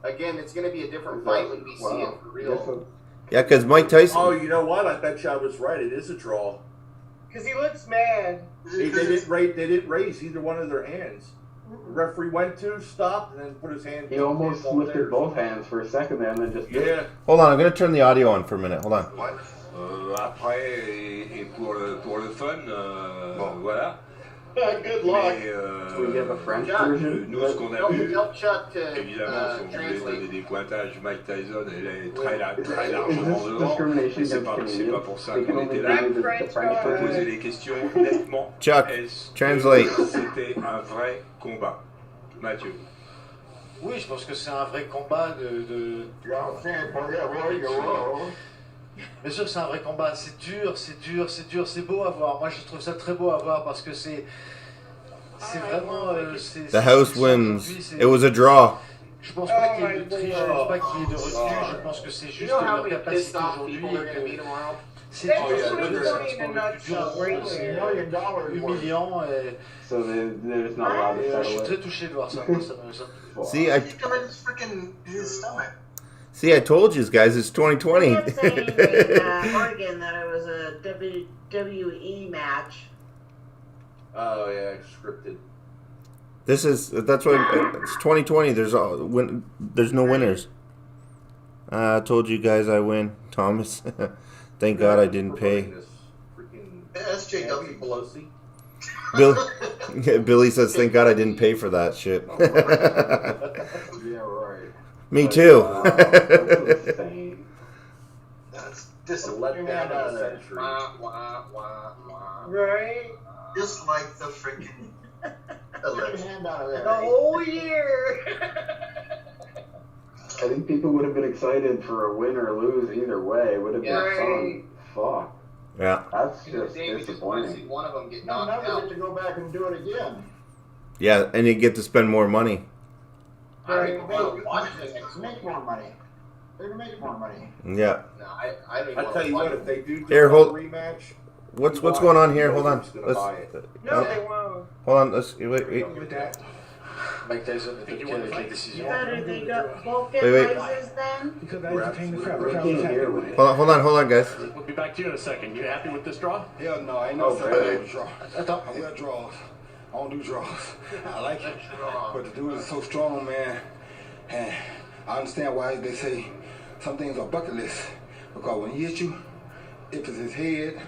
Again, it's going to be a different fight when we see it for real. Yeah, because Mike Tyson. Oh, you know what? I bet you I was right. It is a draw. Because he looks mad. They didn't raise either one of their hands. The referee went to, stopped, and then put his hand. He almost lifted both hands for a second there and then just... Yeah. Hold on, I'm going to turn the audio on for a minute. Hold on. Après, et pour le fun, voilà. Good luck. Do we have a French version? Nous, ce qu'on a vu, Chuck to évidemment, si on voulait donner des pointages, Mike Tyson, elle est très largement Is this devant. discrimination Mais c'est against pas Canadians? pour ça They can qu'on only était là. do the French On peut poser version. les questions nettement. Chuck, Est-ce que translate. c'était un vrai combat, Mathieu? Oui, je pense que c'est un vrai combat de... Bien sûr que c'est un vrai combat, c'est dur, c'est beau à voir. Moi je trouve ça très beau à voir parce que c'est vraiment... The house wins. It was a draw. Je pense pas qu'il y ait de triche, je pense pas qu'il y ait de refus, je pense que c'est juste leur capacité aujourd'hui. C'est humiliant et... So there's not a lot to Je settle suis it. très touché de voir ça. Moi, ça me... See, His stomach. I told you guys, it's 2020. They kept saying in Oregon that it was a WWE match. Oh yeah, scripted. That's why it's 2020. There's no winners. I told you guys I win, Thomas. Thank God I didn't pay. SJW Pelosi. Billy says, "Thank God I didn't pay for that shit." Yeah, right. Me too. That's disappointing. Right? Just like the freaking election. The whole year. I think people would have been excited for a win or lose either way. It would have been fun. Fuck. Yeah. That's just disappointing. One of them get Now knocked we out. get to go back and do it again. Yeah, and you get to spend more money. Make more money. They're gonna make more money. Yeah. No, I don't I tell you what, if they do Here, a hold. rematch, What's going on here? Hold on. nobody's gonna Let's. buy it. No, they won't. Hold on. Let's wait. Mike Tyson était OK avec les You décisions. better they got both get Wait. prices then? Because I was paying the crap. Hold on, guys. We'll be back to you in a second. You happy with this draw? Hell no, I ain't no fan of draw. Attends. I wear draws. I don't do draws. I like it. But the dude is so strong, man. And I understand why they say some things are bucket list. Because when he hits you, if it's his head,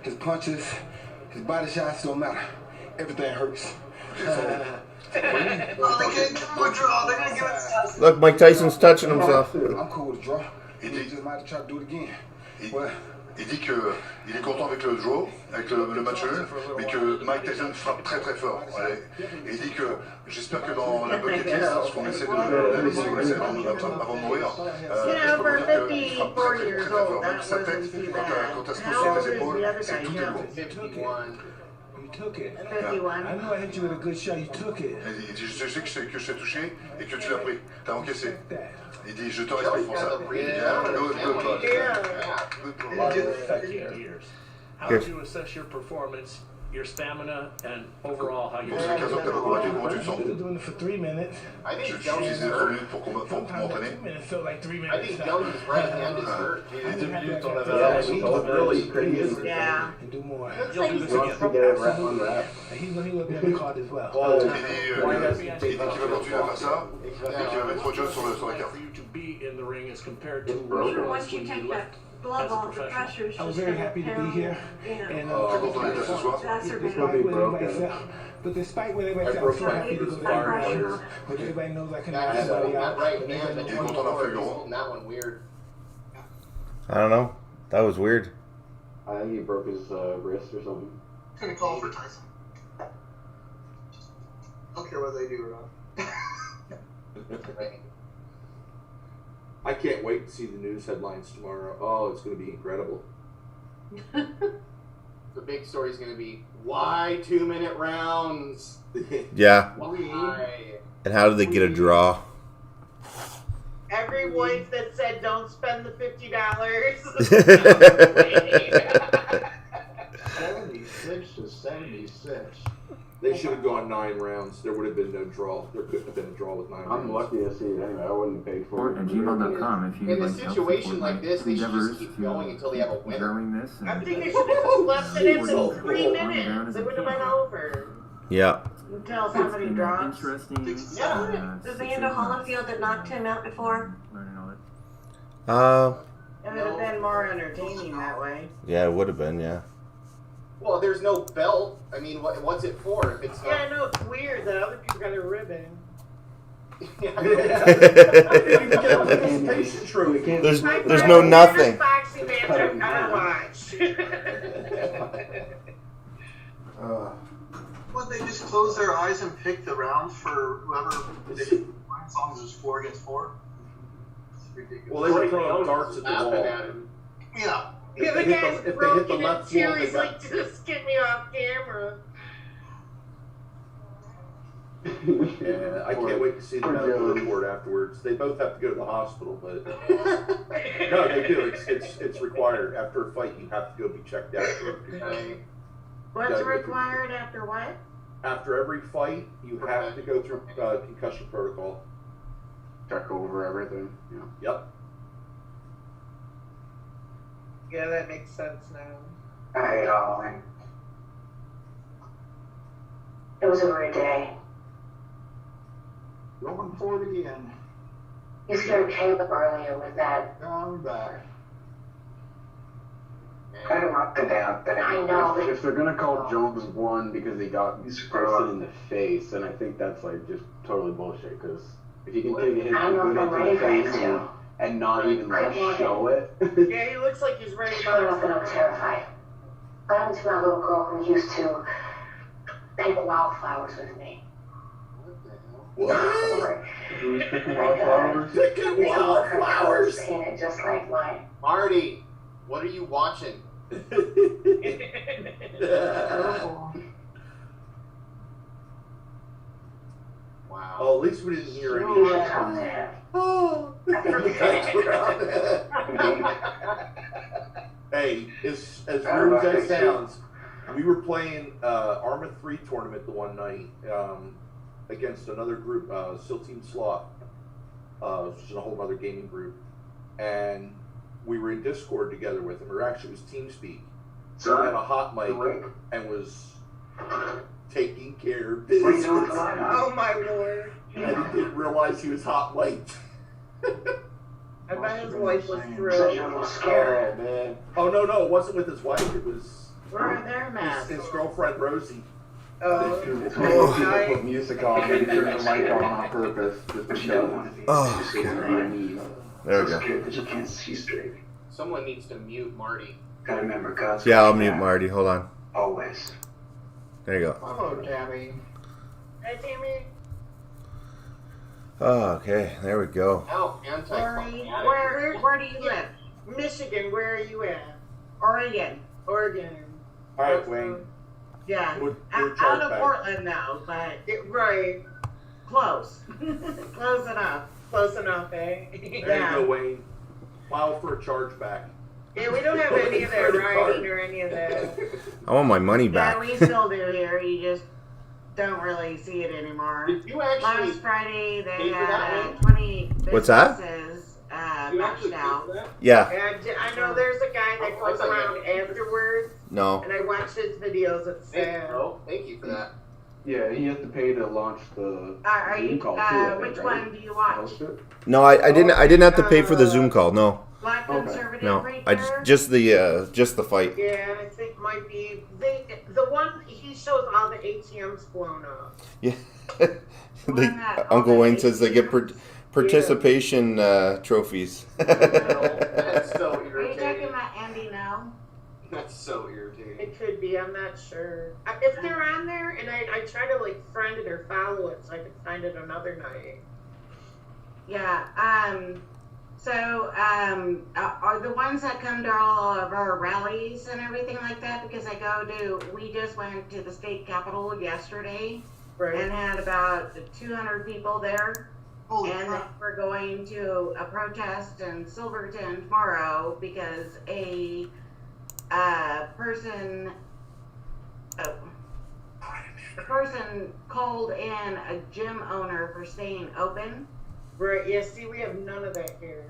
his punches, his body shots, don't matter. Everything hurts. Look, Mike Tyson's touching himself. I'm cool with draw. He just might try to do it again. Il dit que il est content avec le draw, avec le match nul, mais que Mike Tyson frappe très très fort. Ouais. Et il dit que j'espère que dans la bucket list, lorsqu'on essaie de laisser avant de mourir, je peux vous dire qu'il frappe très très très fort. Même sa tête, quand elle se pose sur les épaules, c'est tout est bon. You took it. 51. I know I hit you with a good shot. You took it. Il dit je sais que je t'ai touché et que tu l'as pris, t'as encaissé. Il dit je te respecte pour ça. How would you assess your performance, your stamina, and overall how you I've been doing it for 3 minutes. I think J'utilise les 3 minutes pour m'entraîner. 2 minutes felt like 3 minutes. I think Jones' right hand is hurt. Really crazy. Yeah. And do more. He wants to get it on wrap. He's going to be on the card as well. Il dit qu'il va continuer à faire ça et qu'il va mettre autre chose sur la carte. For you to be in the ring as compared to Once you take that glove off, the pressure's I was just very gonna happy to be pound, here. you know. And Très content d'être là ce soir. despite what everybody felt, but despite what everybody felt, I'm so happy to go to that match. But everybody knows I can knock somebody out. Right But hand, everybody the knows 24, he's holding that one weird. I don't know. That was weird. I think he broke his wrist or something. Gonna call for Tyson. I don't care whether they do or not. I can't wait to see the news headlines tomorrow. Oh, it's going to be incredible. The big story is going to be why 2-minute rounds. Yeah. Why? And how did they get a draw? Every wife that said don't spend the $50. 76 to 76. They should have gone 9 rounds. There would have been no draw. There couldn't have been a draw with 9 rounds. I'm lucky to see it anyway. I wouldn't have paid for it. gmail.com if you In a would like help situation support like my this, they should endeavors just keep to going until they have a winner. growing this. I And think they should have just left it in for 3 minutes. It would have been over. Yeah. Until it's somebody been an drops. interesting Yeah. Was Vander Holyfield that knocked him out before? learning all that. It would have been more entertaining that way. Yeah, it would have been, yeah. Well, there's no belt. I mean, what's it for if it's not? Yeah, no, it's weird that other people got a ribbon. There's no nothing. Boxing match I gotta watch. Well, they just close their eyes and pick the rounds for whoever they as long as it's 4 against 4. It's ridiculous. Well, they were throwing darts at the wall. Yeah. Yeah, the guy's broken in two. He's like, just get me off camera. Yeah, I can't wait to see the medical report afterwards. They both have to go to the hospital, but no, they do. It's required. After a fight, you have to go be checked out. What's required after what? After every fight, you have to go through concussion protocol. Check over everything. Yeah. Yep. Yeah, that makes sense now. Hey, darling. It was a great day. Going for it again. You scared Caleb earlier with that. I'm back. I don't want the damn thing. I know. If they're gonna call Jones one because he got person in the face, then I think that's like just totally bullshit. Because if you can take a hit to the face and not even like show it. Yeah, he looks like he's ready to go. I'm terrified. Got into my little girl who used to paint wildflowers with me. What? Who's picking wildflowers? Picking wildflowers. Painted just like mine. Marty, what are you watching? Wow. Oh, at least we didn't hear any. Oh. Hey, as weird as that sounds, we were playing Arma 3 tournament the one night against another group, SEAL Team Sloth, which is a whole other gaming group, and we were in Discord together with them, or actually it was TeamSpeak. So I had a hot mic and was taking care of business. Oh my lord. And I didn't realize he was hot mic'd. I bet his wife was thrilled. Oh man. Oh no, it wasn't with his wife, it was Where are their masks? his girlfriend Rosie. It's when people put music on and turn the mic on purpose. Just to show. Oh, there we go. But you can't see straight. Someone needs to mute Marty. Gotta remember, God's Yeah, I'll mute Marty. Hold on. always. There you go. Hello, Tammy. Hey, Tammy. Oh, okay, there we go. Oh, Where do you live? Michigan. Where are you at? Oregon. Oregon. All right, Wayne. Yeah. We're Out of back. Portland now, but right. Close. Close enough. Close enough, eh? There you go, Wayne. File for a chargeback. Yeah, we don't have any of that riding or any of that. I want my money back. Yeah, we still do here. You just don't really see it anymore. You actually Last Friday they pay for had that 20 What's that? businesses You matched actually out. pay for that? Yeah. And I know there's a guy that goes around afterwards, No. and I watched his videos. It's sad. Oh, thank you for that. Yeah, he has to pay to launch the Are Zoom you? call too. I think, Which right? one do you watch? Host it? No, I didn't have to pay for the Zoom call. No. Black conservative No. preacher? I just the fight. Yeah, I think might be the one he shows all the ATMs blown up. Yeah. Uncle Wayne says they get participation trophies. That's so Are you irritating. talking about Andy now? That's so irritating. It could be. I'm not sure. If they're on there, and I try to like friend it or follow it so I can find it another night. Yeah. Are the ones that come to all of our rallies and everything like that? Because we just went to the state capitol yesterday and had about 200 people there. And then we're going to a protest in Silverton tomorrow because a person called in a gym owner for staying open. Right, yeah, see, we have none of that here.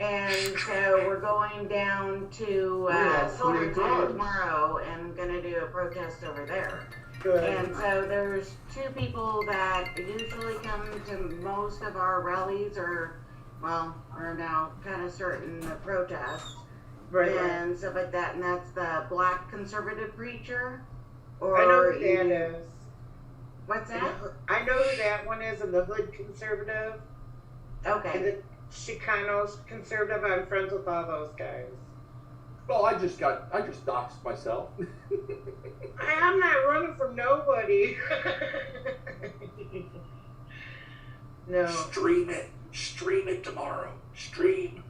And so we're going down to Silverton tomorrow and gonna do a protest over there. Good. And so there's 2 people that usually come to most of our rallies are now kind of certain protests. Right. And stuff like that, and that's the black conservative preacher. Or I know who that is. What's that? I know who that one is in the hood conservative. Okay. And the Chicanos conservative. I'm friends with all those guys. Well, I just doxed myself. I'm not running from nobody. No. Stream it tomorrow. Stream.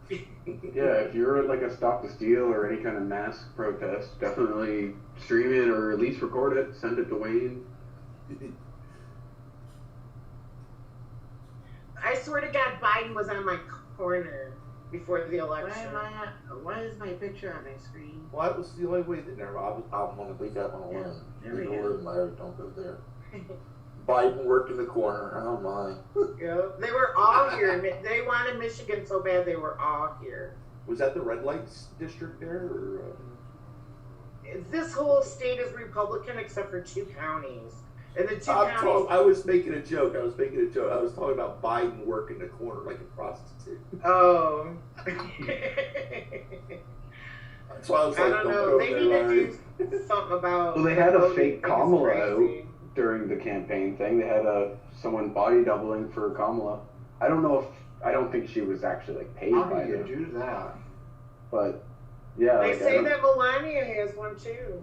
Yeah, if you're at like a Stop the Steal or any kind of mass protest, definitely stream it or at least record it, send it to Wayne. I swear to God, Biden was on my corner before the election. Why is my picture on my screen? Well, that was the only way that never. I want to leave that one alone. There we Leave go. it alone, Larry. Don't go there. Biden worked in the corner. Oh my. Yeah, they were all here. They wanted Michigan so bad they were all here. Was that the red lights district there? Or, This whole state is Republican except for 2 counties. And the 2 counties. I was making a joke. I was talking about Biden working the corner like a prostitute. Oh. That's why I was like, I don't know. They need to do something about. Well, they had a fake Kamala out during the campaign thing. They had someone body doubling for Kamala. I don't think she was actually like paid How by do you them. do that? But yeah, They like, say that Melania has one too.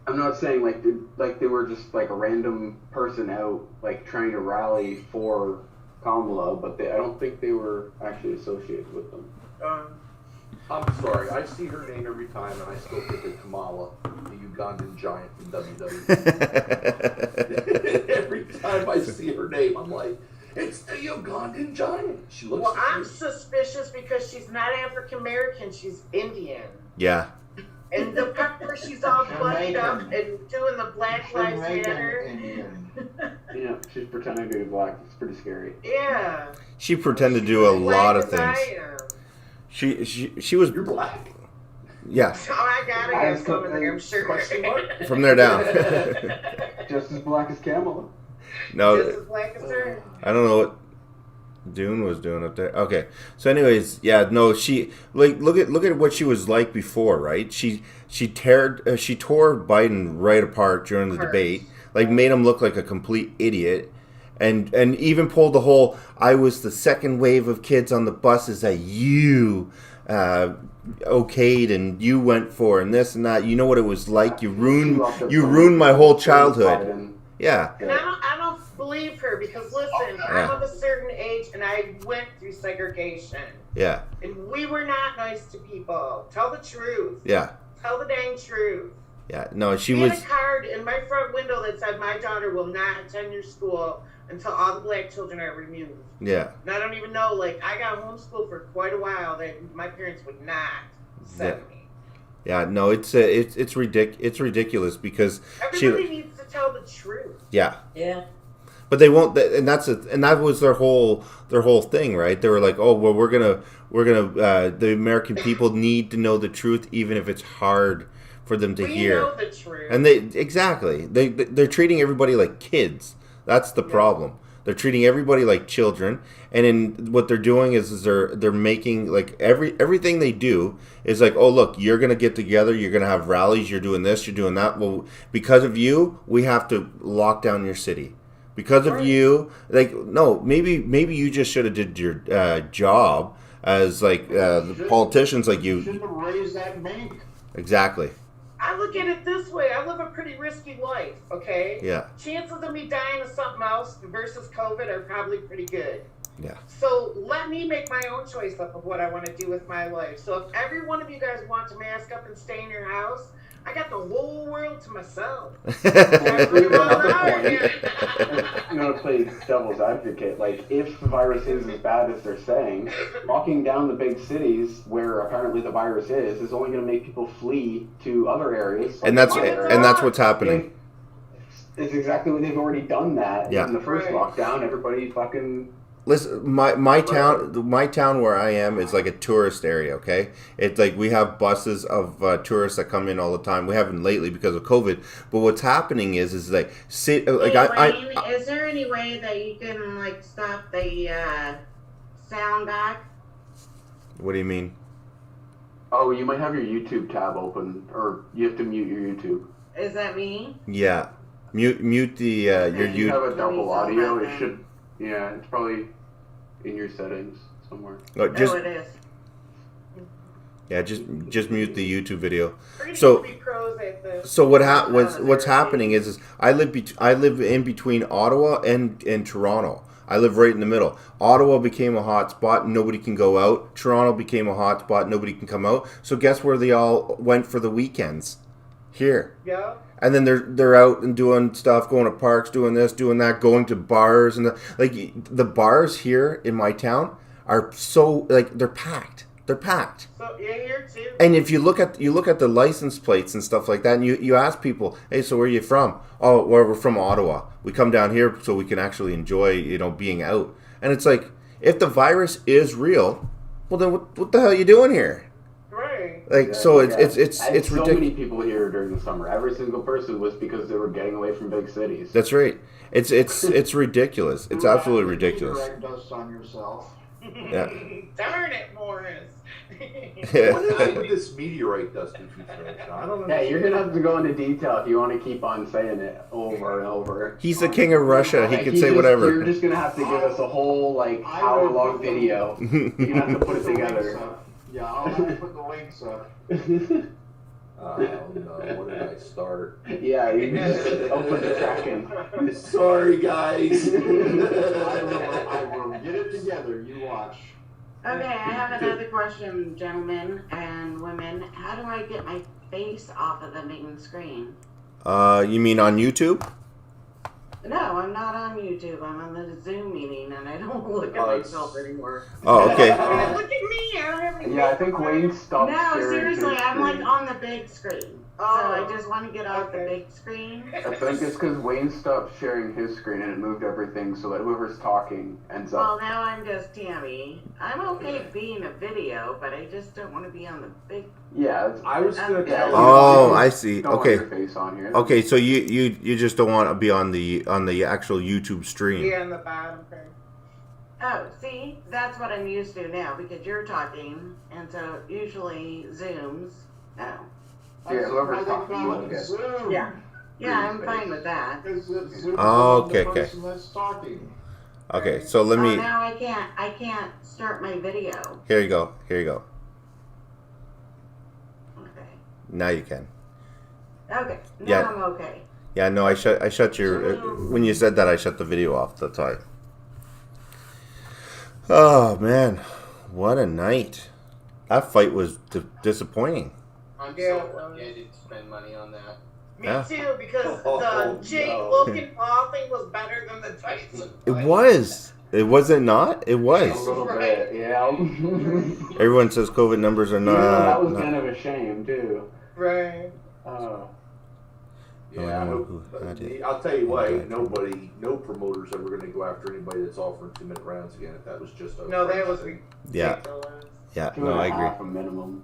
I'm not saying like they were just like a random person out like trying to rally for Kamala, but I don't think they were actually associated with them. I'm sorry. I see her name every time, and I still think of Kamala, the Ugandan giant from WWE. Every time I see her name, I'm like, it's the Ugandan giant. She looks. Well, I'm suspicious because she's not African American. She's Indian. Yeah. And the part where she's all bloodied up and doing the Black Lives Matter. Yeah, she's pretending to be black. It's pretty scary. Yeah. She pretended to do a lot of Black things. as I am. She was. You're black. Yeah. Oh, I gotta have some in there, I'm sure. From there down. Just as black as Kamala. No. Just as black as her. I don't know what Dune was doing up there. Okay. So anyways, yeah, no, she like look at what she was like before, right? She tore Biden right apart during the debate. Like made him look like a complete idiot. And even pulled the whole I was the second wave of kids on the buses that you okayed and you went for and this and that. You know what it was like. You ruined my whole childhood. Yeah. And I don't believe her because listen, I'm of a certain age and I went through segregation. Yeah. And we were not nice to people. Tell the truth. Yeah. Tell the dang truth. Yeah. No, she We was. had a card in my front window that said my daughter will not attend your school until all the black children are removed. Yeah. And I don't even know, like, I got homeschooled for quite a while that my parents would not send me. Yeah, no, it's ridiculous because Everybody needs to tell the truth. Yeah. Yeah. But they won't, and that was their whole thing, right? They were like, oh well, we're gonna the American people need to know the truth, even if it's hard for them to hear. Know the truth. And they're treating everybody like kids. That's the problem. They're treating everybody like children, and in what they're doing is they're making like everything they do is like, oh look, you're gonna get together, you're gonna have rallies, you're doing this, you're doing that. Well, because of you, we have to lock down your city. Because of you, like no, maybe you just should have did your job as like the politicians like you. Shouldn't have raised that bank. Exactly. I look at it this way. I live a pretty risky life, okay? Yeah. Chances of me dying of something else versus COVID are probably pretty good. Yeah. So let me make my own choice up of what I want to do with my life. So if every one of you guys want to mask up and stay in your house, I got the whole world to myself. I'm gonna play devil's advocate. Like, if the virus is as bad as they're saying, locking down the big cities where apparently the virus is only gonna make people flee to other areas. And that's what's happening. It's exactly what they've already done that Yeah. in the first lockdown. Everybody fucking. Listen, my town where I am is like a tourist area. Okay, it's like we have buses of tourists that come in all the time. We haven't lately because of COVID. But what's happening is like Wayne, is there any way that you can like stop the sound back? What do you mean? Oh, you might have your YouTube tab open, or you have to mute your YouTube. Is that me? Yeah. Mute the your If you have a double Let me audio, zoom it out should. Yeah, it's probably in your settings somewhere. Oh, Oh, it is. Yeah, just mute the YouTube video. We're gonna So be pros at this. so what's happening is I live in between Ottawa and Toronto. I live right in the middle. Ottawa became a hot spot, nobody can go out. Toronto became a hot spot, nobody can come out. So guess where they all went for the weekends? Here. Yeah. And then they're out and doing stuff, going to parks, doing this, doing that, going to bars, and the bars here in my town are so they're packed. They're packed. So yeah, here too. And if you look at the license plates and stuff like that, and you ask people, hey, so where are you from? Oh, well, we're from Ottawa. We come down here so we can actually enjoy, being out. And it's like, if the virus is real, well then what the hell are you doing here? Right. It's so ridiculous. Many people here during the summer. Every single person was because they were getting away from big cities. That's right. It's ridiculous. It's absolutely ridiculous. Direct dust on yourself. Yeah. Darn it, Morris. What happened with this meteorite dust infiltration? I don't know. Yeah, you're gonna have to go into detail if you want to keep on saying it over and over. He's the king of Russia. He can say whatever. You're just gonna have to give us a whole hour-long video. You're gonna have to put it together. Yeah, I'll put the links up. Oh no, what did I start? Yeah, you just open the tracking. Sorry, guys. I will get it together. You watch. Okay, I have another question, gentlemen and women. How do I get my face off of the main screen? You mean on YouTube? No, I'm not on YouTube. I'm on the Zoom meeting, and I don't look at myself anymore. Oh, okay. Look at me. I don't have any. Yeah, I think Wayne stopped No, sharing seriously, his I'm screen. on the big screen. So I just want to get off the big screen. I think it's because Wayne stopped sharing his screen and it moved everything so that whoever's talking ends Well, up. now I'm just Tammy. I'm okay being a video, but I just don't want to be on the big. Yeah, I was gonna tell you. Oh, I see. Don't want Okay. your face on here. Okay, so you just don't want to be on the actual YouTube stream. Yeah, in the bottom. Okay. Oh, see, that's what I'm used to now because you're talking, and so usually Zooms. Oh. Yeah, whoever's talking will get. Yeah. Yeah, I'm fine with that. Oh, okay, okay. That's talking. Okay, so let me. Now I can't start my video. Here you go. Here you go. Okay. Now you can. Okay. Now Yeah. I'm okay. Yeah, no, I shut your. When you said that, I shut the video off. That's why. Oh man, what a night! That fight was disappointing. I'm so lucky I didn't spend money on that. Me Yeah. too, because the Jake no. Logan Paul thing was better than the Tyson. It was. It wasn't not. It A was. little bit, yeah. Everyone says COVID numbers are Even though that was not. kind of a shame too. Right. Oh. Yeah, I'll tell you what, no promoter's ever going to go after anybody that's offering 2-minute rounds again. If that was just a No, that was Yeah. ridiculous. Yeah. 2.5 No, I agree. a minimum.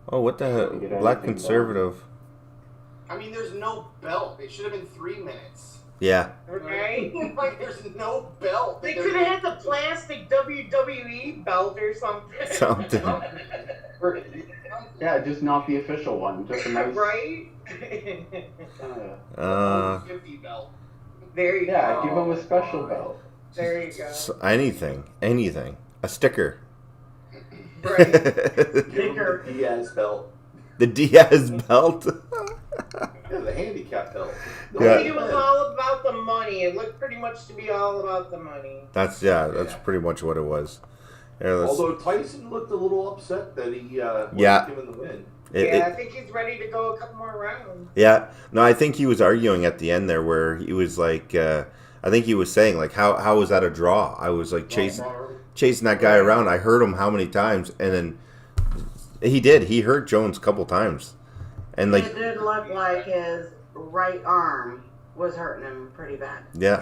Oh, what the hell? Get Black anything conservative. I mean, there's no belt. It should have been 3 minutes. Yeah. Right? Like, there's no belt. They could have had the plastic WWE belt or something. Something. Yeah, just not the official one. Just a nice. Right? 50 belt. There you Yeah, go. give them a special belt. There you go. Anything. A sticker. Right. Sticker. Diaz belt. The Diaz belt. Yeah, the handicap belt. I think it was all about the money. It looked pretty much to be all about the money. That's pretty much what it was. Although Tyson looked a little upset that he wasn't given the win. I think he's ready to go a couple more rounds. Yeah. No, I think he was arguing at the end there where he was like, I think he was saying like, how was that a draw? I was like chasing that guy around. I heard him how many times, and then he did. He hurt Jones a couple times, and like It did look like his right arm was hurting him pretty bad. yeah.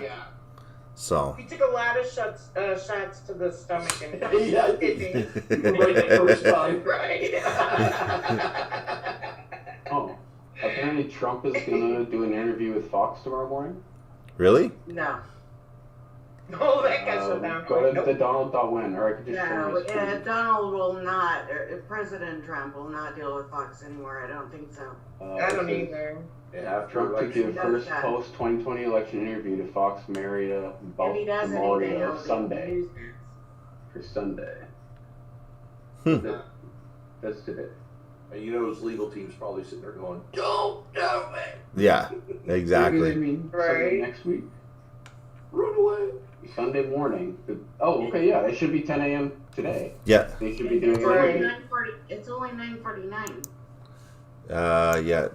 So He took a lot of shots to the stomach and Yeah, kidney. Right the first time. Right. Oh, apparently Trump is gonna do an interview with Fox tomorrow morning. really? No. Oh, that got shut down. Go to the Donald.win, or I could just share my screen. Donald will not, President Trump will not deal with Fox anymore. I don't think so. I don't either. Trump took the first post-2020 election interview to Fox Maria Memorial Sunday. For Sunday. That's today. And you know his legal team's probably sitting there going, "Don't do it." Yeah, exactly. I mean, Sunday next week. Run away. Sunday morning. Oh, okay, yeah. It should be 10 a.m. today. Yeah. They should be doing it. It's only 9:49. Yeah.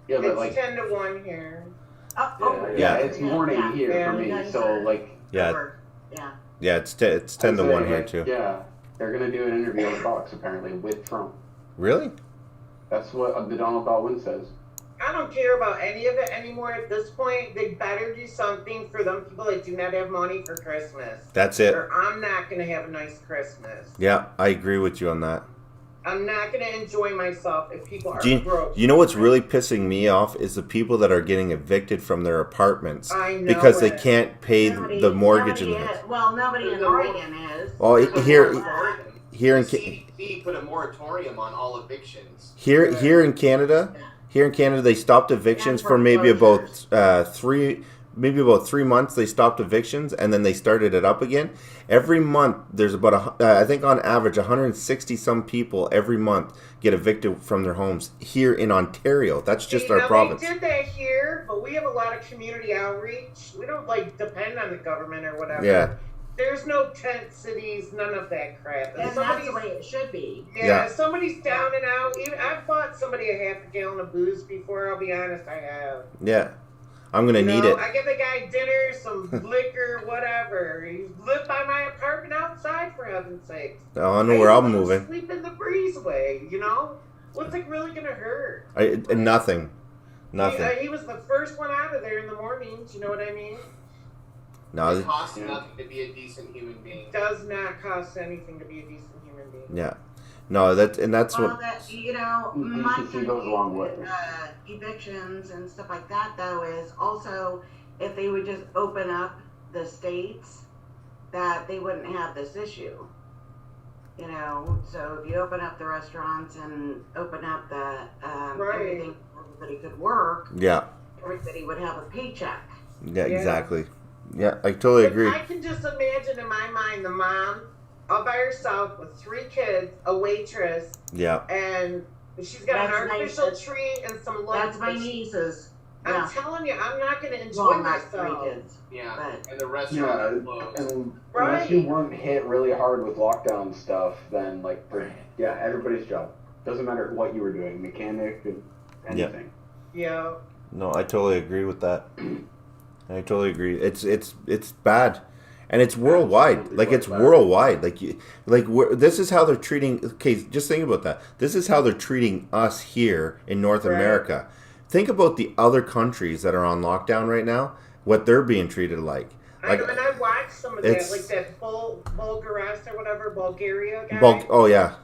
Yeah, but It's like 10 to 1 here. yeah, it's morning here for me. So like yeah, it's 10 to 1 here too. Yeah, they're gonna do an interview on Fox apparently with Trump. Really? That's what the Donald.win says. I don't care about any of it anymore at this point. They better do something for them people that do not have money for Christmas. That's it. Or I'm not going to have a nice Christmas. Yeah, I agree with you on that. I'm not going to enjoy myself if people are broke. You know what's really pissing me off is the people that are getting evicted from their apartments because they can't pay the mortgage. Nobody in Oregon is. Well, here in CDC put a moratorium on all evictions. Here in Canada, they stopped evictions for maybe about 3 months. They stopped evictions and then they started it up again. Every month, there's about I think on average 160 some people every month get evicted from their homes here in Ontario. That's just our province. We did that here, but we have a lot of community outreach. We don't depend on the government or whatever. Yeah. There's no tent cities, none of that crap. And that's the way it should be. Yeah, somebody's down and out. I've bought somebody a half a gallon of booze before, I'll be honest, I have. Yeah. I'm going to need it. I give the guy dinner, some liquor, whatever. He lived by my apartment outside, for heaven's sakes. Oh, I know where I'm moving. Sleep in the breezeway, What's it really going to hurt? Nothing. He was the first one out of there in the mornings, you know what I mean? No, it costs nothing to be a decent human being. It does not cost anything to be a decent human being. Yeah. No, that's what... monthly evictions and stuff like that, though, is also if they would just open up the states, that they wouldn't have this issue. So if you open up the restaurants and open up the everything, everybody could work. Yeah. Everybody would have a paycheck. Yeah, exactly. Yeah, I totally agree. I can just imagine in my mind the mom all by herself with 3 kids, a waitress. Yeah. And she's got an artificial tree and some lights. That's my nieces. I'm telling you, I'm not going to enjoy myself. 3 kids. Yeah, and the restaurant and unless you weren't hit really hard with lockdown stuff, then everybody's job. Doesn't matter what you were doing, mechanic, anything. Yeah. No, I totally agree with that. I totally agree. It's bad, and it's worldwide. It's worldwide. This is how they're treating. Okay, just think about that. This is how they're treating us here in North America. Think about the other countries that are on lockdown right now. What they're being treated like. I watched some of that, that Bulgaris or whatever, Bulgaria guy. Oh yeah.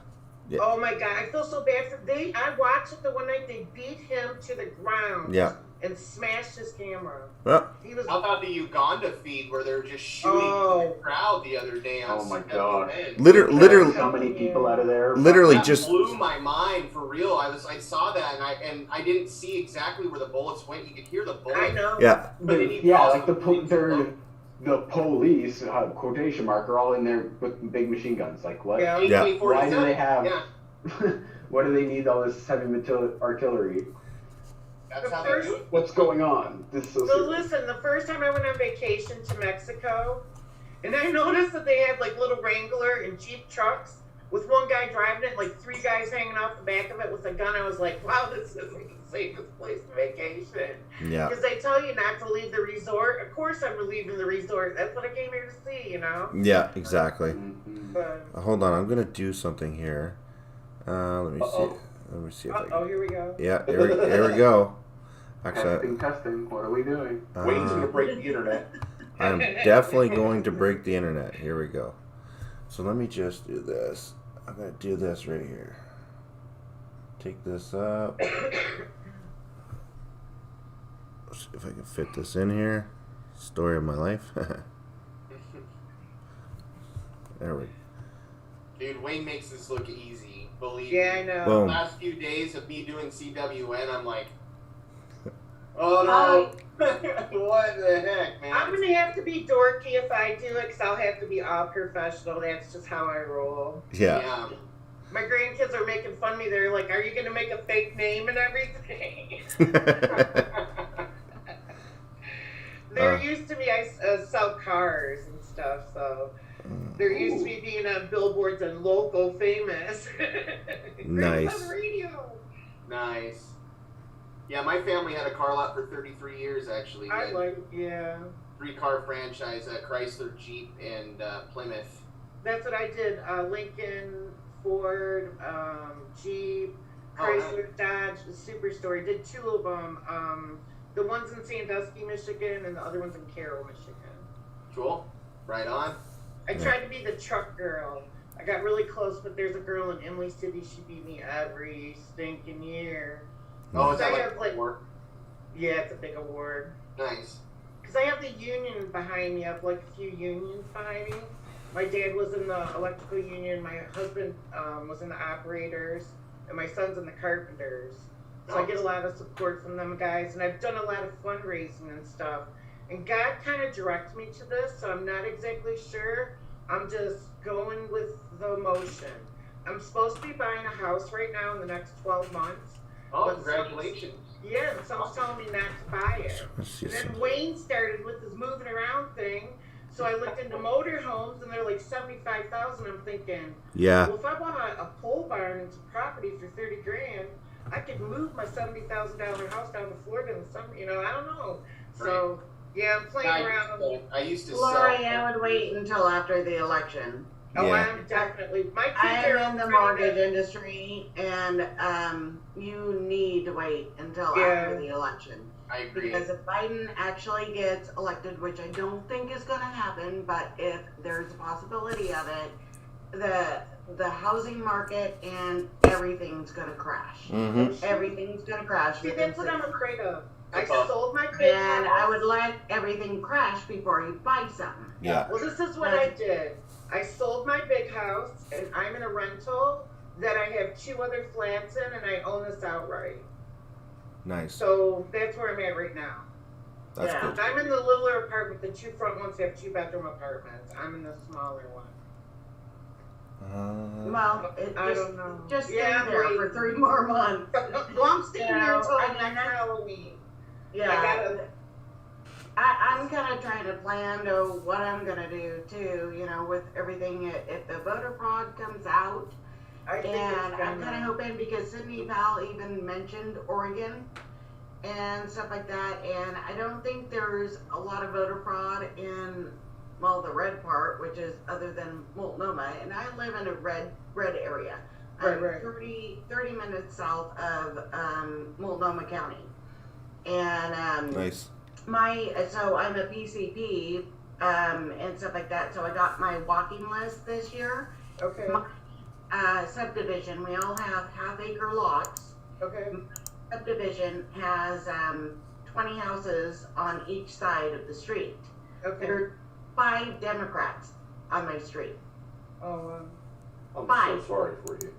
Oh my God, I feel so bad for I watched it the one night. They beat him to the ground. Yeah. And smashed his camera. Yeah. How about the Uganda feed where they're just shooting the crowd the other day? Oh my God! Literally, so many people out of there. Literally, that just blew my mind for real. I saw that and I didn't see exactly where the bullets went. You could hear the bullets. I know. Yeah. But the police, quotation mark, are all in there with big machine guns. Like what? Yeah. Why do they have? Why do they need all this heavy artillery? That's how they do it. What's going on? Listen, the first time I went on vacation to Mexico, and I noticed that they had little Wrangler and Jeep trucks with one guy driving it, 3 guys hanging off the back of it with a gun. I was like, wow, this isn't the safest place to vacation. Yeah. Because they tell you not to leave the resort. Of course I'm leaving the resort. That's what I came here to see, Yeah, exactly. But, hold on, I'm going to do something here. Let me see. Let me see if I can... here we go. Yeah, here we go. Actually, testing. What are we doing? Wayne's going to break the internet. I'm definitely going to break the internet. Here we go. So let me just do this. I'm going to do this right here. Take this up. Let's see if I can fit this in here. Story of my life. There we go. Dude, Wayne makes this look easy. Believe Yeah, me. I know. Boom. The last few days of me doing CWN, I'm like, oh no. What the heck, man? I'm gonna have to be dorky if I do it, because I'll have to be all professional. That's just how I roll. Yeah. My grandkids are making fun of me. They're like, "Are you gonna make a fake name and everything?" They're used to me. I sell cars and stuff, so they're used to me being on billboards and local famous. Nice. On the radio. Nice. Yeah, my family had a car lot for 33 years, actually. We had 3-car franchise, Chrysler, Jeep, and Plymouth. That's what I did. Lincoln, Ford, Jeep, Chrysler, Dodge, the Superstore. I did 2 of them. The ones in Sandusky, Michigan, and the other ones in Carroll, Michigan. Cool. Right on. I tried to be the truck girl. I got really close, but there's a girl in Emily City. She beat me every stinking year. Oh, is that like award? Yeah, it's a big award. Nice. Because I have the union behind me. I have like a few unions behind me. My dad was in the electrical union. My husband was in the operators. And my son's in the carpenters. So I get a lot of support from them guys. And I've done a lot of fundraising and stuff. And God kind of directed me to this, so I'm not exactly sure. I'm just going with the motion. I'm supposed to be buying a house right now in the next 12 months. Oh, congratulations. Yeah, but someone's telling me not to buy it. And then Wayne started with his moving around thing. So I looked into motorhomes, and they're like $75,000. I'm thinking, well, if I bought a pole barn into property for $30,000, I could move my $70,000 house down to Florida in the summer. You know, I don't know. So yeah, I'm playing around. I used to Lori, I would wait until after the election. Oh, I'm definitely. I am in the mortgage industry, and you need to wait until after the election. I agree. Because if Biden actually gets elected, which I don't think is going to happen, but if there's a possibility of it, the housing market and everything's going to crash. Mm-hmm. Everything's going to crash. See, that's what I'm afraid of. I sold my big house. And I would let everything crash before you buy something. Yeah. Well, this is what I did. I sold my big house, and I'm in a rental that I have 2 other flats in, and I own this outright. Nice. So that's where I'm at right now. That's good. I'm in the littler apartment. The 2 front ones have 2-bedroom apartments. I'm in the smaller one. Well, I don't know. Just stay there for 3 more months. Well, I'm staying here until next Halloween. Yeah. I'm kind of trying to plan to what I'm going to do, too, you know, with everything. If the voter fraud comes out, and I'm kind of hoping, because Sidney Powell even mentioned Oregon and stuff like that, and I don't think there's a lot of voter fraud in, well, the red part, which is other than Multnomah, and I live in a red area. I'm 30 minutes south of Multnomah County. And nice. So I'm a PCP and stuff like that. So I got my walking list this year. Okay. My subdivision, we all have half-acre lots. Okay. Subdivision has 20 houses on each side of the street. Okay. There are 5 Democrats on my street. Oh, I'm 5. so sorry for you.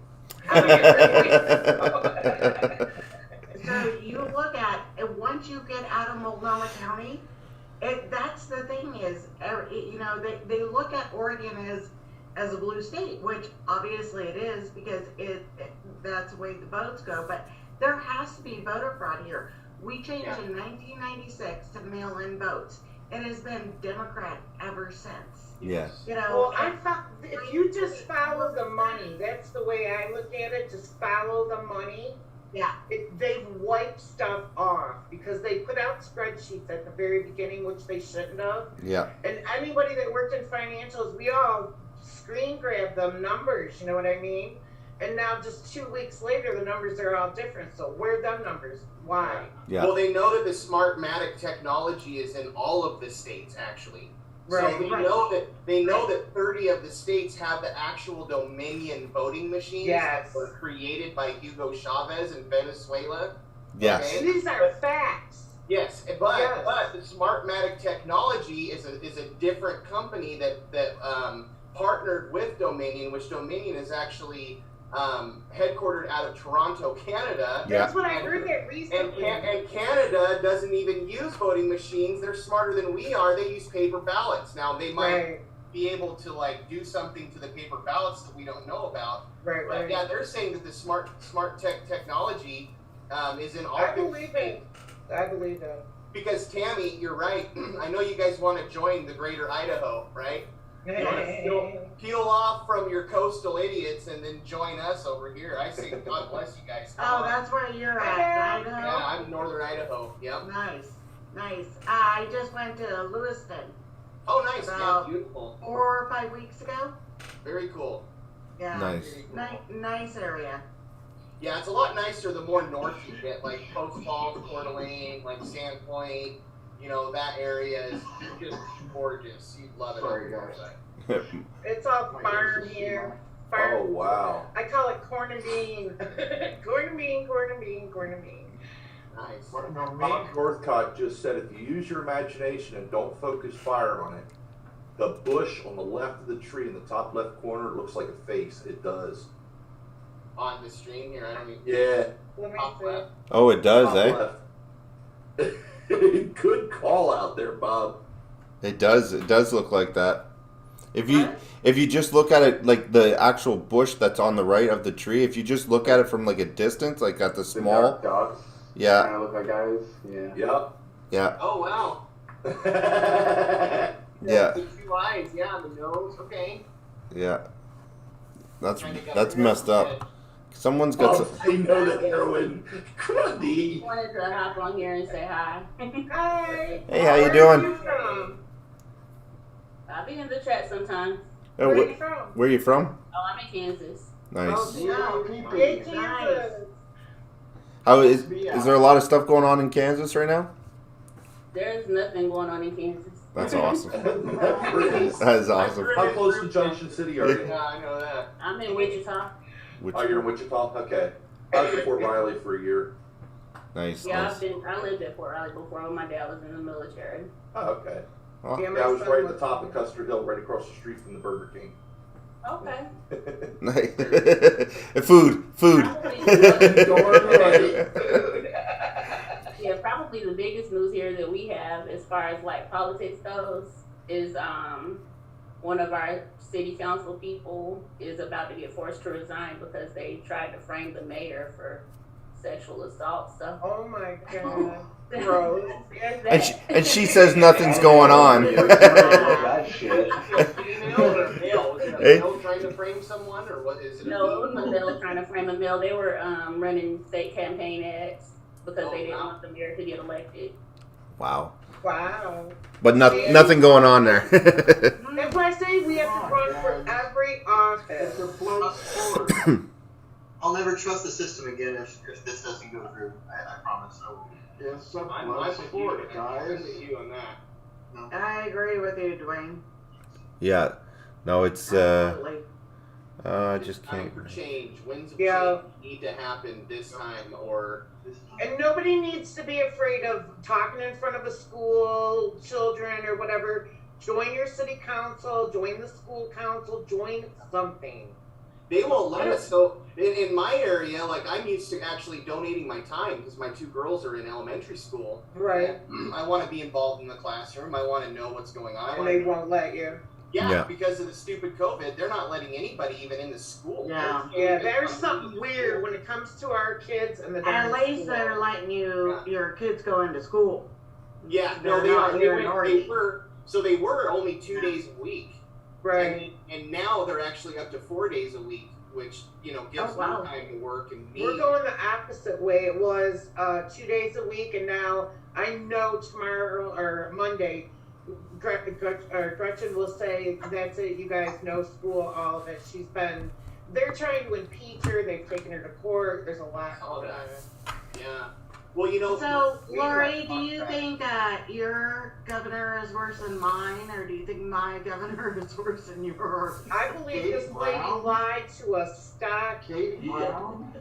So you look at, once you get out of Multnomah County, that's the thing is, you know, they look at Oregon as a blue state, which obviously it is, because that's the way the votes go, but there has to be voter fraud here. We changed in 1996 to mail-in votes. It has been Democrat ever since. Yes. You know, well, if you just follow the money, that's the way I look at it. Just follow the money. Yeah. They've wiped stuff off because they put out spreadsheets at the very beginning, which they shouldn't have. Yeah. And anybody that worked in financials, we all screen grab them numbers, you know what I mean? And now just 2 weeks later, the numbers are all different. So where are them numbers? Why? Yeah. Well, they know that the Smartmatic technology is in all of the states, actually. Right. So they know that 30 of the states have the actual Dominion voting machines that were created by Hugo Chavez in Venezuela. Yes. Okay? And these are facts. Yes, but the Smartmatic technology is a different company that partnered with Dominion, which Dominion is actually headquartered out of Toronto, Canada. That's what I heard that recently. And Canada doesn't even use voting machines. They're smarter than we are. They use paper ballots. Now, they might be able to like do something to the paper ballots that we don't know about. But yeah, they're saying that the smart technology is in all. I believe it. Because Tammy, you're right. I know you guys want to join the Greater Idaho, right? You want to peel off from your coastal idiots and then join us over here. I say, God bless you guys. Oh, that's where you're at, Idaho? Yeah, I'm northern Idaho. Yep. Nice. I just went to Lewiston. Oh, nice. About Yeah, beautiful. 4 or 5 weeks ago. Very cool. Yeah. Nice. Nice area. Yeah, it's a lot nicer the more north you get, like Post Falls, Coeur d'Alene, like Sandpoint. You know, that area is just gorgeous. You'd love it. Sorry, guys. It's all farm here. Farm. Oh, wow. I call it corn and bean. corn and bean. Nice. Bob Northcott just said if you use your imagination and don't focus fire on it, the bush on the left of the tree in the top left corner looks like a face. It does. On the stream here, I don't even. Yeah. Let me see. Oh, it does, Top left. Good call out there, Bob. It does. It does look like that. If you just look at it like the actual bush that's on the right of the tree, if you just look at it from like a distance, like at the small, dogs. yeah, Kind of look like guys. Yeah. Yep. Yeah. Oh wow. Yeah. The 2 eyes, yeah, the nose, okay. Yeah. That's messed up. Someone's got some. They know the heroin. Cruddy. Wanted to hop on here and say hi. Hi. Hey, how you doing? I'll be in the chat sometimes. Where are you from? Where you from? Oh, I'm in Kansas. Nice. Kansas. How is there a lot of stuff going on in Kansas right now? There's nothing going on in Kansas. That's awesome. That is awesome. How close to Junction City are you? Yeah, I know that. I'm in Wichita. Oh, you're in Wichita? Okay. I was in Fort Riley for a year. Nice. Yeah, Nice. I lived at Fort Riley before my dad was in the military. Oh, okay. Oh. Yeah, I was right at the top of Custer Hill, right across the street from the Burger King. Okay. Nice. Food. Yeah, probably the biggest news here that we have as far as like politics goes is one of our city council people is about to get forced to resign because they tried to frame the mayor for sexual assault stuff. Oh my god. Gross. And she says nothing's going on. That shit. Male trying to frame someone, or what is it? No, it was a male trying to frame a male. They were running fake campaign ads because they didn't want the mayor to get elected. Wow. But nothing going on there. That's why I say we have to run for every office. I'll never trust the system again if this doesn't go through. I promise I will. Yes, I'm for it, guys. You on that. I agree with you, Dwayne. Yeah. No, it's I just Time can't. for change. Winds of change need to happen this time, or. And nobody needs to be afraid of talking in front of a school, children, or whatever. Join your city council, join the school council, join something. They won't let us. So in my area, like I'm used to actually donating my time because my 2 girls are in elementary school. Right. I want to be involved in the classroom. I want to know what's going on. And they won't let you. Yeah, because of the stupid COVID, they're not letting anybody even in the school. Yeah, there's something weird when it comes to our kids and the. At least they're letting your kids go into school. Yeah, no, They're they not are. They were. So they were only 2 days a week. Right. And now they're actually up to 4 days a week, which gives me time to work and me. We're going the opposite way. It was 2 days a week, and now I know tomorrow or Monday. Gretchen will say, that's it, you guys, no school, all of it. They're trying to impeach her, they've taken her to court, there's a lot going on. Yeah. Well, So, Lori, do you think your governor is worse than mine, or do you think my governor is worse than yours? I believe this lady lied to us. Kate Brown?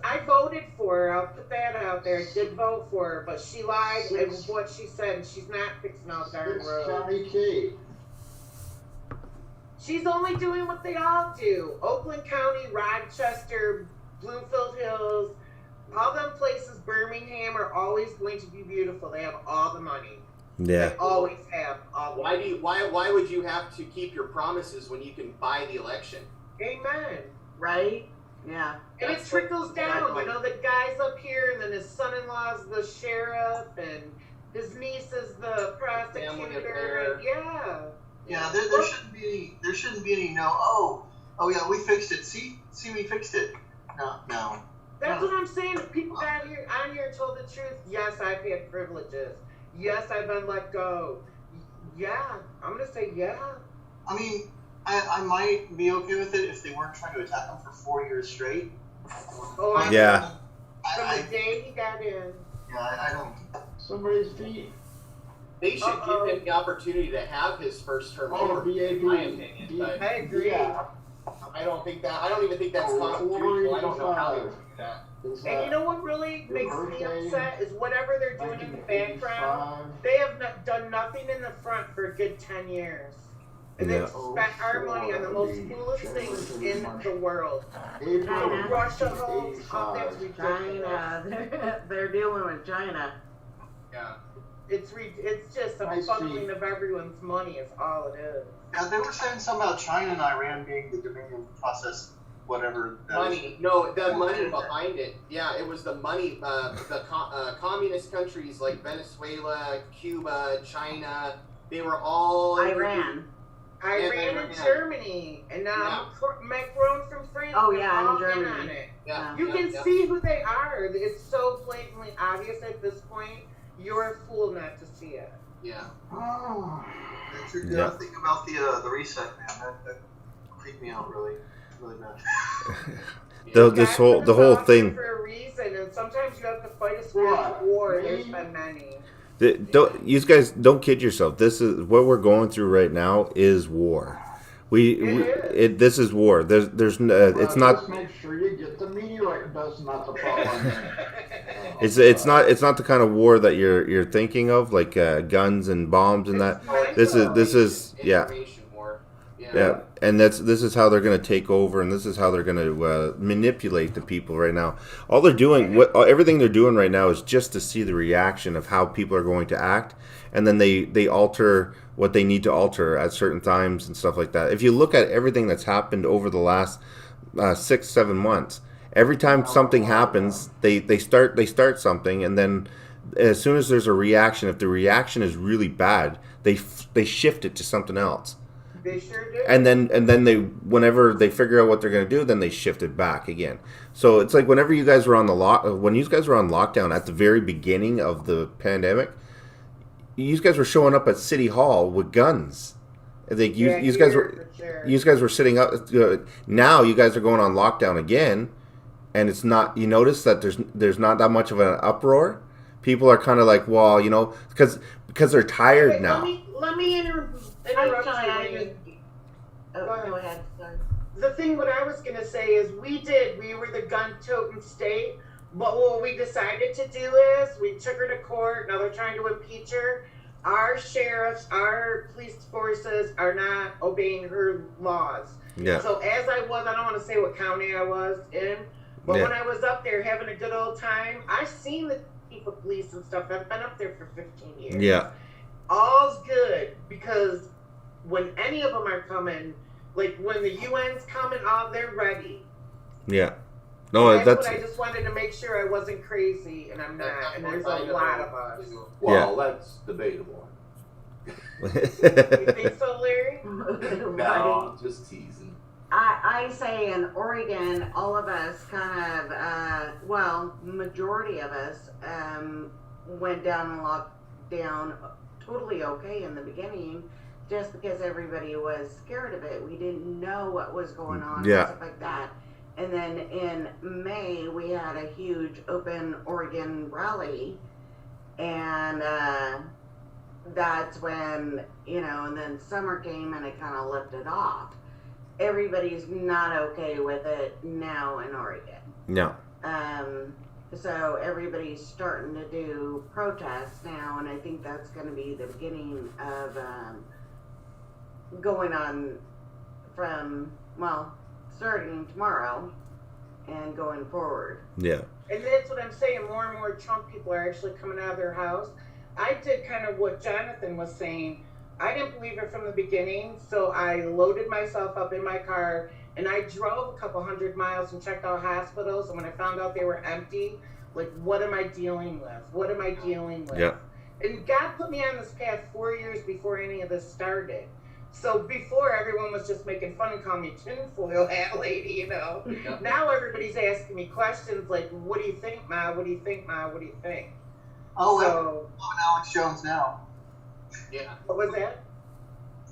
I voted for her. I'll put that out there. I did vote for her, but she lied in what she said. She's not fixing all the darn roads. Johnny Kate. She's only doing what they all do. Oakland County, Rochester, Bloomfield Hills, all them places, Birmingham, are always going to be beautiful. They have all the money. Yeah. They always have all the money. Why would you have to keep your promises when you can buy the election? Amen. Right? Yeah. And it trickles down. You know, the guy's up here, and then his son-in-law's the sheriff, and his niece is the prosecutor. And Yeah, there shouldn't be any oh yeah, we fixed it. See we fixed it. No. That's what I'm saying. If people got here on here told the truth, yes, I've had privileges. Yes, I've been let go. Yeah, I'm gonna say yeah. I mean, I might be okay with it if they weren't trying to attack him for 4 years straight. Oh, yeah. From the day he got in. Yeah, I don't. Somebody's feet. They should give him the opportunity to have his first term over, in my opinion. But I agree. I don't even think that's constitutional. I don't know how they would do that. And you know what really makes me upset is whatever they're doing in the background, they have done nothing in the front for a good 10 years. And they've spent our money on the most foolish things in the world. China. Russia holds up, that's ridiculous. China. They're dealing with China. Yeah. It's just a funneling of everyone's money is all it is. Yeah, they were saying something about China and Iran being the Dominion process, whatever. Money. No, the money behind it. Yeah, it was the money. The communist countries like Venezuela, Cuba, China, they were all... Iran and Germany. And now Macron from France. Oh, yeah, all in Germany. in on it. Yeah, you can see who they are. It's so blatantly obvious at this point. You're a fool not to see it. Yeah. Oh. The thing about the reset, man, that freaked me out really bad. the whole thing. For a reason, and sometimes you have to fight a spiritual war. There's been many. You guys don't kid yourself. This is what we're going through right now. Is war. This is war. It's not. Just make sure you get the meteorite dust not to fall on you. It's not the kind of war that you're thinking of, like guns and bombs and that. This is yeah, and this is how they're going to take over, and this is how they're going to manipulate the people right now. All they're doing, everything they're doing right now is just to see the reaction of how people are going to act, and then they alter what they need to alter at certain times and stuff like that. If you look at everything that's happened over the last 6-7 months, every time something happens, they start something, and then as soon as there's a reaction, if the reaction is really bad, they shift it to something else. They sure do. And then they, whenever they figure out what they're going to do, then they shift it back again. So it's like whenever you guys were on when you guys were on lockdown at the very beginning of the pandemic, you guys were showing up at City Hall with guns. Like you guys were sitting up. Now you guys are going on lockdown again, and it's not. You notice that there's not that much of an uproar. People are kind of like, well, because they're tired now. Let me interrupt you. Go ahead. Sorry. The thing what I was gonna say is we were the gun-toting state, but what we decided to do is we took her to court. Now they're trying to impeach her. Our sheriffs, our police forces are not obeying her laws. Yeah. So as I don't want to say what county I was in, but when I was up there having a good old time, I seen the chief of police and stuff. I've been up there for 15 years. Yeah. All's good because when any of them are coming, like when the UN's coming, they're ready. Yeah. No, that's. I just wanted to make sure I wasn't crazy, and I'm not. And there's a lot of us. Well, that's debatable. You think so, Larry? No, I'm just teasing. I say in Oregon, all of us kind of, majority of us went down and locked down totally okay in the beginning, just because everybody was scared of it. We didn't know what was going on and stuff like that. And then in May, we had a huge open Oregon rally, and that's when, and then summer came and it kind of lifted off. Everybody's not okay with it now in Oregon. No. So everybody's starting to do protests now, and I think that's going to be the beginning of going on from, well, starting tomorrow and going forward. Yeah. And that's what I'm saying. More and more Trump people are actually coming out of their house. I did kind of what Jonathan was saying. I didn't believe it from the beginning, so I loaded myself up in my car and I drove a couple 100 miles and checked out hospitals. And when I found out they were empty, like, what am I dealing with? What am I dealing with? Yeah. And God put me on this path 4 years before any of this started. So before, everyone was just making fun and calling me tinfoil hat lady, you know. Yeah. Now everybody's asking me questions like, what do you think, Ma? What do you think, Ma? What do you think? Oh, So, loving Alex Jones now. Yeah. what was that?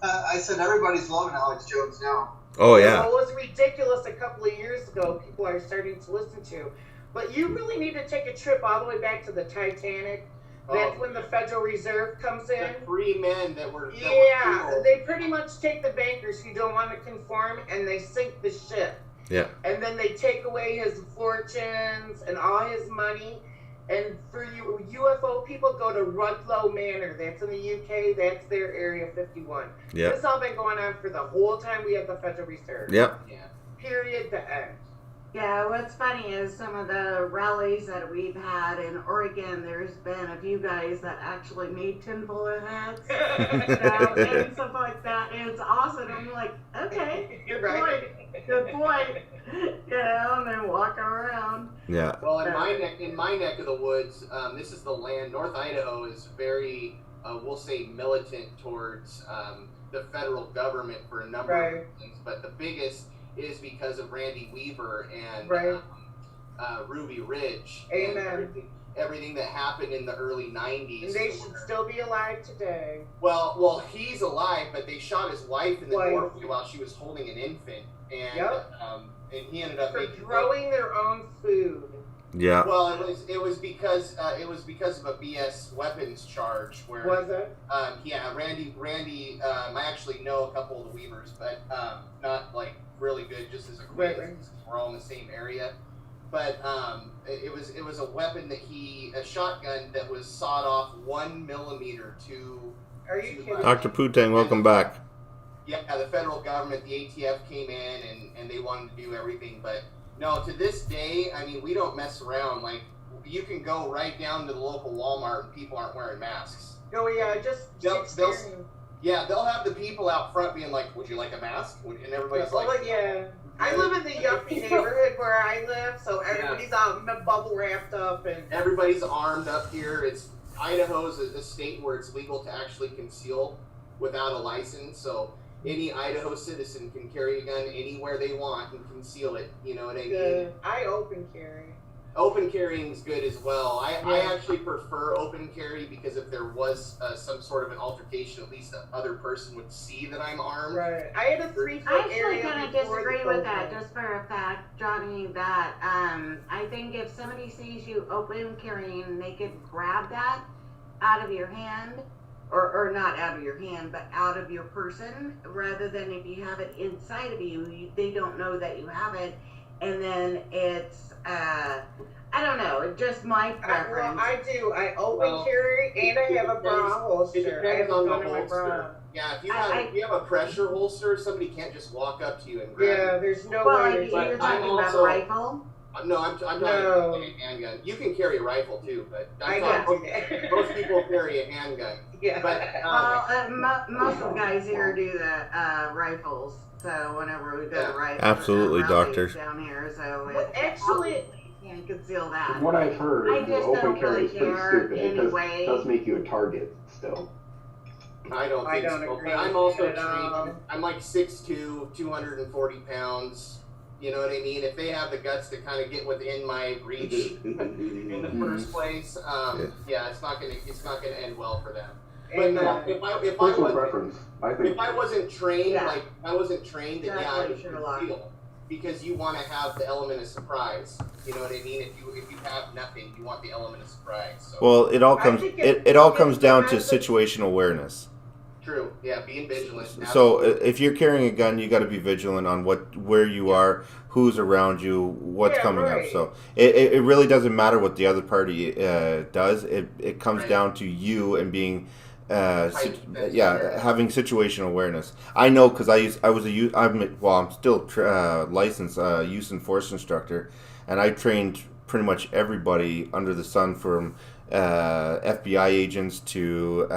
I said everybody's loving Alex Jones now. Oh, yeah. Well, it was ridiculous a couple of years ago. People are starting to listen to. But you really need to take a trip all the way back to the Titanic. That's when the Federal Reserve comes in. The 3 men that were Yeah, they pretty much take the bankers who don't want to conform and they sink the ship. Yeah. And then they take away his fortunes and all his money. And for you UFO people, go to Rudlow Manor. That's in the UK. That's their Area 51. Yeah. This all been going on for the whole time we have the Federal Reserve. Yep. Yeah. Period. The end. Yeah, what's funny is some of the rallies that we've had in Oregon, there's been a few guys that actually made tinfoil hats and stuff like that. And it's awesome. I'm like, okay, You're right. Good point. You know, and then walk around. Yeah. Well, in my neck of the woods, this is the land. North Idaho is very, we'll say, militant towards the federal government for a number of reasons. But the biggest is because of Randy Weaver and Ruby Ridge. Amen. And everything that happened in the early 90s. And they should still be alive today. Well, he's alive, but they shot his wife in the doorway while she was holding an infant, and and he ended up for growing their own food. Yeah. Well, it was because of a BS weapons charge. Where was it? Yeah, Randy. I actually know a couple of the Weavers, but not like really good. Just as acquaintances, we're all in the same area. But it was a weapon that a shotgun that was sawed off 1 millimeter to. Are you kidding? Dr. Putang, welcome back. Yeah, the federal government, the ATF came in and they wanted to do everything, but no, to this day, I mean, we don't mess around. Like, you can go right down to the local Walmart and people aren't wearing masks. Oh yeah, they'll have the people out front being like, "Would you like a mask?" And everybody's like, "Yeah." I live in the yuppie neighborhood where I live, so everybody's out bubble wrapped up and everybody's armed up here. Idaho's a state where it's legal to actually conceal without a license, so any Idaho citizen can carry a gun anywhere they want and conceal it. You know what I mean? I open carry. Open carrying is good as well. I actually prefer open carry because if there was some sort of an altercation, at least the other person would see that I'm armed. Right. I had a 3-foot I area. actually kind of disagree with that, just for a fact, Johnny, that I think if somebody sees you open carrying, they could grab that out of your hand. Or not out of your hand, but out of your person, rather than if you have it inside of you, they don't know that you have it, and then it's, I don't know, just my preference. I do. I open carry, and I have a bra holster. It depends on the holster. Yeah, if you have a pressure holster, somebody can't just walk up to you and grab it. Yeah, there's no Well, way. you're talking about a rifle? No, I'm talking about a handgun. You can carry a rifle too, but most people carry a handgun. Yeah. But, most of the guys here do the rifles. So whenever we go to rifles, absolutely, doctor. Down here, so actually can't conceal that. From what I've heard, the open carry is pretty stupid. Anyway. It does make you a target still. I don't think so. Agree but I'm also trained. I'm like 6'2", 240 pounds. You know what I mean? If they have the guts to kind of get within my reach in the first place, it's not gonna end well for them. But no, if I wasn't trained, then I would feel, because you want to have the element of surprise. You know what I mean? If you have nothing, you want the element of surprise. So. Well, it all comes down to situational awareness. True. Yeah, being vigilant. So Absolutely. if you're carrying a gun, you got to be vigilant on where you are, who's around you, what's coming up. So it really doesn't matter what the other party does. It comes down to you and being having situational awareness. I know because I'm still licensed use and force instructor, and I trained pretty much everybody under the sun, from FBI agents to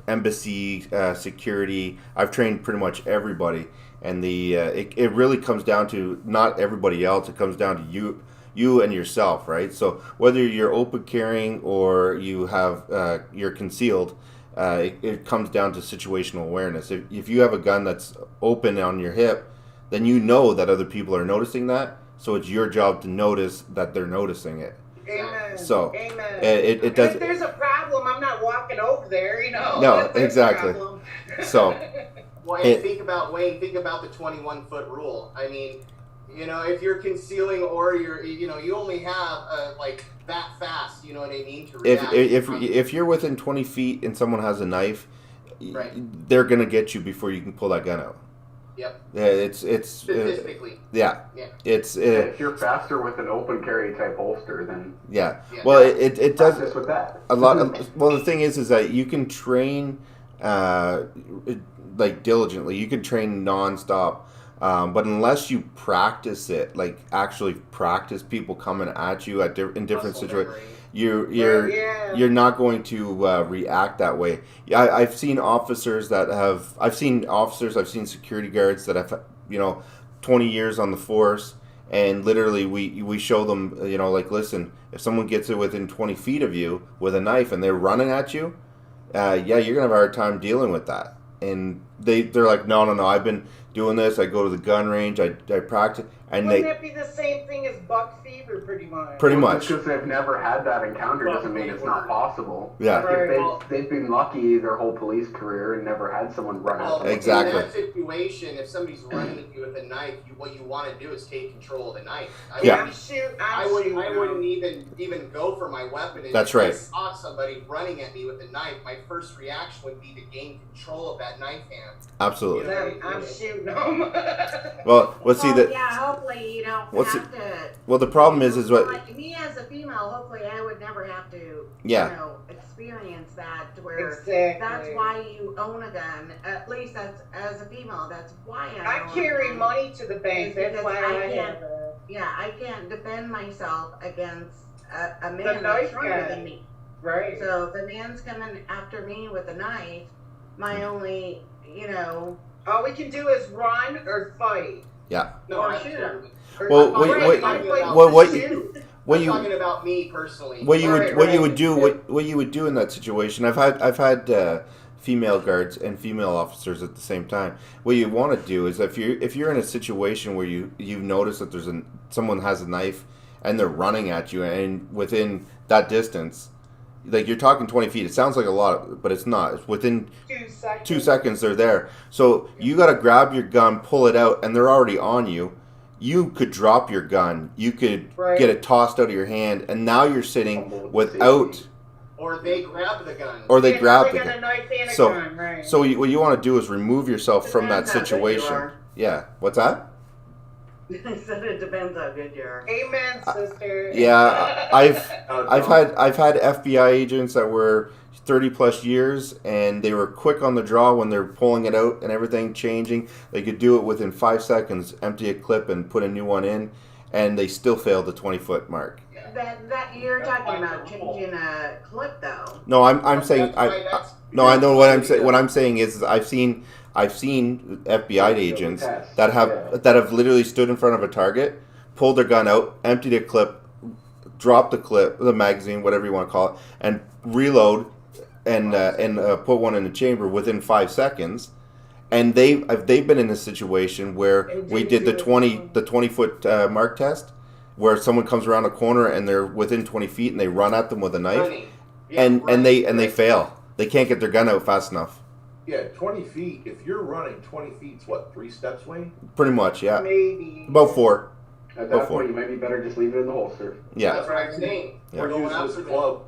embassy security. I've trained pretty much everybody, and it really comes down to not everybody else. It comes down to you and yourself, right? So whether you're open carrying or you're concealed, it comes down to situational awareness. If you have a gun that's open on your hip, then you know that other people are noticing that. So it's your job to notice that they're noticing it. Amen. So Amen. It does. If there's a problem, I'm not walking over there. No, exactly. So. Think about the 21-foot rule. I mean, if you're concealing or you only have that fast. You know what I mean? To react. If you're within 20 feet and someone has a knife, right, they're gonna get you before you can pull that gun out. Yep. Yeah, it's statistically. It's if you're faster with an open carry type holster, then well, it does practice with that. a lot. Well, the thing is that you can train diligently. You can train nonstop, but unless you practice it, actually practice people coming at you in different situations, you're not going to react that way. I've seen security guards that have 20 years on the force, and literally we show them listen, if someone gets it within 20 feet of you with a knife and they're running at you, you're gonna have a hard time dealing with that. And they're like, no, I've been doing this. I go to the gun range. I practice. And wouldn't that be the same thing as buck fever, pretty much? Pretty much. Because they've never had that encounter doesn't mean it's not possible. Yeah. If they've been lucky their whole police career and never had someone run at them. Exactly. In that situation, if somebody's running at you with a knife, what you want to do is take control of the knife. I wouldn't even go for my weapon. And That's right. If I saw somebody running at me with a knife, my first reaction would be to gain control of that knife hand. Absolutely. I'm shooting them. Well, see that. Yeah, hopefully you don't have to. Well, the problem is what. Like me as a female, hopefully I would never have to. Experience that where that's why you own a gun. At least that's as a female. That's why I carry money to the bank. That's why I have it. Yeah, I can't defend myself against a man that's stronger than me. Right. So if a man's coming after me with a knife, my only, all we can do is run or fight. Yeah. Or shoot him. Well, I'm talking about me personally. What you would do in that situation? I've had female guards and female officers at the same time. What you want to do is if you're in a situation where you've noticed that someone has a knife and they're running at you, and within that distance, you're talking 20 feet. It sounds like a lot, but it's not. It's within 2 seconds they're there. So you got to grab your gun, pull it out, and they're already on you. You could drop your gun. You could get it tossed out of your hand, and now you're sitting without. Or they grab the gun. Or they grab the gun. A knife and a So, gun, right. so what you want to do is remove yourself from that situation. Yeah. What's that? I said it depends how good you are. Amen, sister. Yeah, I've had FBI agents that were 30 plus years, and they were quick on the draw when they're pulling it out and everything changing. They could do it within 5 seconds, empty a clip and put a new one in, and they still failed the 20-foot mark. That you're talking about changing a clip though. No, I'm saying I know what I'm saying. What I'm saying is I've seen FBI agents that have literally stood in front of a target, pulled their gun out, emptied a clip, dropped the magazine, whatever you want to call it, and reload and put one in the chamber within 5 seconds. And they've been in a situation where we did the 20-foot mark test, where someone comes around a corner and they're within 20 feet and they run at them with a knife, and they fail. They can't get their gun out fast enough. Yeah, 20 feet. If you're running 20 feet, it's what, 3 steps, Wayne? Pretty much, yeah. Maybe. About 4. At that point, you might be better just leave it in the holster. Yeah. That's what I'm saying. Yeah. Or go after the club.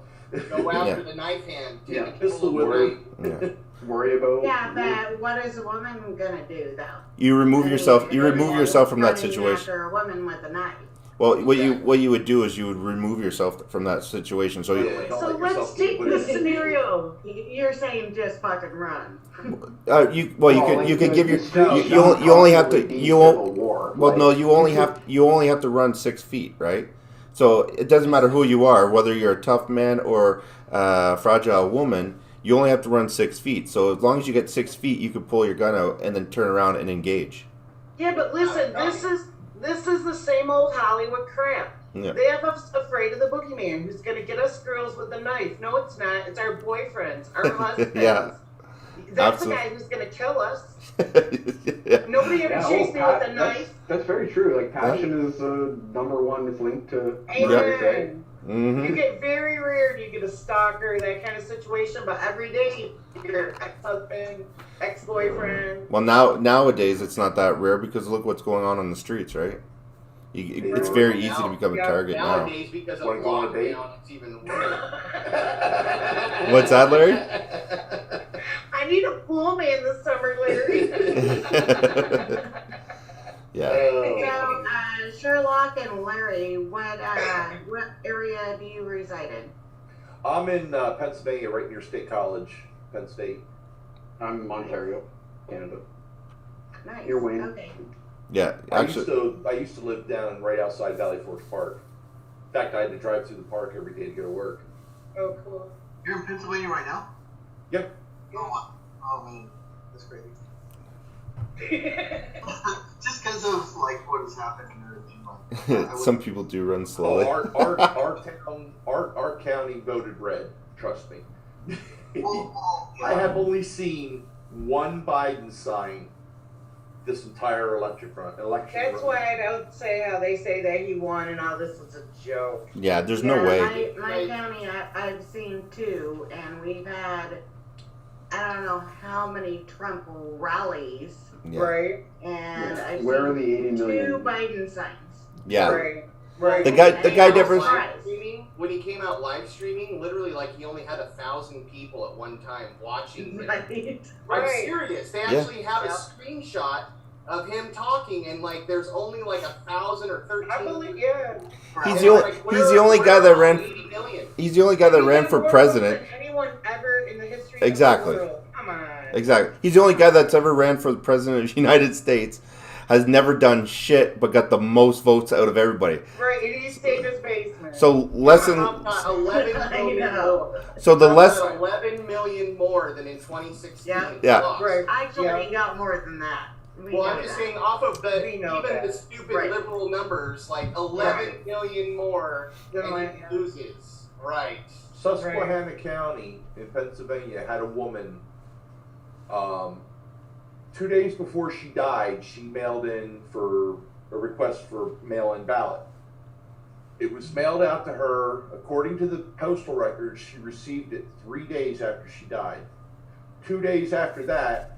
Go after the knife hand. Yeah. Pistol whip. Yeah. Worry about. Yeah, but what is a woman gonna do though? You remove yourself. You remove yourself from that situation. After a woman with a knife. Well, what you would do is you would remove yourself from that situation. So So let's take this scenario. You're saying just fucking run. you could give your you only have to you only have to run 6 feet, right? So it doesn't matter who you are, whether you're a tough man or a fragile woman. You only have to run 6 feet. So as long as you get 6 feet, you could pull your gun out and then turn around and engage. Yeah, but listen, this is the same old Hollywood crap. Yeah. They have us afraid of the boogeyman who's going to get us girls with a knife. No, it's not. It's our boyfriends, our husbands. Yeah. That's Absolutely. the guy who's going to kill us. Nobody ever chased me with a knife. That's very true. Like, passion is number one. It's linked to Amen. murder, right? Mm-hmm. You get very rare. You get a stalker, that kind of situation, but every day your ex-husband, ex-boyfriend. Well, nowadays it's not that rare because look what's going on the streets, right? It's very easy to become a target now. Nowadays, because of lockdown, it's even worse. What's that, Larry? I need a pool man this summer, Larry. Yeah. So, Sherlock and Larry, what area do you reside in? I'm in Pennsylvania, right near State College, Penn State. I'm in Ontario, Canada. Nice. You're Wayne. Okay. Yeah, actually, I used to live down right outside Valley Forge Park. In fact, I had to drive through the park every day to go to work. Oh, cool. You're in Pennsylvania right now? Yep. Oh man, that's crazy. Just because of like what has happened and everything. Like, some people do run slowly. Our county voted red. Trust me. I have only seen one Biden sign this entire election. That's why I don't say how they say that he won and all this was a joke. Yeah, there's no way. My county, I've seen 2, and we've had, I don't know how many Trump rallies. Yeah. Right. And I've Where seen are the 80 million? 2 Biden signs. Yeah. Right. The guy never. When he came out live streaming, literally like he only had 1,000 people at one time watching him. I'm serious. They actually have a screenshot of him talking, and like there's only like 1,000 or 13. I believe, yeah. He's the only guy that ran. He's the only guy that ran for president. Anyone ever in the history Exactly. of the world. Come on. Exactly. He's the only guy that's ever ran for the president of the United States. Has never done shit, but got the most votes out of everybody. Right, and he stayed in his basement. So less than. 11 million more. So the less. 11 million more than in 2016. Yeah. Right. Actually, he got more than that. Well, I'm just saying, off of the stupid liberal numbers, like 11 million more, and he loses. Right. Susquehanna County in Pennsylvania had a woman. 2 days before she died, she mailed in for a request for mail-in ballot. It was mailed out to her. According to the postal records, she received it 3 days after she died. 2 days after that,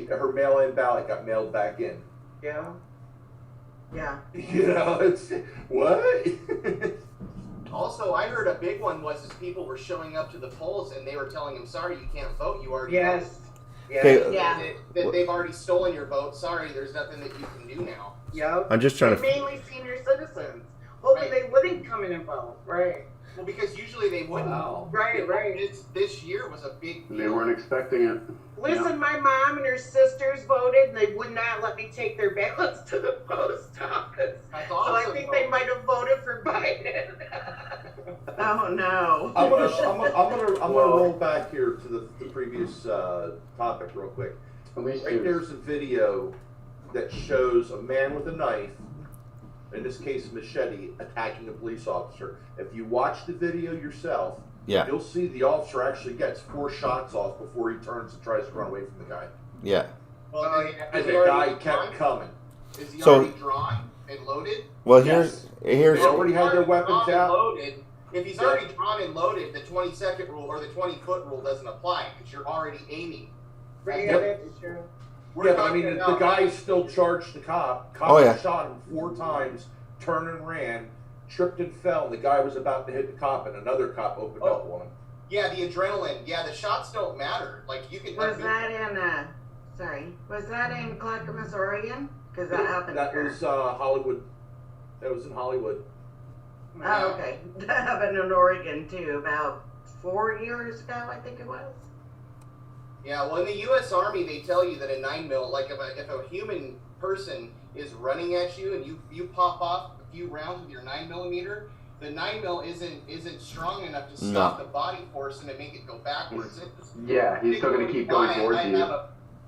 her mail-in ballot got mailed back in. Yeah. Yeah. You know, it's what? Also, I heard a big one was people were showing up to the polls and they were telling them, "Sorry, you can't vote. You already voted." That they've already stolen your vote. Sorry, there's nothing that you can do now. Yep. I'm just trying to. Mainly senior citizens. Hoping they wouldn't come in and vote. Right. Well, because usually they wouldn't. Wow. Right. This year was a big deal. They weren't expecting it. Listen, my mom and her sisters voted, and they would not let me take their ballots to the post office. That's So awesome. I think they might have voted for Biden. Oh no! I'm gonna roll back here to the previous topic real quick. There's a video that shows a man with a knife, in this case a machete, attacking a police officer. If you watch the video yourself, you'll see the officer actually gets 4 shots off before he turns and tries to run away from the guy. Yeah. Well, And the guy kept coming. Is he already drawn and loaded? Well, here's. They already had their weapons out. If he's already drawn and loaded, the 20-second rule or the 20-foot rule doesn't apply because you're already aiming. Right. Yeah, that's true. Yeah, but I mean, the guy still charged the cop. Cop shot him 4 times, turned and ran, tripped and fell, and the guy was about to hit the cop, and another cop opened up on him. Yeah, the adrenaline. Yeah, the shots don't matter. Like, you can... Was that in Clackamas, Oregon? Because that happened That was Hollywood, That was in Hollywood. Oh, okay. That happened in Oregon too, about 4 years ago, I think it was. Yeah, well, in the U.S. Army, they tell you that a 9mm, like if a human person is running at you and you pop off a few rounds with your 9mm, the 9mm isn't strong enough to stop the body force and to make it go backwards. He's still going to keep going towards you.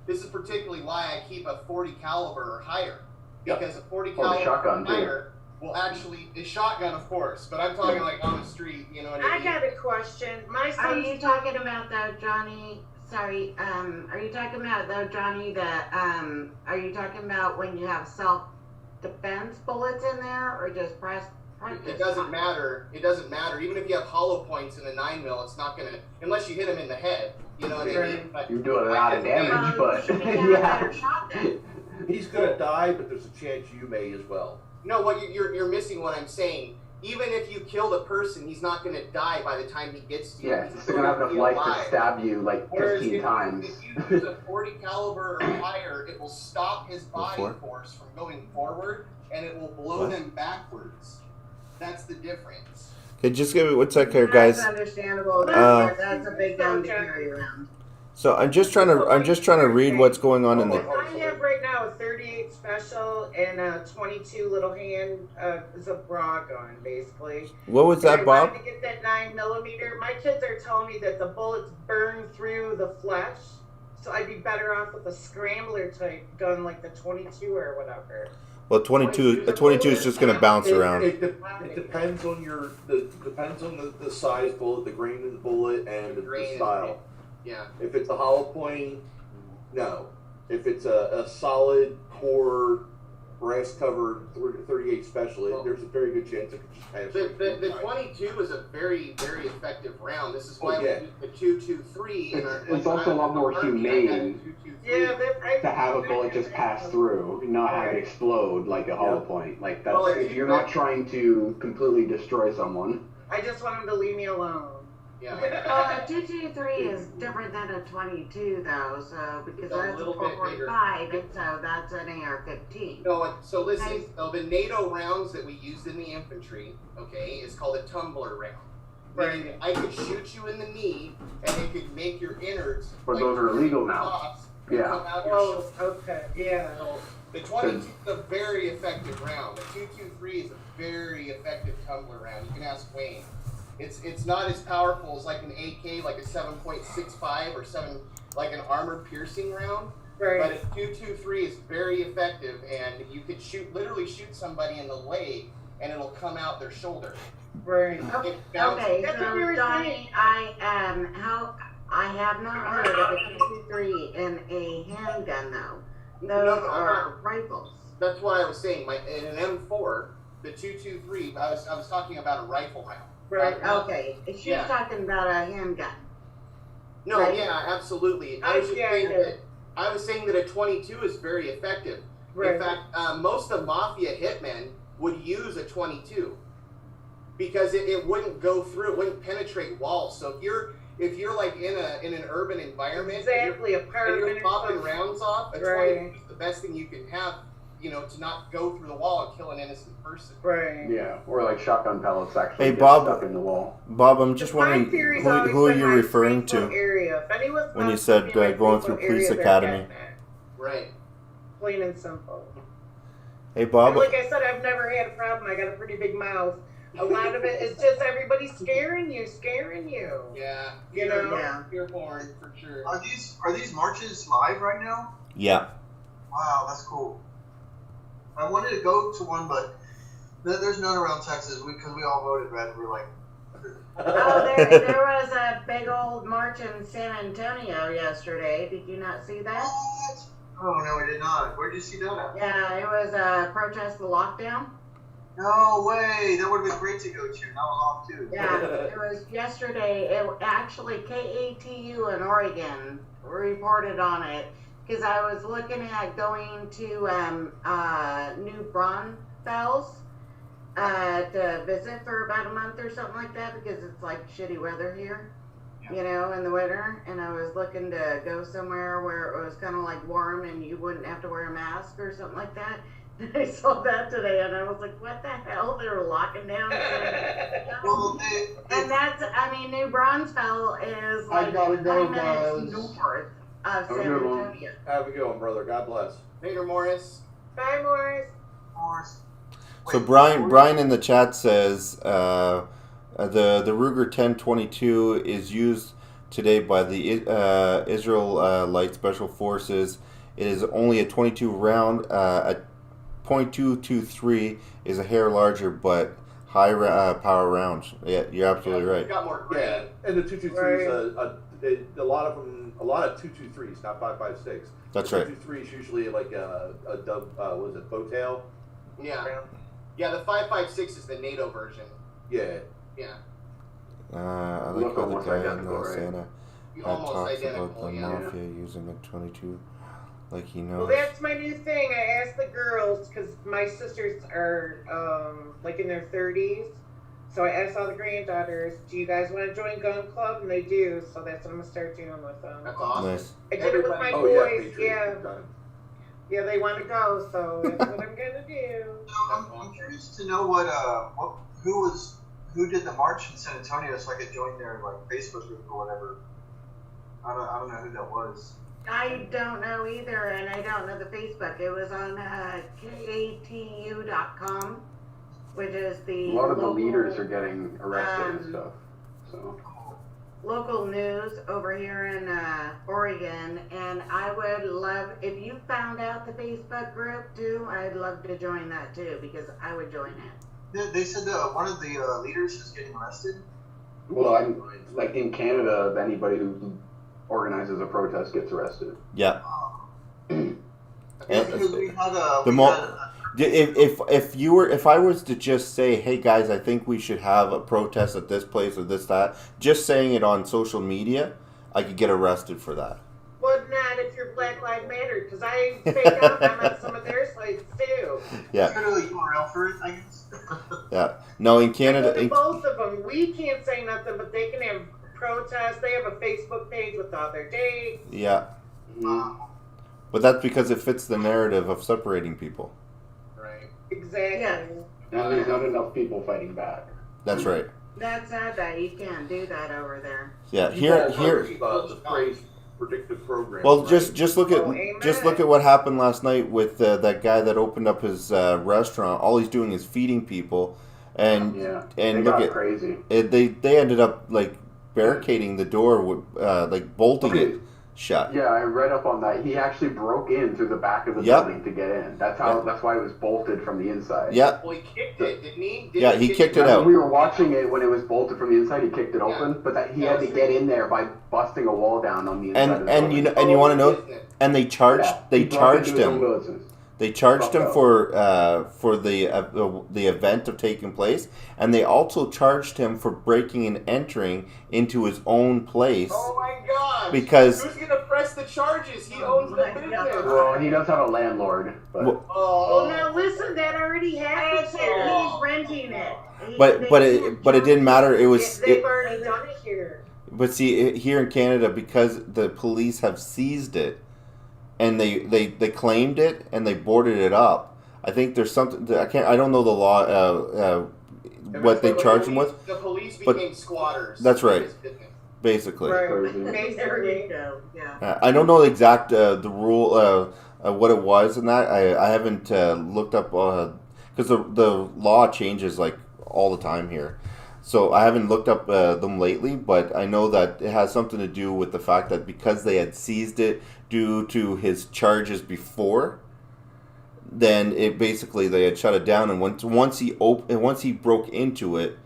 This is particularly why I keep a 40 caliber or higher, because a 40 Or the caliber shotgun, or higher will actually a shotgun, of course, but I'm talking like on the street. You know what I mean? I got a question. Are you talking about though, Johnny? Sorry, are you talking about though, Johnny, that are you talking about when you have self-defense bullets in there, or just practice? It doesn't matter. It doesn't matter. Even if you have hollow points in a 9mm, it's not gonna, unless you hit him in the head. You know what I mean? But you're doing a lot of damage, but yeah. He's gonna die, but there's a chance you may as well. No, what you're missing what I'm saying. Even if you kill the person, he's not gonna die by the time he gets to you. Yeah, he's still gonna have enough life to stab you like 15 times. If you use a 40 caliber or higher, it will stop his body force from going forward, and it will blow him backwards. That's the difference. Okay, just give me 1 sec here, guys. That's understandable. That's a big gun to carry around. So I'm just trying to read what's going on in the. I have right now a 38 special and a 22 little hand. It's a bra gun, basically. What was that, Bob? I wanted to get that 9mm. My kids are telling me that the bullets burn through the flesh, so I'd be better off with a scrambler type gun like the 22 or whatever. Well, 22 is just going to bounce around. It depends on the size bullet, the grain of the bullet, and the style. Yeah. If it's a hollow point, no. If it's a solid core brass covered 38 special, there's a very good chance it could just pass. The 22 is a very, very effective round. This is why we use the 223 in our. It's also a lot more humane to have a bullet just pass through, not have it explode like a hollow point. Like that's if you're not trying to completely destroy someone. I just want them to leave me alone. Yeah. A 223 is different than a 22 though, so because that's a 445, and so that's an AR-15. No, so listen, the NATO rounds that we used in the infantry, okay, is called a tumbler round. Right. I could shoot you in the knee, and it could make your innards. But those are illegal now. Yeah. Okay. Yeah. So the 22 is a very effective round. The 223 is a very effective tumbler round. You can ask Wayne. It's not as powerful as like an AK, like a 7.65 or like an armor piercing round. Right. But a 223 is very effective, and you could literally shoot somebody in the leg, and it'll come out their shoulder. Right. Okay. So Johnny, I have not heard of a 223 in a handgun though. Those are rifles. That's what I was saying. In an M4, the 223. I was talking about a rifle round. Right. Okay. She's talking about a handgun. No. Right? Yeah. Absolutely. I was saying that a 22 is very effective. Right. In fact, most of mafia hitmen would use a 22 because it wouldn't go through. It wouldn't penetrate walls. So if you're like in an urban environment, and you're popping rounds off, a 22 is the best thing you can have. You know, to not go through the wall and kill an innocent person. Right. Yeah, or like shotgun pellets actually hey, get Bob, stuck in the wall. Bob, I'm just wondering who are you referring to when you said going through police academy? Right. Plain and simple. Hey, Bob. And like I said, I've never had a problem. I got a pretty big mouth. A lot of it is just everybody scaring you. Yeah. You're born for sure. Are these marches live right now? Yeah. Wow, that's cool. I wanted to go to one, but there's none around Texas because we all voted red. We're like. There was a big old march in San Antonio yesterday. Did you not see that? What? Oh no, I did not. Where did you see that at? Yeah, it was a protest the lockdown. No way! That would have been great to go to. That was off too. Yeah, it was yesterday. It actually KATU in Oregon reported on it. Because I was looking at going to New Braunfels to visit for about a month or something like that because it's like shitty weather here, you know, in the winter. And I was looking to go somewhere where it was kind of like warm and you wouldn't have to wear a mask or something like that. I saw that today, and I was like, "What the hell?" They were locking down. And that's, I mean, New Braunfels is like 20 minutes north of San Antonio. Have a good one, brother. God bless. Later, Morris. Bye, Morris. So Brian in the chat says the Ruger 1022 is used today by the Israelite Special Forces. It is only a 22 round. A .223 is a hair larger, but high power rounds. Yeah, you're absolutely right. Got more Yeah, and the 223 is a lot of 223s, not 5.56. That's the right. 223 is usually like a dub. Was it bowtail? Yeah. Yeah, the 5.56 is the NATO version. Yeah. Yeah. I like how the guy in Santa talks about the mafia using a 22, like he knows. Well, that's my new thing. I asked the girls because my sisters are like in their 30s. So I asked all the granddaughters, "Do you guys want to join Gun Club?" And they do. So that's what I'm gonna start doing with them. That's awesome. Nice. I did it with my boys. Yeah, they want to go, so that's what I'm gonna do. I'm curious to know who did the march in San Antonio, so I could join their like Facebook group or whatever. I don't know who that was. I don't know either, and I don't know the Facebook. It was on KATU.com, which is the A lot of the local, leaders are getting arrested and stuff. So local news over here in Oregon, and I would love, if you found out the Facebook group too, I'd love to join that too, because I would join it. They said one of the leaders is getting arrested. well, I'm like in Canada, anybody who organizes a protest gets arrested. Yeah. Because we had If I was to just say, hey guys, I think we should have a protest at this place or that, just saying it on social media, I could get arrested for that. But not if you're Black Lives Matter, because I fake out I'm on some of their sites too. Yeah. Kind of the URL for it, I guess. Yeah. No, in Canada, Both of them, we can't say nothing, but they can have protests. They have a Facebook page with all their dates. yeah. But that's because it fits the narrative of separating people. Right. Exactly. Yes. And there's not enough people fighting back. That's right. That's sad that you can't do that over there. Yeah. Here. The phrase predictive program. Well, right? just look at what happened last night with that guy that opened up his restaurant. All he's doing is feeding people, and they look got at crazy. They ended up like barricading the door with like bolting it shut. Yeah, I read up on that. He actually broke in through the back of the building to get in. That's why it was bolted from the inside. Yeah. Well, he kicked it, didn't he? He kicked it out. We were watching it when it was bolted from the inside. He kicked it open, but he had to get in there by busting a wall down on the inside. And you want to know? And they charged him. They charged him for the event of taking place, and they also charged him for breaking and entering into his own place. Oh my God! Because who's gonna press the charges? He owns the business. Well, he does have a landlord. But Well, now listen, that already happened. He's renting it. but it didn't matter. It was. They've already done it here. But see, here in Canada, because the police have seized it, and they claimed it and they boarded it up. I think there's something I don't know the law what they charged him with. The police became squatters. That's right. Basically. Right. Basically. Yeah. I don't know the exact the rule what it was and that I haven't looked up because the law changes like all the time here. So I haven't looked up them lately, but I know that it has something to do with the fact that because they had seized it due to his charges before, then it basically they had shut it down. And once he broke into it,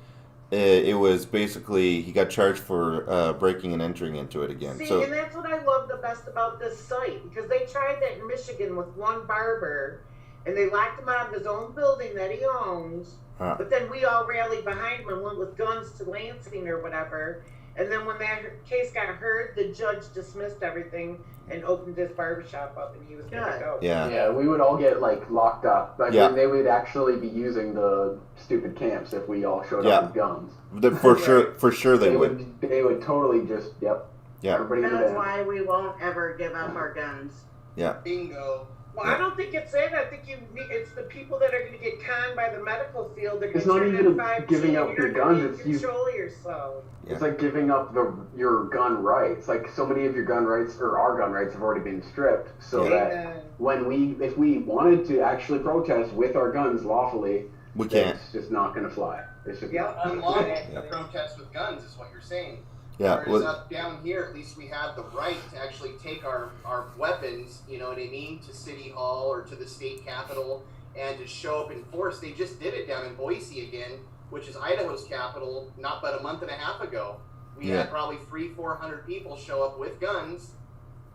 it was basically he got charged for breaking and entering into it again. See, and that's what I love the best about this site, because they tried that in Michigan with one barber, and they locked him out of his own building that he owns. But then we all rallied behind him and went with guns to Lansing or whatever. And then when that case got heard, the judge dismissed everything and opened his barbershop up, and he was good to go. Yeah, we would all get like locked up. Like they would actually be using the stupid camps if we all showed up with guns. For sure they would. They would totally just Yeah. Everybody That's why we won't ever give up our guns. Yeah. Bingo. Well, I don't think it's it. I think it's the people that are going to get conned by the medical field. It's not even giving up your guns. It's control yourself. It's like giving up your gun rights. Like so many of your gun rights or our gun rights have already been stripped. So that if we wanted to actually protest with our guns lawfully, we can't. It's just not going to fly. It's just unlawful to protest with guns is what you're saying. Yeah. Whereas up down here, at least we have the right to actually take our weapons, you know what I mean, to City Hall or to the state capitol and to show up in force. They just did it down in Boise again, which is Idaho's capital, not but a month and a half ago. We had probably 300-400 people show up with guns,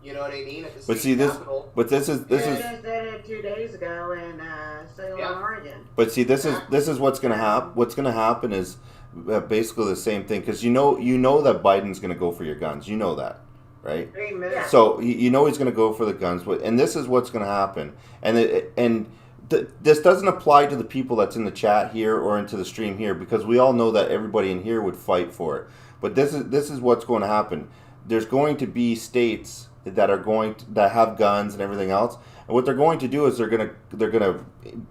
you know what I mean, at the state capitol. But this is just did it 2 days ago in Salem, Oregon. But see, this is what's going to happen. What's going to happen is basically the same thing, because you know that Biden's going to go for your guns. You know that, right? Amen. So you know he's going to go for the guns, and this is what's going to happen. And this doesn't apply to the people that's in the chat here or into the stream here, because we all know that everybody in here would fight for it. But this is what's going to happen. There's going to be states that have guns and everything else. And what they're going to do is they're gonna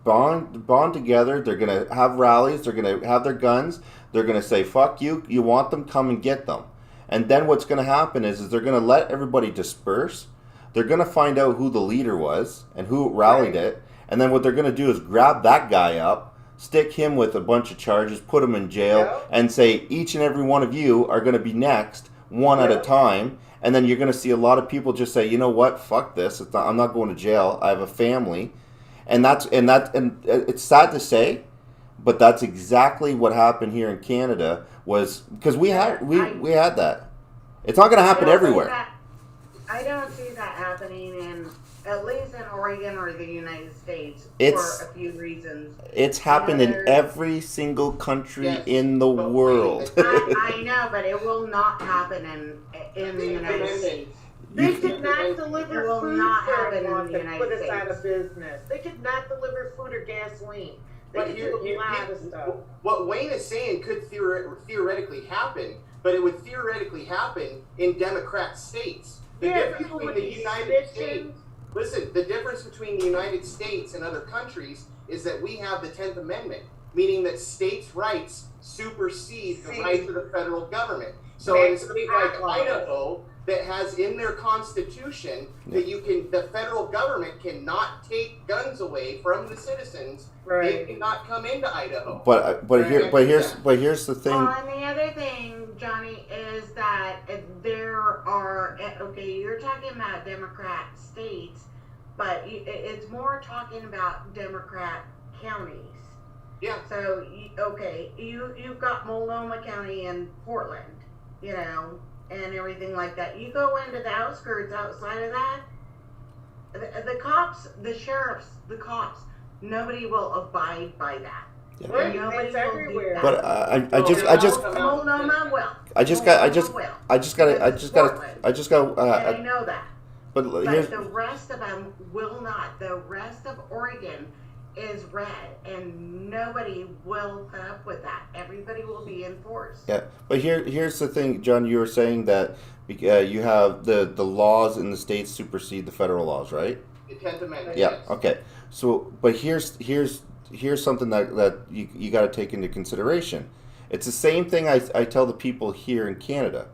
bond together. They're gonna have rallies. They're gonna have their guns. They're gonna say, "Fuck you! You want them? Come and get them." And then what's gonna happen is they're gonna let everybody disperse. They're gonna find out who the leader was and who rallied it. And then what they're gonna do is grab that guy up, stick him with a bunch of charges, put him in jail, and say each and every one of you are gonna be next, one at a time. And then you're going to see a lot of people just say, you know what, fuck this. I'm not going to jail. I have a family. And it's sad to say, but that's exactly what happened here in Canada, was because we had that. It's not going to happen everywhere. I don't see that happening at least in Oregon or the United States for a few reasons. It's happened in every single country in the world. I know, but it will not happen in the United States. They could not deliver it will food not for happen a month in the and United put us States. out of business. They could not deliver food or gasoline. They could do a lot of stuff. What Wayne is saying could theoretically happen, but it would theoretically happen in Democrat states. The difference between the United States... Listen, the difference between the United States and other countries is that we have the 10th Amendment, meaning that states' rights supersede the rights of the federal government. So in a state like Idaho, that has in their constitution that the federal government cannot take guns away from the citizens. They cannot come into Idaho. Here's the thing. And the other thing, Johnny, is that there are you're talking about Democrat states, but it's more talking about Democrat counties. Yeah. So you've got Multnomah County and Portland, and everything like that. You go into the outskirts outside of that, the cops, the sheriffs, the cops, nobody will abide by that. Yeah. Nobody It's will everywhere. do that. But Multnomah will. I just got. And I know that. But the rest of them will not. The rest of Oregon is red, and nobody will put up with that. Everybody will be enforced. Yeah, but here's the thing, John. You were saying that you have the laws in the states supersede the federal laws, right? The 10th Amendment. Yeah. Yes. Okay. So, but here's something that you got to take into consideration. It's the same thing I tell the people here in Canada.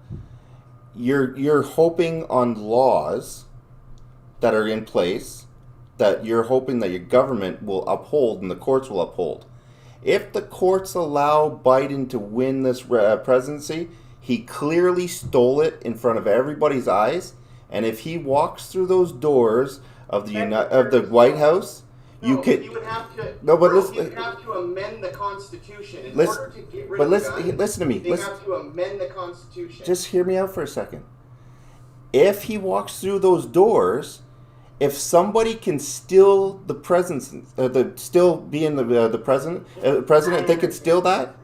You're hoping on laws that are in place that you're hoping that your government will uphold and the courts will uphold. If the courts allow Biden to win this presidency, he clearly stole it in front of everybody's eyes. And if he walks through those doors of the White House, you would have to. No, but you would have to amend the Constitution in order to get rid of guns. Listen to me. They have to amend the Constitution. Just hear me out for a second. If he walks through those doors, if somebody can steal the presidency, still being the president, they could steal that.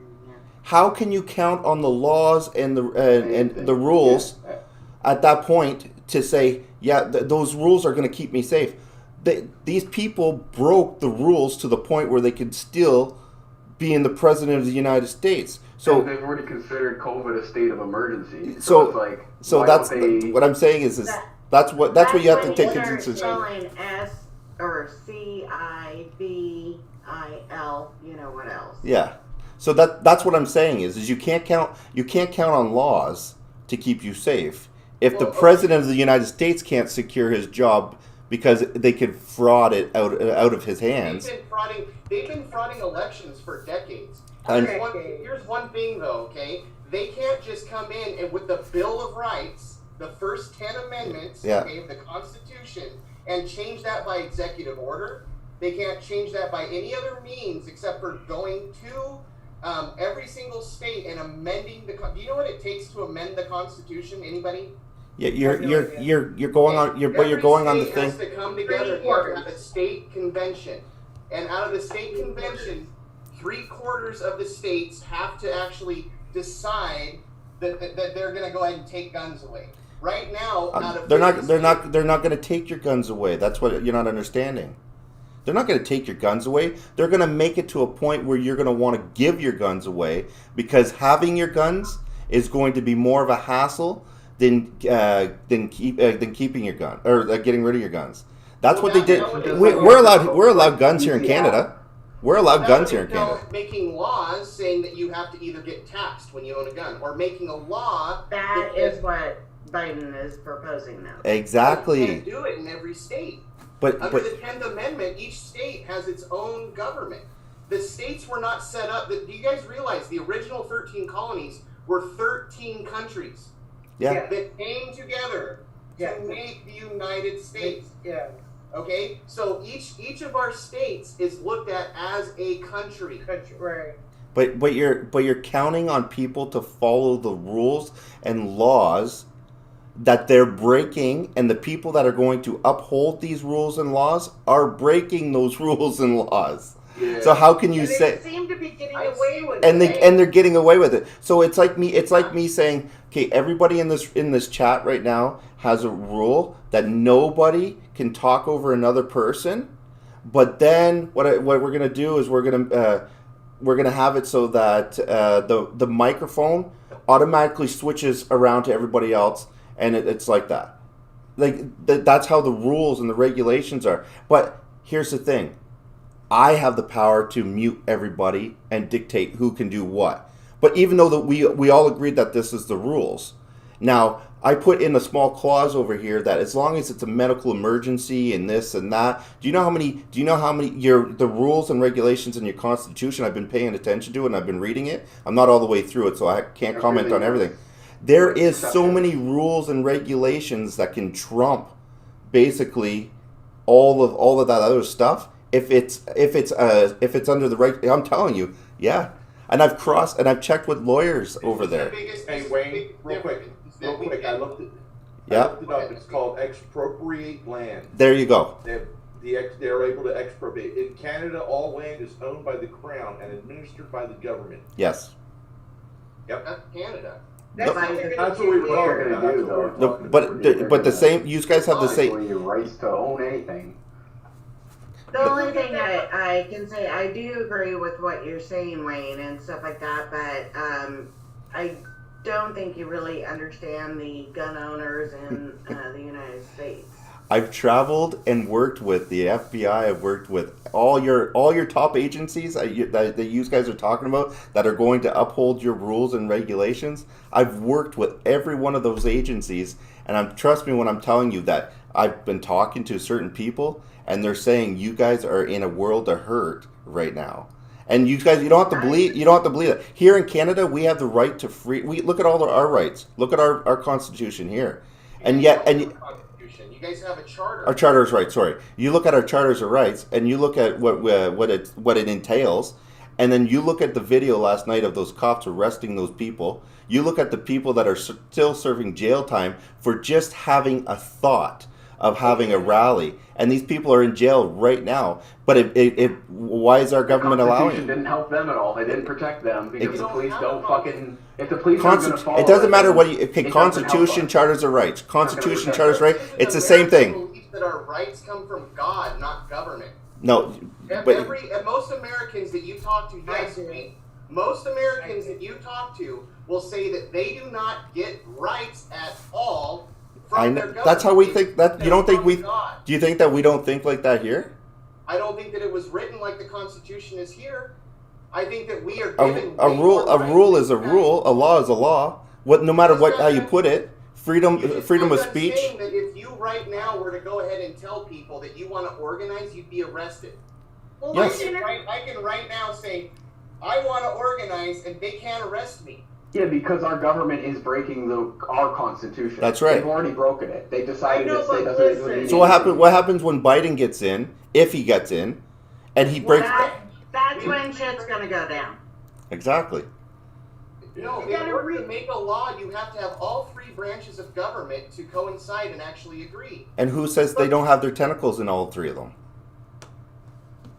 How can you count on the laws and the rules at that point to say, those rules are going to keep me safe? These people broke the rules to the point where they could still be in the president of the United States. So they've already considered COVID a state of emergency. So it's like, what I'm saying is that's what you have to take into consideration. Telling or CIVIL, you know what else. Yeah. So that's what I'm saying is you can't count on laws to keep you safe. If the president of the United States can't secure his job because they could fraud it out of his hands. They've been frauding elections for decades. Here's one thing though, okay? They can't just come in and with the Bill of Rights, the first 10 amendments, okay, of the Constitution, and change that by executive order. They can't change that by any other means except for going to every single state and amending the. Do you know what it takes to amend the Constitution? Anybody? Yeah, you're going on. You're going on the thing. Has to come together and have a state convention, and out of the state convention, 3/4 of the states have to actually decide that they're going to go ahead and take guns away. Right now, they're not going to take your guns away. That's what you're not understanding. They're not going to take your guns away. They're going to make it to a point where you're going to want to give your guns away because having your guns is going to be more of a hassle than keeping your gun or getting rid of your guns. That's what they did. We're allowed guns here in Canada. We're allowed guns here in Canada. Making laws saying that you have to either get taxed when you own a gun, or making a law. That is what Biden is proposing now. Exactly. You can't do it in every state. Under the 10th Amendment, each state has its own government. The states were not set up. Do you guys realize the original 13 colonies were 13 countries that came together to make the United States? Yeah. Okay, so each of our states is looked at as a country. Right. But you're counting on people to follow the rules and laws that they're breaking, and the people that are going to uphold these rules and laws are breaking those rules and laws. Yeah. So how can you say? They seem to be getting away with and it. And they're getting away with it. So it's like me saying, okay, everybody in this chat right now has a rule that nobody can talk over another person. But then what we're gonna do is we're gonna have it so that the microphone automatically switches around to everybody else. And it's like that. That's how the rules and the regulations are. But here's the thing. I have the power to mute everybody and dictate who can do what. But even though that we all agreed that this is the rules. Now, I put in a small clause over here that as long as it's a medical emergency and this and that, do you know how many the rules and regulations in your Constitution I've been paying attention to and I've been reading it? I'm not all the way through it, so I can't comment on everything. There is so many rules and regulations that can trump basically all of that other stuff. If it's under the right, I'm telling you, yeah. And I've checked with lawyers over there. Hey Wayne, real quick, I looked it up. It's called expropriate land. There you go. They're able to expropriate. In Canada, all land is owned by the Crown and administered by the government. Yes. Yep, that's Canada. That's what we were talking about. But the same. You guys have the same. Your rights to own anything. The only thing I can say, I do agree with what you're saying, Wayne, and stuff like that, but I don't think you really understand the gun owners in the United States. I've traveled and worked with the FBI. I've worked with all your top agencies that you guys are talking about that are going to uphold your rules and regulations. I've worked with every one of those agencies, and trust me when I'm telling you that I've been talking to certain people, and they're saying you guys are in a world of hurt right now. And you guys, you don't have to believe it. Here in Canada, we have the right to free. We look at all our rights. Look at our Constitution here, You guys have a charter. Our charter's right. Sorry, you look at our charters of rights, and you look at what it entails, and then you look at the video last night of those cops arresting those people. You look at the people that are still serving jail time for just having a thought of having a rally, and these people are in jail right now. But why is our government allowing it? Didn't help them at all. They didn't protect them because the police don't fucking. If the police aren't going to follow it doesn't matter what you. Okay, Constitution, charters of rights. Constitution, charters, right? It's the same thing. Believe that our rights come from God, not government. No, but most Americans that you talk to, most Americans that you talk to will say that they do not get rights at all. I know. That's how we think. That you don't think we. Do you think that we don't think like that here? I don't think that it was written like the Constitution is here. I think that we are given A rule is a rule. A law is a law. No matter how you put it, freedom of speech. Saying that if you right now were to go ahead and tell people that you want to organize, you'd be arrested. Well, yes. I can right now say, I want to organize, and they can't arrest me. Yeah, because our government is breaking our Constitution. That's right. They've already broken it. They decided this state doesn't. So what happens when Biden gets in, if he gets in, and he breaks? That's when shit's gonna go down. Exactly. No, in order to make a law, you have to have all three branches of government to coincide and actually agree. And who says they don't have their tentacles in all three of them?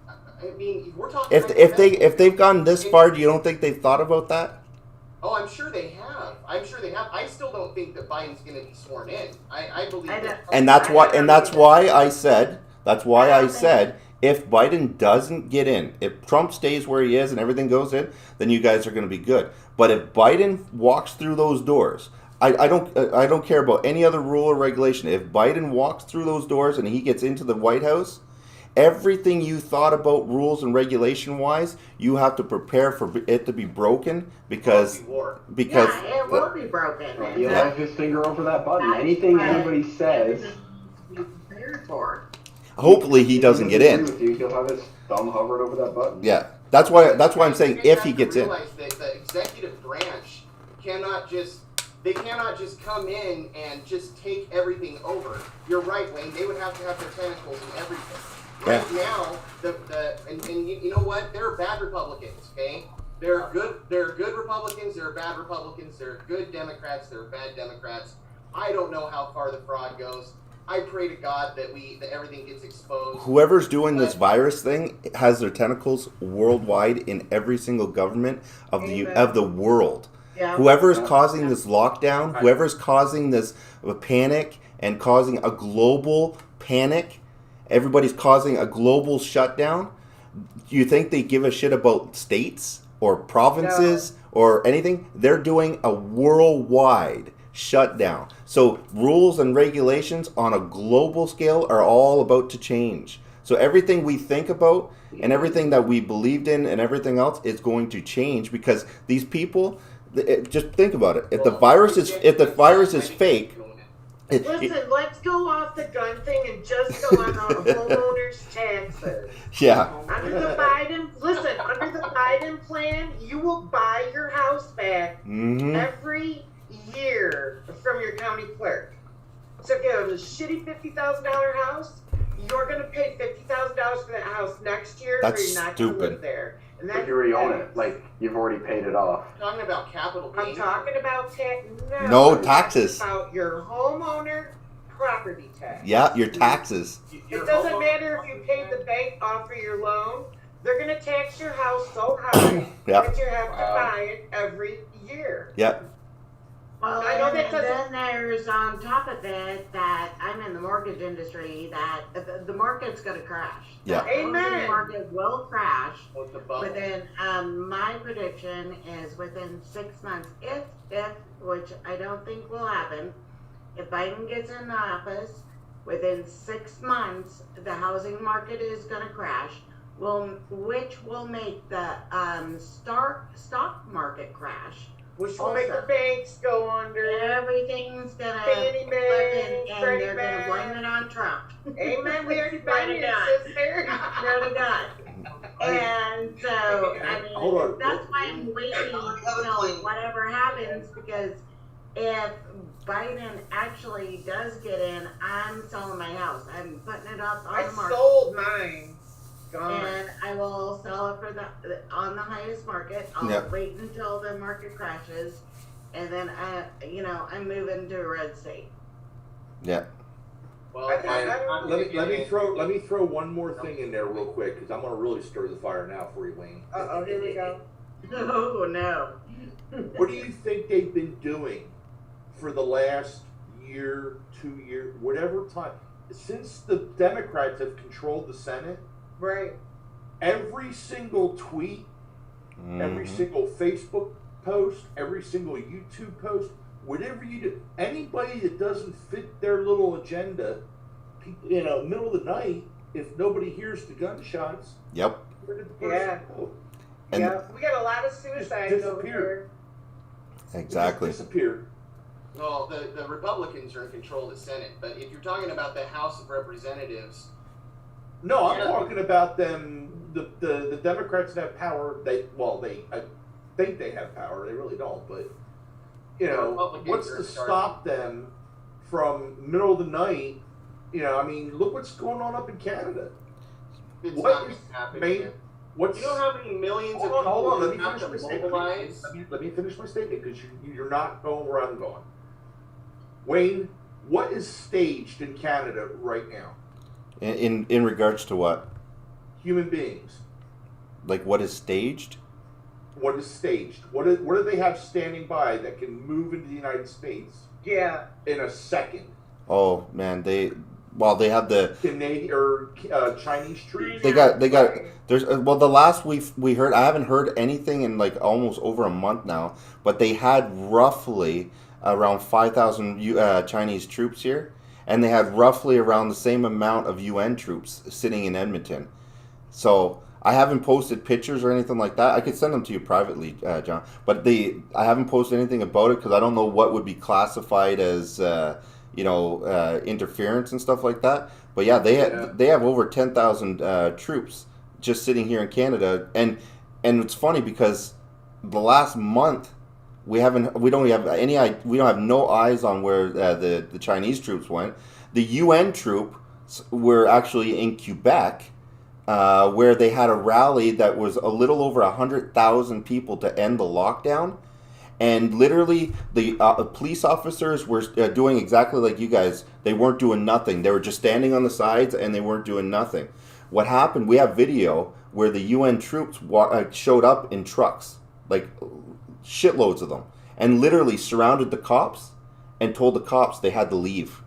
I mean, we're talking. If they've gone this far, do you don't think they've thought about that? Oh, I'm sure they have. I still don't think that Biden's going to be sworn in. I believe that. And that's why I said if Biden doesn't get in, if Trump stays where he is and everything goes in, then you guys are going to be good. But if Biden walks through those doors, I don't care about any other rule or regulation. If Biden walks through those doors and he gets into the White House, everything you thought about rules and regulation wise, you have to prepare for it to be broken because it will be broken. He'll have his finger over that button. Anything anybody says, prepared for. Hopefully he doesn't get in. He'll have his thumb hovered over that button. Yeah, that's why I'm saying if he gets in. Realize that the executive branch cannot just come in and just take everything over. You're right, Wayne. They would have to have their tentacles in everything. Right now, and you know what? There are bad Republicans, okay? There are good Republicans, there are bad Republicans, there are good Democrats, there are bad Democrats. I don't know how far the fraud goes. I pray to God that everything gets exposed. Whoever's doing this virus thing has their tentacles worldwide in every single government of the world. Yeah. Whoever's causing this lockdown, whoever's causing this panic and causing a global panic, everybody's causing a global shutdown. Do you think they give a shit about states or provinces or anything? They're doing a worldwide shutdown. So rules and regulations on a global scale are all about to change. So everything we think about and everything that we believed in and everything else is going to change because these people, just think about it. If the virus is fake, listen, let's go off the gun thing and just go on the homeowners' taxes. Yeah. Under the Biden plan, you will buy your house back every year from your county clerk. So if you have a shitty $50,000 house, you're going to pay $50,000 for that house next year. That's or you're not stupid. Going to live there. And But you already own it. Like, you've already paid it off. I'm talking about capital gains. I'm talking about No taxes. I'm talking about your homeowner property tax. Yeah, your taxes. It doesn't matter if you paid the bank off for your loan. They're going to tax your house so high that you have to buy it every year. Yep. Well, I know that then there's on top of it that I'm in the mortgage industry that the market's going to crash. Yeah. Amen. The market will crash within. My prediction is within 6 months, if which I don't think will happen, if Biden gets in office, within 6 months the housing market is going to crash. Which will make the stock market crash. Which will make the banks go under. Everything's gonna Fannie Mae, and they're gonna blame it on Trump. Amen. We already blame it, sister. Swear to God. And so, I mean, that's why I'm waiting until whatever happens, because if Biden actually does get in, I'm selling my house. I'm putting it up on the market. I sold mine. Gone. And I will sell it for on the highest market. I'll wait until the market crashes, and then I'm moving to a red state. Yeah. Well, let me throw one more thing in there real quick because I'm gonna really stir the fire now for you, Wayne. Oh, here we go. Oh no. What do you think they've been doing for the last year, 2 years, whatever time since the Democrats have controlled the Senate? Right. Every single tweet, every single Facebook post, every single YouTube post, whatever you do, anybody that doesn't fit their little agenda, middle of the night, if nobody hears the gunshots. Yep. Where did the person go? And We got a lot of suicides over here. exactly. Disappear. Well, the Republicans are in control of the Senate, but if you're talking about the House of Representatives, No, I'm talking about them. The Democrats that have power. I think they have power. They really don't. But what's to stop them from middle of the night? Look what's going on up in Canada. it's not going to happen. You know how many millions of people Hold on. Let me have finish to my mobilize? statement. Let me finish my statement because you're not going where I'm going. Wayne, what is staged in Canada right now? In regards to what? Human beings. Like what is staged? What is staged? What do they have standing by that can move into the United States? Yeah. In a second. Oh man, they have the Canadian or Chinese troops. They got there's the last we heard, I haven't heard anything in like almost over a month now, but they had roughly around 5,000 Chinese troops here, and they had roughly around the same amount of UN troops sitting in Edmonton. So I haven't posted pictures or anything like that. I could send them to you privately, John, but I haven't posted anything about it because I don't know what would be classified as interference and stuff like that. But yeah, they have over 10,000 troops just sitting here in Canada, and it's funny because the last month we don't have no eyes on where the Chinese troops went. The UN troops were actually in Quebec, where they had a rally that was a little over 100,000 people to end the lockdown. And literally, the police officers were doing exactly like you guys. They weren't doing nothing. They were just standing on the sides, and they weren't doing nothing. What happened, we have video where the UN troops showed up in trucks, like shitloads of them, and literally surrounded the cops and told the cops they had to leave.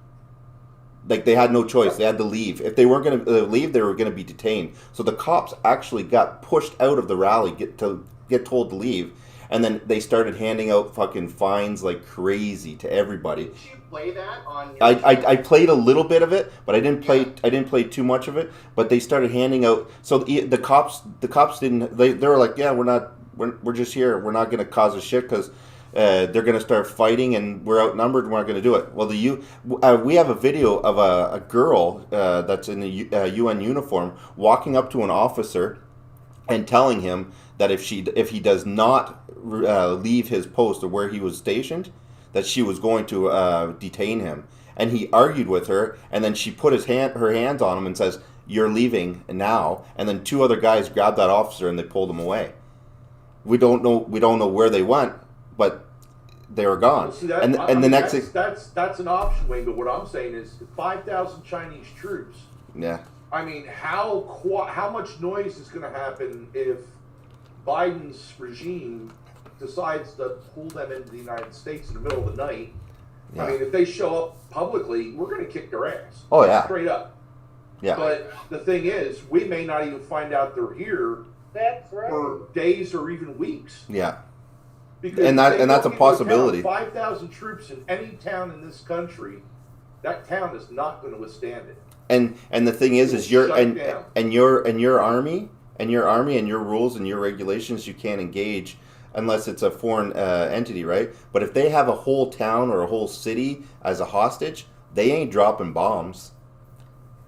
Like, they had no choice. They had to leave. If they weren't going to leave, they were going to be detained. So the cops actually got pushed out of the rally, get told to leave. And then they started handing out fucking fines like crazy to everybody. Did you play that on your I played a little bit of it, but I didn't play too much of it. But they started handing out. So the cops didn't. They were like, yeah, we're just here. We're not going to cause a shit because they're going to start fighting and we're outnumbered and we're not going to do it. Well, we have a video of a girl that's in a UN uniform walking up to an officer and telling him that if he does not leave his post or where he was stationed, that she was going to detain him. And he argued with her, and then she put her hands on him and says, "You're leaving now." And then two other guys grabbed that officer and they pulled him away. We don't know where they went, but they were gone. Well, see, that's an option, Wayne. But what I'm saying is 5,000 Chinese troops. Yeah. I mean, how much noise is going to happen if Biden's regime decides to pull them into the United States in the middle of the night? Yeah. I mean, if they show up publicly, we're going to kick their ass. Oh yeah, straight up. Yeah. But the thing is, we may not even find out they're here. That's right. For days or even weeks. Yeah. Because and that's a possibility. 5,000 troops in any town in this country, that town is not going to withstand it. And the thing is your army and your rules and your regulations, you can't engage unless it's a foreign entity, right? But if they have a whole town or a whole city as a hostage, they ain't dropping bombs.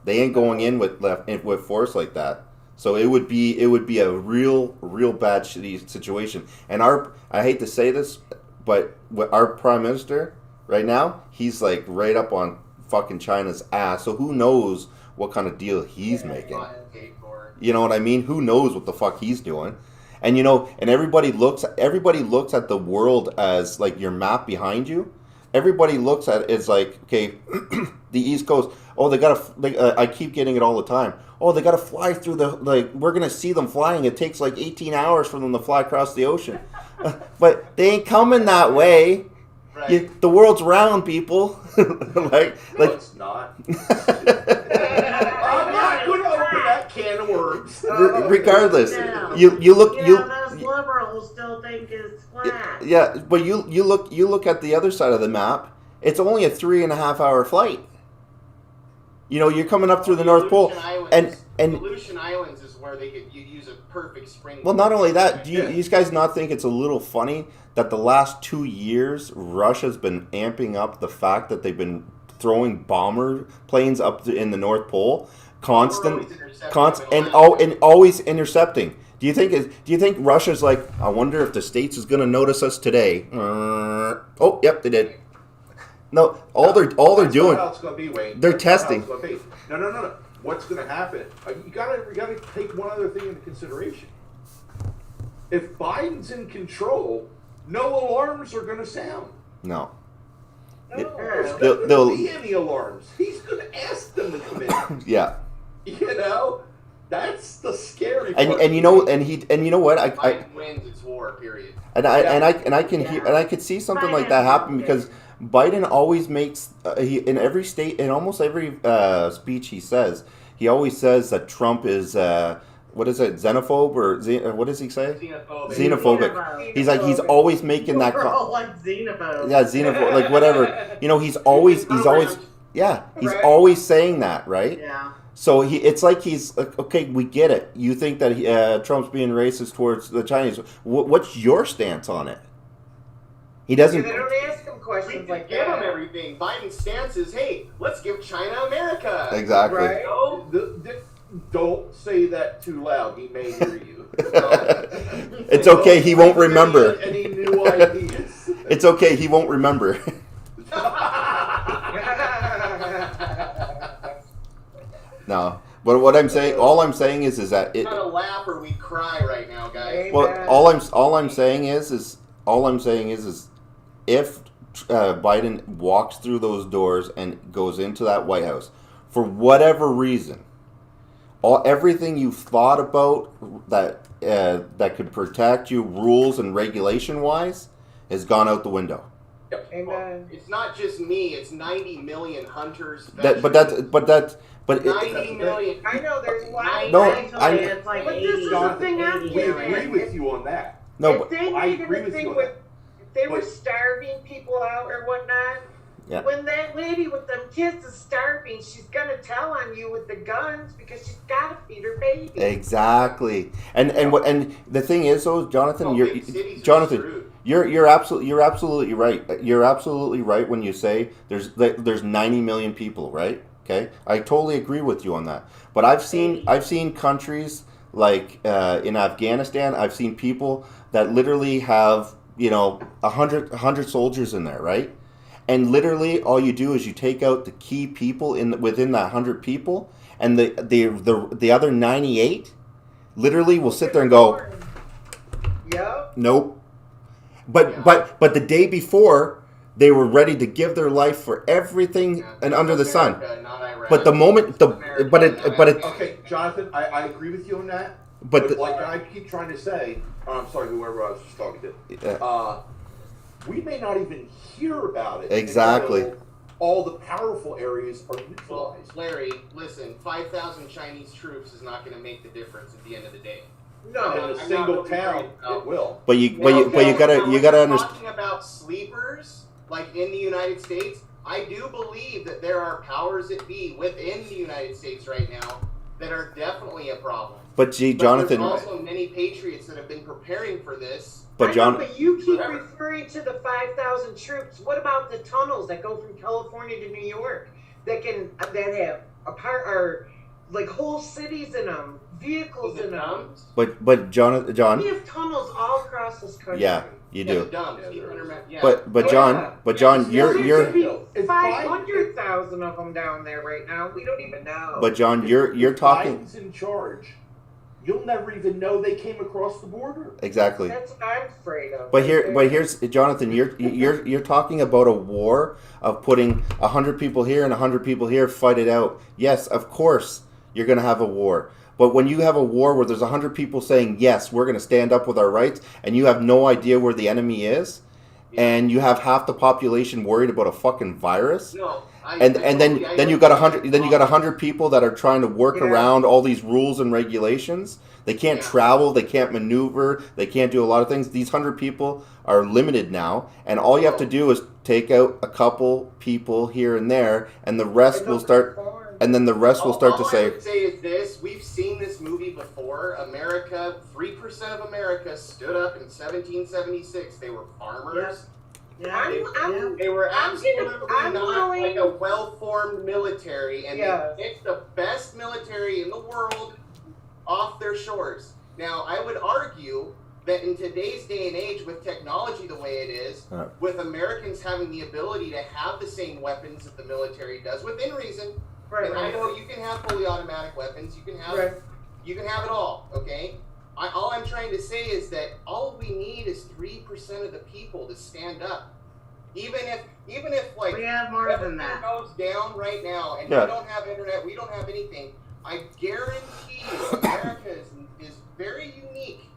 They ain't going in with force like that. So it would be a real bad shitty situation. And I hate to say this, but our prime minister right now, he's like right up on fucking China's ass. So who knows what kind of deal he's making? You know what I mean? Who knows what the fuck he's doing? And and everybody looks at the world as like your map behind you. Everybody looks at it as like, okay, the East Coast. Oh, I keep getting it all the time. Oh, they got to fly through we're going to see them flying. It takes like 18 hours for them to fly across the ocean. But they ain't coming that way. Right. The world's round, people. No, it's not. I'm not going to open that can of worms. Regardless, No. you look. Those liberals still think it's flat. Yeah, but you look at the other side of the map. It's only a 3.5 hour flight. You know, you're coming up through the North Pole, and Aleutian Islands is where they could use a perfect spring. Well, not only that, do you guys not think it's a little funny that the last 2 years Russia's been amping up the fact that they've been throwing bomber planes up in the North Pole, constant, and always intercepting. Do you think Russia's like, I wonder if the States is going to notice us today? Oh, yep, they did. No, all they're doing, How it's going to be, Wayne. They're testing. No. What's going to happen? You gotta take one other thing into consideration. If Biden's in control, no alarms are going to sound. No. There's not going to be any alarms. He's going to ask them to come in. Yeah. You know, that's the scary part. And you know what? Biden wins, it's war. Period. And I can see something like that happen because Biden always makes in every state, in almost every speech he always says that Trump is what is it, xenophobe or what does he say? Xenophobic. He's always making that. We're all like xenophobe. Yeah, xenophobe, like whatever. You know, he's always saying that, right? Yeah. So it's like he's like, okay, we get it. You think that Trump's being racist towards the Chinese. What's your stance on it? He doesn't. They don't ask him questions like give that. him everything. Biden's stance is, hey, let's give China America. Exactly. Right? Don't say that too loud. He may hear you. It's okay. He won't remember. Any new ideas? It's okay. He won't remember. No, but what I'm saying, all I'm saying is that it. We're gonna laugh or we cry right now, guys. Well, all I'm saying is if Biden walks through those doors and goes into that White House for whatever reason, everything you've thought about that could protect you, rules and regulation wise, has gone out the window. Amen. It's not just me; it's 90 million hunters. But 90 million. I know there's lots. It's like but 80, this is the thing. We 80, agree with you on that. No, if but they I made agree a with thing you on with, that. if they were But- starving people out or whatnot, Yeah. when that lady with them kids is starving, she's gonna tell on you with the guns because she's gotta feed her baby. Exactly. And the thing is though, Jonathan, you're absolutely right. You're absolutely right when you say there's 90 million people, right? Okay, I totally agree with you on that. But I've seen countries like in Afghanistan. I've seen people that literally have 100 soldiers in there, right? And literally, all you do is you take out the key people within that 100 people, and the other 98 literally will sit there and go, Yep. nope. But the day before, they were ready to give their life for everything and under the sun. But the moment Okay, Jonathan, I agree with you on that. But like I keep trying to say, I'm sorry, whoever I was just talking to. We may not even hear about it. Exactly. Until all the powerful areas are neutralized. Well, Larry, listen, 5,000 Chinese troops is not going to make the difference at the end of the day. No, in a single town, it will. But you gotta understand. Talking about sleepers, like in the United States, I do believe that there are powers that be within the United States right now that are definitely a problem. But Jonathan. There's also many patriots that have been preparing for this. But But you keep referring to the 5,000 troops. What about the tunnels that go from California to New York that have like whole cities in them, vehicles in them? But John. We have tunnels all across this country. Yeah, you do. Yeah. But John, you're 500,000 of them down there right now. We don't even know. But John, you're talking. Biden's in charge. You'll never even know they came across the border. Exactly. That's what I'm afraid of. But here's Jonathan. You're talking about a war of putting 100 people here and 100 people here, fight it out. Yes, of course you're going to have a war. But when you have a war where there's 100 people saying yes, we're going to stand up with our rights, and you have no idea where the enemy is, and you have half the population worried about a fucking virus. No, and then you got 100 people that are trying to work around all these rules and regulations. They can't travel, they can't maneuver, they can't do a lot of things. These 100 people are limited now, and all you have to do is take out a couple people here and there, and the rest will start. And then the rest will start to say. All I would say is this: we've seen this movie before. America, 3% of America stood up in 1776. They were farmers. They were absolutely not like a well-formed military, and they picked the best military in the world off their shores. Now, I would argue that in today's day and age, with technology the way it is, with Americans having the ability to have the same weapons that the military does, within reason. And I know you can have fully automatic weapons. You can have it all. Okay. All I'm trying to say is that all we need is 3% of the people to stand up. Even if like we have more than that goes down right now, and we don't have internet, we don't have anything. I guarantee you, America is very unique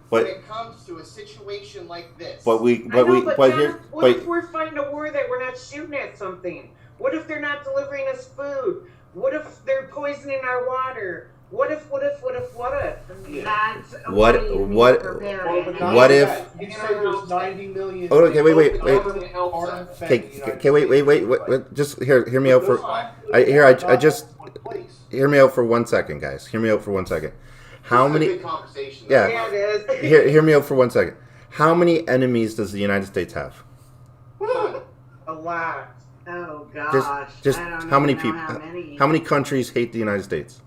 when it comes to a situation like this. What if we're fighting a war that we're not shooting at something? What if they're not delivering us food? What if they're poisoning our water? What if? That's what if? You say there's 90 million. Oh, okay, wait. Okay, wait. Just hear me out for. Hear me out for 1 second, guys. Hear me out for 1 second. How many? Good conversation. Yeah. It is. Hear me out for 1 second. How many enemies does the United States have? A lot. Oh gosh. Just I don't how many know people? How many countries hate the United States?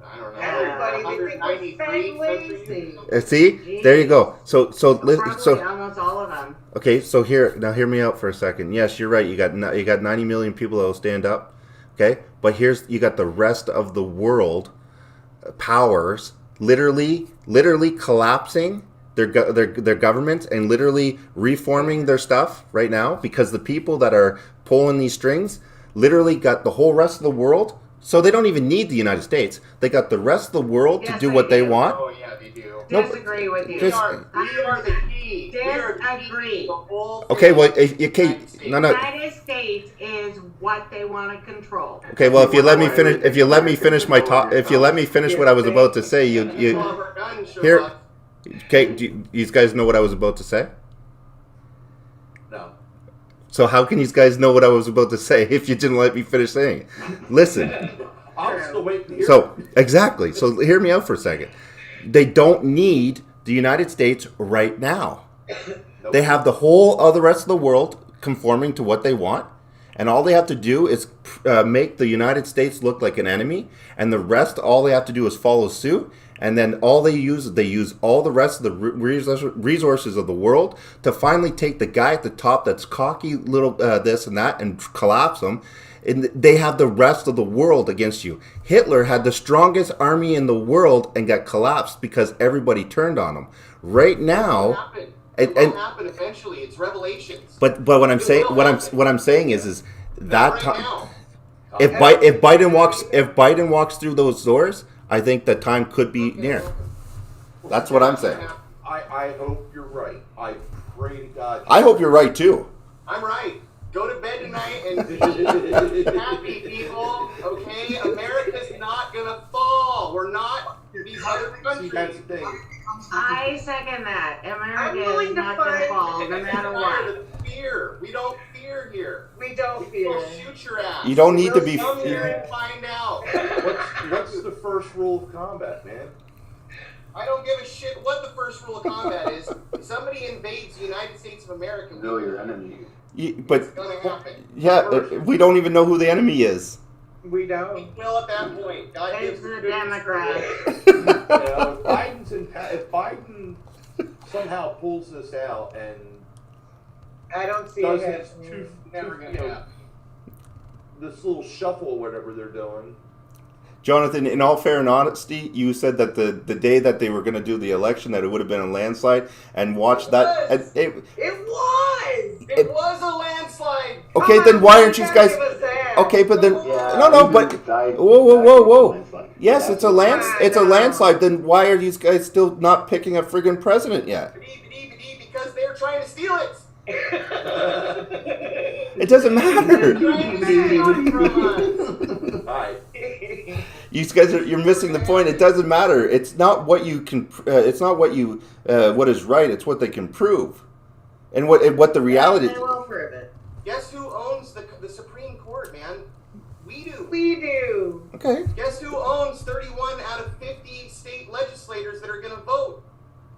I don't know. Everybody, they think we're lazy. See, there you go. So almost all of them. Okay, so hear me out for a second. Yes, you're right. You got 90 million people that will stand up. Okay, but you got the rest of the world powers literally collapsing their governments and literally reforming their stuff right now, because the people that are pulling these strings literally got the whole rest of the world. So they don't even need the United States. They got the rest of the world to do what they want. Oh yeah, they do. Disagree with you. We are the key. Disagree. Okay, well, no. United States is what they want to control. Okay, well, if you let me finish my talk, if you let me finish what I was about to say, you here. Okay, do you guys know what I was about to say? No. So how can you guys know what I was about to say if you didn't let me finish saying it? Listen. I'm still waiting to hear. So exactly. So hear me out for a second. They don't need the United States right now. Nope. They have the whole other rest of the world conforming to what they want, and all they have to do is make the United States look like an enemy, and the rest, all they have to do is follow suit. And then all they use all the rest of the resources of the world to finally take the guy at the top that's cocky little this and that and collapse them. And they have the rest of the world against you. Hitler had the strongest army in the world and got collapsed because everybody turned on him. Right now, it will happen eventually. It's Revelations. But what I'm saying is that if Biden walks through those doors, I think that time could be near. That's what I'm saying. I hope you're right. I pray to God. I hope you're right too. I'm right. Go to bed tonight and be happy, people. Okay, America's not gonna fall. We're not these other countries. That's the thing. I second that. America is not gonna fall, no matter what. Fear. We don't fear here. We don't fear. We'll shoot your ass. You don't need to be. Come here and find out. What's the first rule of combat, man? I don't give a shit what the first rule of combat is. If somebody invades the United States of America, know your enemy. But it's gonna happen. Yeah, we don't even know who the enemy is. We don't. We will at that point. God gives the Democrats. If Biden somehow pulls this out and I don't see does it. It's never gonna happen. This little shuffle, whatever they're doing. Jonathan, in all fair and honesty, you said that the day that they were going to do the election, that it would have been a landslide, and watch that. It was a landslide. Okay, then why aren't you guys? Okay, but then whoa. Yes, it's a landslide. Then why are these guys still not picking a friggin' president yet? Because they're trying to steal it. It doesn't matter. You guys you're missing the point. It doesn't matter. It's not what you can. It's not what you what is right. It's what they can prove, and what the reality. They will prove it. Guess who owns the Supreme Court, man? We do. We do. Okay. Guess who owns 31 out of 50 state legislators that are going to vote?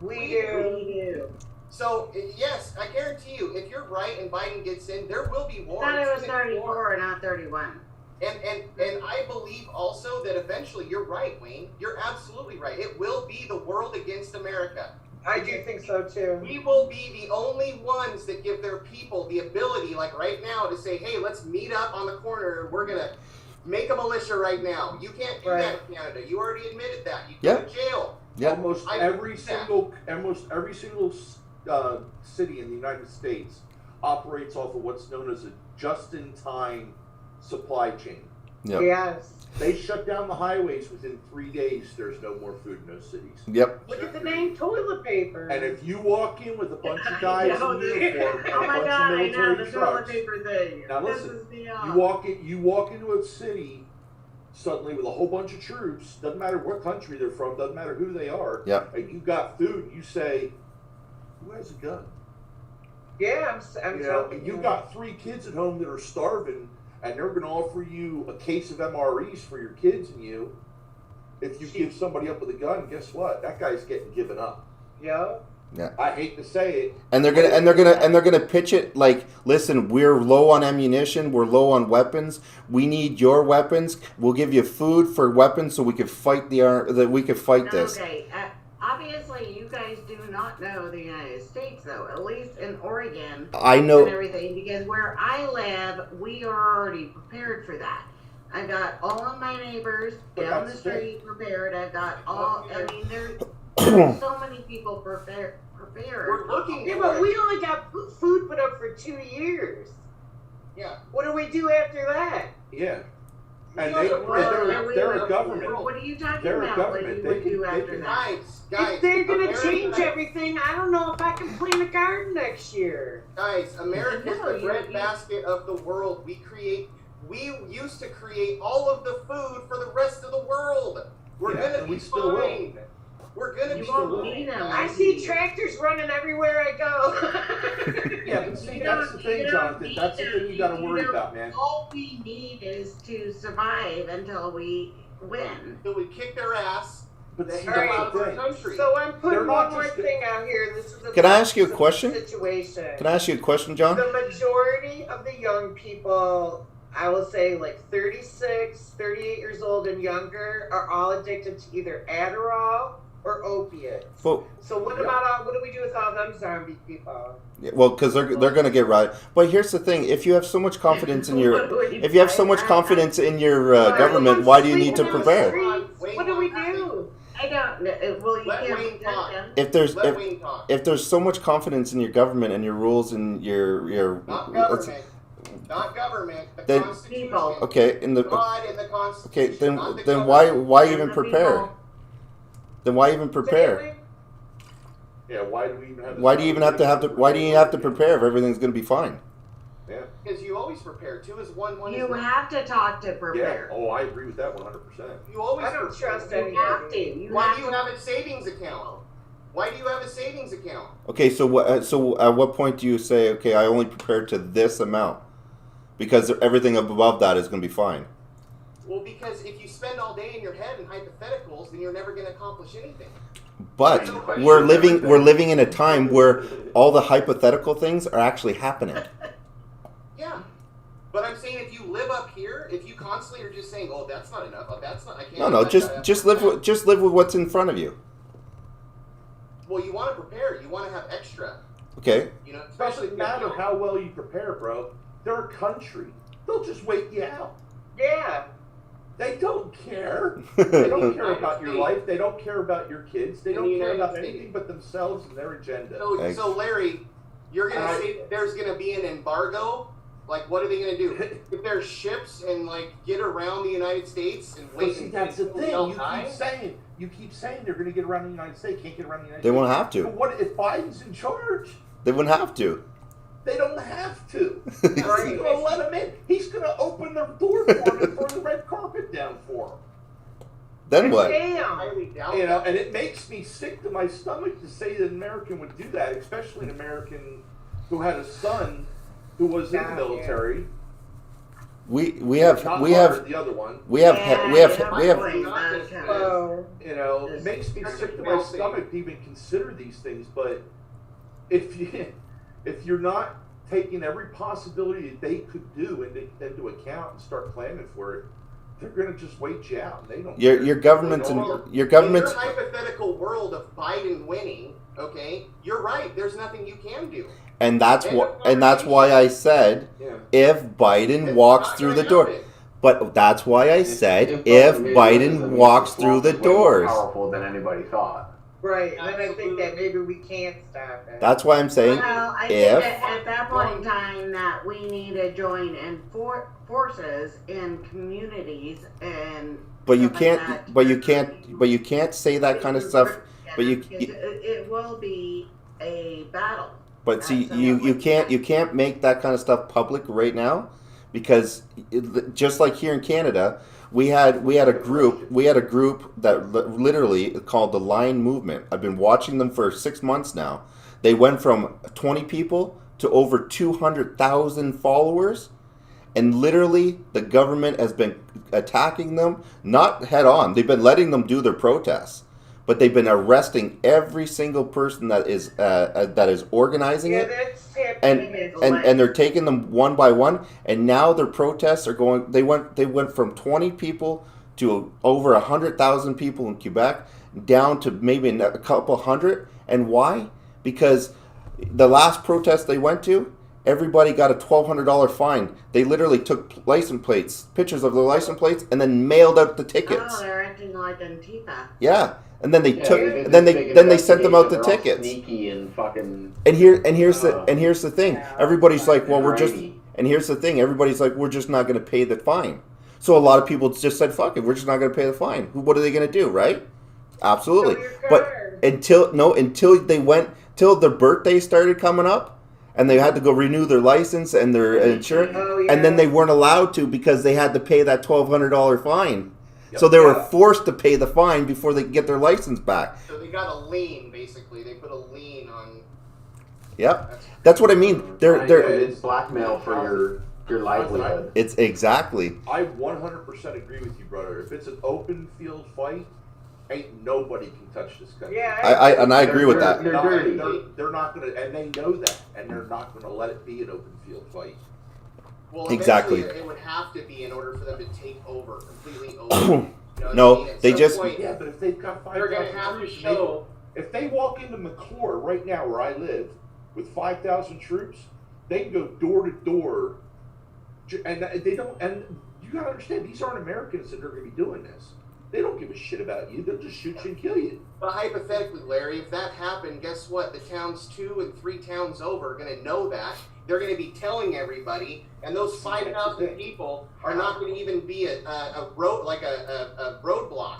We do. We do. So, yes, I guarantee you, if you're right and Biden gets in, there will be war. I thought it was 34, not 31. And I believe also that eventually, you're right, Wayne. You're absolutely right. It will be the world against America. I do think so too. We will be the only ones that give their people the ability, like right now, to say, hey, let's meet up on the corner and we're going to make a militia right now. You can't do that in Canada. You already admitted that. You go to jail. Yeah. Almost every single city in the United States operates off of what's known as a just-in-time supply chain. Yep. Yes. They shut down the highways within 3 days. There's no more food in those cities. Yep. Look at the name toilet paper. And if you walk in with a bunch of guys in uniform and Oh a my bunch God, of I know military the toilet trucks, paper thing. now This listen, is the, you walk into a city suddenly with a whole bunch of troops. Doesn't matter what country they're from. Doesn't matter who they are. Yep. And you got food. You say, who has a gun? Yeah, I'm You know, and you got 3 kids at home that are starving, and they're going to offer you a case of MREs for your kids and you. If you give somebody up with a gun, guess what? That guy's getting given up. Yeah. Yeah. I hate to say it. And they're gonna pitch it like, listen, we're low on ammunition, we're low on weapons. We need your weapons. We'll give you food for weapons so we could fight this. Okay, obviously you guys do not know the United States, though. At least in Oregon, I know- and everything, because where I live, we are already prepared for that. I got all of my neighbors down the street prepared. I've got all. I mean, there's so many people prepared. We're looking. Yeah, but we only got food put up for 2 years. Yeah. What do we do after that? Yeah. And Yeah, they're a government. What are you talking They're a about? government. What do you do after that? Guys, if they're gonna America- change everything, I don't know if I can plant a garden next year. Guys, America is No, the breadbasket of the world. We used to create all of the food for the rest of the world. We're gonna be fine. We're gonna be fine. I see tractors running everywhere I go. Yeah, but see, that's the thing, Jonathan. That's the thing you got to worry about, man. All we need is to survive until we win. Until we kick their ass. But see, All right, that's the thing. so I'm putting They're not one more just- thing out here. This is a Can I ask you a question? situation. Can I ask you a question, John? The majority of the young people, I will say like 36, 38 years old and younger, are all addicted to either Adderall or opiates. Well, So what about what do we do with all them zombie people? well, because they're going to get right. But here's the thing: if you have so much confidence in your government, why do you need to prepare? What do we do? I don't know. Well, you can't protect them. If there's so much confidence in your government and your rules and your Not government. Not government. The Then- Constitution. okay, in the God and the Constitution. okay, not the then government. why even prepare? Then why even prepare? Yeah, why do we even have? Why do you even have to why do you have to prepare if everything's going to be fine? Yeah. Because you always prepare. 2 is 1, 1 is You 1. have to talk to Yeah. prepare. Oh, I agree with that 100%. You always I don't prepare. trust You anybody. have to. Why do you have a savings account? Why do you have a savings account? Okay, so what? So at what point do you say, okay, I only prepared to this amount, because everything above that is going to be fine? Well, because if you spend all day in your head in hypotheticals, then you're never going to accomplish anything. But we're living in a time where all the hypothetical things are actually happening. Yeah. But I'm saying if you live up here, if you constantly are just saying, "Oh, that's not enough. Oh, that's not. I can't." No, just live with what's in front of you. Well, you want to prepare. You want to have extra. Okay. You know, It especially doesn't matter how well you prepare, bro. They're a country. They'll just wait you out. Yeah. They don't care. They don't care about your life. They don't care about your kids. They In don't the care United about States. anything but themselves and their agenda. So Larry, you're going to say that there's going to be an embargo? Like, what are they going to do? If there's ships and, like, get around the United States and wait See, and that's the thing. they'll You die? keep saying they're going to get around the United States. Can't get around the United States. They won't have to. But what if Biden's in charge? They wouldn't have to. They don't have to. He's going to let them in. He's going to open the door for them and throw the red carpet down for them. Then what? Damn. You know, and it makes me sick to my stomach to say that an American would do that, especially an American who had a son who was in the military. We have the other one. We have you know, it makes me sick to my stomach to even consider these things. But if you're not taking every possibility that they could do into account and start planning for it, they're going to just wait you out. They don't. Your government's in your hypothetical world of Biden winning. Okay, you're right. There's nothing you can do. And that's why I said if Biden walks through the door. But that's why I said if Biden walks through the doors. More powerful than anybody thought. Right, and then I think that maybe we can't stop it. That's why I'm saying well, I if. think at that point in time that we need to join in forces in communities and. But you can't. Like but you can't say that kind of stuff. But it will be a battle. But see, you can't make that kind of stuff public right now, because just like here in Canada, we had a group that literally called the Lion Movement. I've been watching them for 6 months now. They went from 20 people to over 200,000 followers, and literally the government has been attacking them, not head on. They've been letting them do their protests. But they've been arresting every single person that is organizing it, and they're taking them one by one. And now their protests are going. They went from 20 people to over 100,000 people in Quebec, down to maybe a couple hundred. And why? Because the last protest they went to, everybody got a $1,200 fine. They literally took license plates, pictures of the license plates, and then mailed out the tickets. Oh, they're acting like Antifa. Yeah. And then they sent them out the tickets. Sneaky and fucking. And here's the thing. Everybody's like, well, we're just. And here's the thing. Everybody's like, we're just not going to pay the fine. So a lot of people just said, fuck it, we're just not going to pay the fine. What are they going to do, right? Absolutely. But until their birthday started coming up, and they had to go renew their license and their insurance, and then they weren't allowed to because they had to pay that $1,200 fine. So they were forced to pay the fine before they could get their license back. So they got a lien, basically. They put a lien on. Yep, that's what I mean. It's blackmail for your livelihood. It's exactly. I 100% agree with you, brother. If it's an open field fight, ain't nobody can touch this country. Yeah, I agree with that. They're dirty. They're not gonna, and they know that, and they're not gonna let it be an open field fight. Well, exactly. It would have to be in order for them to take over, completely over. No, they just. Yeah, but if they've got 5,000 they're going to have to show. If they walk into McClure right now, where I live, with 5,000 troops, they can go door to door, and they don't. And you gotta understand, these aren't Americans that are going to be doing this. They don't give a shit about you. They'll just shoot you and kill you. But hypothetically, Larry, if that happened, guess what? The towns 2 and 3 towns over are going to know that. They're going to be telling everybody, and those 5,000 people are not going to even be a roadblock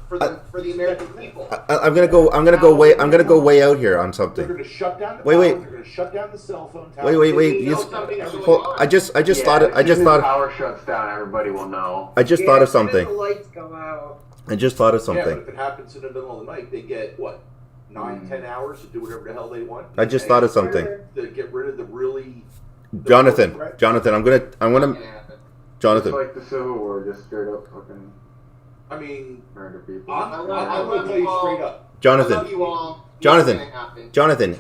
for the American people. I'm gonna go way out here on something. They're going to shut down the Wait. They're going to shut down the cell phone towers. Wait. I just thought. Power shuts down, everybody will know. I just thought of something. The lights go out. I just thought of something. Yeah, but if it happens in the middle of the night, they get what? 9-10 hours to do whatever the hell they want. I just thought of something. To get rid of the really. Jonathan, I'm gonna. Jonathan. It's like the Civil War, just straight up fucking. I mean, murder people. I'm gonna tell you straight up. Jonathan,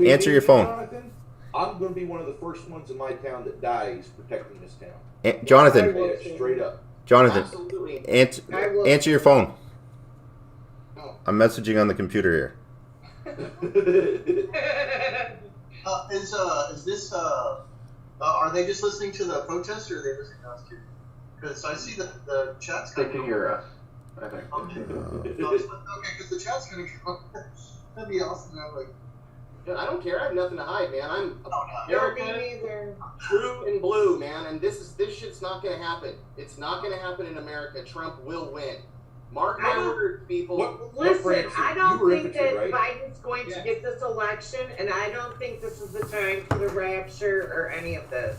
answer your phone. Jonathan, I'm gonna be one of the first ones in my town that dies protecting this town. Jonathan. Straight up. Jonathan, answer your phone. I'm messaging on the computer here. Is this are they just listening to the protest, or are they listening to us too? Because I see the chat's they can hear us, I think. Okay, because the chat's gonna go. That'd be awesome. I don't care. I have nothing to hide, man. I'm American, true and blue, man. And this shit's not gonna happen. It's not gonna happen in America. Trump will win. Mark my words, people. Listen, I don't think that right? Biden's going to get this election, and I don't think this is the time for the rapture or any of this.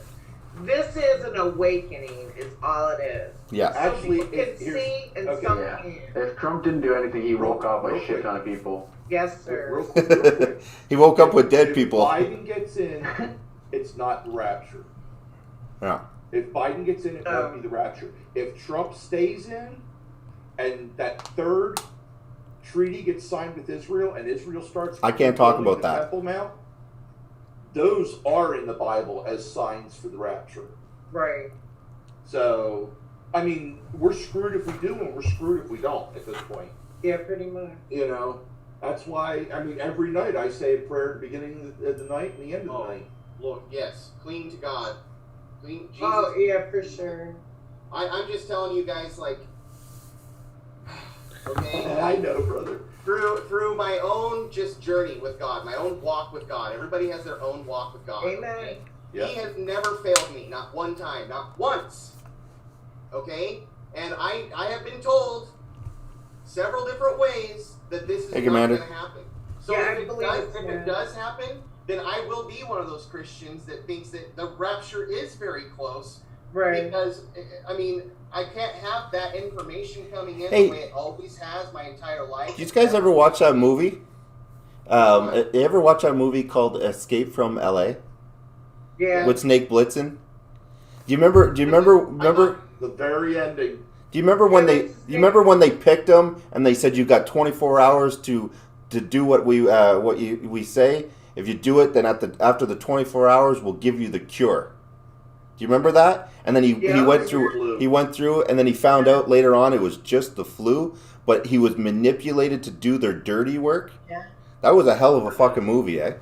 This is an awakening, is all it is. Yeah. Some Actually, people can see and some can't. If Trump didn't do anything, he woke up a shit ton of people. Yes, sir. Real quick. He woke up with dead people. If Biden gets in, it's not the rapture. Yeah. If Biden gets in, it won't be the rapture. If Trump stays in, and that third treaty gets signed with Israel, and Israel starts... I can't talk building about the that. Temple Mount, those are in the Bible as signs for the rapture. Right. So, I mean, we're screwed if we do, and we're screwed if we don't at this point. Yeah, pretty much. You know, that's why, I mean, every night I say a prayer at the beginning of the night and the end of the night. Look, yes, clean to God. Clean, Jesus. Oh, yeah, for sure. I'm just telling you guys, like, okay? I know, brother. Through my own just journey with God, my own walk with God. Everybody has their own walk with God. Amen. Okay? Yep. He has never failed me, not one time, not once. Okay? And I have been told several different ways that this is not going to happen. So Yeah, if it does happen, then I will be one of those Christians that thinks that the rapture is very close. Right. Because, I mean, I can't have that information coming in Hey. the way it always has my entire life. Did you guys ever watch that movie? You ever watch that movie called Escape from L.A.? Yeah. With Snake Plissken? Do you remember? The very ending. Do you remember when they? You remember when they picked him and they said you got 24 hours to do what we say. If you do it, then after the 24 hours, we'll give you the cure. Do you remember that? And then he went through, and then he found out later on it was just the flu, but he was manipulated to do their dirty work. Yeah. That was a hell of a fucking movie, eh?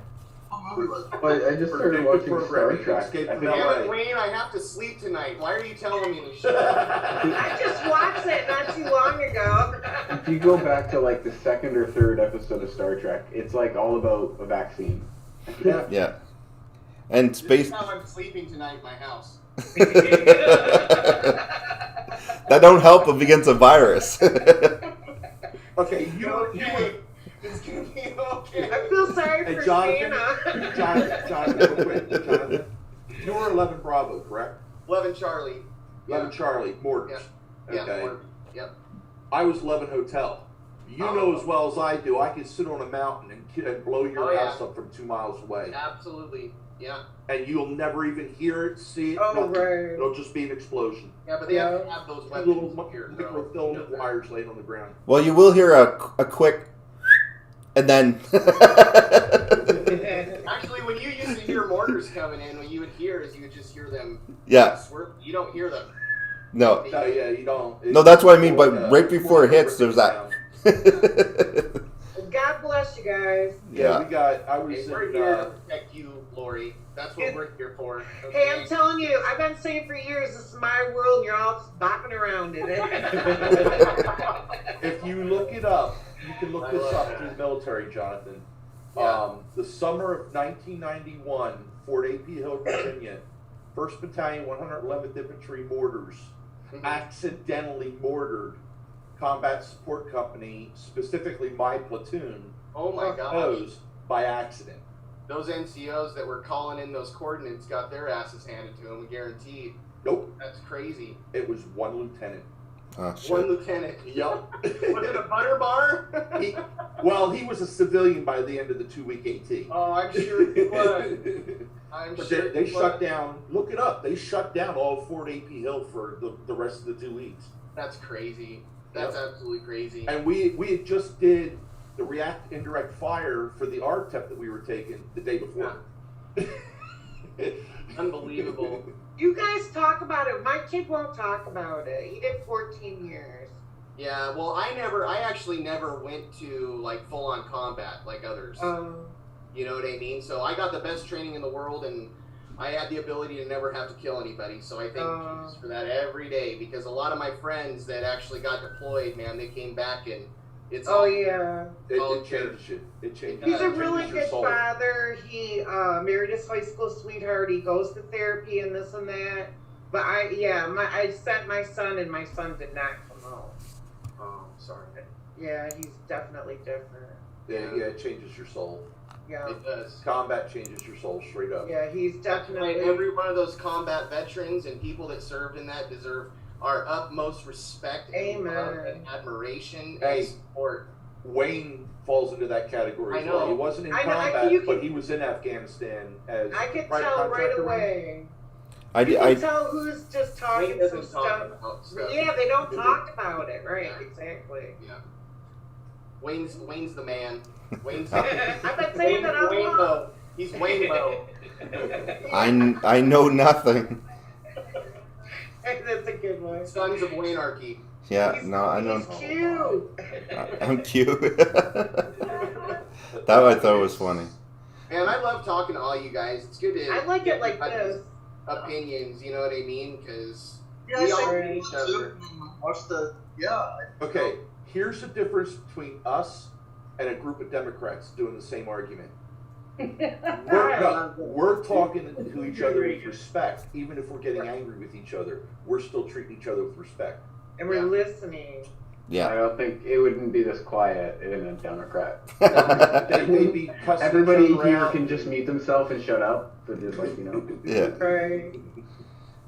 But I just started watching Star Trek. Damn it, Wayne, I have to sleep tonight. Why are you telling me this shit? I just watched it not too long ago. If you go back to like the second or third episode of Star Trek, it's like all about a vaccine. Yeah. Yeah. And space. This is how I'm sleeping tonight in my house. That don't help against a virus. Okay, It's gonna be okay. I feel sorry Hey, for Jonathan, Santa. Jonathan, real quick, Jonathan. You were 11 Bravo, correct? 11 Charlie. 11 Charlie, Mortars. Yeah, Okay. Morton. Yep. I was 11 Hotel. You know as well as I do, I can sit on a mountain and blow your house up from 2 miles away. Absolutely. Yeah. And you'll never even hear it, see it. Oh, nothing. right. It'll just be an explosion. Yeah, but they have to have those weapons Little here, microfilm wires laid on the ground. Well, you will hear a quick, and then. Actually, when you used to hear mortars coming in, what you would hear is you would just hear them. Yeah. You don't hear them. No. No, yeah, you don't. No, that's what I mean. But right before it hits, there's that. God bless you guys. Yeah, I was we're here to protect you, Lori. That's what we're here for. Okay? Hey, I'm telling you, I've been saying for years, this is my world, and you're all just bopping around in it. If you look it up, you can look this up through the military, Jonathan. Yeah. The summer of 1991, Fort A.P. Hill, Virginia, 1st Battalion, 111th Infantry Mortars accidentally mortared Combat Support Company, specifically my platoon. Oh my gosh. Hose by accident. Those NCOs that were calling in those coordinates got their asses handed to them, guaranteed. Nope. That's crazy. It was one lieutenant. Oh, shit. One lieutenant. Yup. Was it a butter bar? He was a civilian by the end of the 2-week AT. Oh, I'm sure he was. But they shut down, look it up, they shut down all of Fort A.P. Hill for the rest of the 2 weeks. That's crazy. That's absolutely crazy. And we had just did the react indirect fire for the RTEP that we were taking the day before. Unbelievable. You guys talk about it. My kid won't talk about it. He did 14 years. Yeah, well, I actually never went to like full on combat like others. You know what I mean? So I got the best training in the world, and I had the ability to never have to kill anybody. So I thank Jesus for that every day, because a lot of my friends that actually got deployed, man, they came back and it's It changes you. It changes. He's a really good father. He married his high school sweetheart. He goes to therapy and this and that. But I sent my son, and my son did not come home. Oh, sorry. Yeah, he's definitely different. Yeah, it changes your soul. Yeah. It does. Combat changes your soul straight up. Yeah, he's definitely. Every one of those combat veterans and people that served in that deserve our utmost respect and love and admiration and support. Wayne falls into that category as well. He wasn't in combat, but he was in Afghanistan as I could tell right away. I can tell who's just talking Wayne some doesn't talk about stuff. Yeah, they don't talk about it. Right, exactly. Yeah. Wayne's the man. Wayne's I've been saying that all along. He's Wayne-Bo. I know nothing. That's a good one. Sons of Waynearchy. Yeah, I know. He's cute. I'm cute. That I thought was funny. Man, I love talking to all you guys. It's good to. I like it like this. Opinions, you know what I mean? Because Yeah, we all same. need each other. Watch the Okay, here's the difference between us and a group of Democrats doing the same argument. We're talking to each other with respect, even if we're getting angry with each other. We're still treating each other with respect. And we're listening. Yeah. I don't think it wouldn't be this quiet in a Democrat. They'd be cussing Everybody each other here out. can just mute themselves and shut up. But just like, you know. Yeah. Right.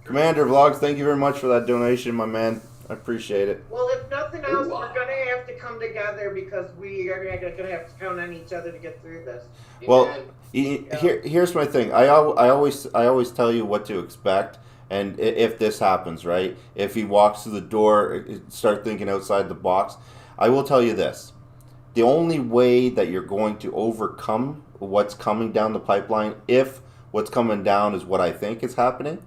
Commander Vlogs, thank you very much for that donation, my man. I appreciate it. Well, if nothing else, we're gonna have to come together because we are gonna have to count on each other to get through this. Well, here's my thing. I always tell you what to expect, and if this happens, right? If he walks through the door, start thinking outside the box. I will tell you this: the only way that you're going to overcome what's coming down the pipeline, if what's coming down is what I think is happening,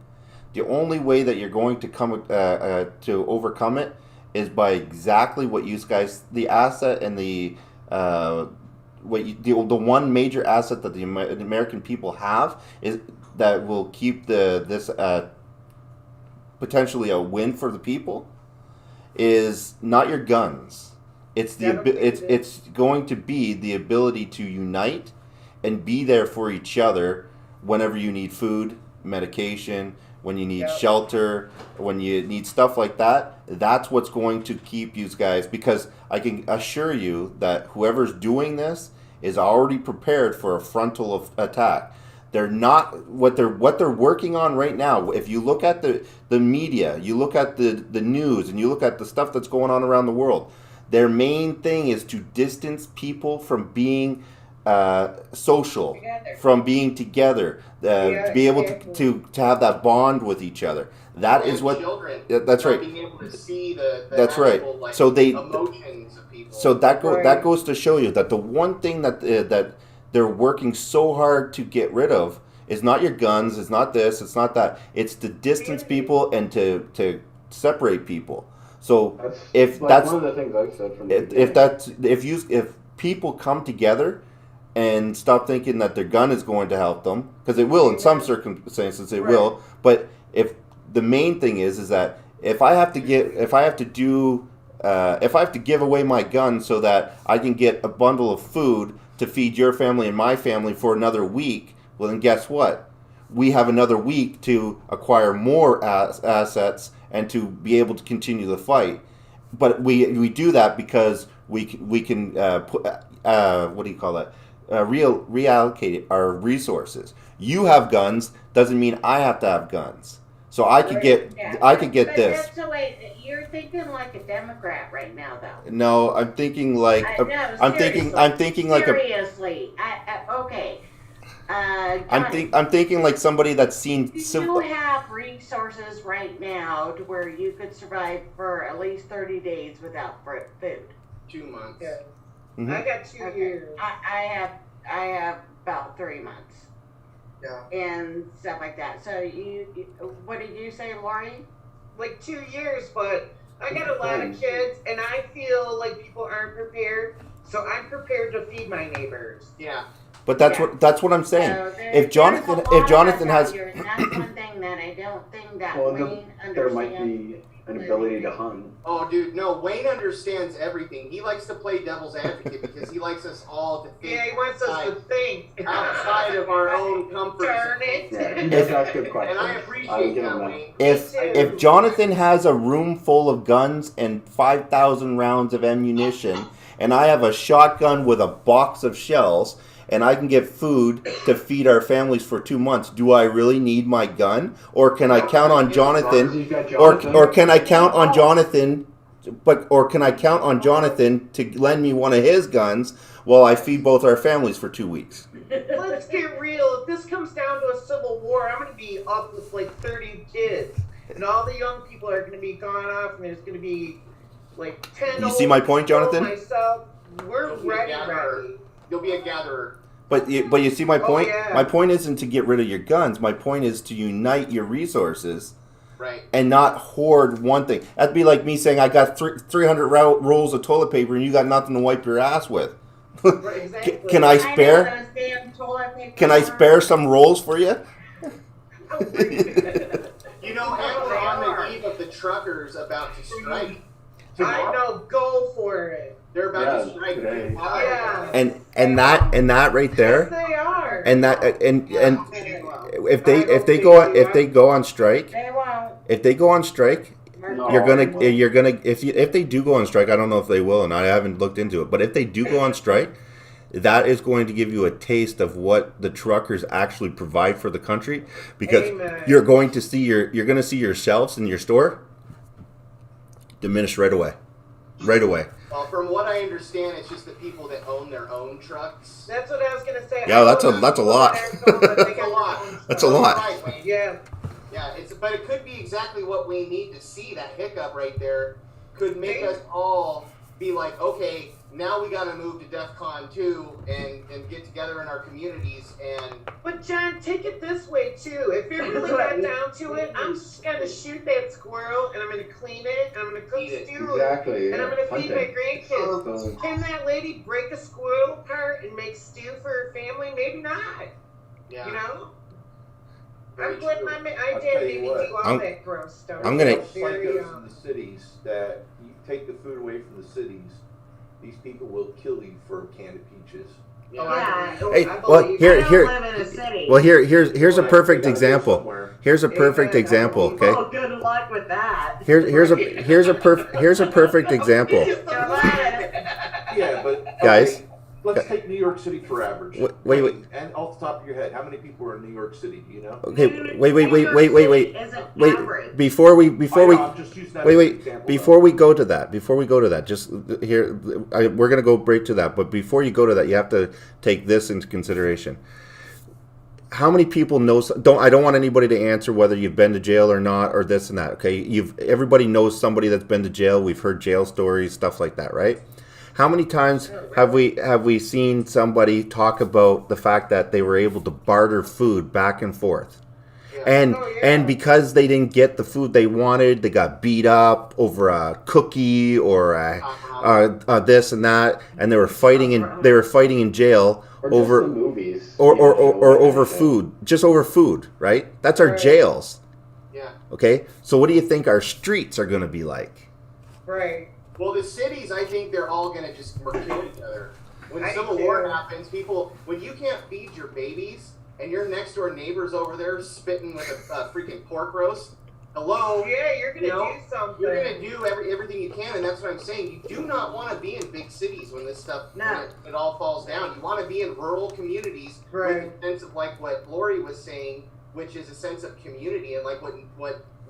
the only way that you're going to come to overcome it is by exactly what you guys, the asset and the the one major asset that the American people have is that will keep this potentially a win for the people is not your guns. It's it's going to be the ability to unite and be there for each other whenever you need food, medication, when you need shelter, when you need stuff like that. That's what's going to keep you guys, because I can assure you that whoever's doing this is already prepared for a frontal attack. They're not what they're working on right now. If you look at the media, you look at the news, and you look at the stuff that's going on around the world, their main thing is to distance people from being social, from being together, to be able to have that bond with each other. That is what. That's right. Being able to see the that's right. Like, so emotions of people. So that goes to show you that the one thing that that they're working so hard to get rid of is not your guns. It's not this. It's not that. It's to distance people and to separate people. So if that's one of the things I've said from the if people come together and stop thinking that their gun is going to help them, because it will in some circumstances, it will. But if the main thing is that if I have to give away my gun so that I can get a bundle of food to feed your family and my family for another week, well then guess what? We have another week to acquire more assets and to be able to continue the fight. But we do that because we can put what do you call that? Reallocate our resources. You have guns doesn't mean I have to have guns. So I could get this. That's the way you're thinking like a Democrat right now, though. No, I'm thinking like I'm thinking like seriously. Okay. I'm thinking like somebody that's seen. You have resources right now to where you could survive for at least 30 days without food. 2 months. Yeah. Mm-hmm. I got 2 years. I have about 3 months. Yeah. And stuff like that. So you what did you say, Lori? Like 2 years, but I got a lot of kids, and I feel like people aren't prepared. So I'm prepared to feed my neighbors. Yeah. But that's what I'm saying. So if Jonathan has, that's one thing that I don't think that well, Wayne there might understands. be an ability to hunt. Oh, dude, no. Wayne understands everything. He likes to play devil's advocate because he likes us all to think. Yeah, he wants us to think outside of our own comfort zone. Yeah, he does ask good questions. And I appreciate that, Wayne. If Jonathan has a room full of guns and 5,000 rounds of ammunition, and I have a shotgun with a box of shells, and I can get food to feed our families for 2 months, do I really need my gun? Or can I count on Jonathan? Or can I count on Jonathan? Or can I count on Jonathan to lend me one of his guns while I feed both our families for 2 weeks? Let's get real. If this comes down to a civil war, I'm going to be up with like 30 kids. And all the young people are going to be gone off, and there's going to be like 10 You see my point, Jonathan? Myself. We're ready. You'll be a gatherer. But you see my point? Yeah. My point isn't to get rid of your guns. My point is to unite your resources. Right. And not hoard one thing. That'd be like me saying I got 300 rolls of toilet paper and you got nothing to wipe your ass with. Right, exactly. Can I spare? Can I spare some rolls for you? You know, and we're on the eve of the truckers about to strike. I know. Go for it. They're about to strike. Yeah. And that right there. Yes, they are. And that and if they go on strike, if they go on strike, you're gonna if they do go on strike, I don't know if they will, and I haven't looked into it, but if they do go on strike, that is going to give you a taste of what the truckers actually provide for the country, because you're going to see your shelves in your store diminish right away. Well, from what I understand, it's just the people that own their own trucks. That's what I was gonna say. Yeah, that's a lot. That's a lot. That's a lot. Right, Wayne. Yeah. Yeah, but it could be exactly what we need to see. That hiccup right there could make us all be like, okay, now we got to move to DEFCON 2 and get together in our communities. But John, take it this way too. If it really got down to it, I'm just gonna shoot that squirrel and I'm gonna clean it and I'm gonna cook stew Exactly, and I'm gonna feed my grandkids. So- Can that lady break a squirrel apart and make stew for her family? Maybe not. Yeah. You know. Very I'm glad true. my I'll dad tell made you me what. do all that gross stuff. I'm gonna- Psychos in the cities that you take the food away from the cities. These people will kill you for a can of peaches. Hey, well, here's a perfect example. Here's a perfect example. Okay. Well, good luck with that. Here's a perfect example. Yeah, but Guys. Let's take New York City for average. Wait. And off the top of your head, how many people are in New York City? Do you know? Okay. Wait. Before we go to that, just here, we're gonna go break to that. But before you go to that, you have to take this into consideration. How many people know? I don't want anybody to answer whether you've been to jail or not, or this and that. Okay, everybody knows somebody that's been to jail. We've heard jail stories, stuff like that, right? How many times have we seen somebody talk about the fact that they were able to barter food back and forth? And because they didn't get the food they wanted, they got beat up over a cookie or this and that, and they were fighting in jail over movies or over food, just over food, right? That's our jails. Yeah. Okay, so what do you think our streets are going to be like? Right. Well, the cities, I think they're all going to just kill each other. When Civil War happens, when you can't feed your babies and your next door neighbor's over there spitting with a freaking pork roast, hello? Yeah, you're going to do something. You're going to do everything you can, and that's what I'm saying. You do not want to be in big cities when this stuff, when it all falls down. You want to be in rural communities with a sense of like what Lori was saying, which is a sense of community, and like what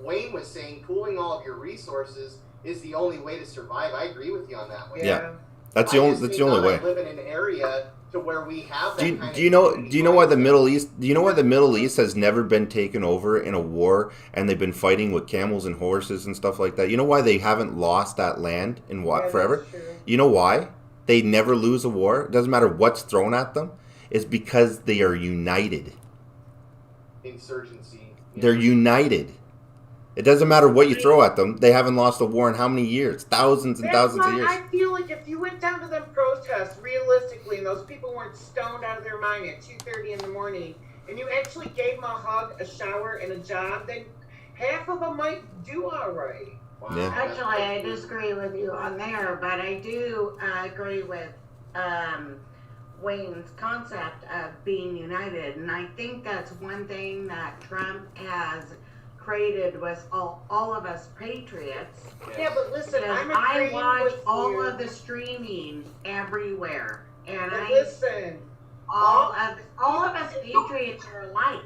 Wayne was saying, pooling all of your resources is the only way to survive. I agree with you on that one. Yeah, that's the only way. Live in an area to where we have that do you know why the Middle East? Do you know why the Middle East has never been taken over in a war, and they've been fighting with camels and horses and stuff like that? You know why they haven't lost that land in forever? You know why they never lose a war? It doesn't matter what's thrown at them. It's because they are united. Insurgency. They're united. It doesn't matter what you throw at them. They haven't lost a war in how many years? Thousands and thousands of years. I feel like if you went down to them protests, realistically, and those people weren't stoned out of their mind at 2:30 in the morning, and you actually gave them a hug, a shower, and a job, then half of them might do all right. Wow. Yeah. Actually, I disagree with you on there, but I do agree with Wayne's concept of being united, and I think that's one thing that Trump has created was all of us patriots. Yeah, but listen, I'm I agreeing watch with all you. of the streaming everywhere, and But listen, all of us patriots are alike.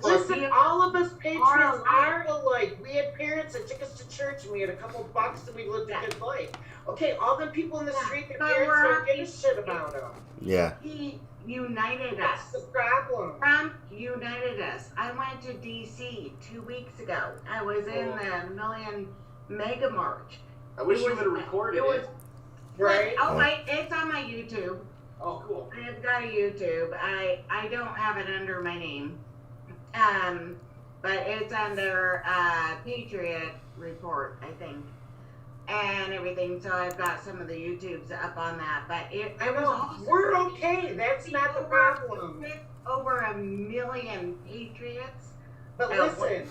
Listen, all of us patriots are alike. We had parents that took us to church and we had a couple bucks and we lived a good life. Okay, all the people in the street, their parents don't give a shit about them. Yeah. He united us. That's the problem. Trump united us. I went to D.C. 2 weeks ago. I was in the Million Mega March. I wish you would have recorded it. Right? Oh, wait, it's on my YouTube. Oh, cool. I've got a YouTube. I don't have it under my name. But it's under Patriot Report, I think, and everything. So I've got some of the YouTubes up on that. But I know we're okay. That's not the problem. Over 1 million patriots. But listen,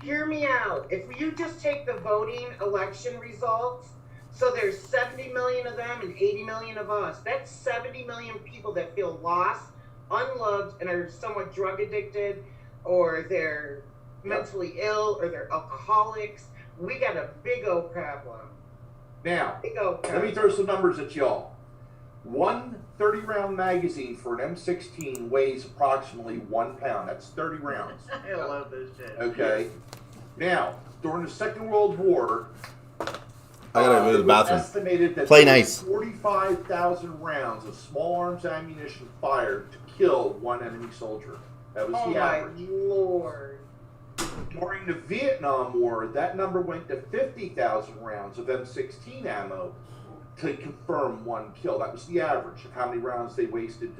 hear me out. If you just take the voting election results, so there's 70 million of them and 80 million of us. That's 70 million people that feel lost, unloved, and are somewhat drug addicted, or they're mentally ill, or they're alcoholics. We got a big old problem. Now, let me throw some numbers at y'all. One 30-round magazine for an M16 weighs approximately 1 pound. That's 30 rounds. I love this shit. Okay. Now, during the Second World War, I gotta go to the bathroom. Estimated that Play there nice. was 45,000 rounds of small arms ammunition fired to kill one enemy soldier. That was the average. Oh my Lord. During the Vietnam War, that number went to 50,000 rounds of M16 ammo to confirm one kill. That was the average of how many rounds they wasted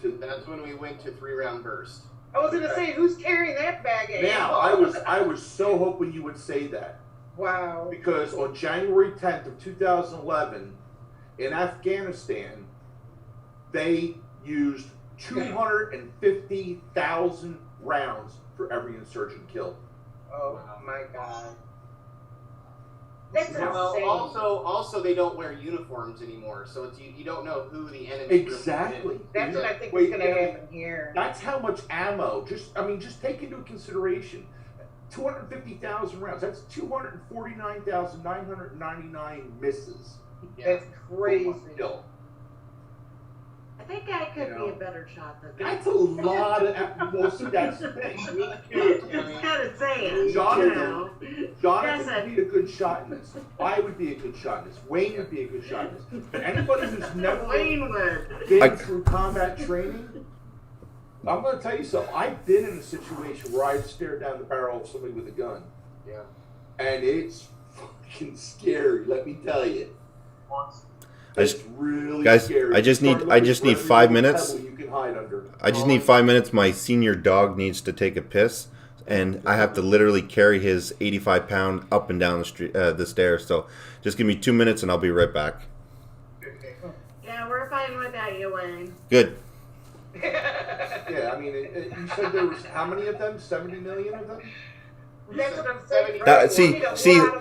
to That's when we went to 3-round burst. I was gonna say, who's carrying that bag of Now, ammo? I was so hoping you would say that. Wow. Because on January 10th of 2011, in Afghanistan, they used 250,000 rounds for every insurgent killed. Oh my God. That's Well, insane. also they don't wear uniforms anymore, so it's you don't know who the enemy Exactly. That's what I think is gonna happen here. That's how much ammo. Just take into consideration 250,000 rounds. That's 249,999 misses. That's crazy. Kill. I think I could be a better shot than that. That's a lot of. Well, see, that's the thing. Just gotta say it. Jonathan Yes, would be a good shot in this. I would be a good shot in this. Wayne would be a good shot in this. But anybody who's never been through combat training, I'm going to tell you something. I've been in a situation where I've stared down the barrel of somebody with a gun. Yeah. And it's fucking scary, let me tell you. It's really guys, scary. I just need 5 minutes. You can hide under. I just need 5 minutes. My senior dog needs to take a piss, and I have to literally carry his 85-pound up and down the street, the stairs. So just give me 2 minutes, and I'll be right back. Yeah, we're fine without you, Wayne. Good. Yeah, I mean, you said there was how many of them? 70 million of them? That's what I'm saying.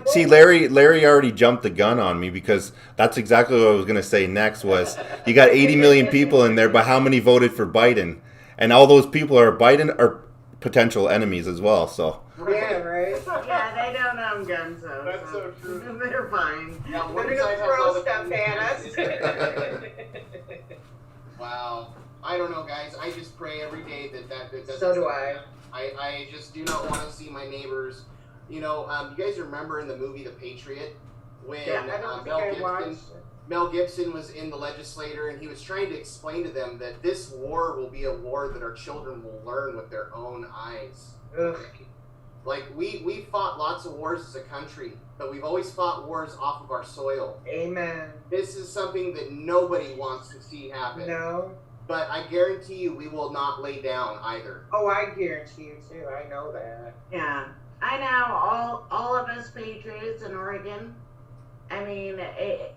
See, Larry already jumped the gun on me, because that's exactly what I was going to say next was you got 80 million people in there, but how many voted for Biden? And all those people are potential enemies as well, so. Yeah, right? Yeah, they don't own guns, though. That's so true. They're fine. Yeah, They're gonna throw stuff at us. Wow. I don't know, guys. I just pray every day that doesn't. So do I. I just do not want to see my neighbors. You know, you guys remember in the movie The Patriot when Mel Gibson was in the legislature and he was trying to explain to them that this war will be a war that our children will learn with their own eyes. Ugh. Like we fought lots of wars as a country, but we've always fought wars off of our soil. Amen. This is something that nobody wants to see happen. No. But I guarantee you we will not lay down either. Oh, I guarantee you too. I know that. Yeah. I know all of us patriots in Oregon, I mean,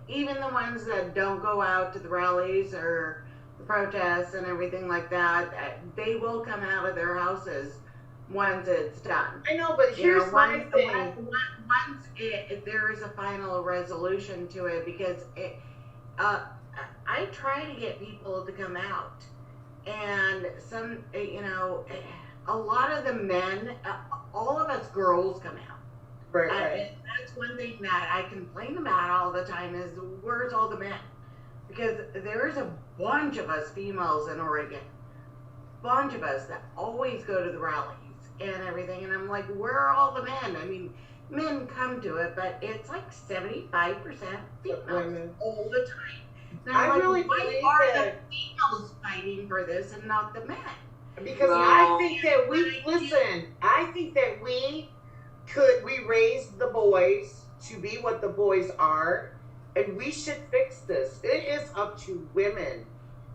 even the ones that don't go out to the rallies or the protests and everything like that, they will come out of their houses once it's done. I know, but here's my thing. once there is a final resolution to it, because I try to get people to come out, and some, a lot of the men, all of us girls come out. Right. And that's one thing that I complain about all the time is, where's all the men? Because there's a bunch of us females in Oregon, bunch of us that always go to the rallies and everything, and I'm like, where are all the men? I mean, men come to it, but it's like 75% females all the time. Now, I really why believe are that the females fighting for this and not the men? because I think that I think that we raised the boys to be what the boys are, and we should fix this. It is up to women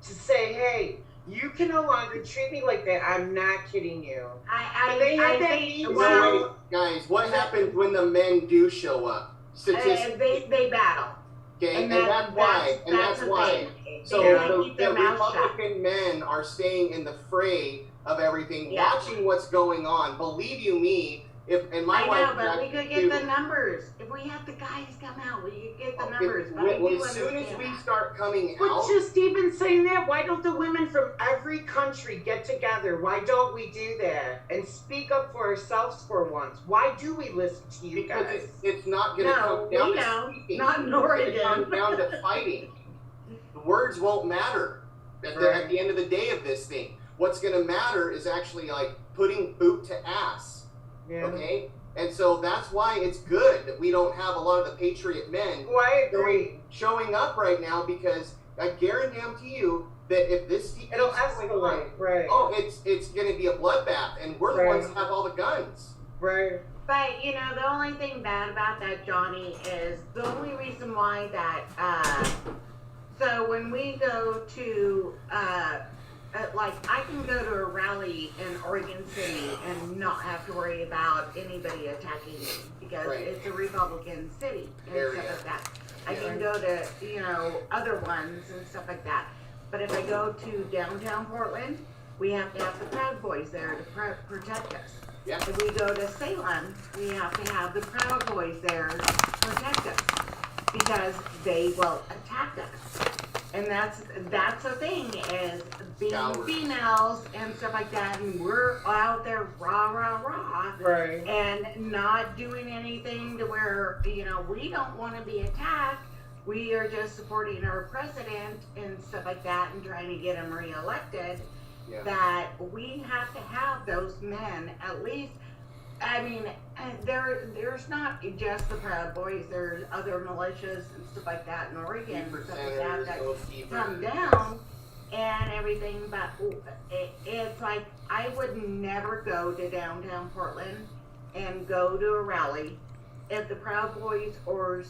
to say, hey, you can no longer treat me like that. I'm not kidding you. Guys, what happens when the men do show up? They battle. Okay, and that's why. So the Republican men are staying in the fray of everything, watching what's going on. Believe you me, but we could get the numbers. If we have the guys come out, we could get the numbers. As soon as we start coming out. But just even saying that, why don't the women from every country get together? Why don't we do that and speak up for ourselves for once? Why do we listen to you guys? Because it's not going to come down to speaking. Not in Oregon. It comes down to fighting. The words won't matter at the end of the day of this thing. What's going to matter is actually like putting boot to ass. Yeah. Okay? And so that's why it's good that we don't have a lot of the patriot men showing up right now, because I guarantee you that if this it'll escalate, right? Oh, it's going to be a bloodbath, and we're the ones that have all the guns. Right. But the only thing bad about that, Johnny, is the only reason why that so when we go to like, I can go to a rally in Oregon City and not have to worry about anybody attacking me, because it's a Republican city and stuff like that. I can go to, other ones and stuff like that. But if I go to downtown Portland, we have to have the Proud Boys there to protect us. Yeah. If we go to Salem, we have to have the Proud Boys there to protect us, because they will attack us. And that's the thing, is being females and stuff like that, and we're out there rah, and not doing anything to where, we don't want to be attacked. We are just supporting our president and stuff like that and trying to get him reelected. Yeah. That we have to have those men at least. I mean, there's not just the Proud Boys. There's other militias and stuff like that in Oregon, and stuff like that come down and everything. But it's like, I would never go to downtown Portland and go to a rally if the Proud Boys or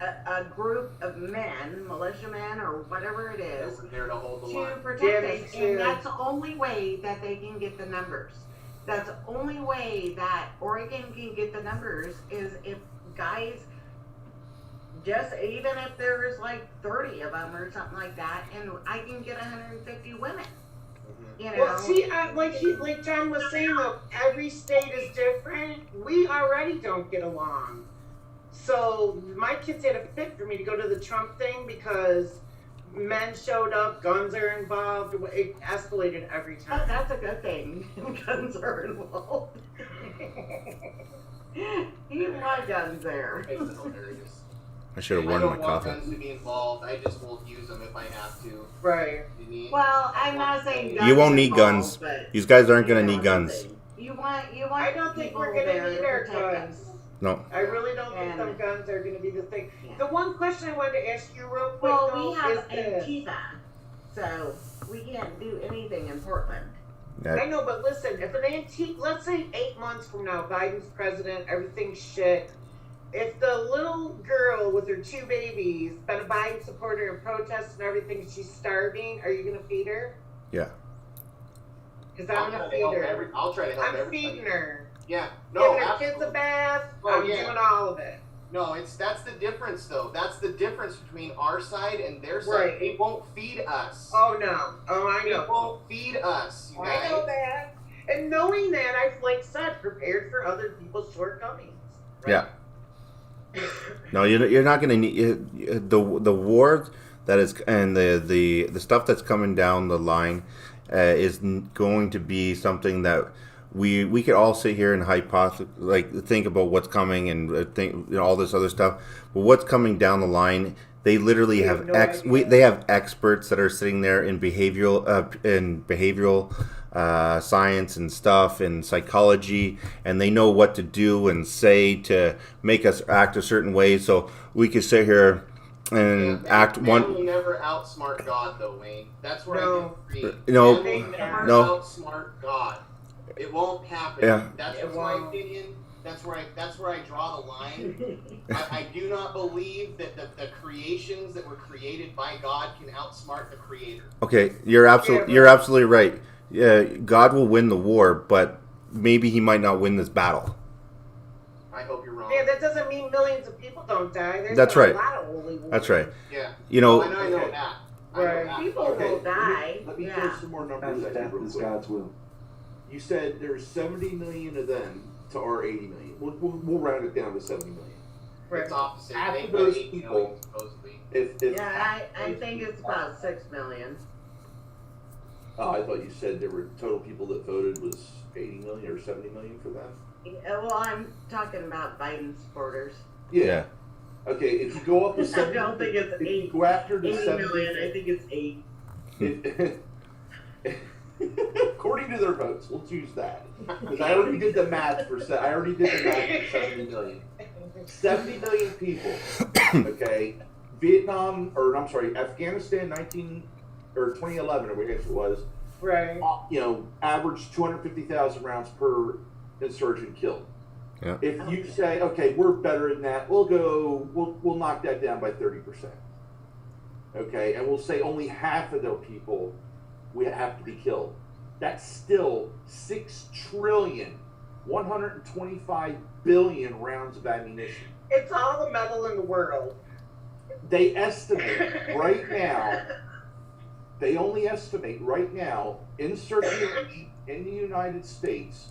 a group of men, militiamen or whatever it is, to protect us. And that's the only way that they can get the numbers. That's the only way that Oregon can get the numbers, is if guys, just even if there's like 30 of them or something like that, and I can get 150 women. Well, see, like John was saying, though, every state is different. We already don't get along. So my kids had a fit for me to go to the Trump thing, because men showed up, guns are involved. It escalated every time. Oh, that's a good thing. Guns are involved. Even my guns there. It's hilarious. I should have worn my coffee. I don't want guns to be involved. I just will use them if I have to. Right. Well, I'm not saying guns. You won't need guns. These guys aren't gonna need guns. You want. I don't think we're gonna need our guns. No. I really don't think them guns are going to be the thing. Yeah. The one question I wanted to ask you real quick, we have Antifa, so we can't do anything in Portland. I know, but listen, if an Antifa, let's say 8 months from now, Biden's president, everything's shit. If the little girl with her 2 babies been a Biden supporter and protests and everything, she's starving, are you going to feed her? Yeah. Because I'm going to feed her. I'll try to help everybody. I'm feeding her. Yeah, no, giving her kids a bath. I'm doing all of it. No, that's the difference, though. That's the difference between our side and their side. Right. They won't feed us. Oh no. Oh, I know. They won't feed us. You guys. I know that. And knowing that, I've said, prepared for other people's shortcomings. Right? Yeah. No, you're not going to need the war that is, and the stuff that's coming down the line is going to be something that we could all sit here and think about what's coming and think all this other stuff. But what's coming down the line, they literally have they have experts that are sitting there in behavioral science and stuff and psychology, and they know what to do and say to make us act a certain way. So we could sit here and act one. Man will never outsmart God, though, Wayne. That's where I disagree. No, Man will never no. outsmart God. It won't happen. Yeah. That's my opinion. That's where I draw the line. I do not believe that the creations that were created by God can outsmart the Creator. Okay, you're absolutely right. Yeah, God will win the war, but maybe He might not win this battle. I hope you're wrong. Yeah, that doesn't mean millions of people don't die. There's That's right. a lot of holy wars. That's right. Yeah. You know. I know that. Right. People will die. Let me throw some more numbers at you real quick. God's will. You said there's 70 million of them to our 80 million. We'll round it down to 70 million. Right. It's opposite. After those people, I think it's about 6 million. Oh, I thought you said there were total people that voted was 80 million or 70 million for them. Yeah, well, I'm talking about Biden supporters. Yeah. Okay, if you go up to 70, I don't think it's 8. Go after the 80 70 million. I think it's 8. According to their votes, we'll choose that. Because I already did the math for 70 million. 70 million people. Okay, Afghanistan 2011, or I guess it was. Right. Averaged 250,000 rounds per insurgent killed. Yeah. If you say, okay, we're better than that, we'll knock that down by 30%. Okay, and we'll say only half of their people we have to be killed. That's still 125 billion rounds of ammunition. It's all the metal in the world. They estimate right now, in circulation in the United States,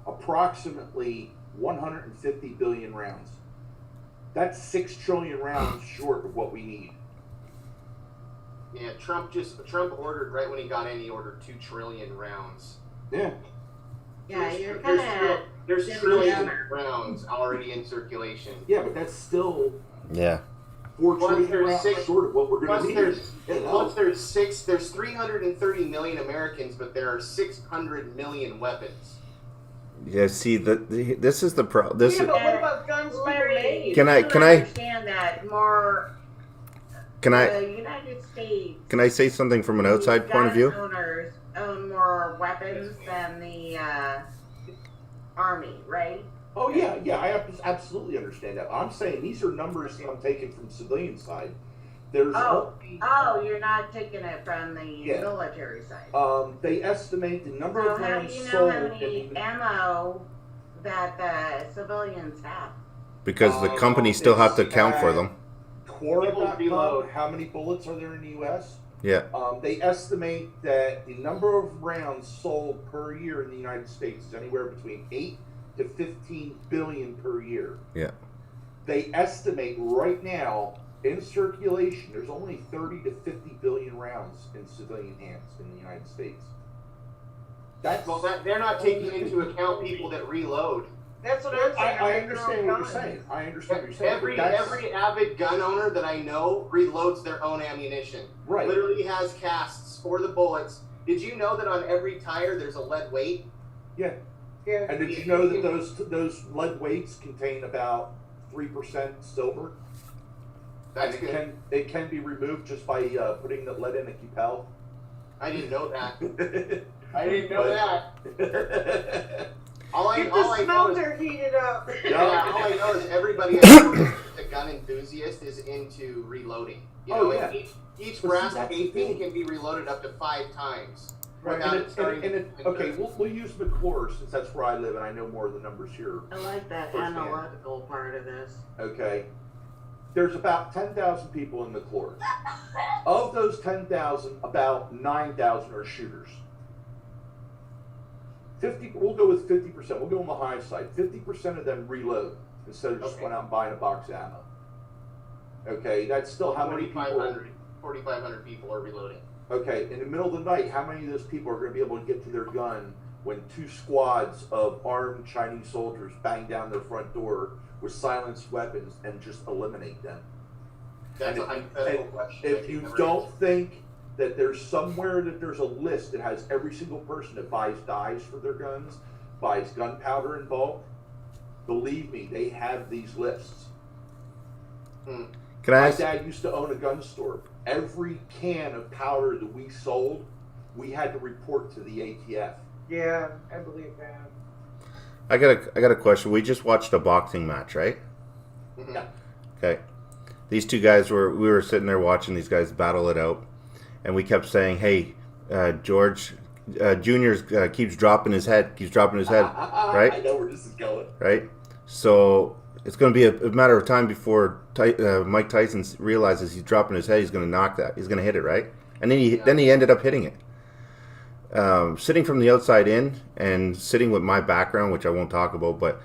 approximately 150 billion rounds. That's 6 trillion rounds short of what we need. Yeah, Trump ordered right when he got in. He ordered 2 trillion rounds. Yeah. Yeah, you're kind of. There's trillions of rounds already in circulation. Yeah, but that's still 4 trillion rounds short of what we're going to need. There's 330 million Americans, but there are 600 million weapons. Yeah, see, this is the problem. But what about guns Larry? Can I understand that more? The United States. Can I say something from an outside point of view? Owners own more weapons than the army, right? Oh yeah, I absolutely understand that. I'm saying these are numbers that I'm taking from civilian side. There's you're not taking it from the military side. They estimate the number of rounds sold. So how do you know how many ammo that the civilians have? Because the companies still have to account for them. Quora.com, how many bullets are there in the U.S.? Yeah. They estimate that the number of rounds sold per year in the United States is anywhere between 8 to 15 billion per year. Yeah. They estimate right now in circulation there's only 30 to 50 billion rounds in civilian hands in the United States. They're not taking into account people that reload. That's what I'm saying. I understand what you're saying. Every avid gun owner that I know reloads their own ammunition. Right. Literally has casts for the bullets. Did you know that on every tire there's a lead weight? Yeah. Yeah. And did you know that those lead weights contain about 3% silver? That's good. It can be removed just by putting the lead in a Q-Pel. I didn't know that. I didn't know that. All I smelter heated up. Yeah, all I know is everybody I know that's a gun enthusiast is into reloading. Each brass casing can be reloaded up to 5 times. Right. Okay, we'll use McClure since that's where I live and I know more of the numbers here. I like that analytical part of this. Okay. There's about 10,000 people in McClure. Of those 10,000, about 9,000 are shooters. We'll go with 50%. We'll go on the high side. 50% of them reload. instead of just going out and buying a box of ammo. Okay, that's still how many people? 4,500 people are reloading. Okay, in the middle of the night, how many of those people are going to be able to get to their gun when 2 squads of armed Chinese soldiers bang down their front door with silenced weapons and just eliminate them? That's a hypothetical question. If you don't think that there's somewhere that there's a list that has every single person that buys dyes for their guns, buys gunpowder in bulk, believe me, they have these lists. Can I My ask? dad used to own a gun store. Every can of powder that we sold, we had to report to the ATF. Yeah, I believe that. I got a question. We just watched a boxing match, right? Yeah. Okay. These two guys we were sitting there watching these guys battle it out, and we kept saying, "Hey, George Junior's keeps dropping his head, right? I know where this is going. Right. So it's going to be a matter of time before Mike Tyson realizes he's dropping his head. He's going to knock that. He's going to hit it, right? And then he ended up hitting it. Sitting from the outside in and sitting with my background, which I won't talk about, but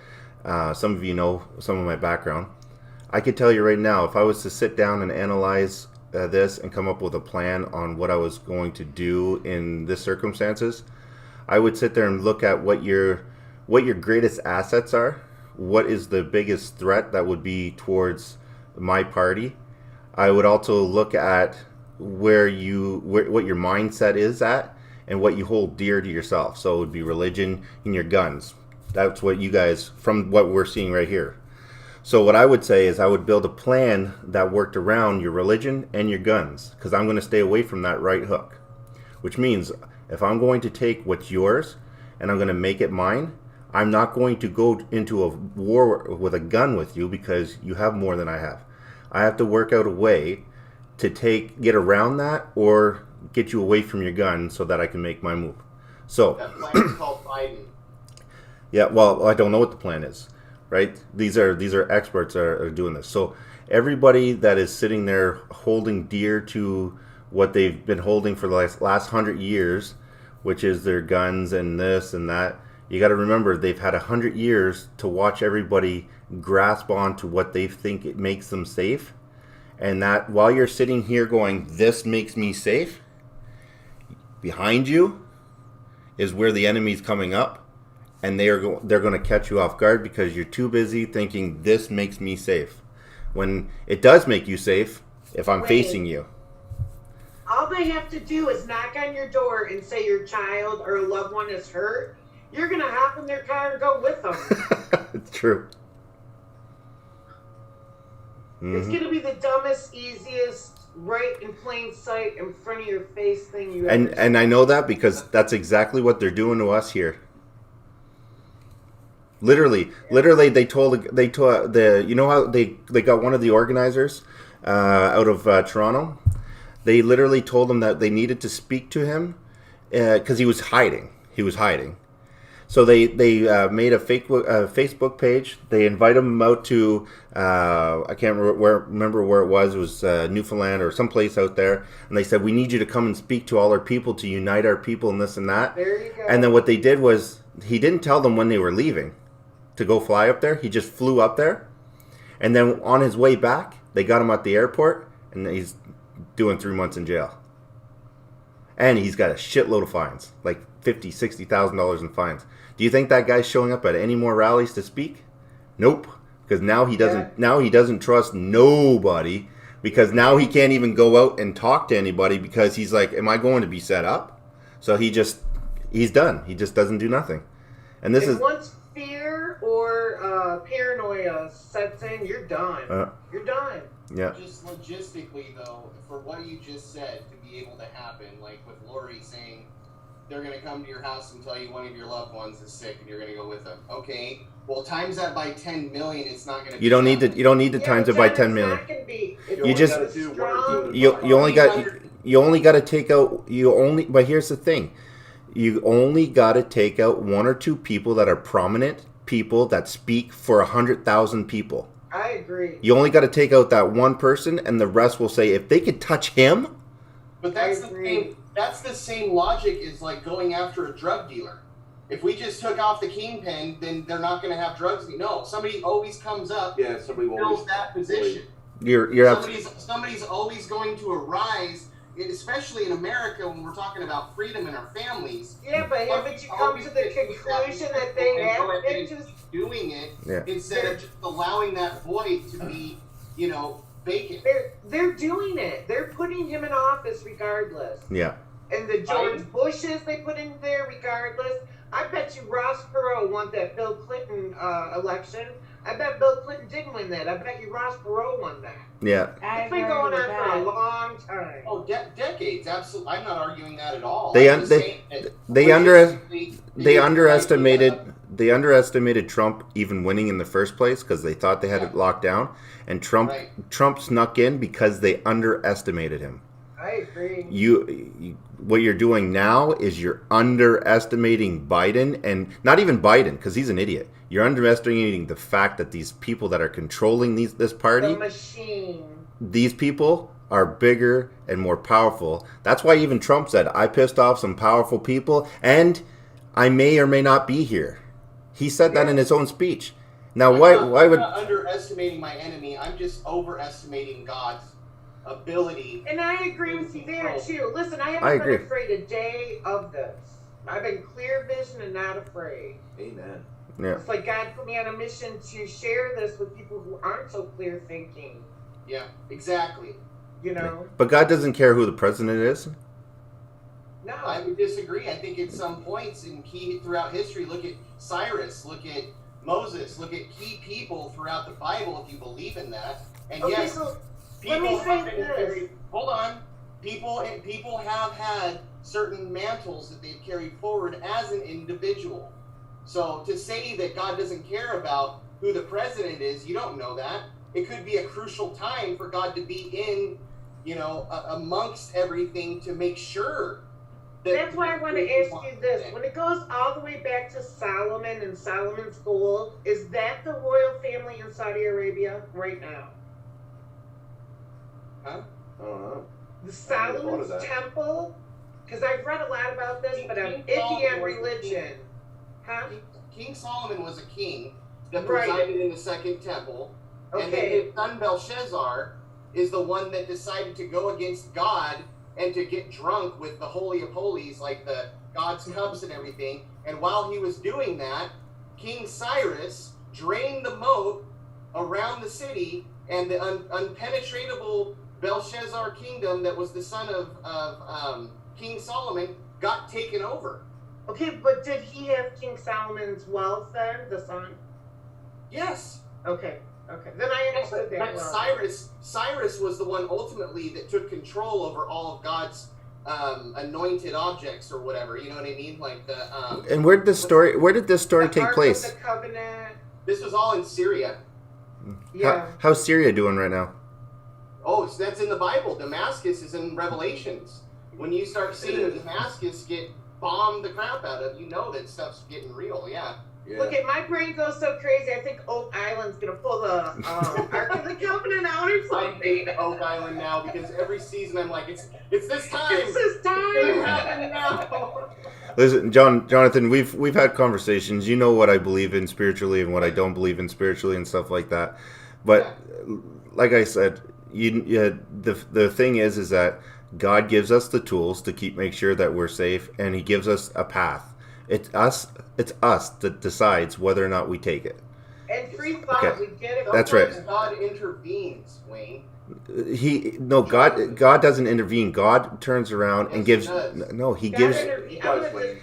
some of you know some of my background. I could tell you right now, if I was to sit down and analyze this and come up with a plan on what I was going to do in this circumstances, I would sit there and look at what your greatest assets are. What is the biggest threat that would be towards my party? I would also look at what your mindset is at and what you hold dear to yourself. So it would be religion and your guns. That's what you guys, from what we're seeing right here. So what I would say is I would build a plan that worked around your religion and your guns, because I'm going to stay away from that right hook. Which means if I'm going to take what's yours and I'm going to make it mine, I'm not going to go into a war with a gun with you because you have more than I have. I have to work out a way to get around that or get you away from your gun so that I can make my move. So that plan is called Biden. Yeah, well, I don't know what the plan is, right? These are experts are doing this. So everybody that is sitting there holding dear to what they've been holding for the last 100 years, which is their guns and this and that, you got to remember they've had 100 years to watch everybody grasp on to what they think it makes them safe. And that while you're sitting here going, this makes me safe, behind you is where the enemy's coming up, and they're going to catch you off guard because you're too busy thinking this makes me safe. When it does make you safe if I'm facing you. All they have to do is knock on your door and say your child or a loved one is hurt. You're going to hop in their car and go with them. It's true. It's going to be the dumbest, easiest, right in plain sight, in front of your face thing you ever And I know that because that's exactly what they're doing to us here. Literally, they told you know how they got one of the organizers out of Toronto. They literally told him that they needed to speak to him because he was hiding. So they made a Facebook page. They invited him out to I can't remember where it was. It was Newfoundland or someplace out there. And they said, we need you to come and speak to all our people to unite our people and this and that. There you go. And then what they did was he didn't tell them when they were leaving to go fly up there. He just flew up there. And then on his way back, they got him at the airport and he's doing 3 months in jail. And he's got a shitload of fines, like $50,000, $60,000 in fines. Do you think that guy's showing up at any more rallies to speak? Nope, because now he doesn't. Yeah. Now he doesn't trust nobody because now he can't even go out and talk to anybody because he's like, "Am I going to be set up?" So he's done. He just doesn't do nothing. And this is once fear or paranoia sets in, you're done. You're done. Yeah. Just logistically, though, for what you just said to be able to happen, like with Lori saying they're going to come to your house and tell you one of your loved ones is sick and you're going to go with them. Okay, well, times that by 10 million, it's not going to be. You don't need to times it by 10 million. You just you only got to take out But here's the thing, you only got to take out 1 or 2 people that are prominent people that speak for 100,000 people. I agree. You only got to take out that one person, and the rest will say, if they could touch him. But that's the same logic as like going after a drug dealer. If we just took off the kingpin, then they're not going to have drugs. No, somebody always comes up. Yeah, somebody will fills that position. Somebody's always going to arise, especially in America when we're talking about freedom in our families. Yeah, but haven't you come to the conclusion that they have been just doing it instead of just allowing that void to be, vacant? They're doing it. They're putting him in office regardless. Yeah. And the George Bushes they put in there regardless. I bet you Ross Perot won that Bill Clinton election. I bet Bill Clinton didn't win that. I bet you Ross Perot won that. Yeah. It's been going on for a long time. Oh, decades. Absolutely. I'm not arguing that at all. They underestimated Trump even winning in the first place because they thought they had it locked down, and Trump snuck in because they underestimated him. I agree. What you're doing now is you're underestimating Biden, and not even Biden because he's an idiot. You're underestimating the fact that these people that are controlling this party, the machine, these people are bigger and more powerful. That's why even Trump said, "I pissed off some powerful people, and I may or may not be here." He said that in his own speech. Now, why would? I'm not underestimating my enemy. I'm just overestimating God's ability. And I agree with you there too. Listen, I haven't been afraid a day of this. I've been clear vision and not afraid. Amen. Yeah. It's like God put me on a mission to share this with people who aren't so clear thinking. Yeah, exactly. But God doesn't care who the president is. No, I would disagree. I think at some points throughout history, look at Cyrus, look at Moses, look at key people throughout the Bible if you believe in that. And okay, yes, so people let me say have been this. Hold on. People have had certain mantles that they've carried forward as an individual. So to say that God doesn't care about who the president is, you don't know that. It could be a crucial time for God to be in, amongst everything to make sure. That's why I want to ask you this. When it goes all the way back to Solomon and Solomon's gold, is that the royal family in Saudi Arabia right now? Huh? I don't know. The Solomon's temple? Because I've read a lot about this, but I'm iffy on religion. Huh? King Solomon was a king that presided in the second temple. Okay. And then his son Belshazzar is the one that decided to go against God and to get drunk with the Holy of Holies, like the God's cups and everything. And while he was doing that, King Cyrus drained the moat around the city, and the unpenetratable Belshazzar kingdom that was the son of King Solomon got taken over. Okay, but did he have King Solomon's wealth then, the son? Yes. Okay. Then I understood that. But Cyrus was the one ultimately that took control over all of God's anointed objects or whatever. You know what I mean? Like the. And where did this story take place? The covenant. This was all in Syria. Yeah. How's Syria doing right now? Oh, so that's in the Bible. Damascus is in Revelations. When you start seeing Damascus get bombed the crap out of, you know that stuff's getting real. Yeah. Look at my brain goes so crazy. I think Oak Island's gonna pull the Ark of the Covenant out or something. I hate Oak Island now because every season I'm like, it's this time. It's this time. It's happening now. Listen, Jonathan, we've had conversations. You know what I believe in spiritually and what I don't believe in spiritually and stuff like that. But like I said, the thing is that God gives us the tools to make sure that we're safe, and He gives us a path. It's us that decides whether or not we take it. And free thought, we get it. That's right. God intervenes, Wayne. God doesn't intervene. God turns around and gives. No, He gives.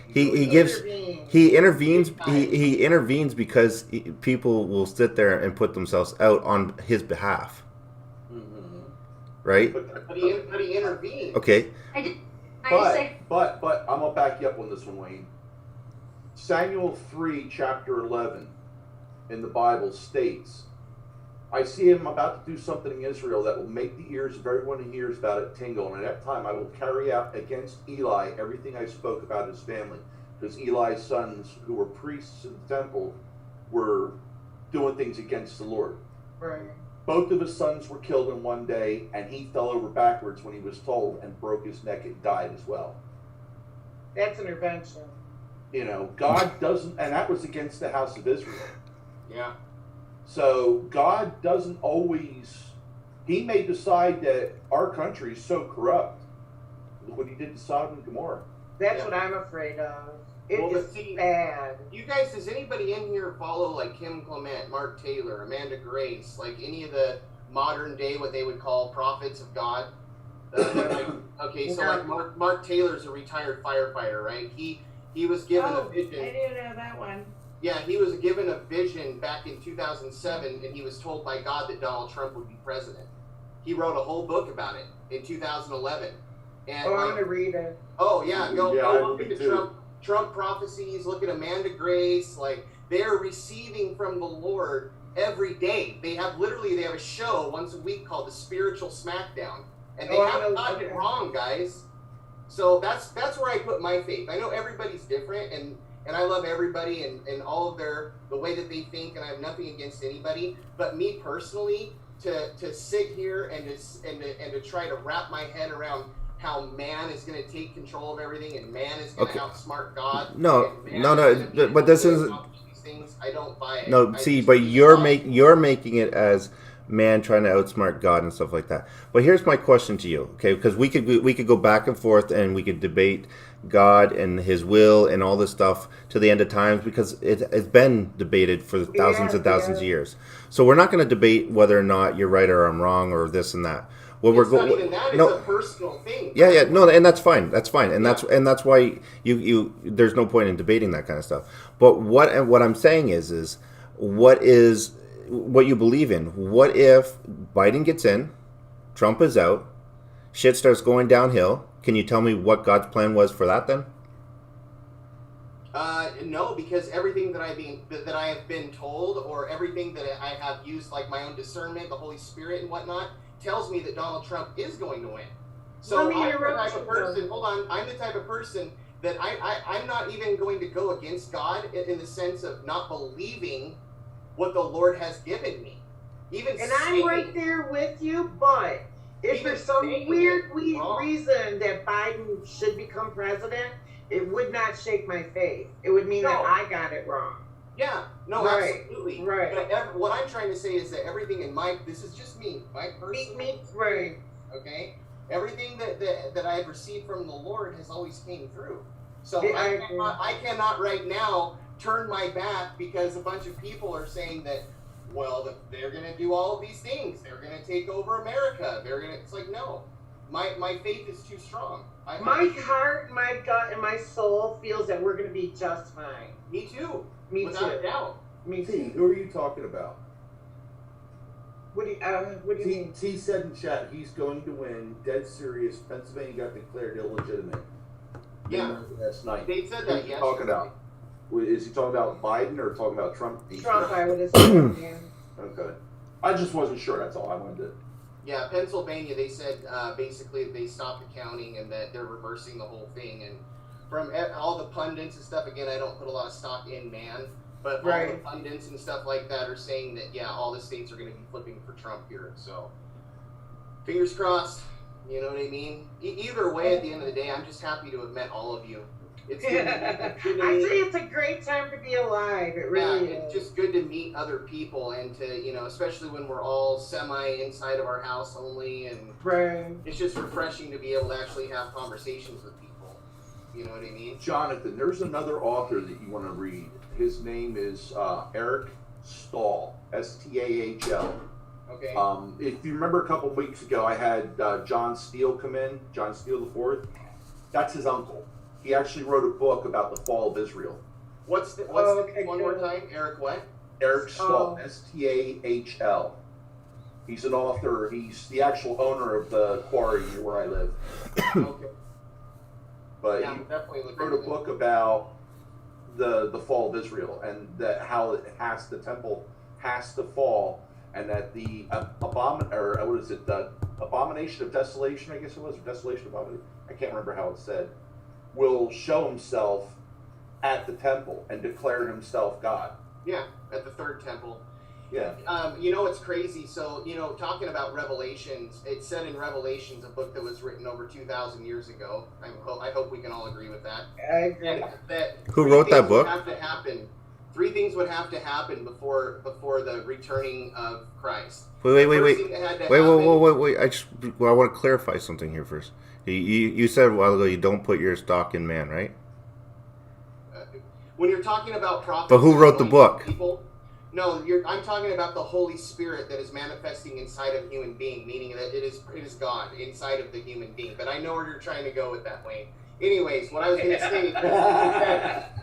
He intervenes. He intervenes because people will sit there and put themselves out on His behalf. Right? But he intervenes. Okay. But I'm gonna back you up on this one, Wayne. Samuel 3, chapter 11 in the Bible states, I see him about to do something in Israel that will make the ears of everyone who hears about it tingle. And at that time I will carry out against Eli everything I spoke about his family. Because Eli's sons, who were priests in the temple, were doing things against the Lord. Right. Both of his sons were killed in one day, and he fell over backwards when he was told and broke his neck and died as well. That's intervention. You know, God doesn't, and that was against the house of Israel. Yeah. So God doesn't always, he may decide that our country is so corrupt. Look what he did to Sodom and Gomorrah. That's what I'm afraid of. It's bad. You guys, does anybody in here follow like Kim Clement, Mark Taylor, Amanda Grace, like any of the modern day, what they would call prophets of God? Okay, so like Mark Taylor's a retired firefighter, right? He was given a vision. I didn't know that one. Yeah, he was given a vision back in 2007, and he was told by God that Donald Trump would be president. He wrote a whole book about it in 2011. And I'm going to read it. Oh, yeah. Go look at the Trump prophecies. Look at Amanda Grace. Like, they're receiving from the Lord every day. They have a show once a week called the Spiritual Smackdown. And they haven't gotten it wrong, guys. So that's where I put my faith. I know everybody's different, and I love everybody and all of the way that they think, and I have nothing against anybody. But me personally, to sit here and to try to wrap my head around how man is going to take control of everything and man is going to outsmart God. No, but this is these things. I don't buy it. No, see, but you're making it as man trying to outsmart God and stuff like that. But here's my question to you, okay? Because we could go back and forth and we could debate God and His will and all this stuff to the end of times, because it's been debated for thousands and thousands of years. So we're not going to debate whether or not you're right or I'm wrong or this and that. It's not even that. It's a personal thing. Yeah, no, and that's fine. That's fine, and that's why you there's no point in debating that kind of stuff. But what I'm saying is what you believe in. What if Biden gets in, Trump is out, shit starts going downhill? Can you tell me what God's plan was for that then? No, because everything that I have been told, or everything that I have used, like my own discernment, the Holy Spirit and whatnot, tells me that Donald Trump is going to win. So I'm the type of person. Hold on, I'm the type of person that I'm not even going to go against God in the sense of not believing what the Lord has given me. I'm right there with you, but if there's some weird reason that Biden should become president, it would not shake my faith. It would mean that I got it wrong. Yeah, no, absolutely. Right. But what I'm trying to say is that everything in this is just me, my personal. Right. Okay? Everything that I've received from the Lord has always came through. So I cannot right now turn my back because a bunch of people are saying that, well, they're going to do all of these things. They're going to take over America. It's like, no. My faith is too strong. My heart, my gut, and my soul feels that we're going to be just fine. Me too. Without a doubt. Me too. Who are you talking about? What do you mean? T said in chat he's going to win. Dead serious. Pennsylvania got declared illegitimate. Yeah. Last night. They said that yesterday. Talking about? Is he talking about Biden or talking about Trump? Trump, I would assume. Yeah. Okay. I just wasn't sure. That's all I wanted to. Yeah, Pennsylvania, they said basically they stopped the counting and that they're reversing the whole thing. And from all the pundits and stuff, again, I don't put a lot of stock in man, but all the pundits and stuff like that are saying that, yeah, all the states are going to be flipping for Trump here. So, fingers crossed, you know what I mean? Either way, at the end of the day, I'm just happy to have met all of you. It's good I say it's a great time to be alive. It really is. It's just good to meet other people and to, especially when we're all inside of our house only, and it's just refreshing to be able to actually have conversations with people. You know what I mean? Jonathan, there's another author that you want to read. His name is Eric Stahl, S-T-A-H-L. Okay. If you remember a couple weeks ago, I had John Steele come in, John Steele IV. That's his uncle. He actually wrote a book about the fall of Israel. What's one more time? Eric what? Eric Stahl, S-T-A-H-L. He's an author. He's the actual owner of the quarry near where I live. Okay. But he wrote a book about the fall of Israel and how the temple has to fall, and that the abomination of desolation, I guess it was, or desolation of abomination, I can't remember how it's said, will show himself at the temple and declare himself God. Yeah, at the third temple. Yeah. You know what's crazy? So, talking about Revelations, it said in Revelations, a book that was written over 2,000 years ago. I hope we can all agree with that. I agree. That Who wrote that book? Three things would have to happen before the returning of Christ. Wait. I want to clarify something here first. You said a while ago you don't put your stock in man, right? When you're talking about prophets, but who wrote the book? No, I'm talking about the Holy Spirit that is manifesting inside of a human being, meaning that it is God inside of the human being. But I know where you're trying to go with that, Wayne. Anyways, what I was going to say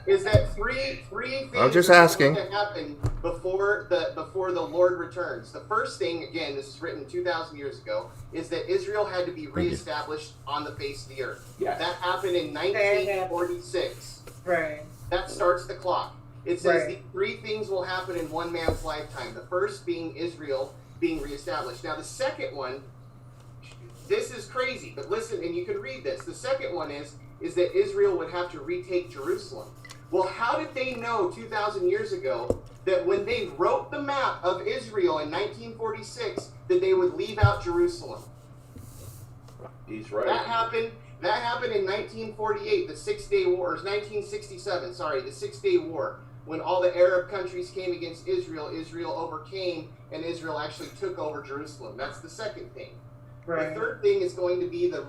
is that three things I'm just asking that happen before the Lord returns. The first thing, again, this is written 2,000 years ago, is that Israel had to be reestablished on the face of the earth. Yes. That happened in 1946. Right. That starts the clock. It says the three things will happen in one man's lifetime. The first being Israel being reestablished. Now, the second one, this is crazy, but listen, and you can read this. The second one is that Israel would have to retake Jerusalem. Well, how did they know 2,000 years ago that when they wrote the map of Israel in 1946 that they would leave out Jerusalem? He's right. That happened in 1948, the 6-Day War, or 1967, sorry, the 6-Day War. When all the Arab countries came against Israel, Israel overcame, and Israel actually took over Jerusalem. That's the second thing. Right. The third thing is going to be the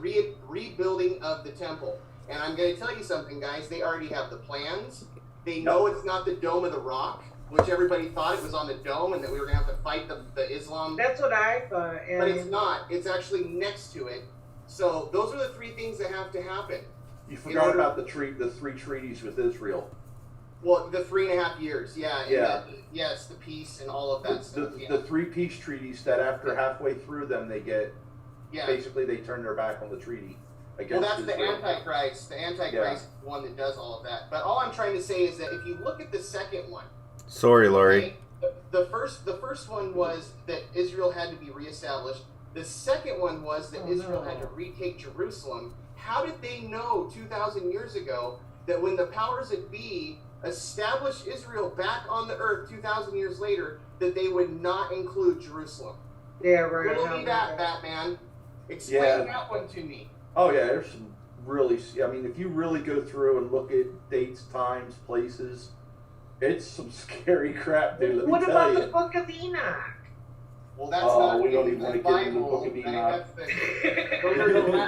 rebuilding of the temple. And I'm going to tell you something, guys. They already have the plans. They know it's not the Dome of the Rock, which everybody thought it was on the dome and that we were going to have to fight the Islam. That's what I thought. But it's not. It's actually next to it. So those are the three things that have to happen. You forgot about the three treaties with Israel. Well, the 3.5 years, yeah. Yeah. Yes, the peace and all of that stuff. The three peace treaties that after halfway through them, they get, basically they turn their back on the treaty. Well, that's the Antichrist. The Antichrist is the one that does all of that. But all I'm trying to say is that if you look at the second one. Sorry, Laurie. The first one was that Israel had to be reestablished. The second one was that Israel had to retake Jerusalem. How did they know 2,000 years ago that when the powers that be established Israel back on the earth 2,000 years later, that they would not include Jerusalem? Yeah, right. Riddle me that, Batman. Explain that one to me. Oh, yeah, there's some really, I mean, if you really go through and look at dates, times, places, it's some scary crap, dude. What about the Book of Enoch? Well, that's not we don't even want to get into the Book of Enoch.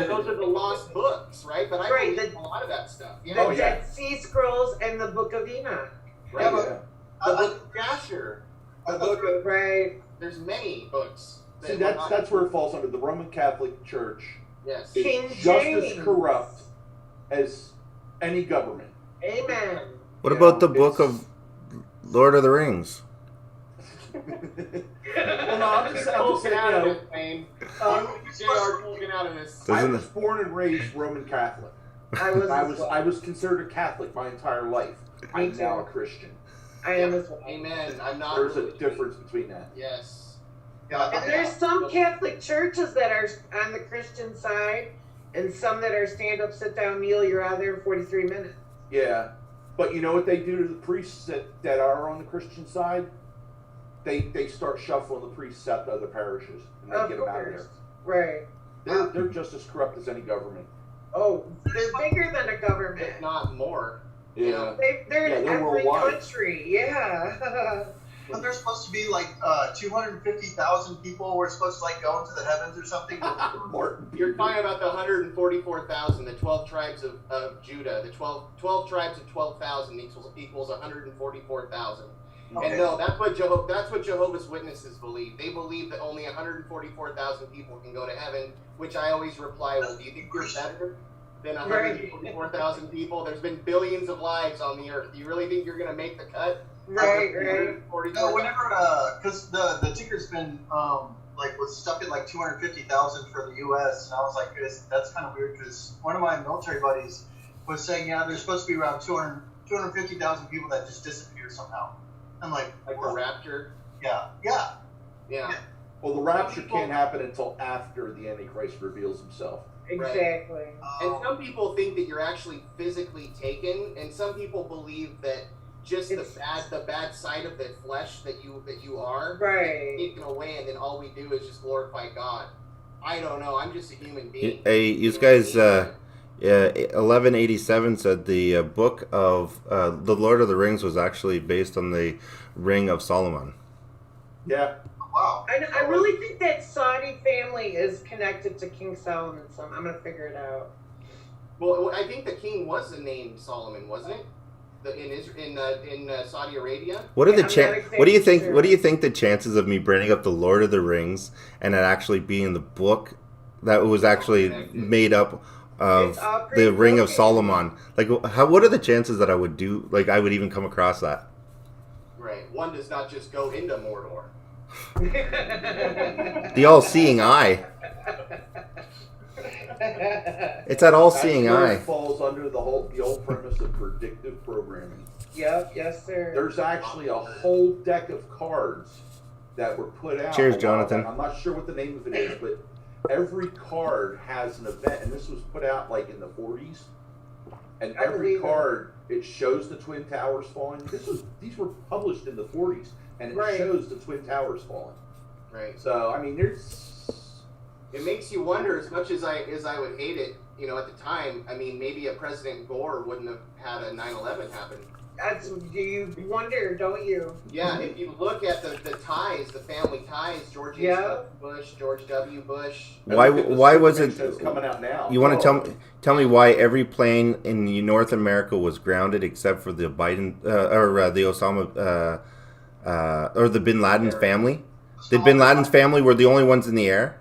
Those are the lost books, right? But I believe a lot of that stuff. The Dead Sea Scrolls and the Book of Enoch. Right. The Book of Jasher. The Book of... Right. There's many books. See, that's where it falls under. The Roman Catholic Church is just as corrupt as any government. Amen. What about the book of Lord of the Rings? Well, no, I'm just saying, I was born and raised Roman Catholic. I was considered a Catholic my entire life. I'm now a Christian. I am as well. Amen. I'm not. There's a difference between that. Yes. And there's some Catholic churches that are on the Christian side, and some that are stand up, sit down, kneel. You're out there in 43 minutes. Yeah, but you know what they do to the priests that are on the Christian side? They start shuffling the priests out to other parishes and they get them out of there. Right. They're just as corrupt as any government. Oh, they're bigger than a government. If not more. Yeah. They're in every worldwide. country. Yeah. But there's supposed to be like 250,000 people were supposed to like go into the heavens or something. You're talking about the 144,000, the 12 tribes of Judah. The 12 tribes of 12,000 equals 144,000. Okay. And no, that's what Jehovah's Witnesses believe. They believe that only 144,000 people can go to heaven, which I always reply, well, do you think you're better than 144,000 people? There's been billions of lives on the earth. Do you really think you're going to make the cut? Right. No, whenever, because the ticker's been, was stuck at like 250,000 for the U.S., and I was like, that's kind of weird, because one of my military buddies was saying, there's supposed to be around 250,000 people that just disappear somehow. I'm like the rapture? Yeah. Well, the rapture can't happen until after the Antichrist reveals himself. Exactly. Right. And some people think that you're actually physically taken, and some people believe that just the bad side of the flesh that you are, right, taken away, and then all we do is just glorify God. I don't know. I'm just a human being. Hey, you guys. 1187 said the book of the Lord of the Rings was actually based on the Ring of Solomon. Yeah. Wow. I really think that Saudi family is connected to King Solomon. So I'm gonna figure it out. Well, I think the king was named Solomon, wasn't it? In Saudi Arabia. What are the What do you think? What do you think the chances of me bringing up the Lord of the Rings and it actually being the book that was actually made up of the Ring of Solomon? Like, what are the chances that I would do? Like, I would even come across that? Right. One does not just go into Mordor. The all-seeing eye. It's that all-seeing eye. It falls under the old premise of predictive programming. Yep, yes, sir. There's actually a whole deck of cards that were put out. Cheers, Jonathan. I'm not sure what the name of it is, but every card has an event, and this was put out like in the 40s. And every card, it shows the Twin Towers falling. These were published in the 40s, and it shows the Twin Towers falling. Right. So I mean, it makes you wonder. As much as I would hate it, you know, at the time, I mean, maybe a President Gore wouldn't have had a 9/11 happen. You wonder, don't you? Yeah, if you look at the ties, the family ties, George H. Bush, George W. Bush. Why was it coming out now? You want to tell me why every plane in North America was grounded except for the Biden or the Osama or the Bin Laden family? The Bin Laden's family were the only ones in the air?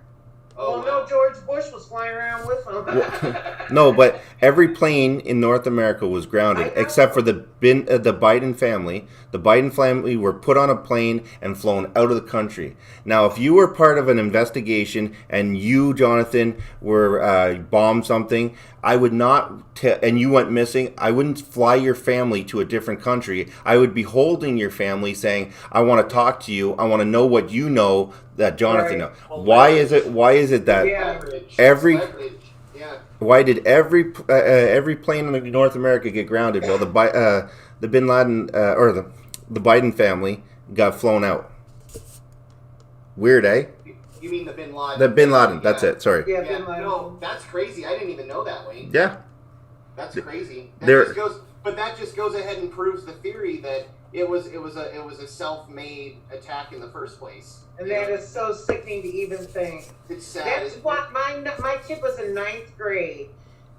Well, no, George Bush was flying around with them. No, but every plane in North America was grounded except for the Biden family. The Biden family were put on a plane and flown out of the country. Now, if you were part of an investigation and you, Jonathan, were bombed something, I would not, and you went missing, I wouldn't fly your family to a different country. I would be holding your family saying, I want to talk to you. I want to know what you know that Jonathan knows. Why is it that why did every plane in North America get grounded while the Bin Laden or the Biden family got flown out? Weird, eh? You mean the Bin Laden? The Bin Laden, that's it. Sorry. Yeah, Bin Laden. No, that's crazy. I didn't even know that, Wayne. Yeah. That's crazy. That just goes ahead and proves the theory that it was a self-made attack in the first place. And that is so sickening to even think. It's sad. That's what my kid was in 9th grade,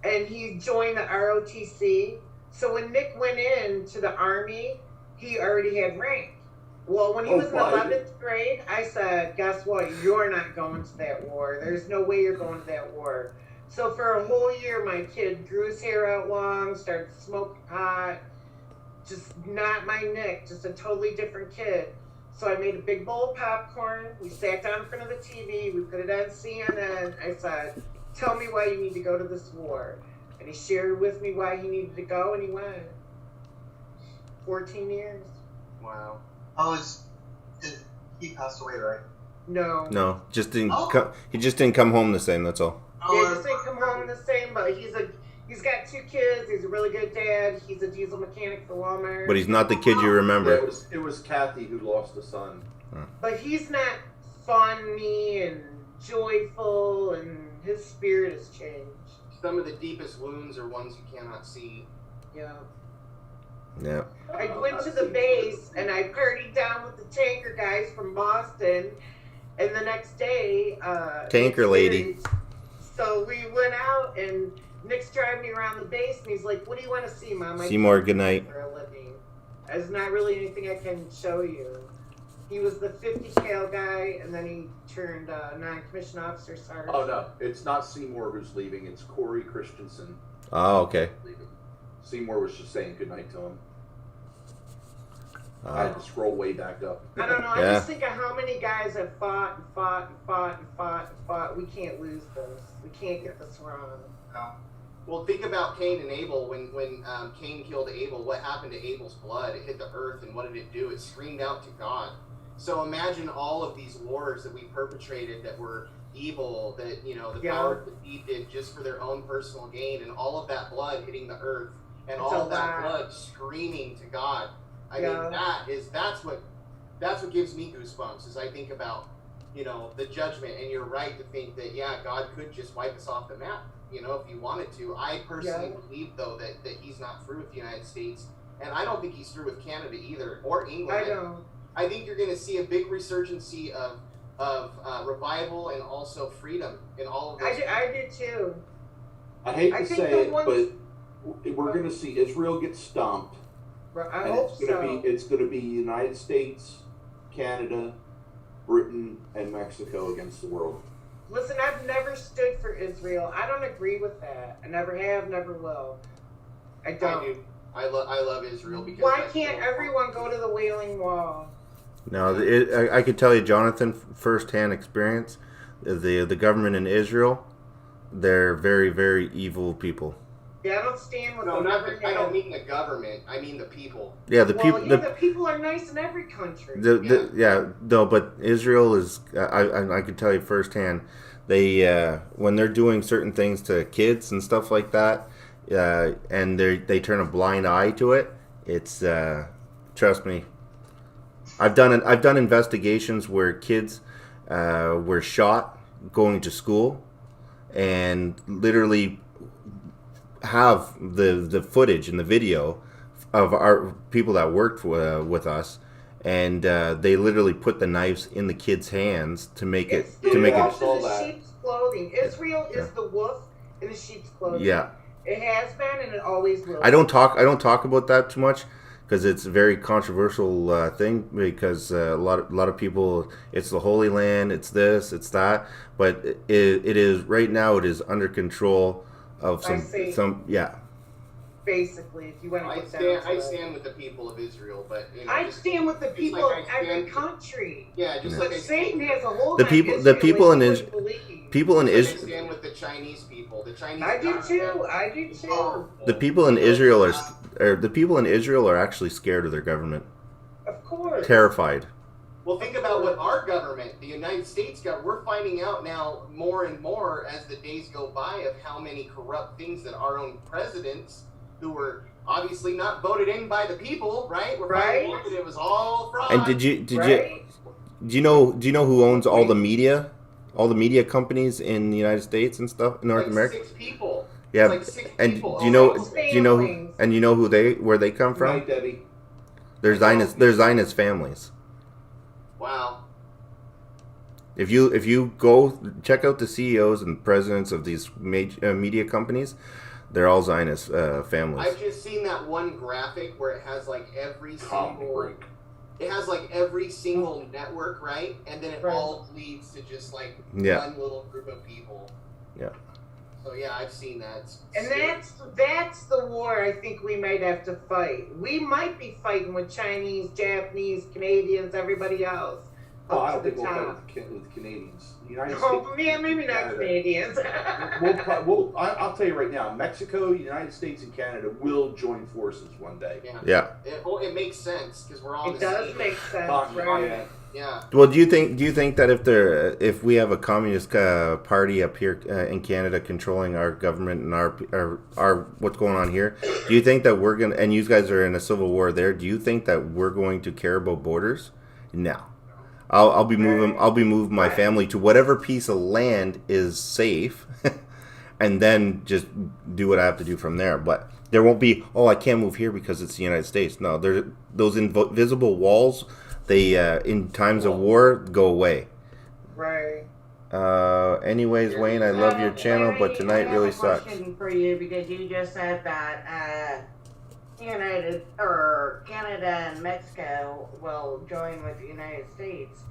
and he joined the ROTC. So when Nick went into the Army, he already had rank. Well, when he was in 11th grade, I said, guess what? You're not going to that war. There's no way you're going to that war. So for a whole year, my kid grew his hair out long, started smoking pot. Just not my Nick, just a totally different kid. So I made a big bowl of popcorn. We sat down in front of the TV. We put it on CNN. I said, tell me why you need to go to this war. And he shared with me why he needed to go, and he went. 14 years. Wow. He passed away, right? No. No, just didn't. He just didn't come home the same. That's all. Yeah, just didn't come home the same. But he's got 2 kids. He's a really good dad. He's a diesel mechanic for Walmart. But he's not the kid you remember. It was Kathy who lost a son. But he's not funny and joyful, and his spirit has changed. Some of the deepest wounds are ones you cannot see. Yeah. Yeah. I went to the base and I partied down with the tanker guys from Boston, and the next day, tanker lady. So we went out, and Nick's driving me around the base, and he's like, "What do you want to see, Mom?" Seymour, good night. For a living. There's not really anything I can show you. He was the 50 cal guy, and then he turned non-commissioned officer sergeant. Oh no, it's not Seymour who's leaving. It's Corey Christensen. Oh, okay. Seymour was just saying goodnight to him. I had to scroll way back up. I don't know. I just think of how many guys have fought and fought and fought and fought and fought. We can't lose this. We can't get this wrong. No. Well, think about Cain and Abel. When Cain killed Abel, what happened to Abel's blood? It hit the earth, and what did it do? It screamed out to God. So imagine all of these wars that we perpetrated that were evil, that, you know, the power that he did just for their own personal gain, and all of that blood hitting the earth, and all of that blood screaming to God. I mean, that's what gives me goosebumps. Is I think about, you know, the judgment, and you're right to think that God could just wipe us off the map, you know, if he wanted to. I personally believe though that he's not through with the United States, and I don't think he's through with Canada either, or England. I don't. I think you're going to see a big resurgency of revival and also freedom in all of those. I did too. I hate to say it, but we're going to see Israel get stomped. I hope so. It's going to be United States, Canada, Britain, and Mexico against the world. Listen, I've never stood for Israel. I don't agree with that. I never have, never will. I don't. I do. I love Israel because. Why can't everyone go to the Wailing Wall? No, I could tell you, Jonathan, firsthand experience. The government in Israel, they're very, very evil people. Yeah, I don't stand with I don't mean the government. I mean the people. Yeah, the people. The people are nice in every country. But Israel is. I could tell you firsthand. They when they're doing certain things to kids and stuff like that, and they turn a blind eye to it. It's trust me. I've done investigations where kids were shot going to school, and literally have the footage and the video of our people that worked with us, and they literally put the knives in the kids' hands to make it. Sheep's clothing. Israel is the wolf in the sheep's clothing. Yeah, it has been and it always will. I don't talk about that too much because it's a very controversial thing. Because a lot of people, it's the Holy Land, it's this, it's that, but it is right now. It is under control of some. Basically, if you want to I stand with the people of Israel, but you know, I stand with the people of every country. Yeah, just like Satan has a hold the on people. Israel, The people in Israel. I stand with the Chinese people. The Chinese. I do too. I do too. The people in Israel are actually scared of their government. Of course. Terrified. Well, think about what our government, the United States, we're finding out now more and more as the days go by of how many corrupt things that our own presidents, who were obviously not voted in by the people, right? We're finding out that it was all fraud. And do you know who owns all the media companies in the United States and stuff in North America? 6 people. Yeah, like 6 and people. do you know where they come from? Right, Debbie. They're Zionist families. Wow. If you go check out the CEOs and presidents of these major media companies, they're all Zionist families. I've just seen that one graphic where it has like every single network, right? And then it all leads to just like one little group of people. Yeah. So yeah, I've seen that. And that's the war I think we might have to fight. We might be fighting with Chinese, Japanese, Canadians, everybody else. Oh, I don't think we'll fight with the Canadians. The United States, maybe not Canadians. I'll tell you right now, Mexico, United States, and Canada will join forces one day. Yeah. It makes sense because we're all. It does make sense, right? Yeah. Well, do you think that if we have a communist party up here in Canada controlling our government and our what's going on here, do you think that we're gonna, and you guys are in a civil war there, do you think that we're going to care about borders? No. I'll be moving my family to whatever piece of land is safe, and then just do what I have to do from there. But there won't be, I can't move here because it's the United States. No, those invisible walls. They in times of war go away. Right. Anyways, Wayne, I love your channel, but tonight really sucks. I have a question for you because you just said that Canada and Mexico will join with the United States.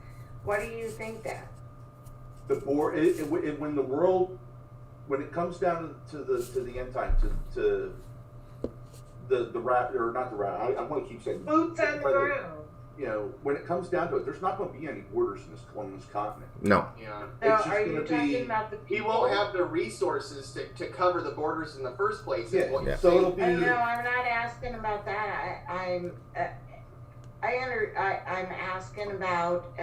Why do you think that? When it comes down to the end time, to the rat, or not the rat, I want to keep saying boots on the ground. You know, when it comes down to it, there's not going to be any borders on this continent. No. Yeah. It's are you talking about the people? He won't have the resources to cover the borders in the first place. Yeah. So it'll be. No, I'm not asking about that. I'm asking about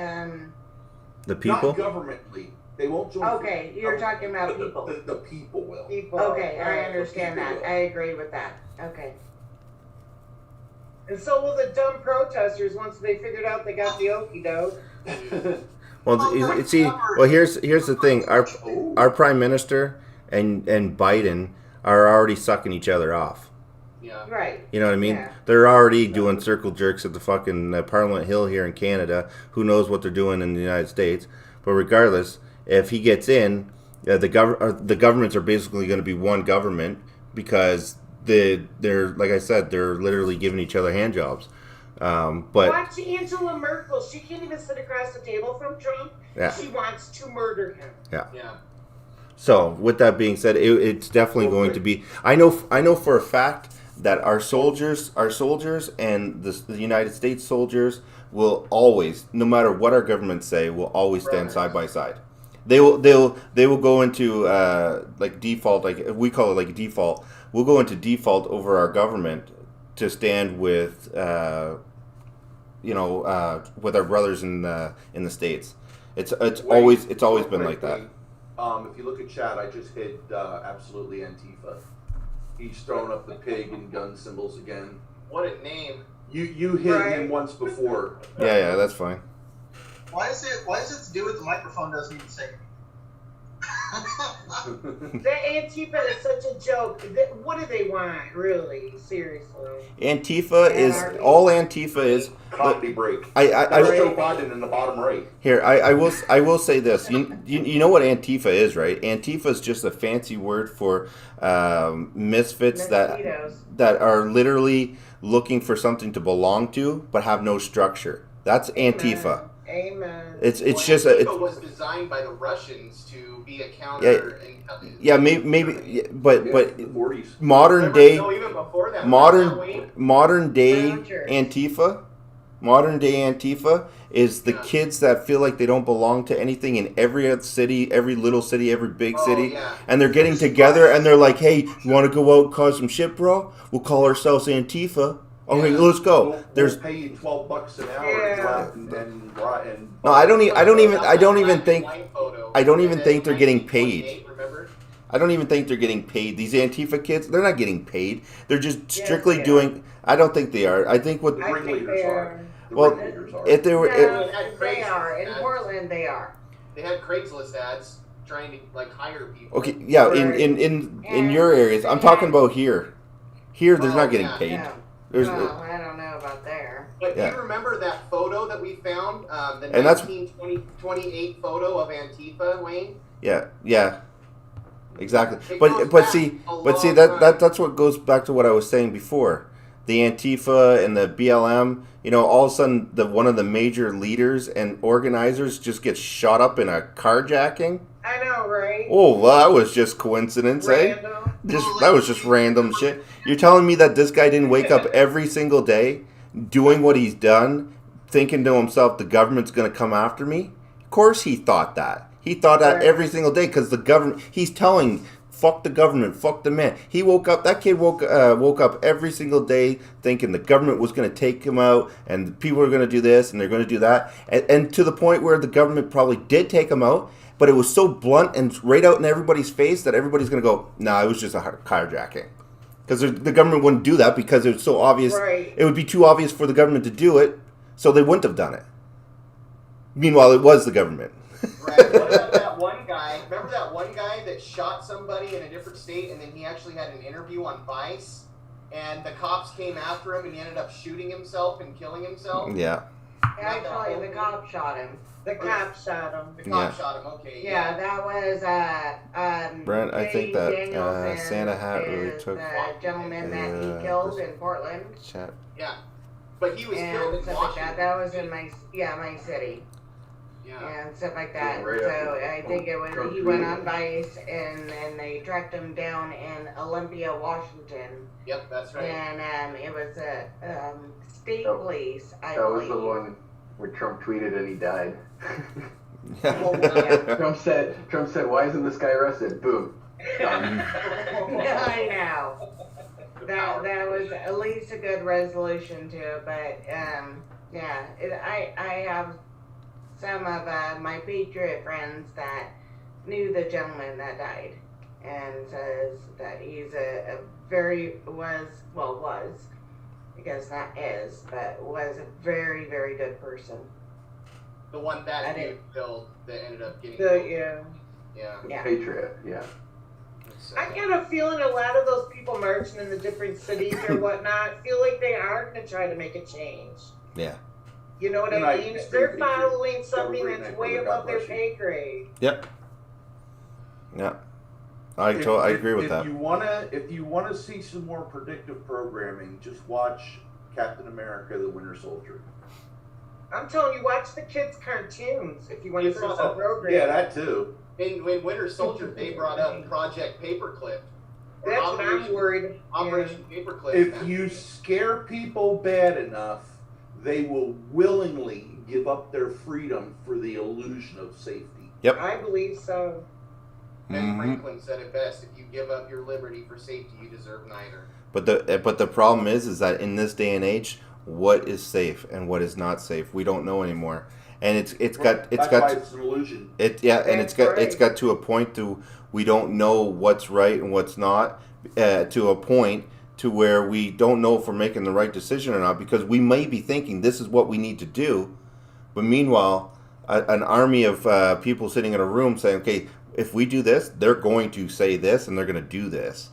the people. Not governmentally. They won't join. Okay, you're talking about people. The people will. Okay, I understand that. I agree with that. Okay. And so will the dumb protesters once they figured out they got the okie doke. Well, see, here's the thing. Our prime minister and Biden are already sucking each other off. Yeah. Right. You know what I mean? Yeah. They're already doing circle jerks at the fucking Parliament Hill here in Canada. Who knows what they're doing in the United States? But regardless, if he gets in, the governments are basically going to be one government because they're like I said, they're literally giving each other hand jobs. But watch Angela Merkel. She can't even sit across the table from Trump. Yeah. She wants to murder him. Yeah. Yeah. So with that being said, it's definitely going to be. I know for a fact that our soldiers and the United States soldiers will always, no matter what our governments say, will always stand side by side. They will go into like default, like we call it like default. We'll go into default over our government to stand with with our brothers in the States. It's always been like that. If you look at chat, I just hit absolutely Antifa. He's throwing up the pig and gun symbols again. What a name! You hit him once before. Yeah, that's fine. Why is it to do with the microphone doesn't even say? The Antifa is such a joke. What do they want, really? Seriously. Antifa is all Antifa is. Comedy break. I Joe Biden in the bottom right. Here, I will say this. You know what Antifa is, right? Antifa is just a fancy word for misfits that are literally looking for something to belong to but have no structure. That's Antifa. Amen. It's just Antifa was designed by the Russians to be a counter. Yeah, maybe, but modern day Antifa is the kids that feel like they don't belong to anything in every other city, every little city, every big city, and they're getting together and they're like, "Hey, you want to go out and cause some shit, bro? We'll call ourselves Antifa. Okay, let's go." We'll pay you $12 an hour and no, I don't even think they're getting paid. I don't even think they're getting paid. These Antifa kids, they're not getting paid. They're just strictly doing. I don't think they are. I think what the ringleaders are. Well, if they were, they are in Portland. They are. They had Craigslist ads trying to hire people. Okay, yeah, in your areas, I'm talking about here. Here, they're not getting paid. I don't know about there. But do you remember that photo that we found? The 1928 photo of Antifa, Wayne? Yeah. Exactly. But see that's what goes back to what I was saying before. The Antifa and the BLM, all of a sudden one of the major leaders and organizers just gets shot up in a carjacking. I know, right? Oh, well, that was just coincidence, that was just random shit. You're telling me that this guy didn't wake up every single day doing what he's done, thinking to himself, the government's going to come after me? Of course he thought that. He thought that every single day because the government, he's telling, fuck the government, fuck the man. He woke up, that kid woke up every single day thinking the government was going to take him out and people are going to do this and they're going to do that. And to the point where the government probably did take him out, but it was so blunt and right out in everybody's face that everybody's going to go, nah, it was just a carjacking. Because the government wouldn't do that because it was so obvious. Right. It would be too obvious for the government to do it, so they wouldn't have done it. Meanwhile, it was the government. Right. What about that one guy? Remember that one guy that shot somebody in a different state and then he actually had an interview on Vice? And the cops came after him and he ended up shooting himself and killing himself? Yeah. Actually, the cop shot him. The cop shot him. The cop shot him, okay. Yeah, that was Brent, I think that Santa Hat really took the gentleman that he killed in Portland. Chat. Yeah. But he was killed in stuff Washington. like that. That was in my city. Yeah. And stuff like that. So I think it was he went on Vice and they tracked him down in Olympia, Washington. Yep, that's right. And it was a state police, I believe. That was the one where Trump tweeted and he died. Trump said, "Why isn't this guy arrested?" Boom. I know. That was at least a good resolution to it, but I have some of my Patriot friends that knew the gentleman that died, and says that he's was because that is, but was a very, very good person. The one that dude killed that ended up getting Yeah. Patriot, yeah. I get a feeling a lot of those people marching in the different cities or whatnot feel like they are going to try to make a change. Yeah. You know what I mean? They're following something that's way above their pay grade. Yep. Yeah. I agree with that. If you wanna see some more predictive programming, just watch Captain America: The Winter Soldier. I'm telling you, watch the kids' cartoons if you want to see some programming. Yeah, that too. In Winter Soldier, they brought up Project Paperclip. That's what I'm worried. Operation Paperclip. If you scare people bad enough, they will willingly give up their freedom for the illusion of safety. Yep. I believe so. Ben Franklin said it best: if you give up your liberty for safety, you deserve neither. But the problem is that in this day and age, what is safe and what is not safe, we don't know anymore. And it's got an illusion. It's got to a point to we don't know what's right and what's not, to a point to where we don't know if we're making the right decision or not, because we may be thinking this is what we need to do, but meanwhile an army of people sitting in a room saying, okay, if we do this, they're going to say this and they're going to do this.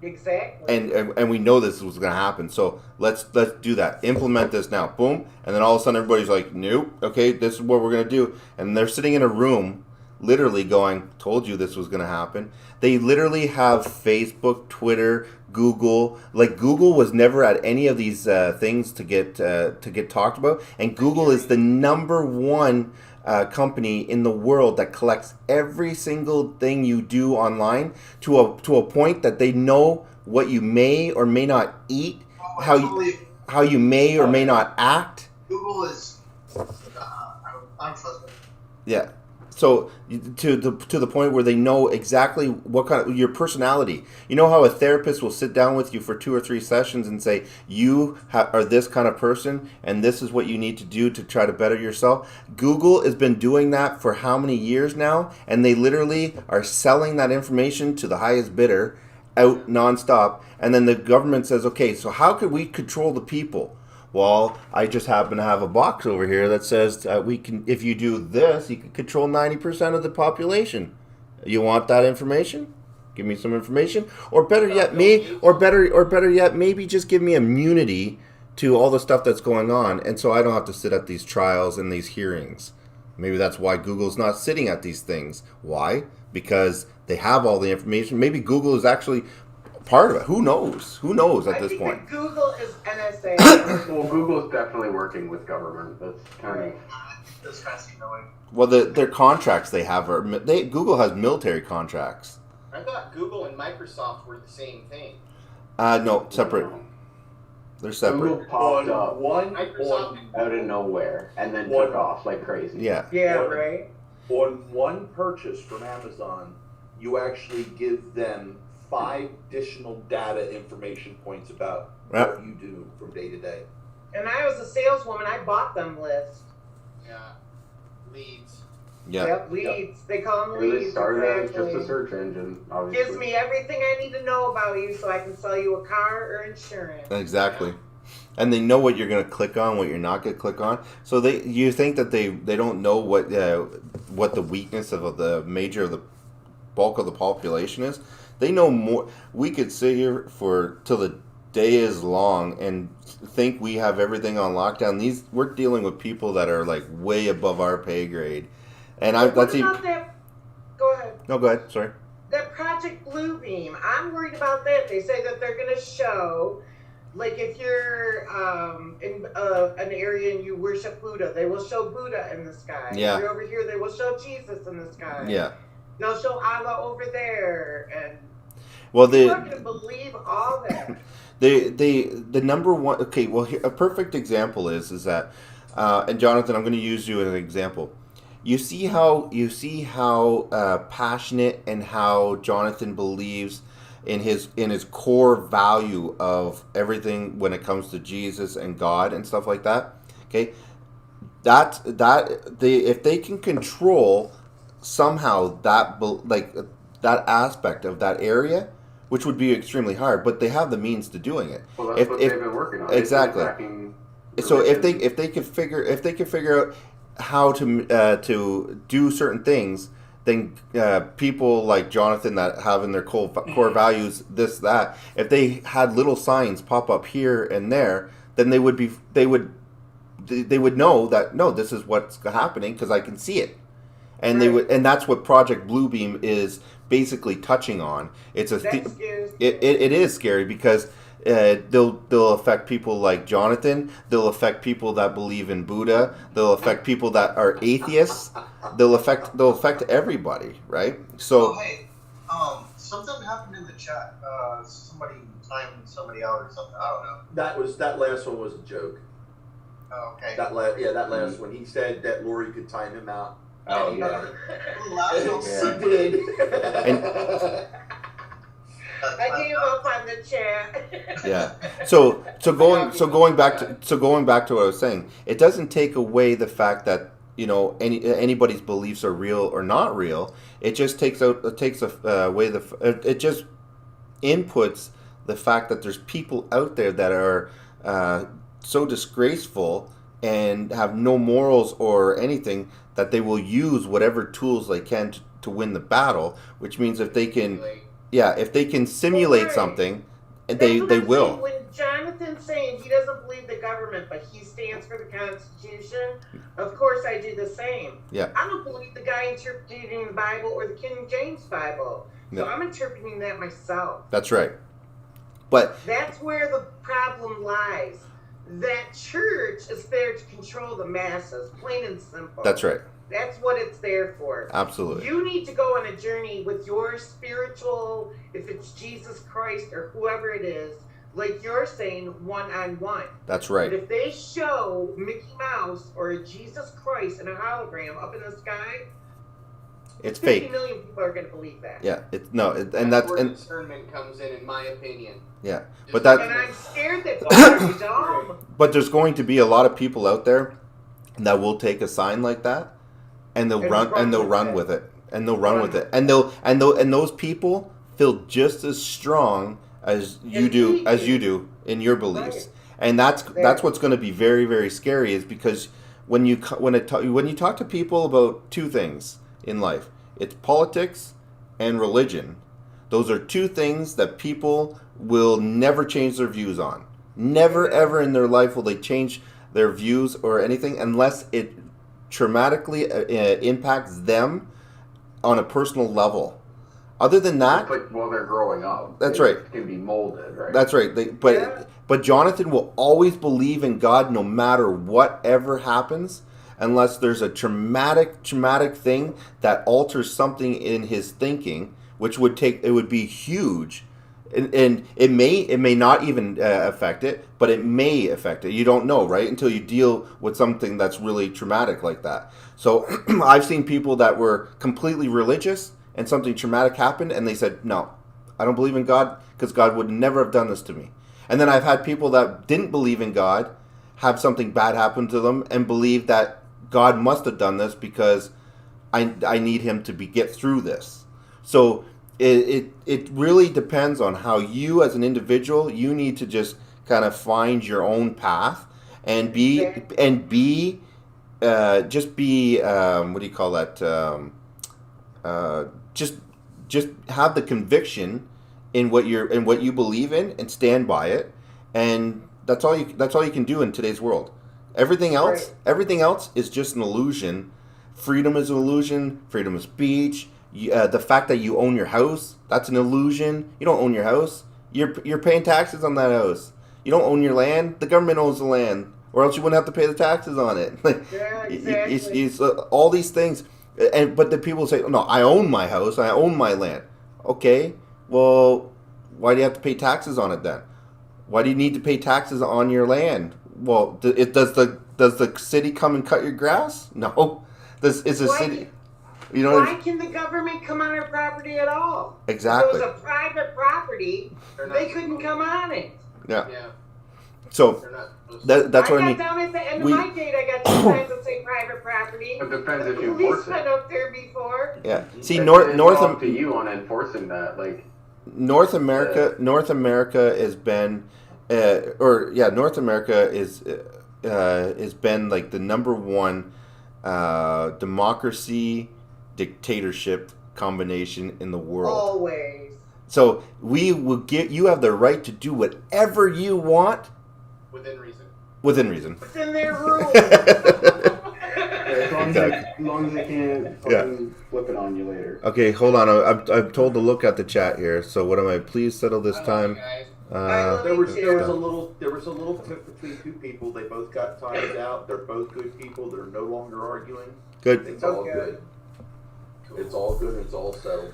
Exactly. And we know this was going to happen, so let's do that. Implement this now. Boom. And then all of a sudden everybody's like, nope, okay, this is what we're going to do. And they're sitting in a room literally going, told you this was going to happen. They literally have Facebook, Twitter, Google. Like, Google was never at any of these things to get talked about. And Google is the number one company in the world that collects every single thing you do online to a point that they know what you may or may not eat, how you may or may not act. Google is untrustworthy. Yeah. So to the point where they know exactly what kind of your personality. You know how a therapist will sit down with you for 2 or 3 sessions and say, you are this kind of person and this is what you need to do to try to better yourself. Google has been doing that for how many years now, and they literally are selling that information to the highest bidder out nonstop. And then the government says, okay, so how could we control the people? Well, I just happen to have a box over here that says we can. If you do this, you can control 90% of the population. You want that information? Give me some information, or better yet, maybe just give me immunity to all the stuff that's going on, and so I don't have to sit at these trials and these hearings. Maybe that's why Google's not sitting at these things. Why? Because they have all the information. Maybe Google is actually part of it. Who knows? Who knows at this point? Google is NSA. Well, Google's definitely working with government. That's kind of. Well, their contracts they have are Google has military contracts. I thought Google and Microsoft were the same thing. No, separate. They're separate. Google popped up out of nowhere and then took off like crazy. Yeah. Yeah, right. On one purchase from Amazon, you actually give them 5 additional data information points about what you do from day to day. And I was a saleswoman. I bought them lists. Yeah. Leads. Yeah. Yep, leads. Yep. They call them leads. Really started out as just a search engine, obviously. Gives me everything I need to know about you so I can sell you a car or insurance. Exactly. Yeah. And they know what you're going to click on, what you're not going to click on. So you think that they don't know what the weakness of the bulk of the population is? They know more. We could sit here till the day is long and think we have everything on lockdown. We're dealing with people that are like way above our pay grade. And Go ahead. No, go ahead. Sorry. That Project Bluebeam. I'm worried about that. They say that they're going to show, like, if you're in an area and you worship Buddha, they will show Buddha in the sky. Yeah. If you're over here, they will show Jesus in the sky. Yeah. They'll show Allah over there, and well, you're not going to believe all that. The number one. Okay, well, a perfect example is that, and Jonathan, I'm going to use you as an example. You see how passionate and how Jonathan believes in his core value of everything when it comes to Jesus and God and stuff like that. Okay, if they can control somehow that aspect of that area, which would be extremely hard, but they have the means to doing it. Well, that's what they've been working on. Exactly. So if they could figure out how to do certain things, then people like Jonathan that have in their core values this, that, if they had little signs pop up here and there, then they would know that no, this is what's happening because I can see it, and and that's what Project Bluebeam is basically touching on. It's it is scary because they'll affect people like Jonathan. They'll affect people that believe in Buddha. They'll affect people that are atheists. They'll affect everybody, right? So. Oh, hey, something happened in the chat. Somebody timed somebody out or something. I don't know. That last one was a joke. Oh, okay. That last one. He said that Lori could time him out. Oh yeah. She did. I gave up on the chat. Yeah. So going back to what I was saying, it doesn't take away the fact that anybody's beliefs are real or not real. It just takes away it just inputs the fact that there's people out there that are so disgraceful and have no morals or anything that they will use whatever tools they can to win the battle. Which means if they can simulate something, they will. When Jonathan's saying he doesn't believe the government, but he stands for the Constitution, of course I do the same. Yeah. I don't believe the guy interpreting the Bible or the King James Bible. So I'm interpreting that myself. That's right. But that's where the problem lies. That church is there to control the masses, plain and simple. That's right. That's what it's there for. Absolutely. You need to go on a journey with your spiritual, if it's Jesus Christ or whoever it is, like you're saying, one-on-one. That's right. But if they show Mickey Mouse or Jesus Christ in a hologram up in the sky, it's 50 fake. million people are going to believe that. Yeah, That's where discernment comes in my opinion. Yeah, and I'm scared that they're dumb. But there's going to be a lot of people out there that will take a sign like that, and they'll run with it, and those people feel just as strong as you do in your beliefs, and that's what's going to be very, very scary, is because when you talk to people about two things in life, it's politics and religion. Those are two things that people will never change their views on. Never ever in their life will they change their views or anything unless it traumatically impacts them on a personal level. Other than that, while they're growing up, that's right. It can be molded, right? That's right. But Jonathan will always believe in God no matter whatever happens, unless there's a traumatic thing that alters something in his thinking, which would be huge. And it may not even affect it, but it may affect it. You don't know, right? Until you deal with something that's really traumatic like that. So I've seen people that were completely religious and something traumatic happened and they said, no, I don't believe in God because God would never have done this to me. And then I've had people that didn't believe in God have something bad happen to them and believe that God must have done this because I need him to get through this. So it really depends on how you as an individual, you need to just kind of find your own path and be what do you call that? Just have the conviction in what you believe in and stand by it, and that's all you can do in today's world. Everything else is just an illusion. Freedom is an illusion. Freedom of speech. The fact that you own your house, that's an illusion. You don't own your house. You're paying taxes on that house. You don't own your land. The government owns the land, or else you wouldn't have to pay the taxes on it. Yeah, exactly. It's all these things, but the people say, "No, I own my house. I own my land." Okay, well, why do you have to pay taxes on it then? Why do you need to pay taxes on your land? Well, does the city come and cut your grass? No, city. You know why can the government come on our property at all? Exactly. If it was a private property, they couldn't come on it. Yeah. So that's what I mean. I got down at the end of my date. I got 2 signs that say private property. It depends if you police enforce went it. up there before. Yeah. See, It's north up to you on enforcing that. Like, North America has been, North America is has been like the number one democracy dictatorship combination in the world. Always. So we will you have the right to do whatever you want Within reason. Within reason. Within their rules. As long as they can't fucking flip it on you later. Okay, hold on. I'm told to look at the chat here. So what am I? Please settle this time. There was a little tiff between two people. They both got timed out. They're both good people. They're no longer arguing. Good. It's all good. It's all good. It's all settled.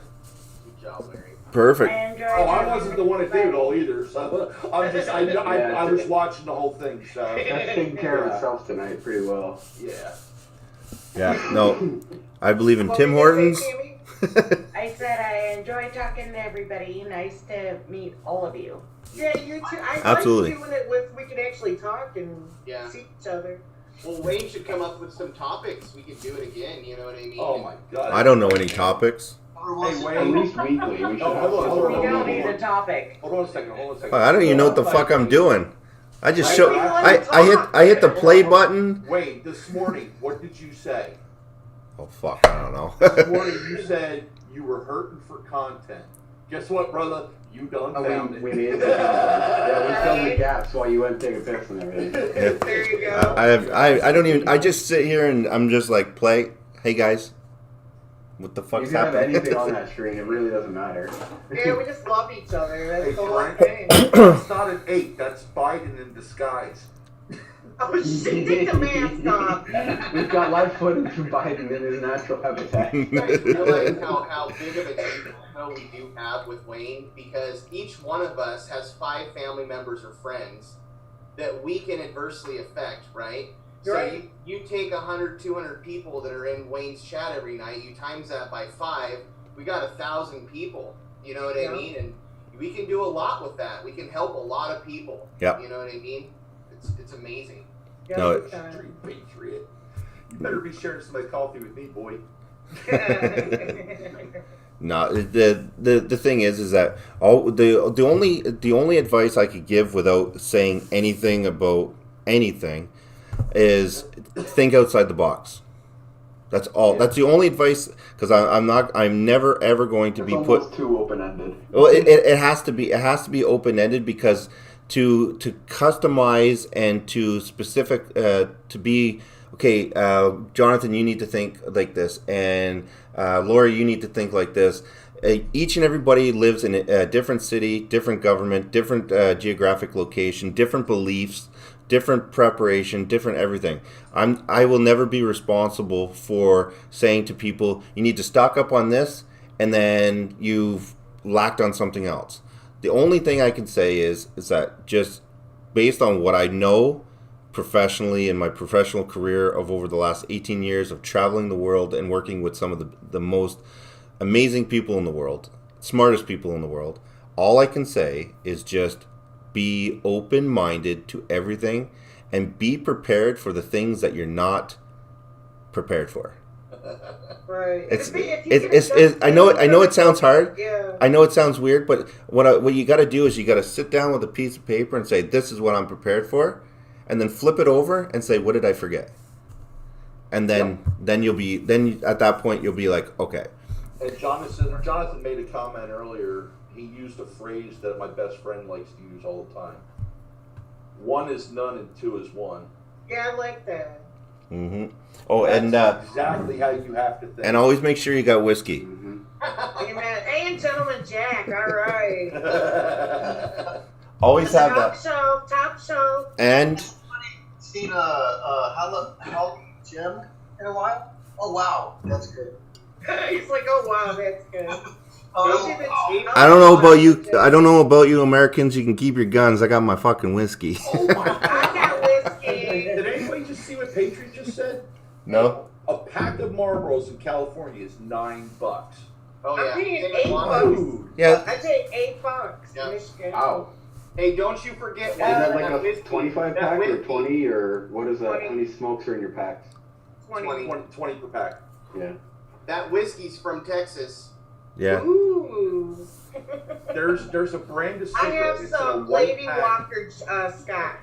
Good job, Larry. Perfect. I wasn't the one that did it all either. So I was watching the whole thing. So that's taking care of itself tonight pretty well. Yeah. Yeah. No, I believe in Tim Hortons. I said I enjoy talking to everybody. Nice to meet all of you. Yeah, you too. I Absolutely. like doing it with we can actually talk and see each other. Well, Wayne should come up with some topics. We can do it again. You know what I mean? Oh my God. I don't know any topics. Hey, Wayne. At least weekly. We should have. We don't need a topic. Hold on a second. I don't even know what the fuck I'm doing. I just show. I hit the play button. Wayne, this morning, what did you say? Oh fuck! I don't know. This morning you said you were hurting for content. Guess what, brother? You done found it. We made it. Yeah, we filled the gaps while you went to take a piss and everything. There you go. I don't even. I just sit here and I'm just like play. Hey guys, what the fuck's You can have happening? anything on that screen. It really doesn't matter. Yeah, we just love each other. That's Hey, the one Frank, thing. that's not an 8. That's Biden in disguise. Oh shit! Take the mask off. We've got live footage from Biden in his natural habitat. I realize how big of a deal we do have with Wayne, because each one of us has 5 family members or friends that we can adversely affect, right? So Right. you take 100, 200 people that are in Wayne's chat every night, you times that by 5, we got 1,000 people. You know what I mean? And we can do a lot with that. We can help a lot of people. Yep. You know what I mean? It's amazing. No, Patriot. You better be sharing some of that coffee with me, boy. No, the thing is that the only advice I could give without saying anything about anything is think outside the box. That's all. That's the only advice, because I'm never ever going to be put too open ended. Well, it has to be open ended, because to customize and to specific to be okay. Jonathan, you need to think like this, and Lori, you need to think like this. Each and everybody lives in a different city, different government, different geographic location, different beliefs, different preparation, different everything. I will never be responsible for saying to people, you need to stock up on this, and then you've lacked on something else. The only thing I can say is that just based on what I know professionally in my professional career of over the last 18 years of traveling the world and working with some of the most amazing people in the world, smartest people in the world, all I can say is just be open-minded to everything and be prepared for the things that you're not prepared for. Right. I know it sounds hard. Yeah. I know it sounds weird, but what you got to do is you got to sit down with a piece of paper and say, this is what I'm prepared for, and then flip it over and say, what did I forget? And then at that point you'll be like, okay. And Jonathan made a comment earlier. He used a phrase that my best friend likes to use all the time. 1 is none and 2 is 1. Yeah, I like that. Mm-hmm. Oh, That's and exactly how you have to think. and always make sure you got whiskey. Amen. And Gentleman Jack, all right. Always have Top that. show, top show. And Seen Hello Jim in a while? Oh wow, that's good. He's like, oh wow, that's good. I don't know about you. I don't know about you Americans. You can keep your guns. I got my fucking whiskey. I got whiskey. Did anybody just see what Patriot just said? No. A pack of Marlboros in California is $9. Oh I'm yeah. paying Hey, $8. Yeah. I take $8. Yeah. Michigan. Wow. Hey, don't you forget. Is that like a whiskey, 25 that pack or whiskey. 20, or what is that? 20. How many smokes are in your packs? 20. 20 per pack. Yeah. That whiskey's from Texas. Yeah. Ooh. Ooh. There's a brand of I cigarette. have It's in a some white Lady pack. Walker scotch.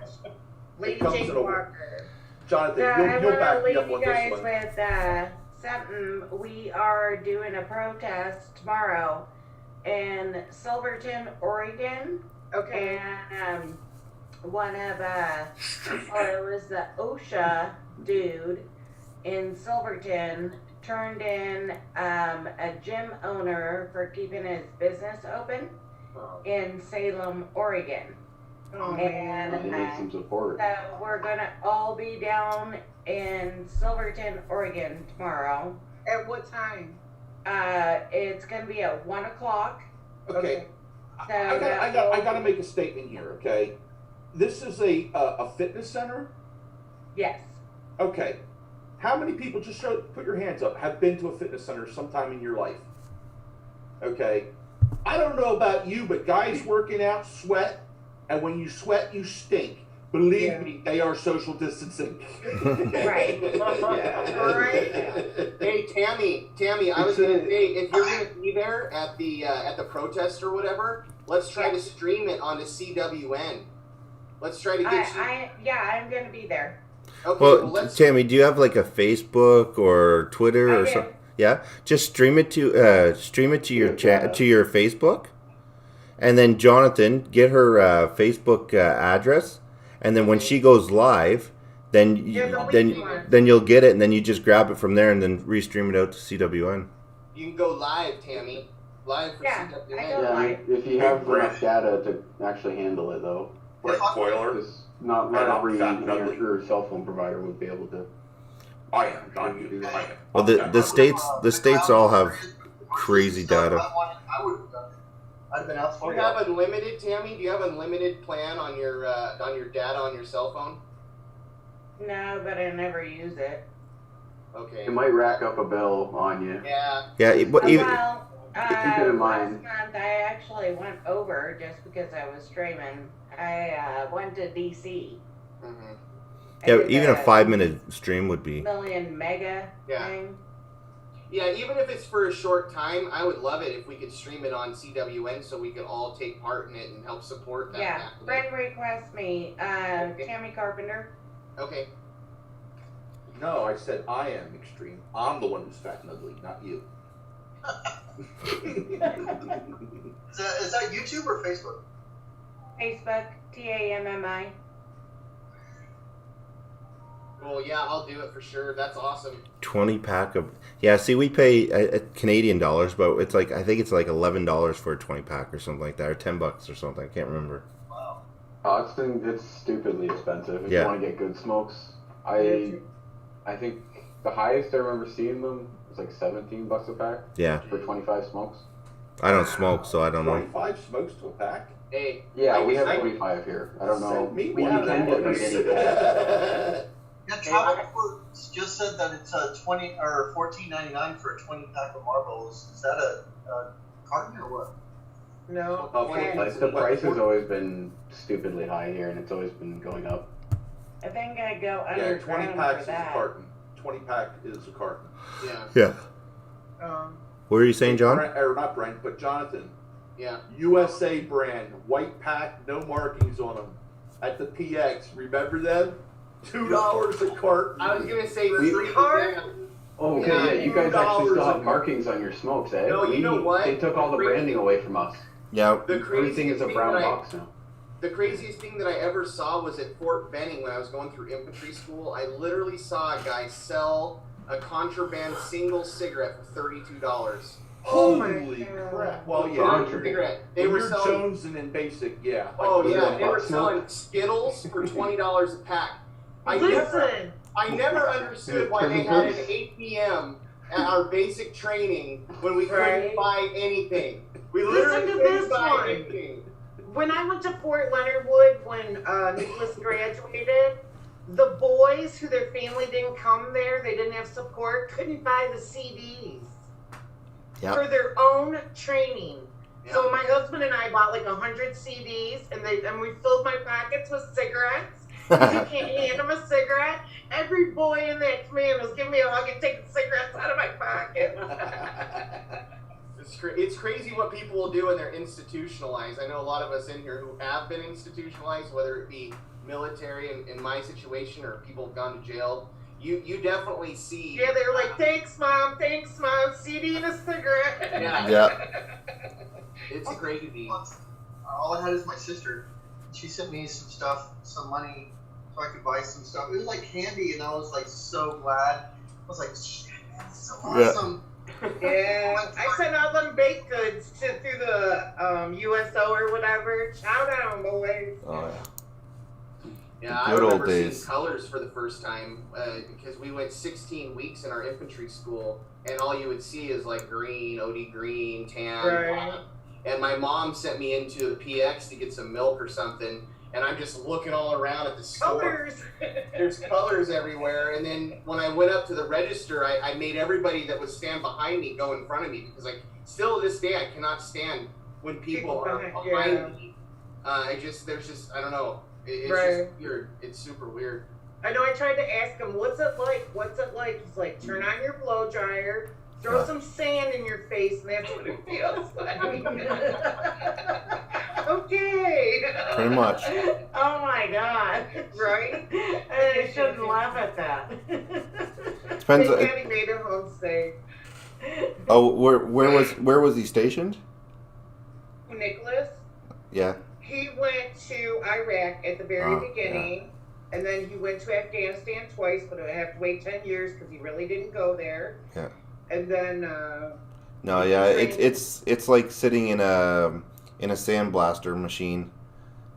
Lady comes Jane in a- Walker. Jonathan, So I you'll want back to me leave up you on this guys one. with something. We are doing a protest tomorrow in Silverton, Oregon. Okay. And one of it was the OSHA dude in Silverton turned in a gym owner for keeping his business open in Salem, Oregon. And They need some support. so we're gonna all be down in Silverton, Oregon tomorrow. At what time? It's gonna be at 1 o'clock. Okay. So I gotta make a statement here, okay? This is a fitness center? Yes. Okay. How many people, just put your hands up, have been to a fitness center sometime in your life? Okay. I don't know about you, but guys working out sweat, and when you sweat, you stink. Believe me, they are social distancing. Right. Right. Hey, Tammy, I was gonna say, if you're gonna be there at the protest or whatever, let's try to stream it onto CWN. Let's try to get you. I'm gonna be there. Okay, Well, Tammy, do you have like a Facebook or Twitter or something? Yeah, just stream it to your to your Facebook, and then Jonathan, get her Facebook address, and then when she goes live, then you'll get it, and then you just grab it from there, and then restream it out to CWN. You can go live, Tammy. Live for CWN. Yeah, if you have enough data to actually handle it, though. Like boiler? Not every your cell phone provider would be able to. I am not you. Well, the states all have crazy data. I would have done it. I'd have been out Do for you have unlimited, Tammy? Do you have unlimited plan on your data on your cell phone? No, but I never use it. Okay. It might rack up a bill on you. Yeah. Yeah, keep it in mind. Last month I actually went over just because I was streaming. I went to DC. Mm-hmm. Yeah, even a 5-minute stream would be. Million mega Yeah. thing. Yeah, even if it's for a short time, I would love it if we could stream it on CWN so we could all take part in it and help support that. Yeah, happening. friend request me, Tammy Carpenter. Okay. No, I said I am extreme. I'm the one who's fat and ugly, not you. Is that YouTube or Facebook? Facebook, TAMMI. Well, yeah, I'll do it for sure. That's awesome. 20 pack of see, we pay Canadian dollars, but it's like I think it's like $11 for a 20 pack or something like that, or $10 or something. I can't remember. Wow. It's stupidly expensive if Yeah. you want to get good smokes. I think the highest I remember seeing them was like $17 a pack. Yeah. For 25 smokes. I don't smoke, so I don't know. 25 smokes to a pack? Hey. Yeah, we have 25 here. I don't know. Send me We one can get them anything. Yeah, Travel just said that it's $20 or $14.99 for a 20-pack of marbles. Is that a carton or what? No. The price has always been stupidly high here, and it's always been going up. I think I go Yeah, 20 underground packs for is a that. carton. 20 pack is a carton. Yeah. Yeah. What were you saying, John? Or not Brent, but Jonathan. Yeah. USA brand, white pack, no markings on them. At the PX, remember them? $2 a carton. I was gonna say Oh, okay, yeah, you guys actually still have markings on your smokes, eh? No, you know what? They took all the branding away from us. Yeah. Everything is a brown box now. The craziest thing that I ever saw was at Fort Benning when I was going through infantry school. I literally saw a guy sell a contraband single cigarette for $32. Holy crap! Well, yeah, cigarette. They They were were selling. Jones and in basic, yeah. Oh yeah, they were selling Skittles for $20 a pack. I never understood why they had an 8 p.m. at our basic training when we couldn't buy anything. We literally couldn't buy anything. When I went to Fort Leonard Wood when Nicholas graduated, the boys who their family didn't come there, they didn't have support, couldn't buy the CDs for their own training. So my husband and I bought like 100 CDs, and we filled my pockets with cigarettes. You can't hand them a cigarette. Every boy in that command was giving me a hug and taking cigarettes out of my pocket. It's crazy what people will do when they're institutionalized. I know a lot of us in here who have been institutionalized, whether it be military in my situation or people have gone to jail. You definitely see. Yeah, they're like, thanks, mom, CD and a cigarette. Yeah. It's crazy. All I had is my sister. She sent me some stuff, some money, so I could buy some stuff. It was like candy, and I was like so glad. I was like, shit, man, this is so awesome. Yeah, I sent all them baked goods through the USO or whatever. Shout out, boys. Oh yeah. Yeah, I remember seeing colors for the first time because we went 16 weeks in our infantry school, and all you would see is like green, OD green, tan. Right. And my mom sent me into the PX to get some milk or something, and I'm just looking all around at the store. Colors. There's colors everywhere. And then when I went up to the register, I made everybody that would stand behind me go in front of me because still to this day, I cannot stand when people are behind me. I don't know. It's just weird. It's super weird. I know I tried to ask him, what's it like? He's like, turn on your blow dryer, throw some sand in your face, and that's what it feels like. Okay. Pretty much. Oh my God. Right? And I shouldn't laugh at that. Depends. Daddy made it home safe. Oh, where was he stationed? Nicholas? Yeah. He went to Iraq at the very beginning, and then he went to Afghanistan twice, but I have to wait 10 years because he really didn't go there. Yeah. And then no, yeah, it's like sitting in a sandblaster machine,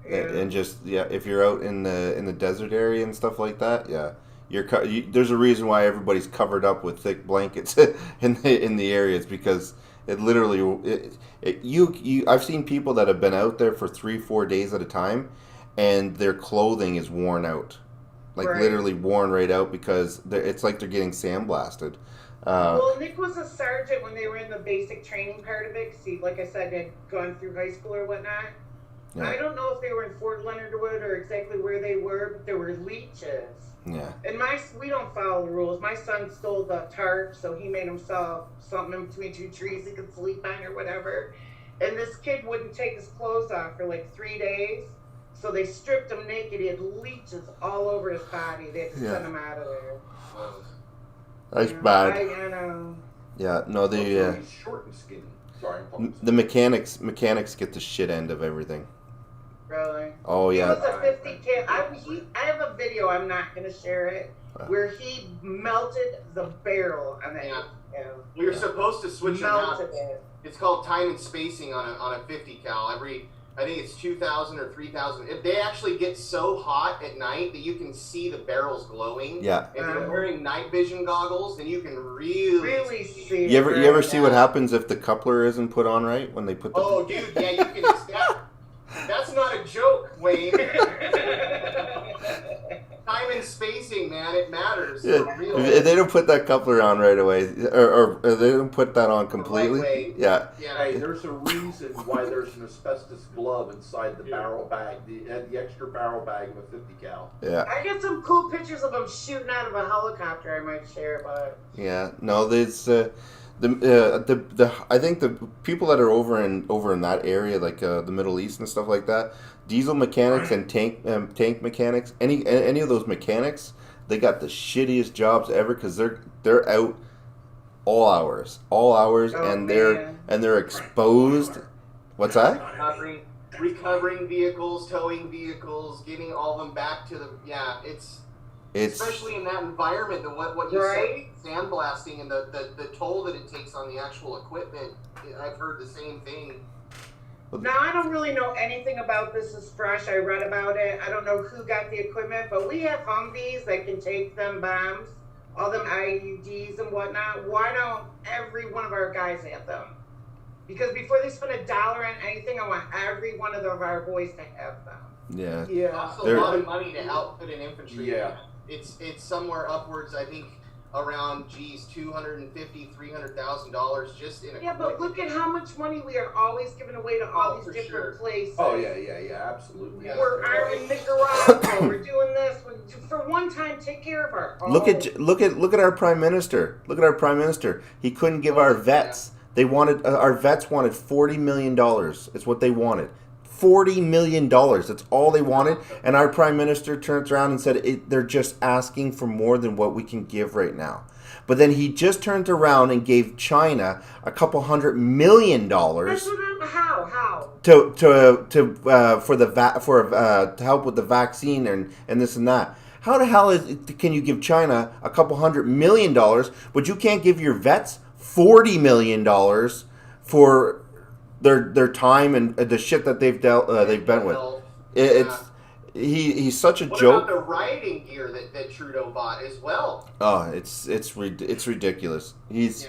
and just if you're out in the desert area and stuff like that, there's a reason why everybody's covered up with thick blankets in the areas because. It literally, I've seen people that have been out there for 3-4 days at a time, and their clothing is worn out, literally worn right out because it's like they're getting sandblasted. Well, Nick was a sergeant when they were in the basic training part of it. Because like I said, had gone through high school or whatnot. Yeah. I don't know if they were in Fort Leonard Wood or exactly where they were, but there were leeches. Yeah. And we don't follow the rules. My son stole the tarp, so he made himself something in between two trees he could sleep on or whatever. And this kid wouldn't take his clothes off for like 3 days. So they stripped him naked. He had leeches all over his body. They had to send him out of there. That's bad. I know. Yeah, no, the short and skinny. Sorry. The mechanics get the shit end of everything. Really? Oh yeah. It was a 50 cal. I have a video. I'm not gonna share it. Where he melted the barrel on that. Yeah. We were supposed to switch it out. It's called time and spacing on a 50 cal. I think it's 2,000 or 3,000. They actually get so hot at night that you can see the barrels glowing. Yeah. If you're wearing night vision goggles, then you can really see. You ever see what happens if the coupler isn't put on right when they put the? Oh, dude, yeah, you can. That's not a joke, Wayne. Time and spacing, man, it matters. Yeah. If they don't put that coupler on right away, or they don't put that on completely, yeah. Hey, there's a reason why there's an asbestos glove inside the barrel bag, the extra barrel bag of a 50 cal. Yeah. I get some cool pictures of them shooting out of a helicopter. I might share, but. Yeah, no, there's I think the people that are over in that area, like the Middle East and stuff like that, diesel mechanics and tank mechanics, any of those mechanics, they got the shittiest jobs ever because they're out all hours, and they're exposed. What's that? Recovering vehicles, towing vehicles, getting all of them back to it's especially in that environment, what you said, sandblasting and the toll that it takes on the actual equipment. I've heard the same thing. Now, I don't really know anything about this. Is fresh. I read about it. I don't know who got the equipment, but we have Humvees that can take them bombs, all them IUDs and whatnot. Why don't every one of our guys have them? Because before they spend $1 on anything, I want every one of our boys to have them. Yeah. Yeah. Costs a lot of money to outfit an infantry. Yeah. It's somewhere upwards, I think, around $250,000-$300,000 just in a. Yeah, but look at how much money we are always giving away to all these different places. Oh yeah, absolutely. We're in Nicaragua. We're doing this. For one time, take care of our. Look at our prime minister. Look at our prime minister. He couldn't give our vets They wanted our vets wanted $40 million. It's what they wanted. $40 million. That's all they wanted. And our prime minister turns around and said they're just asking for more than what we can give right now. But then he just turned around and gave China a couple $100 million. How? To help with the vaccine and this and that. How the hell can you give China a couple $100 million, but you can't give your vets $40 million for their time and the shit that they've been with? He's such a joke. What about the rioting gear that Trudeau bought as well? Oh, it's ridiculous. He's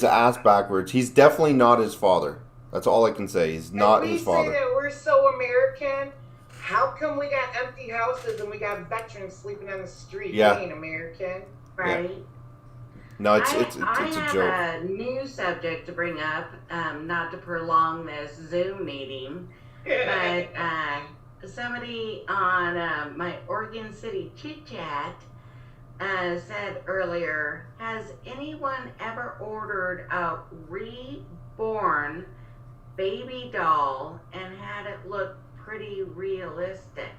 ass backwards. He's definitely not his father. That's all I can say. He's not his father. We say that we're so American. How come we got empty houses and we got veterans sleeping on the street? Yeah. We ain't American, right? Yeah. No, it's a joke. I have a new subject to bring up, not to prolong this Zoom meeting, but somebody on my Oregon City Chit Chat said earlier, has anyone ever ordered a reborn baby doll and had it look pretty realistic?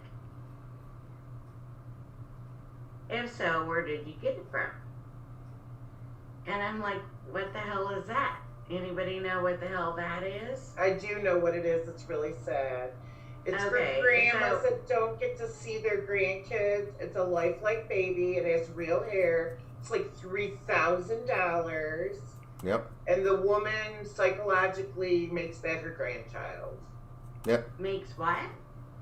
If so, where did you get it from? And I'm like, what the hell is that? Anybody know what the hell that is? I do know what it is. It's really sad. It's for grandmas that don't get to see their grandkids. It's a lifelike baby. It has real hair. It's like $3,000. Yep. And the woman psychologically makes that her grandchild. Yep. Makes what?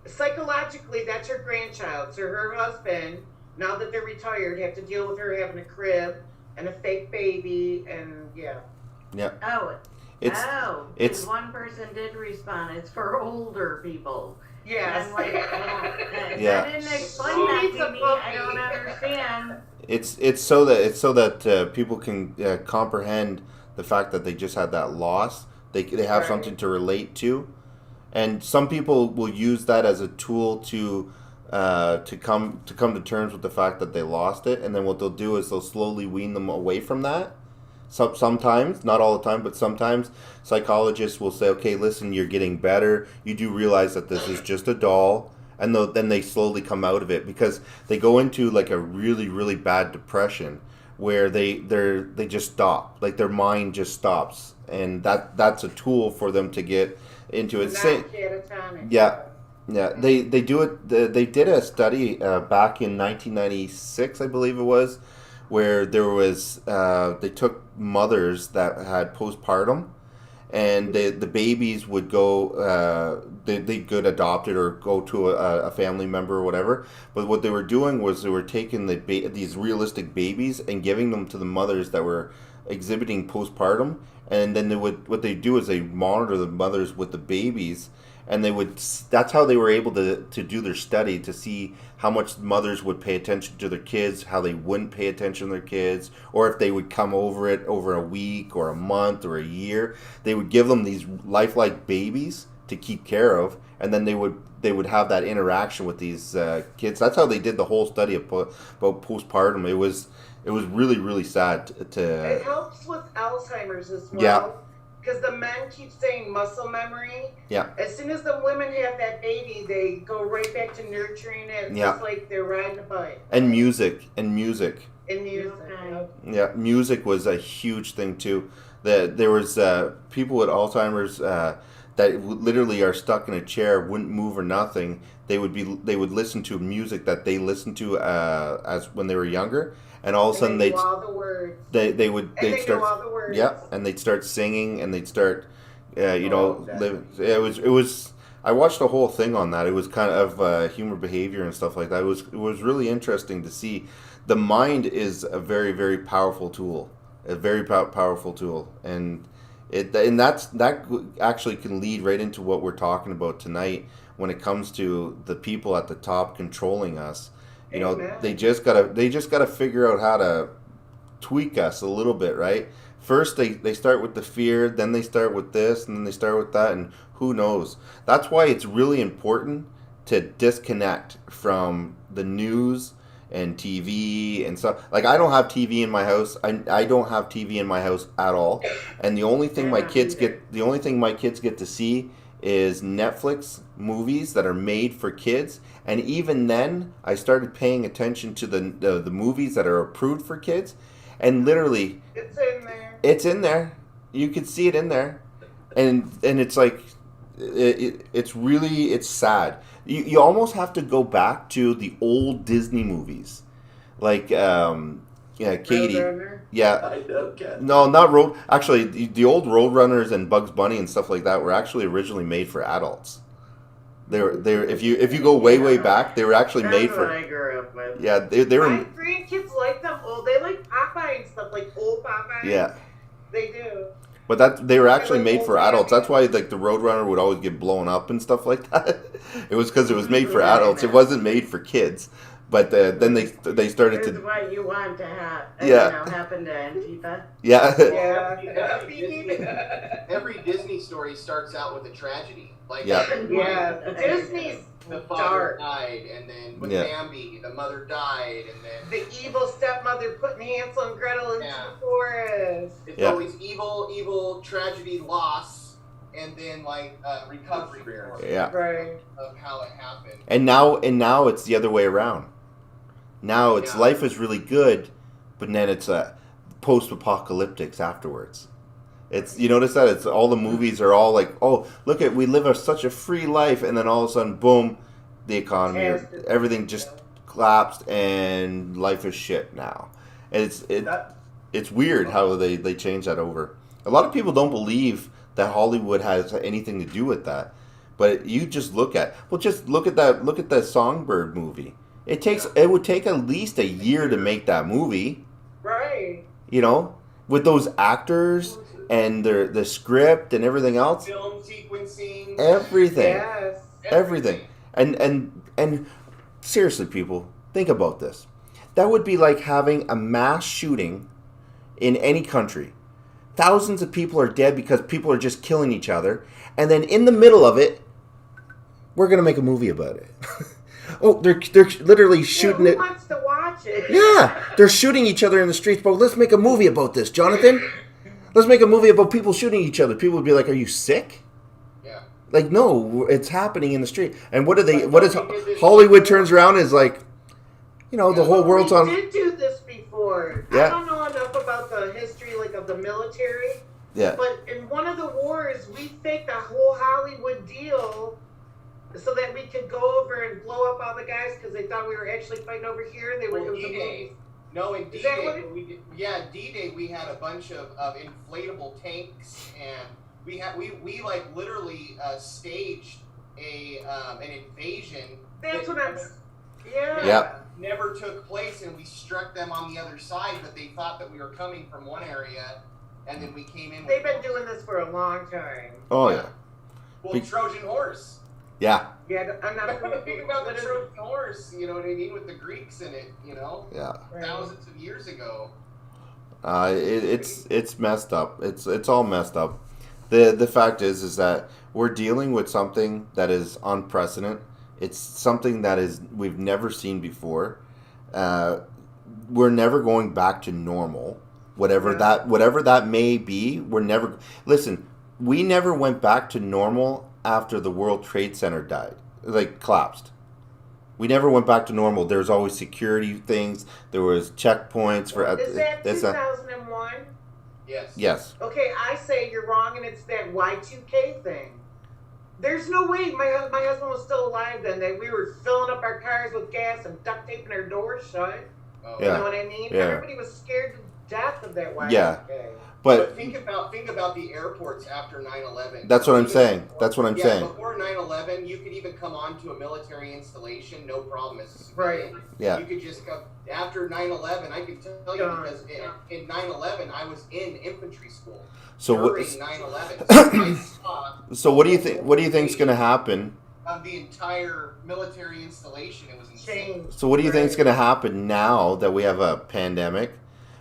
Psychologically, that's her grandchild. So her husband, now that they're retired, have to deal with her having a crib and a fake baby, and yeah. Yeah. It's one person did respond. It's for older people. Yes. I'm like, Yeah. I didn't explain that to me. I don't understand. It's so that people can comprehend the fact that they just had that loss. They have something to relate to, and some people will use that as a tool to come to terms with the fact that they lost it, and then what they'll do is they'll slowly wean them away from that. Sometimes, not all the time, but sometimes psychologists will say, okay, listen, you're getting better. You do realize that this is just a doll. And then they slowly come out of it because they go into like a really, really bad depression where they just stop. Like their mind just stops. And that's a tool for them to get into it. Yeah. They do it. They did a study back in 1996, I believe it was, where there was they took mothers that had postpartum, and the babies would go they could adopt it or go to a family member or whatever. But what they were doing was they were taking these realistic babies and giving them to the mothers that were exhibiting postpartum, and then what they do is they monitor the mothers with the babies. And that's how they were able to do their study, to see how much mothers would pay attention to their kids, how they wouldn't pay attention to their kids, or if they would come over it over a week or a month or a year. They would give them these lifelike babies to keep care of, and then they would have that interaction with these kids. That's how they did the whole study about postpartum. It was really, really sad It helps with Alzheimer's as well. Yeah. Because the men keep saying muscle memory. Yeah. As soon as the women have that baby, they go right back to nurturing it. It's just like they're riding a bike. And music. Yeah, music was a huge thing too. There was people with Alzheimer's that literally are stuck in a chair, wouldn't move or nothing. They would listen to music that they listened to as when they were younger. And all of a sudden they'd start and they'd start singing and they'd start living. It was I watched the whole thing on that. It was kind of human behavior and stuff like that. It was really interesting to see. The mind is a very, very powerful tool, powerful tool, and that actually can lead right into what we're talking about tonight when it comes to the people at the top controlling us. You know, Amen. they just gotta figure out how to tweak us a little bit, right? First they start with the fear, then they start with this, and then they start with that, and who knows? That's why it's really important to disconnect from the news and TV and stuff. Like, I don't have TV in my house. I don't have TV in my house at all. And the only thing my kids get to see is Netflix movies that are made for kids. And even then, I started paying attention to the movies that are approved for kids. And literally, it's in there. It's in there. You can see it in there. And it's like, it's sad. You almost have to go back to the old Disney movies, like Katie. Yeah, no, not Road. Actually, the old Roadrunners and Bugs Bunny and stuff like that were actually originally made for adults. They were if you go way back, they were actually made for. That's what I grew up with. Yeah, they were. My grandkids like them old. They like Popeye and stuff, like old Popeye. Yeah, they do. But they were actually made for adults. That's why like the Roadrunner would always get blown up and stuff like that. It was because it was made for adults. It wasn't made for kids. But then they started to. That's what you want to have. Happen to Antifa. Yeah. Every Disney story starts out with a tragedy. Like Disney's the father died, and then with Bambi, the mother died, and then the evil stepmother putting Hansel and Gretel into the forest. It's always evil, tragedy, loss, and then like recovery of how it happened. And now it's the other way around. Now it's life is really good, but then it's post-apocalyptics afterwards. It's, you notice that it's all the movies are all like, oh, look at, we live such a free life, and then all of a sudden, boom, the economy, everything just collapsed, and life is shit now. And it's weird how they change that over. A lot of people don't believe that Hollywood has anything to do with that, but you just look at that Songbird movie. It would take at least a year to make that movie, right? You know, with those actors and the script and everything else, film sequencing, everything. And seriously, people, think about this. That would be like having a mass shooting in any country. Thousands of people are dead because people are just killing each other, and then in the middle of it, we're gonna make a movie about it. Oh, they're literally shooting it. Who wants to watch it? Yeah, they're shooting each other in the streets, bro. Let's make a movie about this, Jonathan. Let's make a movie about people shooting each other. People would be like, "Are you sick?" Yeah. Like, no, it's happening in the street. And what is Hollywood turns around and is like, you know, the whole world's on. We did do this before. Yeah. I don't know enough about the history, like, of the military. Yeah. But in one of the wars, we faked a whole Hollywood deal so that we could go over and blow up all the guys because they thought we were actually fighting over here. And they were D-Day. No, in D-Day, D-Day we had a bunch of inflatable tanks, and we like literally staged an invasion. That's what I'm. Never took place, and we struck them on the other side, but they thought that we were coming from one area, and then we came in. They've been doing this for a long time. Oh yeah. Well, Trojan horse. Yeah. Yeah, I'm not thinking about the Trojan horse. You know what I mean, with the Greeks in it. You know. Yeah. Thousands of years ago. It's messed up. It's all messed up. The fact is that we're dealing with something that is unprecedented. It's something that we've never seen before. We're never going back to normal. Whatever that may be, we never went back to normal after the World Trade Center collapsed. We never went back to normal. There was always security things. There was checkpoints for. Is that 2001? Yes. Yes. Okay, I say you're wrong, and it's that Y2K thing. There's no way my husband was still alive then. That we were filling up our cars with gas and duct taping our doors shut. You know what I mean? Yeah. Everybody was scared to death of that Y2K. Yeah. But think about the airports after 9/11. That's what I'm saying. saying. Before 9/11, you could even come onto a military installation, no problem as a Right. civilian. Yeah. You could just go after 9/11. I can tell you because in 9/11 I was in infantry school. So during 9/11. So what do you think? What do you think's going to happen? The entire military installation, it was insane. So what do you think's going to happen now that we have a pandemic?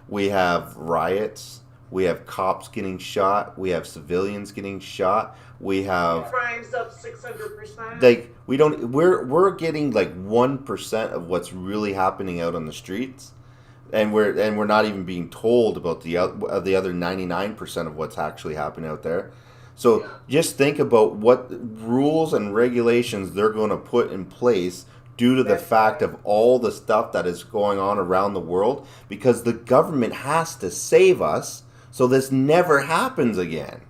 We have riots. We have cops getting shot. We have civilians getting shot. We have crimes up 600%. like we're getting like 1% of what's really happening out on the streets, and we're not even being told about the other 99% of what's actually happening out there. So just think about what rules and regulations they're going to put in place due to the fact of all the stuff that is going on around the world, because the government has to save us so this never happens again.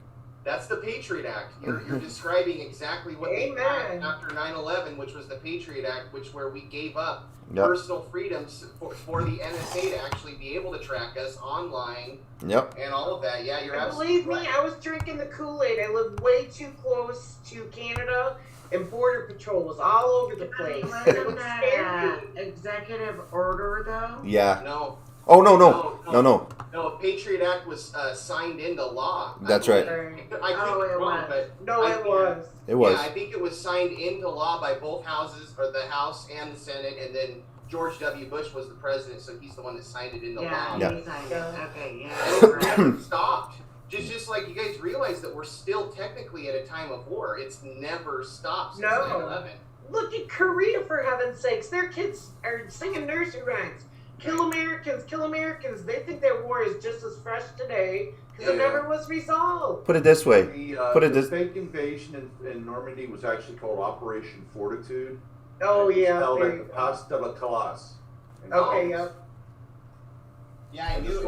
That's the Patriot Act. You're describing exactly what they had after 9/11, which was the Patriot Act, where we gave up personal freedoms for the NSA to actually be able to track us online. Yep. And all of that. Yeah, you're and absolutely believe me, I was drinking the Kool-Aid. I lived way too close to Canada, and Border Patrol was all over the place. Wasn't that an executive order, though? Yeah. No. Oh, no. No, a Patriot Act was signed into law. That's right. I could be wrong, but it was. It was. Yeah, I think it was signed into law by both houses, or the House and the Senate, and then George W. Bush was the president, so he's the one that signed it into law. Yeah, he signed it. Okay, yeah. And it never stopped. Just like you guys realize that we're still technically at a time of war. It's never stopped since 9/11. Look at Korea, for heaven's sakes. Their kids are singing nursery rhymes. Kill Americans, kill Americans. They think that war is just as fresh today because it never was resolved. Put it this way. The fake invasion in Normandy was actually called Operation Fortitude. Oh, yeah. Held at the Place de la Calas. Okay, yeah. Yeah, I knew.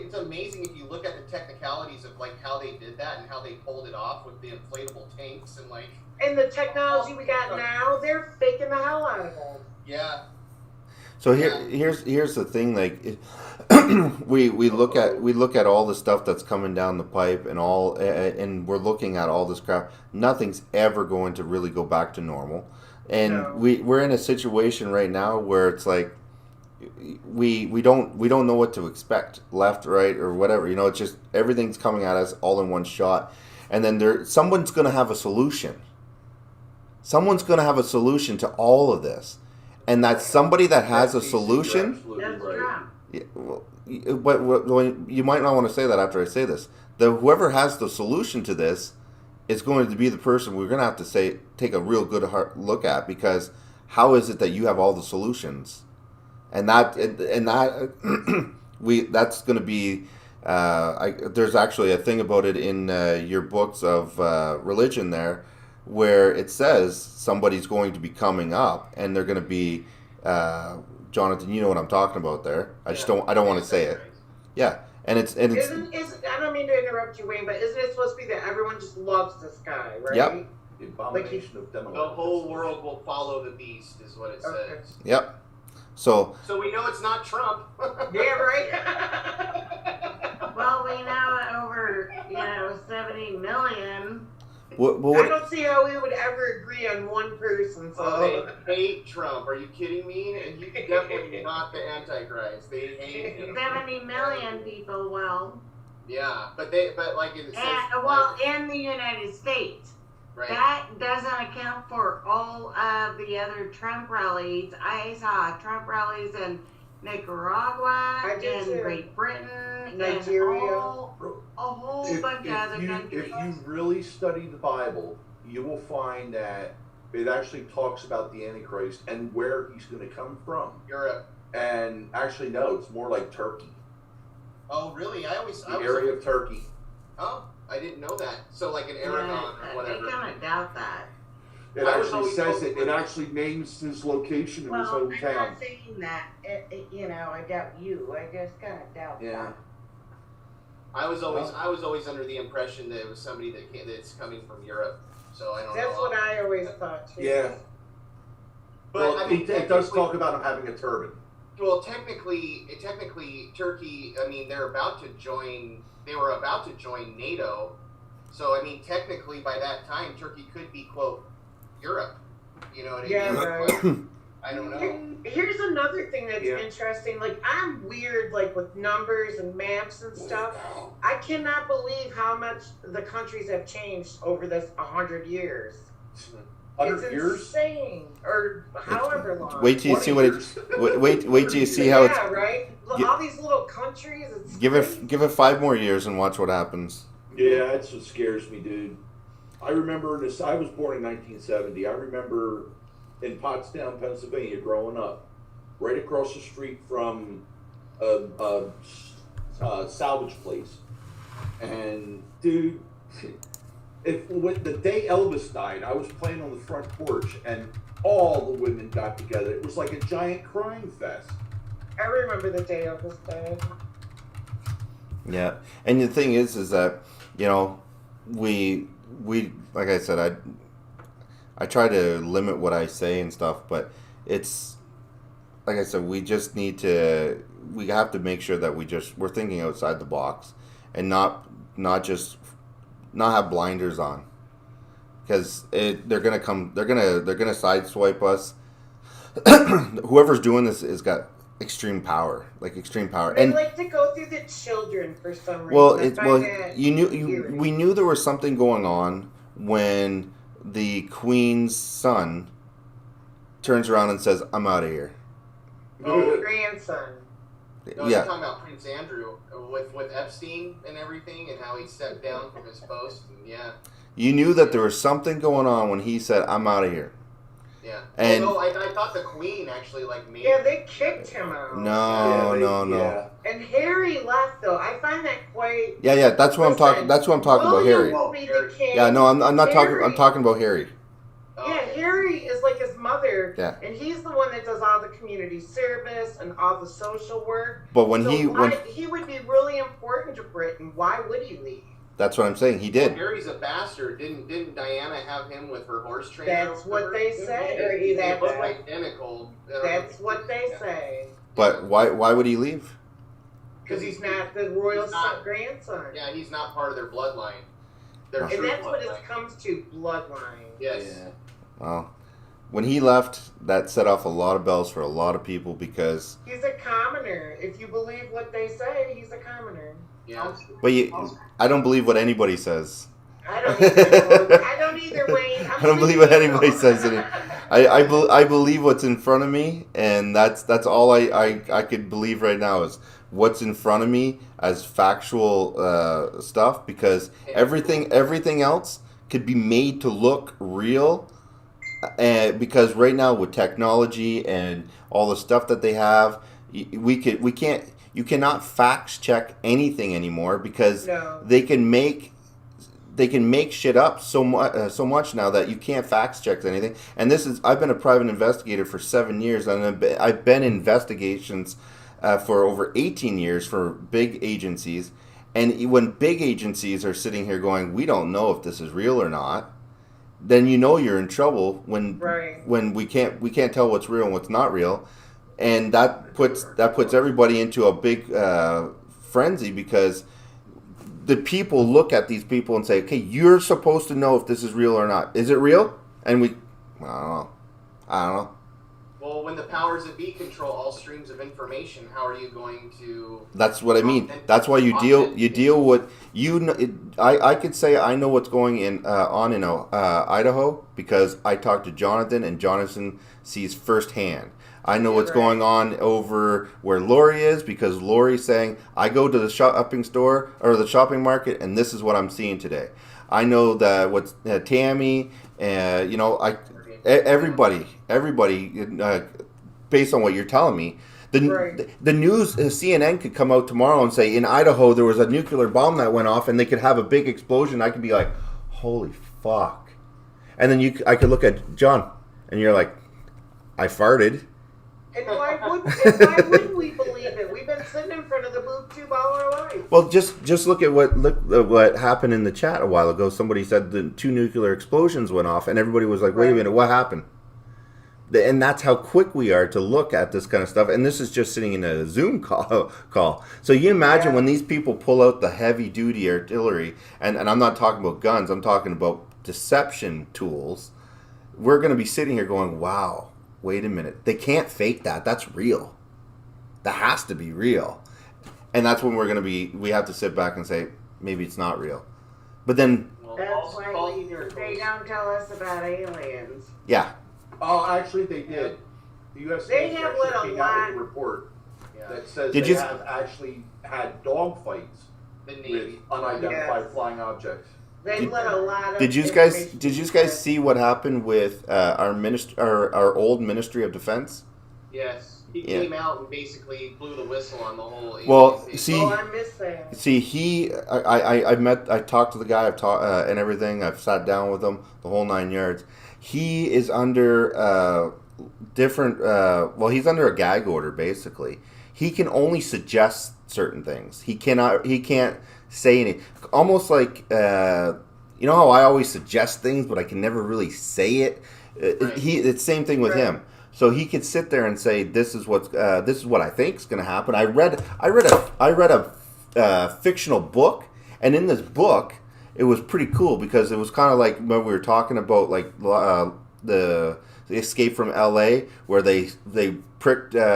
It's amazing if you look at the technicalities of like how they did that and how they pulled it off with the inflatable tanks and like. And the technology we got now, they're faking the hell out of it. Yeah. So here's the thing, like we look at all the stuff that's coming down the pipe and we're looking at all this crap. Nothing's ever going to really go back to normal, and we're in a situation right now where it's like we don't know what to expect, left, right, or whatever. You know, it's just everything's coming at us all in one shot, and then someone's going to have a solution. Someone's going to have a solution to all of this. And that somebody that has a solution, but you might not want to say that after I say this. Whoever has the solution to this is going to be the person we're going to have to take a real good look at, because how is it that you have all the solutions, and that's going to be. There's actually a thing about it in your books of religion there, where it says somebody's going to be coming up and they're going to be Jonathan, you know what I'm talking about there. I don't want to say it. Yeah. And it's I don't mean to interrupt you, Wayne, but isn't it supposed to be that everyone just loves this guy, right? Yep. The abomination of demolition. The whole world will follow the beast, is what it says. Yep. So we know it's not Trump. Yeah, right. Well, we know over 70 million. I don't see how we would ever agree on one person. So they hate Trump. Are you kidding me? And you definitely not the Antichrist. They hate him. 70 million people. Well. Yeah, but like in in the United States. Right. That doesn't account for all of the other Trump rallies. I saw Trump rallies in Nicaragua, in Great Britain, Nigeria, a whole bunch of other countries. If you really study the Bible, you will find that it actually talks about the Antichrist and where he's going to come from. Europe. And actually, no, it's more like Turkey. Oh, really? The area of Turkey. Oh, I didn't know that. So like an Aragon or whatever. I kind of doubt that. It actually says it. It actually names his location in his hometown. I'm not saying that. I doubt you. I just kind of doubt that. I was always under the impression that it was somebody that's coming from Europe. So I don't know. That's what I always thought too. Yeah. But it does talk about him having a turban. Well, technically, Turkey. I mean, they were about to join NATO. So I mean, technically, by that time, Turkey could be quote Europe. You know what I mean? Yeah, right. I don't know. Here's another thing that's interesting. Like, I'm weird, like, with numbers and maps and stuff. I cannot believe how much the countries have changed over this 100 years. 100 years? It's insane. Or however long. Wait till you see what it. Wait till you see how it's. Yeah, right. All these little countries. It's Give it 5 more years and watch what happens. Yeah, that's what scares me, dude. I remember this. I was born in 1970. I remember in Pottstown, Pennsylvania, growing up, right across the street from a salvage place. And dude, with the day Elvis died, I was playing on the front porch, and all the women got together. It was like a giant crying fest. I remember the day Elvis died. Yeah, and the thing is that, you know, we like I said, I try to limit what I say and stuff, but it's like I said, we have to make sure that we're thinking outside the box and not have blinders on, because they're gonna sideswipe us. Whoever's doing this has got extreme power. They like to go through the children for some reason. Well, we knew there was something going on when the Queen's son turns around and says, "I'm out of here." Oh, grandson. No, you're talking about Prince Andrew with Epstein and everything, and how he stepped down from his post. And yeah. You knew that there was something going on when he said, "I'm out of here." Yeah. And I thought the Queen actually made. Yeah, they kicked him out. No. And Harry left though. I find that quite. Yeah. That's what I'm talking. That's what I'm talking about, Harry. Will be the king. Yeah, no, I'm not talking. I'm talking about Harry. Yeah, Harry is like his mother, Yeah. and he's the one that does all the community service and all the social work. But when so he would be really important to Britain, why would he leave? That's what I'm saying. He did. Well, Harry's a bastard. Didn't Diana have him with her horse trainer? That's what they say. They look identical. That's what they say. But why would he leave? Because he's not the royal grandson. Yeah, he's not part of their bloodline. And that's what it comes to, bloodline. Yes. Yeah. Well, when he left, that set off a lot of bells for a lot of people, because he's a commoner. If you believe what they say, he's a commoner. Yeah. But I don't believe what anybody says. I don't either, Wayne. I don't believe what anybody says. I believe what's in front of me, and that's all I could believe right now is what's in front of me as factual stuff, because everything else could be made to look real. And because right now with technology and all the stuff that they have, you cannot fact check anything anymore, because they can make shit up so much now that you can't fact check anything. And I've been a private investigator for 7 years, and I've been in investigations for over 18 years for big agencies. And when big agencies are sitting here going, "We don't know if this is real or not," then you know you're in trouble when we can't tell what's real and what's not real. And that puts everybody into a big frenzy, because the people look at these people and say, "Okay, you're supposed to know if this is real or not. Is it real?" And I don't know. Well, when the powers that be control all streams of information, how are you going to? That's what I mean. That's why you deal with I could say I know what's going on in Idaho, because I talked to Jonathan, and Jonathan sees firsthand. I know what's going on over where Lori is, because Lori's saying, "I go to the shopping store or the shopping market, and this is what I'm seeing today." I know that what's Tammy, everybody, based on what you're telling me, the news, CNN could come out tomorrow and say in Idaho there was a nuclear bomb that went off, and they could have a big explosion. I could be like, "Holy fuck!" And then I could look at John, and you're like, "I farted." And why wouldn't we believe it? We've been sitting in front of the boob tube all our life. Well, just look at what happened in the chat a while ago. Somebody said the 2 nuclear explosions went off, and everybody was like, "Wait a minute, what happened?" And that's how quick we are to look at this kind of stuff. And this is just sitting in a Zoom call. So you imagine when these people pull out the heavy-duty artillery, and I'm not talking about guns, I'm talking about deception tools. We're going to be sitting here going, "Wow. Wait a minute. They can't fake that. That's real. That has to be real." And that's when we have to sit back and say, maybe it's not real. But then... That's why they don't tell us about aliens. Yeah. Oh, actually, they did. The U.S. They have let a lot. Report. that says Did they you- have actually had dog fights with unidentified flying objects. They let a lot of. Did you guys see what happened with our old Ministry of Defense? Yes, he came out and basically blew the whistle on the whole. Well, thing. see, I miss that. See, I talked to the guy, and everything. I've sat down with him, the whole 9 yards. He is under different. He's under a gag order basically. He can only suggest certain things. He can't say anything. Almost like you know how I always suggest things, but I can never really say it. It's the same thing with him. So he could sit there and say, "This is what I think is going to happen." I read a fictional book, and in this book, it was pretty cool because it was kind of like when we were talking about like the Escape from L.A., where they pricked Snake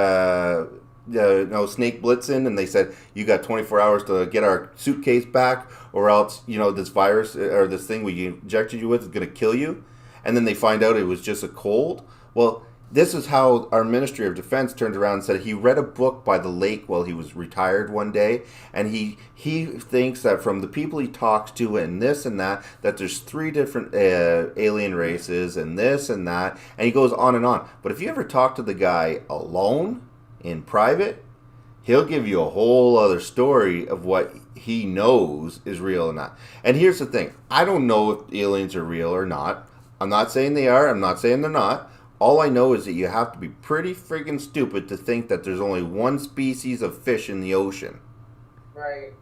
Blitzen, and they said, "You got 24 hours to get our suitcase back, or else this virus or this thing we injected you with is going to kill you." And then they find out it was just a cold. Well, this is how our Ministry of Defense turned around and said he read a book by the lake while he was retired one day, and he thinks that from the people he talks to and this and that there's 3 different alien races and this and that, and he goes on and on. But if you ever talk to the guy alone in private, he'll give you a whole other story of what he knows is real or not. And here's the thing. I don't know if aliens are real or not. I'm not saying they are. I'm not saying they're not. All I know is that you have to be pretty friggin' stupid to think that there's only one species of fish in the ocean. Right.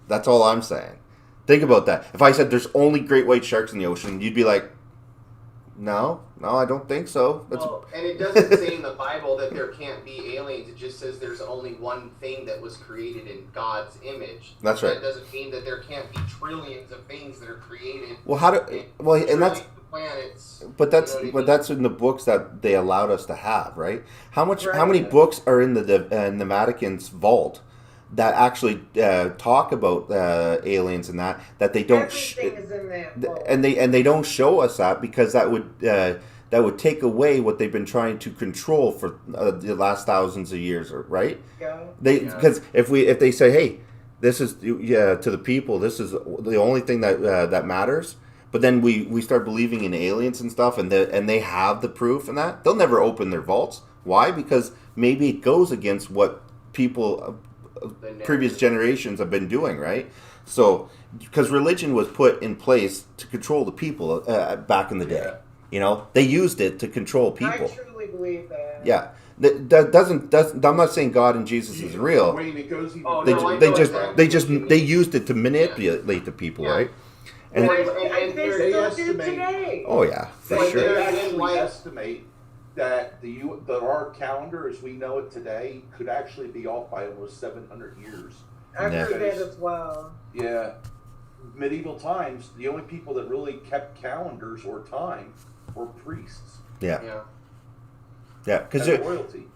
That's all I'm saying. Think about that. If I said there's only great white sharks in the ocean, you'd be like, no, I don't think so. And it doesn't say in the Bible that there can't be aliens. It just says there's only one thing that was created in God's image. That's right. That doesn't mean that there can't be trillions of things that are created. Planets. But that's in the books that they allowed us to have, right? How many books are in the Vatican's vault that actually talk about aliens and that they don't Everything is in that vault. and they don't show us that because that would take away what they've been trying to control for the last thousands of years, right? Yeah. Because if they say, hey, this is to the people, this is the only thing that matters. But then we start believing in aliens and stuff, and they have the proof and that. They'll never open their vaults. Why? Because maybe it goes against what people, previous generations have been doing, right? So, because religion was put in place to control the people back in the day. They used it to control people. I truly believe that. Yeah. That doesn't. I'm not saying God and Jesus is real. They used it to manipulate the people, right? And they still do today. Oh yeah, for sure. They actually estimate that our calendar, as we know it today, could actually be off by almost 700 years. I've heard that as well. Yeah, medieval times, the only people that really kept calendars or time were priests. Yeah, because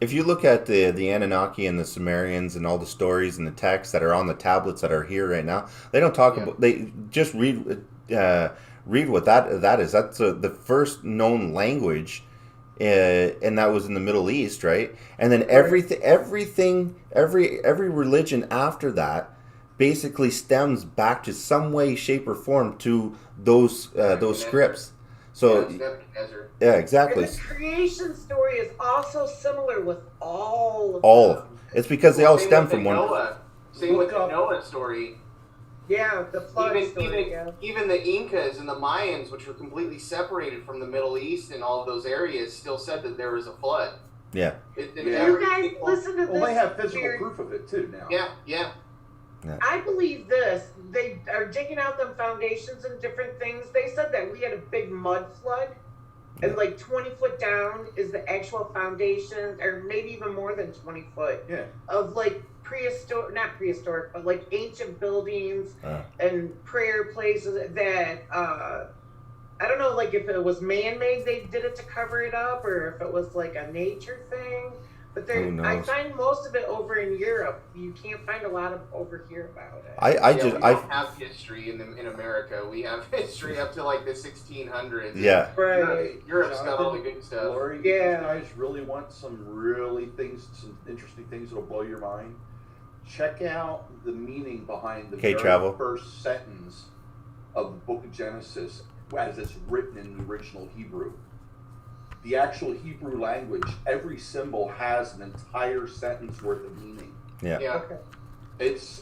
if you look at the Anunnaki and the Sumerians and all the stories and the texts that are on the tablets that are here right now, they don't talk about. They just read what that is. That's the first known language, and that was in the Middle East, right? And then every religion after that basically stems back to some way, shape, or form to those scripts. So. Yeah, exactly. And the creation story is also similar with all of them. It's because they all stem from one. Same with the Noah story. Yeah, the flood story. Even the Incas and the Mayans, which were completely separated from the Middle East and all of those areas, still said that there was a flood. Yeah. You guys listen to this. Well, they have physical proof of it too now. Yeah. I believe this. They are digging out them foundations and different things. They said that we had a big mud flood. And like 20 foot down is the actual foundation, or maybe even more than 20 foot of like not prehistoric, but like ancient buildings and prayer places that I don't know, like if it was man-made, they did it to cover it up, or if it was like a nature thing. But Who knows? I find most of it over in Europe. You can't find a lot of over here about it. I we don't have history in America. We have history up to like the 1600s. Yeah. Right. Europe's got all the good stuff. Lori, if you guys really want some interesting things that'll blow your mind, check out the meaning behind the very first sentence of the book of Genesis as it's written in the original Hebrew. The actual Hebrew language, every symbol has an entire sentence worth of meaning. Yeah. Okay. It's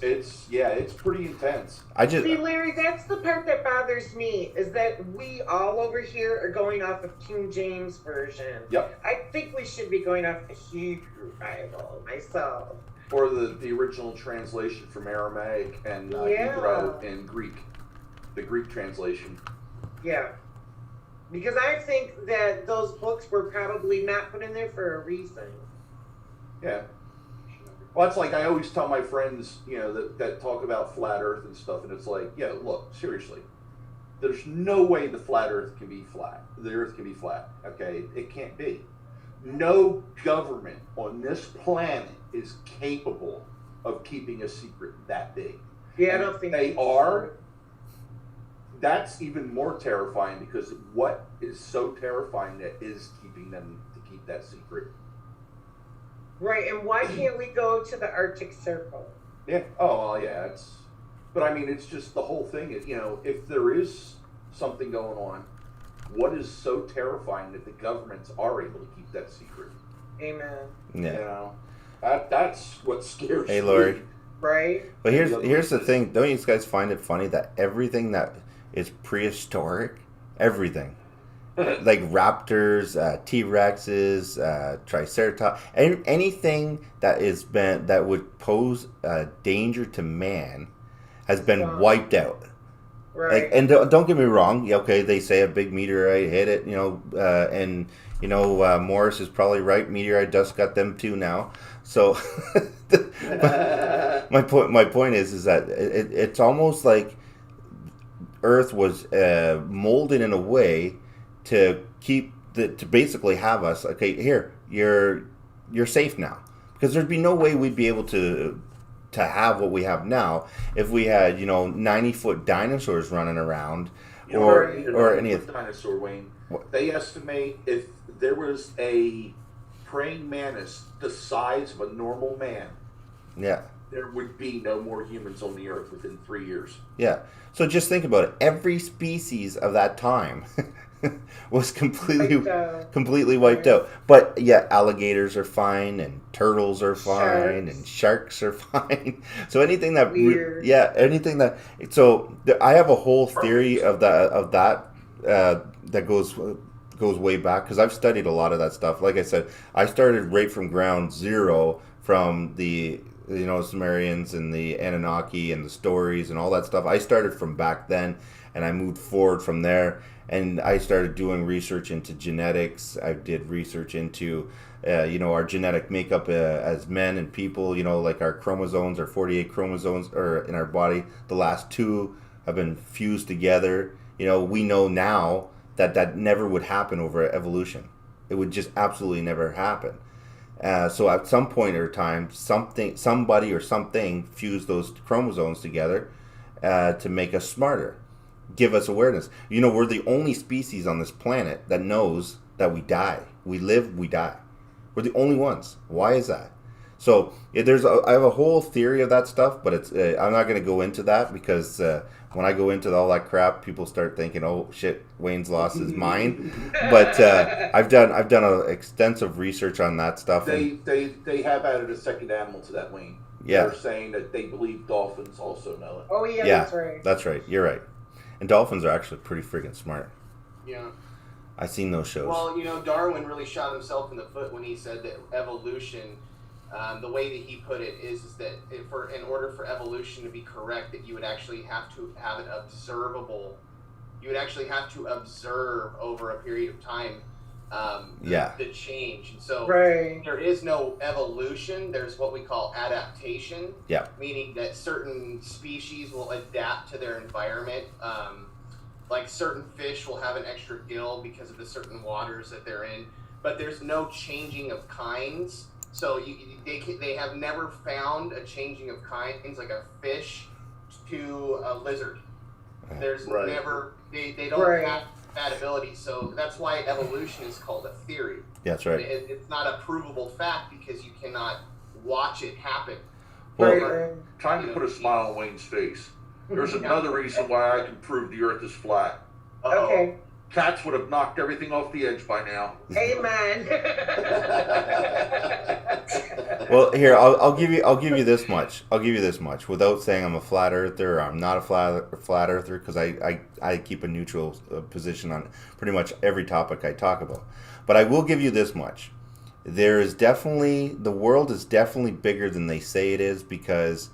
pretty intense. See, Larry, that's the part that bothers me, is that we all over here are going off of King James Version. Yep. I think we should be going off the Hebrew Bible myself. Or the original translation from Aramaic and Hebrew and Greek. The Greek translation. Yeah. Because I think that those books were probably not put in there for a reason. Yeah. Well, it's like I always tell my friends, that talk about flat Earth and stuff, and it's like, look, seriously, there's no way the flat Earth can be flat. The Earth can be flat, okay? It can't be. No government on this planet is capable of keeping a secret that big. Yeah, I don't think they are. That's even more terrifying, because what is so terrifying that is keeping them to keep that secret? Right, and why can't we go to the Arctic Circle? Yeah. Oh, well, yeah. But I mean, it's just the whole thing. If there is something going on, what is so terrifying that the governments are able to keep that secret? Amen. Yeah. That's what scares me. Hey, Lori. Right. But here's the thing. Don't you guys find it funny that everything that is prehistoric, everything, like raptors, T-Rexes, Triceratops, anything that would pose a danger to man has been wiped out. Right. Like, and don't get me wrong. Okay, they say a big meteorite hit it, and Morris is probably right. Meteorite dust got them too now. So my point is that it's almost like Earth was molded in a way to to basically have us. Okay, here you're safe now, because there'd be no way we'd be able to have what we have now if we had 90-foot dinosaurs running around or any of dinosaur, Wayne. They estimate if there was a praying mantis the size of a normal man, there would be no more humans on the Earth within 3 years. Yeah. So just think about it. Every species of that time was completely wiped out. But yeah, alligators are fine, and turtles are fine, and sharks are fine. So anything that I have a whole theory of that that goes way back, because I've studied a lot of that stuff. Like I said, I started right from ground zero, from the Sumerians and the Anunnaki and the stories and all that stuff. I started from back then, and I moved forward from there, and I started doing research into genetics. I did research into our genetic makeup as men and people. Like our chromosomes, our 48 chromosomes are in our body. The last 2 have been fused together. We know now that never would happen over evolution. It would just absolutely never happen. So at some point or time, somebody or something fused those chromosomes together to make us smarter, give us awareness. We're the only species on this planet that knows that we die. We live, we die. We're the only ones. Why is that? So I have a whole theory of that stuff, but I'm not going to go into that, because when I go into all that crap, people start thinking, "Oh shit, Wayne's lost his mind." But I've done an extensive research on that stuff. They have added a second animal to that, Wayne. Yeah. They're saying that they believe dolphins also know it. Oh yeah, that's right. That's right. You're right. And dolphins are actually pretty friggin' smart. Yeah. I've seen those shows. Well, Darwin really shot himself in the foot when he said that evolution. The way that he put it is that in order for evolution to be correct, that you would actually have to have it observable. You would actually have to observe over a period of time the change. And so there is no evolution. There's what we call adaptation, meaning that certain species will adapt to their environment. Like certain fish will have an extra gill because of the certain waters that they're in. But there's no changing of kinds. So they have never found a changing of kinds like a fish to a lizard. There's never they don't have that ability. So that's why evolution is called a theory. That's right. It's not a provable fact because you cannot watch it happen. Well, time to put a smile on Wayne's face. There's another reason why I can prove the Earth is flat. Okay. Cats would have knocked everything off the edge by now. Amen. Well, here I'll give you this much. I'll give you this much without saying I'm a flat earther or I'm not a flat earther, because I keep a neutral position on pretty much every topic I talk about. But I will give you this much. The world is definitely bigger than they say it is, because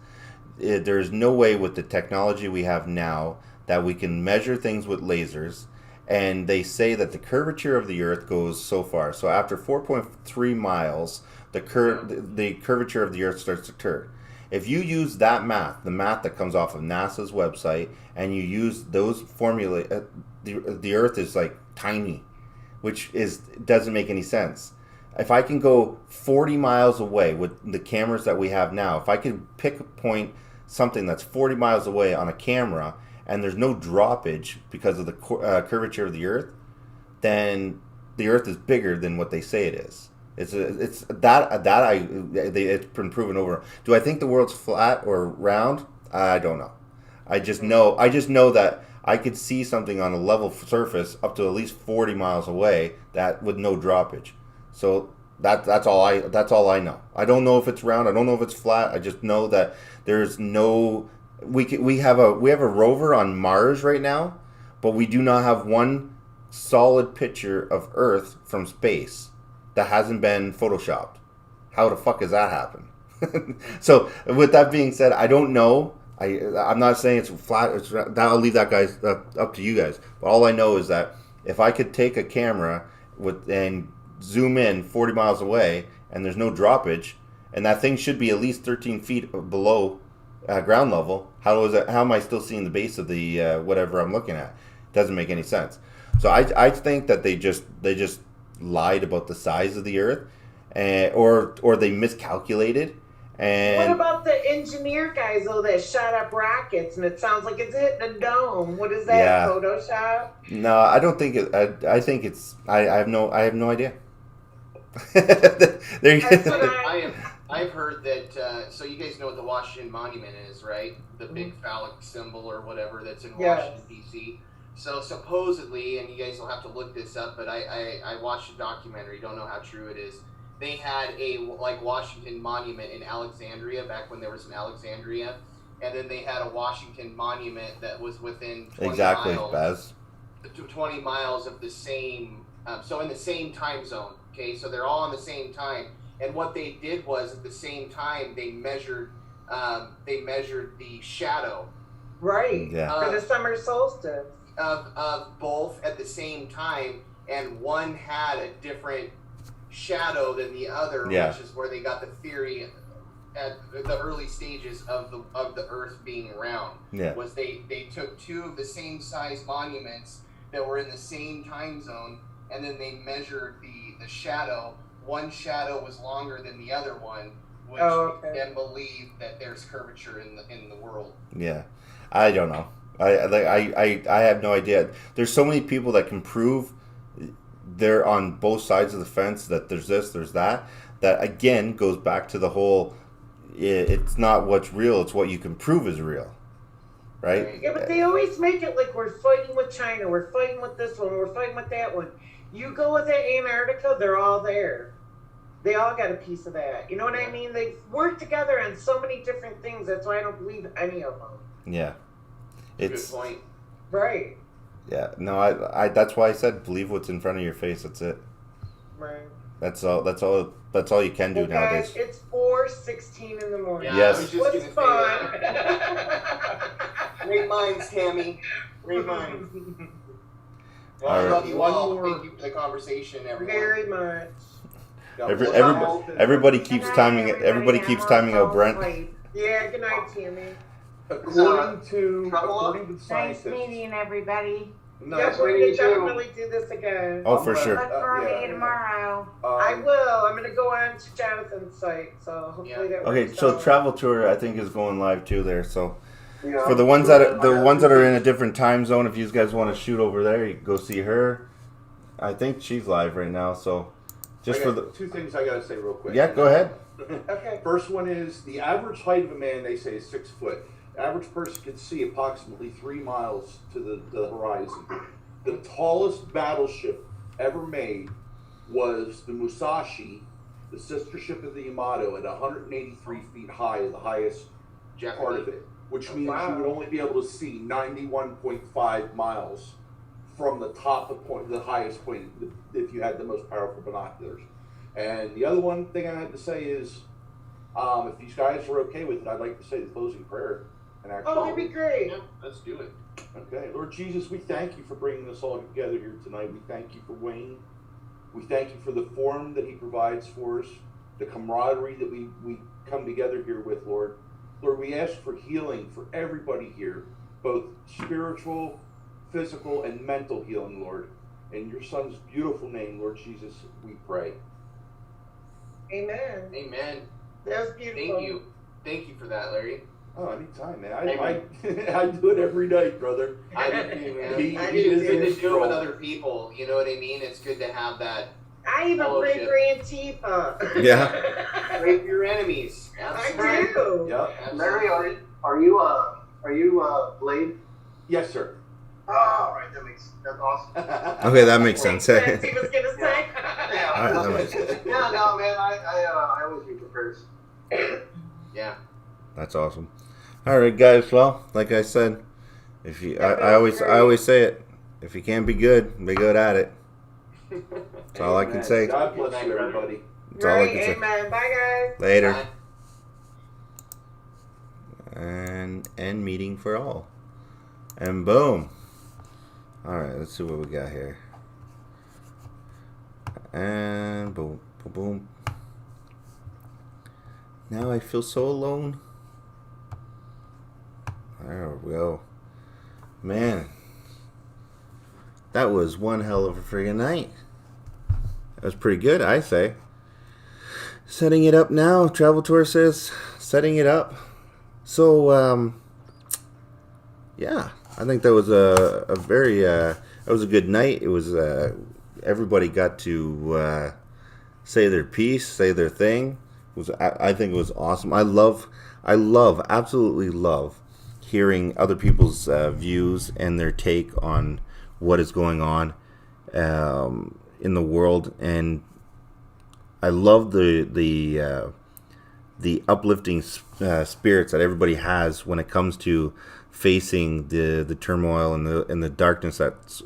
there's no way with the technology we have now that we can measure things with lasers. And they say that the curvature of the Earth goes so far. So after 4.3 miles, the curvature of the Earth starts to turn. If you use that math, the math that comes off of NASA's website, and you use those formula, the Earth is like tiny, which doesn't make any sense. If I can go 40 miles away with the cameras that we have now, if I can point something that's 40 miles away on a camera, and there's no droppage because of the curvature of the Earth, then the Earth is bigger than what they say it is. It's been proven over. Do I think the world's flat or round? I don't know. I just know that I could see something on a level surface up to at least 40 miles away that with no droppage. So that's all I know. I don't know if it's round. I don't know if it's flat. I just know that there's no. We have a rover on Mars right now, but we do not have one solid picture of Earth from space that hasn't been photoshopped. How the fuck does that happen? So with that being said, I don't know. I'm not saying it's flat. I'll leave that guys up to you guys. But all I know is that if I could take a camera and zoom in 40 miles away and there's no droppage, and that thing should be at least 13 feet below ground level, how am I still seeing the base of the whatever I'm looking at? Doesn't make any sense. So I think that they just lied about the size of the Earth, or they miscalculated. And what about the engineer guys though that shot up rockets and it sounds like it's hitting a dome? What is that, Photoshop? No, I don't think it. I think it's. I have no idea. I've heard that. So you guys know what the Washington Monument is, right? The big phallic symbol or whatever that's in Washington D.C. So supposedly, and you guys will have to look this up, but I watched a documentary. Don't know how true it is. They had a Washington Monument in Alexandria back when there was an Alexandria, and then they had a Washington Monument that was within 20 miles. 20 miles of the same. So in the same time zone. Okay, so they're all on the same time. And what they did was at the same time they measured the shadow. Right. For the summer solstice. Of both at the same time, and one had a different shadow than the other, which is where they got the theory at the early stages of the Earth being round. Was they took two of the same size monuments that were in the same time zone, and then they measured the shadow. One shadow was longer than the other one, which then believe that there's curvature in the world. Yeah, I don't know. I have no idea. There's so many people that can prove they're on both sides of the fence that there's this, there's that. That again goes back to the whole. It's not what's real; it's what you can prove is real, right? Yeah, but they always make it like we're fighting with China, we're fighting with this one, we're fighting with that one. You go with that Antarctica, they're all there. They all got a piece of that. You know what I mean? They've worked together on so many different things. That's why I don't believe any of them. Yeah, it's good point. Right. Yeah. No, I. That's why I said believe what's in front of your face. That's it. Right. That's all you can do nowadays. Guys, it's 4:16 in the morning. Yes. What's fun? Great minds, Tammy. Great minds. Well, All I right. love you all. Thank you for the conversation, everyone. Very much. Everybody keeps timing it. Everybody keeps timing out Brent. Yeah. Good night, Tammy. According to the scientists, nice meeting everybody. Yeah, we're going to definitely do this again. Oh, for sure. Look for me tomorrow. I will. I'm going to go on to Jonathan's site, so hopefully that Okay, works so out. Travel Tour I think is going live too there. So for the ones that are in a different time zone, if you guys want to shoot over there, you can go see her. I think she's live right now. So just for the two things I gotta say real quick. Yeah, go ahead. Okay. First one is the average height of a man, they say, is 6 foot. The average person can see approximately 3 miles to the horizon. The tallest battleship ever made was the Musashi, the sister ship of the Yamato, at 183 feet high, the highest part of it, which means you would only be able to see 91.5 miles from the top of the highest point, if you had the most powerful binoculars. And the other one thing I had to say is, if these guys are okay with it, I'd like to say the closing prayer. And actually, that'd be great. Yeah, let's do it. Okay, Lord Jesus, we thank you for bringing us all together here tonight. We thank you for Wayne. We thank you for the forum that he provides for us, the camaraderie that we come together here with, Lord. Lord, we ask for healing for everybody here, both spiritual, physical, and mental healing, Lord. In your son's beautiful name, Lord Jesus, we pray. Amen. Amen. That's beautiful. Thank you. Thank you for that, Larry. Oh, anytime, man. I do it every night, brother. I do too, man. It's good to do it with other people. You know what I mean? It's good to have that. I even pray for Antifa. Yeah. Pray for your enemies. I do. Yep. Larry, are you Blade? Yes, sir. Oh, all right, that's awesome. Okay, that makes sense. He was gonna say. Yeah, That makes sense. yeah, no, man, I always be prepared. Yeah. That's awesome. All right, guys. Well, like I said, if you, I always say it. If you can't be good, be good at it. That's all I can say. God bless you, everybody. That's all I can say. Amen. Bye, guys. Later. Bye. And end meeting for all. And boom. All right, let's see what we got here. And boom, boom, boom. Now I feel so alone. There we go. Man, that was one hell of a friggin' night. That was pretty good, I say. Setting it up now. Travel Tour says setting it up. So, yeah, I think that was a very that was a good night. It was everybody got to say their piece, say their thing. I think it was awesome. I absolutely love hearing other people's views and their take on what is going on in the world, and I love the uplifting spirits that everybody has when it comes to facing the turmoil and the darkness that's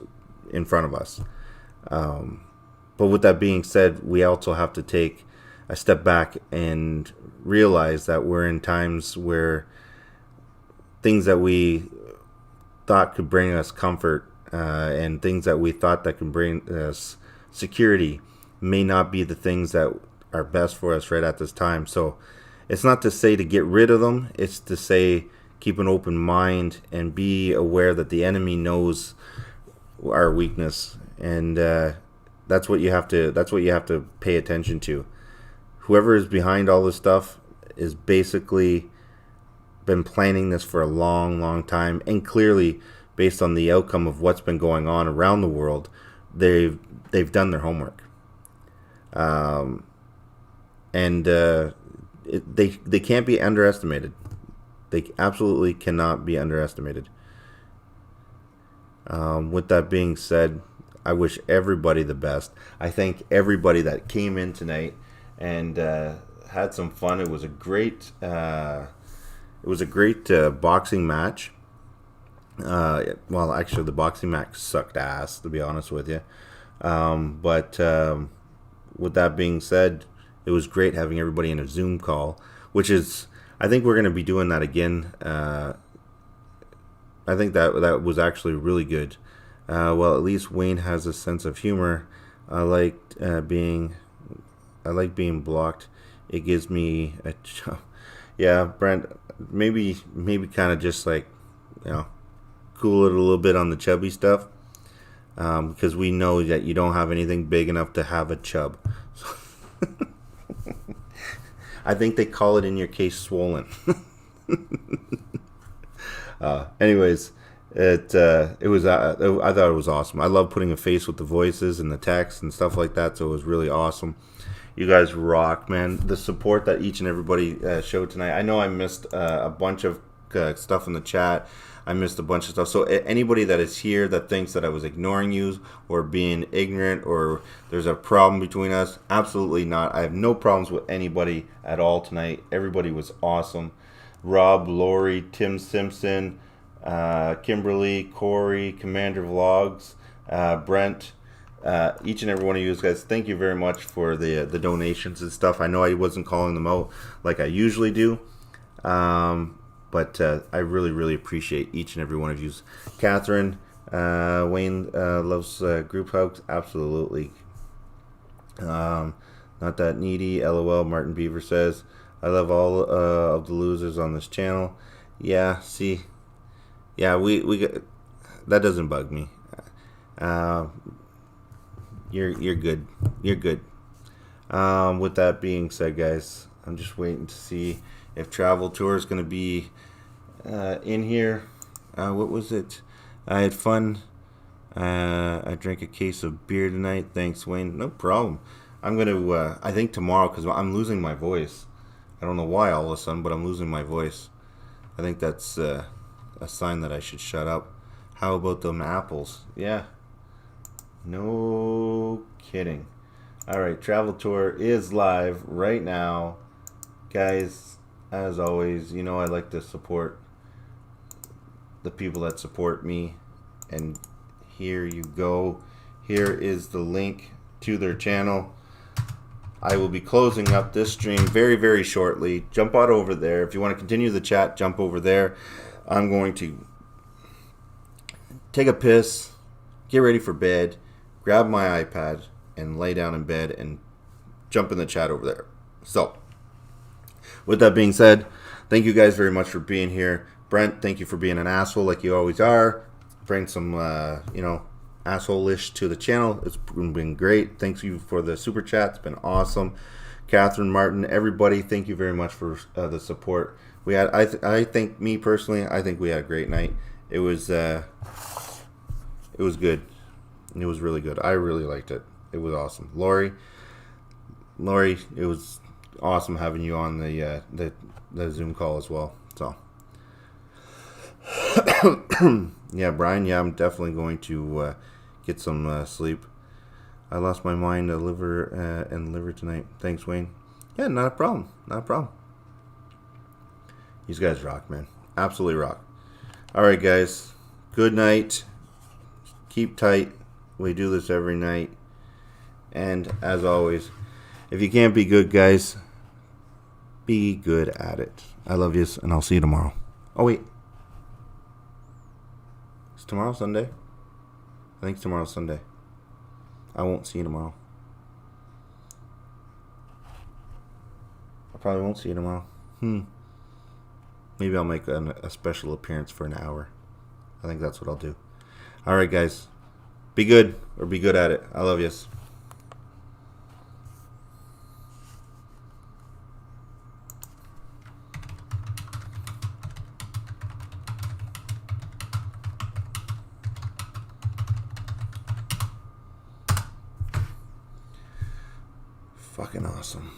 in front of us. But with that being said, we also have to take a step back and realize that we're in times where things that we thought could bring us comfort and things that we thought that could bring us security may not be the things that are best for us right at this time. So it's not to say to get rid of them. It's to say keep an open mind and be aware that the enemy knows our weakness, and that's what you have to pay attention to. Whoever is behind all this stuff is basically been planning this for a long, long time, and clearly, based on the outcome of what's been going on around the world, they've done their homework, and they can't be underestimated. They absolutely cannot be underestimated. With that being said, I wish everybody the best. I thank everybody that came in tonight and had some fun. It was a great boxing match. Well, actually, the boxing match sucked ass, to be honest with you. But with that being said, it was great having everybody in a Zoom call, which is, I think we're going to be doing that again. I think that was actually really good. Well, at least Wayne has a sense of humor. I like being blocked. It gives me a yeah, Brent. Maybe kind of just like, cool it a little bit on the chubby stuff. because we know that you don't have anything big enough to have a chub. So I think they call it in your case swollen. Anyways, it was I thought it was awesome. I love putting a face with the voices and the text and stuff like that, so it was really awesome. You guys rock, man. The support that each and everybody showed tonight. I know I missed a bunch of stuff in the chat. I missed a bunch of stuff. So anybody that is here that thinks that I was ignoring you or being ignorant or there's a problem between us, absolutely not. I have no problems with anybody at all tonight. Everybody was awesome. Rob, Lori, Tim Simpson, Kimberly, Corey, Commander Vlogs, Brent, each and every one of you guys, thank you very much for the donations and stuff. I know I wasn't calling them out like I usually do. But I really appreciate each and every one of you. Catherine, Wayne loves group hugs. Absolutely. Not that needy. LOL. Martin Beaver says, I love all of the losers on this channel. Yeah, see. Yeah, we got, that doesn't bug me. You're good. You're good. With that being said, guys, I'm just waiting to see if Travel Tour is going to be in here. What was it? I had fun. I drank a case of beer tonight. Thanks, Wayne. No problem. I'm going to, I think tomorrow, because I'm losing my voice. I don't know why all of a sudden, but I'm losing my voice. I think that's a sign that I should shut up. How about them apples? Yeah. No kidding. Alright, Travel Tour is live right now. Guys, as always, you know I like to support the people that support me. And here you go. Here is the link to their channel. I will be closing up this stream very shortly. Jump out over there. If you want to continue the chat, jump over there. I'm going to take a piss, get ready for bed, grab my iPad, and lay down in bed and jump in the chat over there. So, with that being said, thank you guys very much for being here. Brent, thank you for being an asshole like you always are. Bring some, asshole-ish to the channel. It's been great. Thanks you for the super chat. It's been awesome. Catherine, Martin, everybody, thank you very much for the support. We had, I think, me personally, I think we had a great night. It was good. It was really good. I really liked it. It was awesome. Lori, it was awesome having you on the Zoom call as well. So, yeah, Brian. Yeah, I'm definitely going to get some sleep. I lost my mind, liver tonight. Thanks, Wayne. Yeah, not a problem. Not a problem. These guys rock, man. Absolutely rock. All right, guys. Good night. Keep tight. We do this every night. And as always, if you can't be good, guys, be good at it. I love you, and I'll see you tomorrow. Oh, wait. Is tomorrow Sunday? I think tomorrow's Sunday. I won't see you tomorrow. I probably won't see you tomorrow. Maybe I'll make a special appearance for an hour. I think that's what I'll do. Alright, guys. Be good, or be good at it. I love yous. Fucking awesome.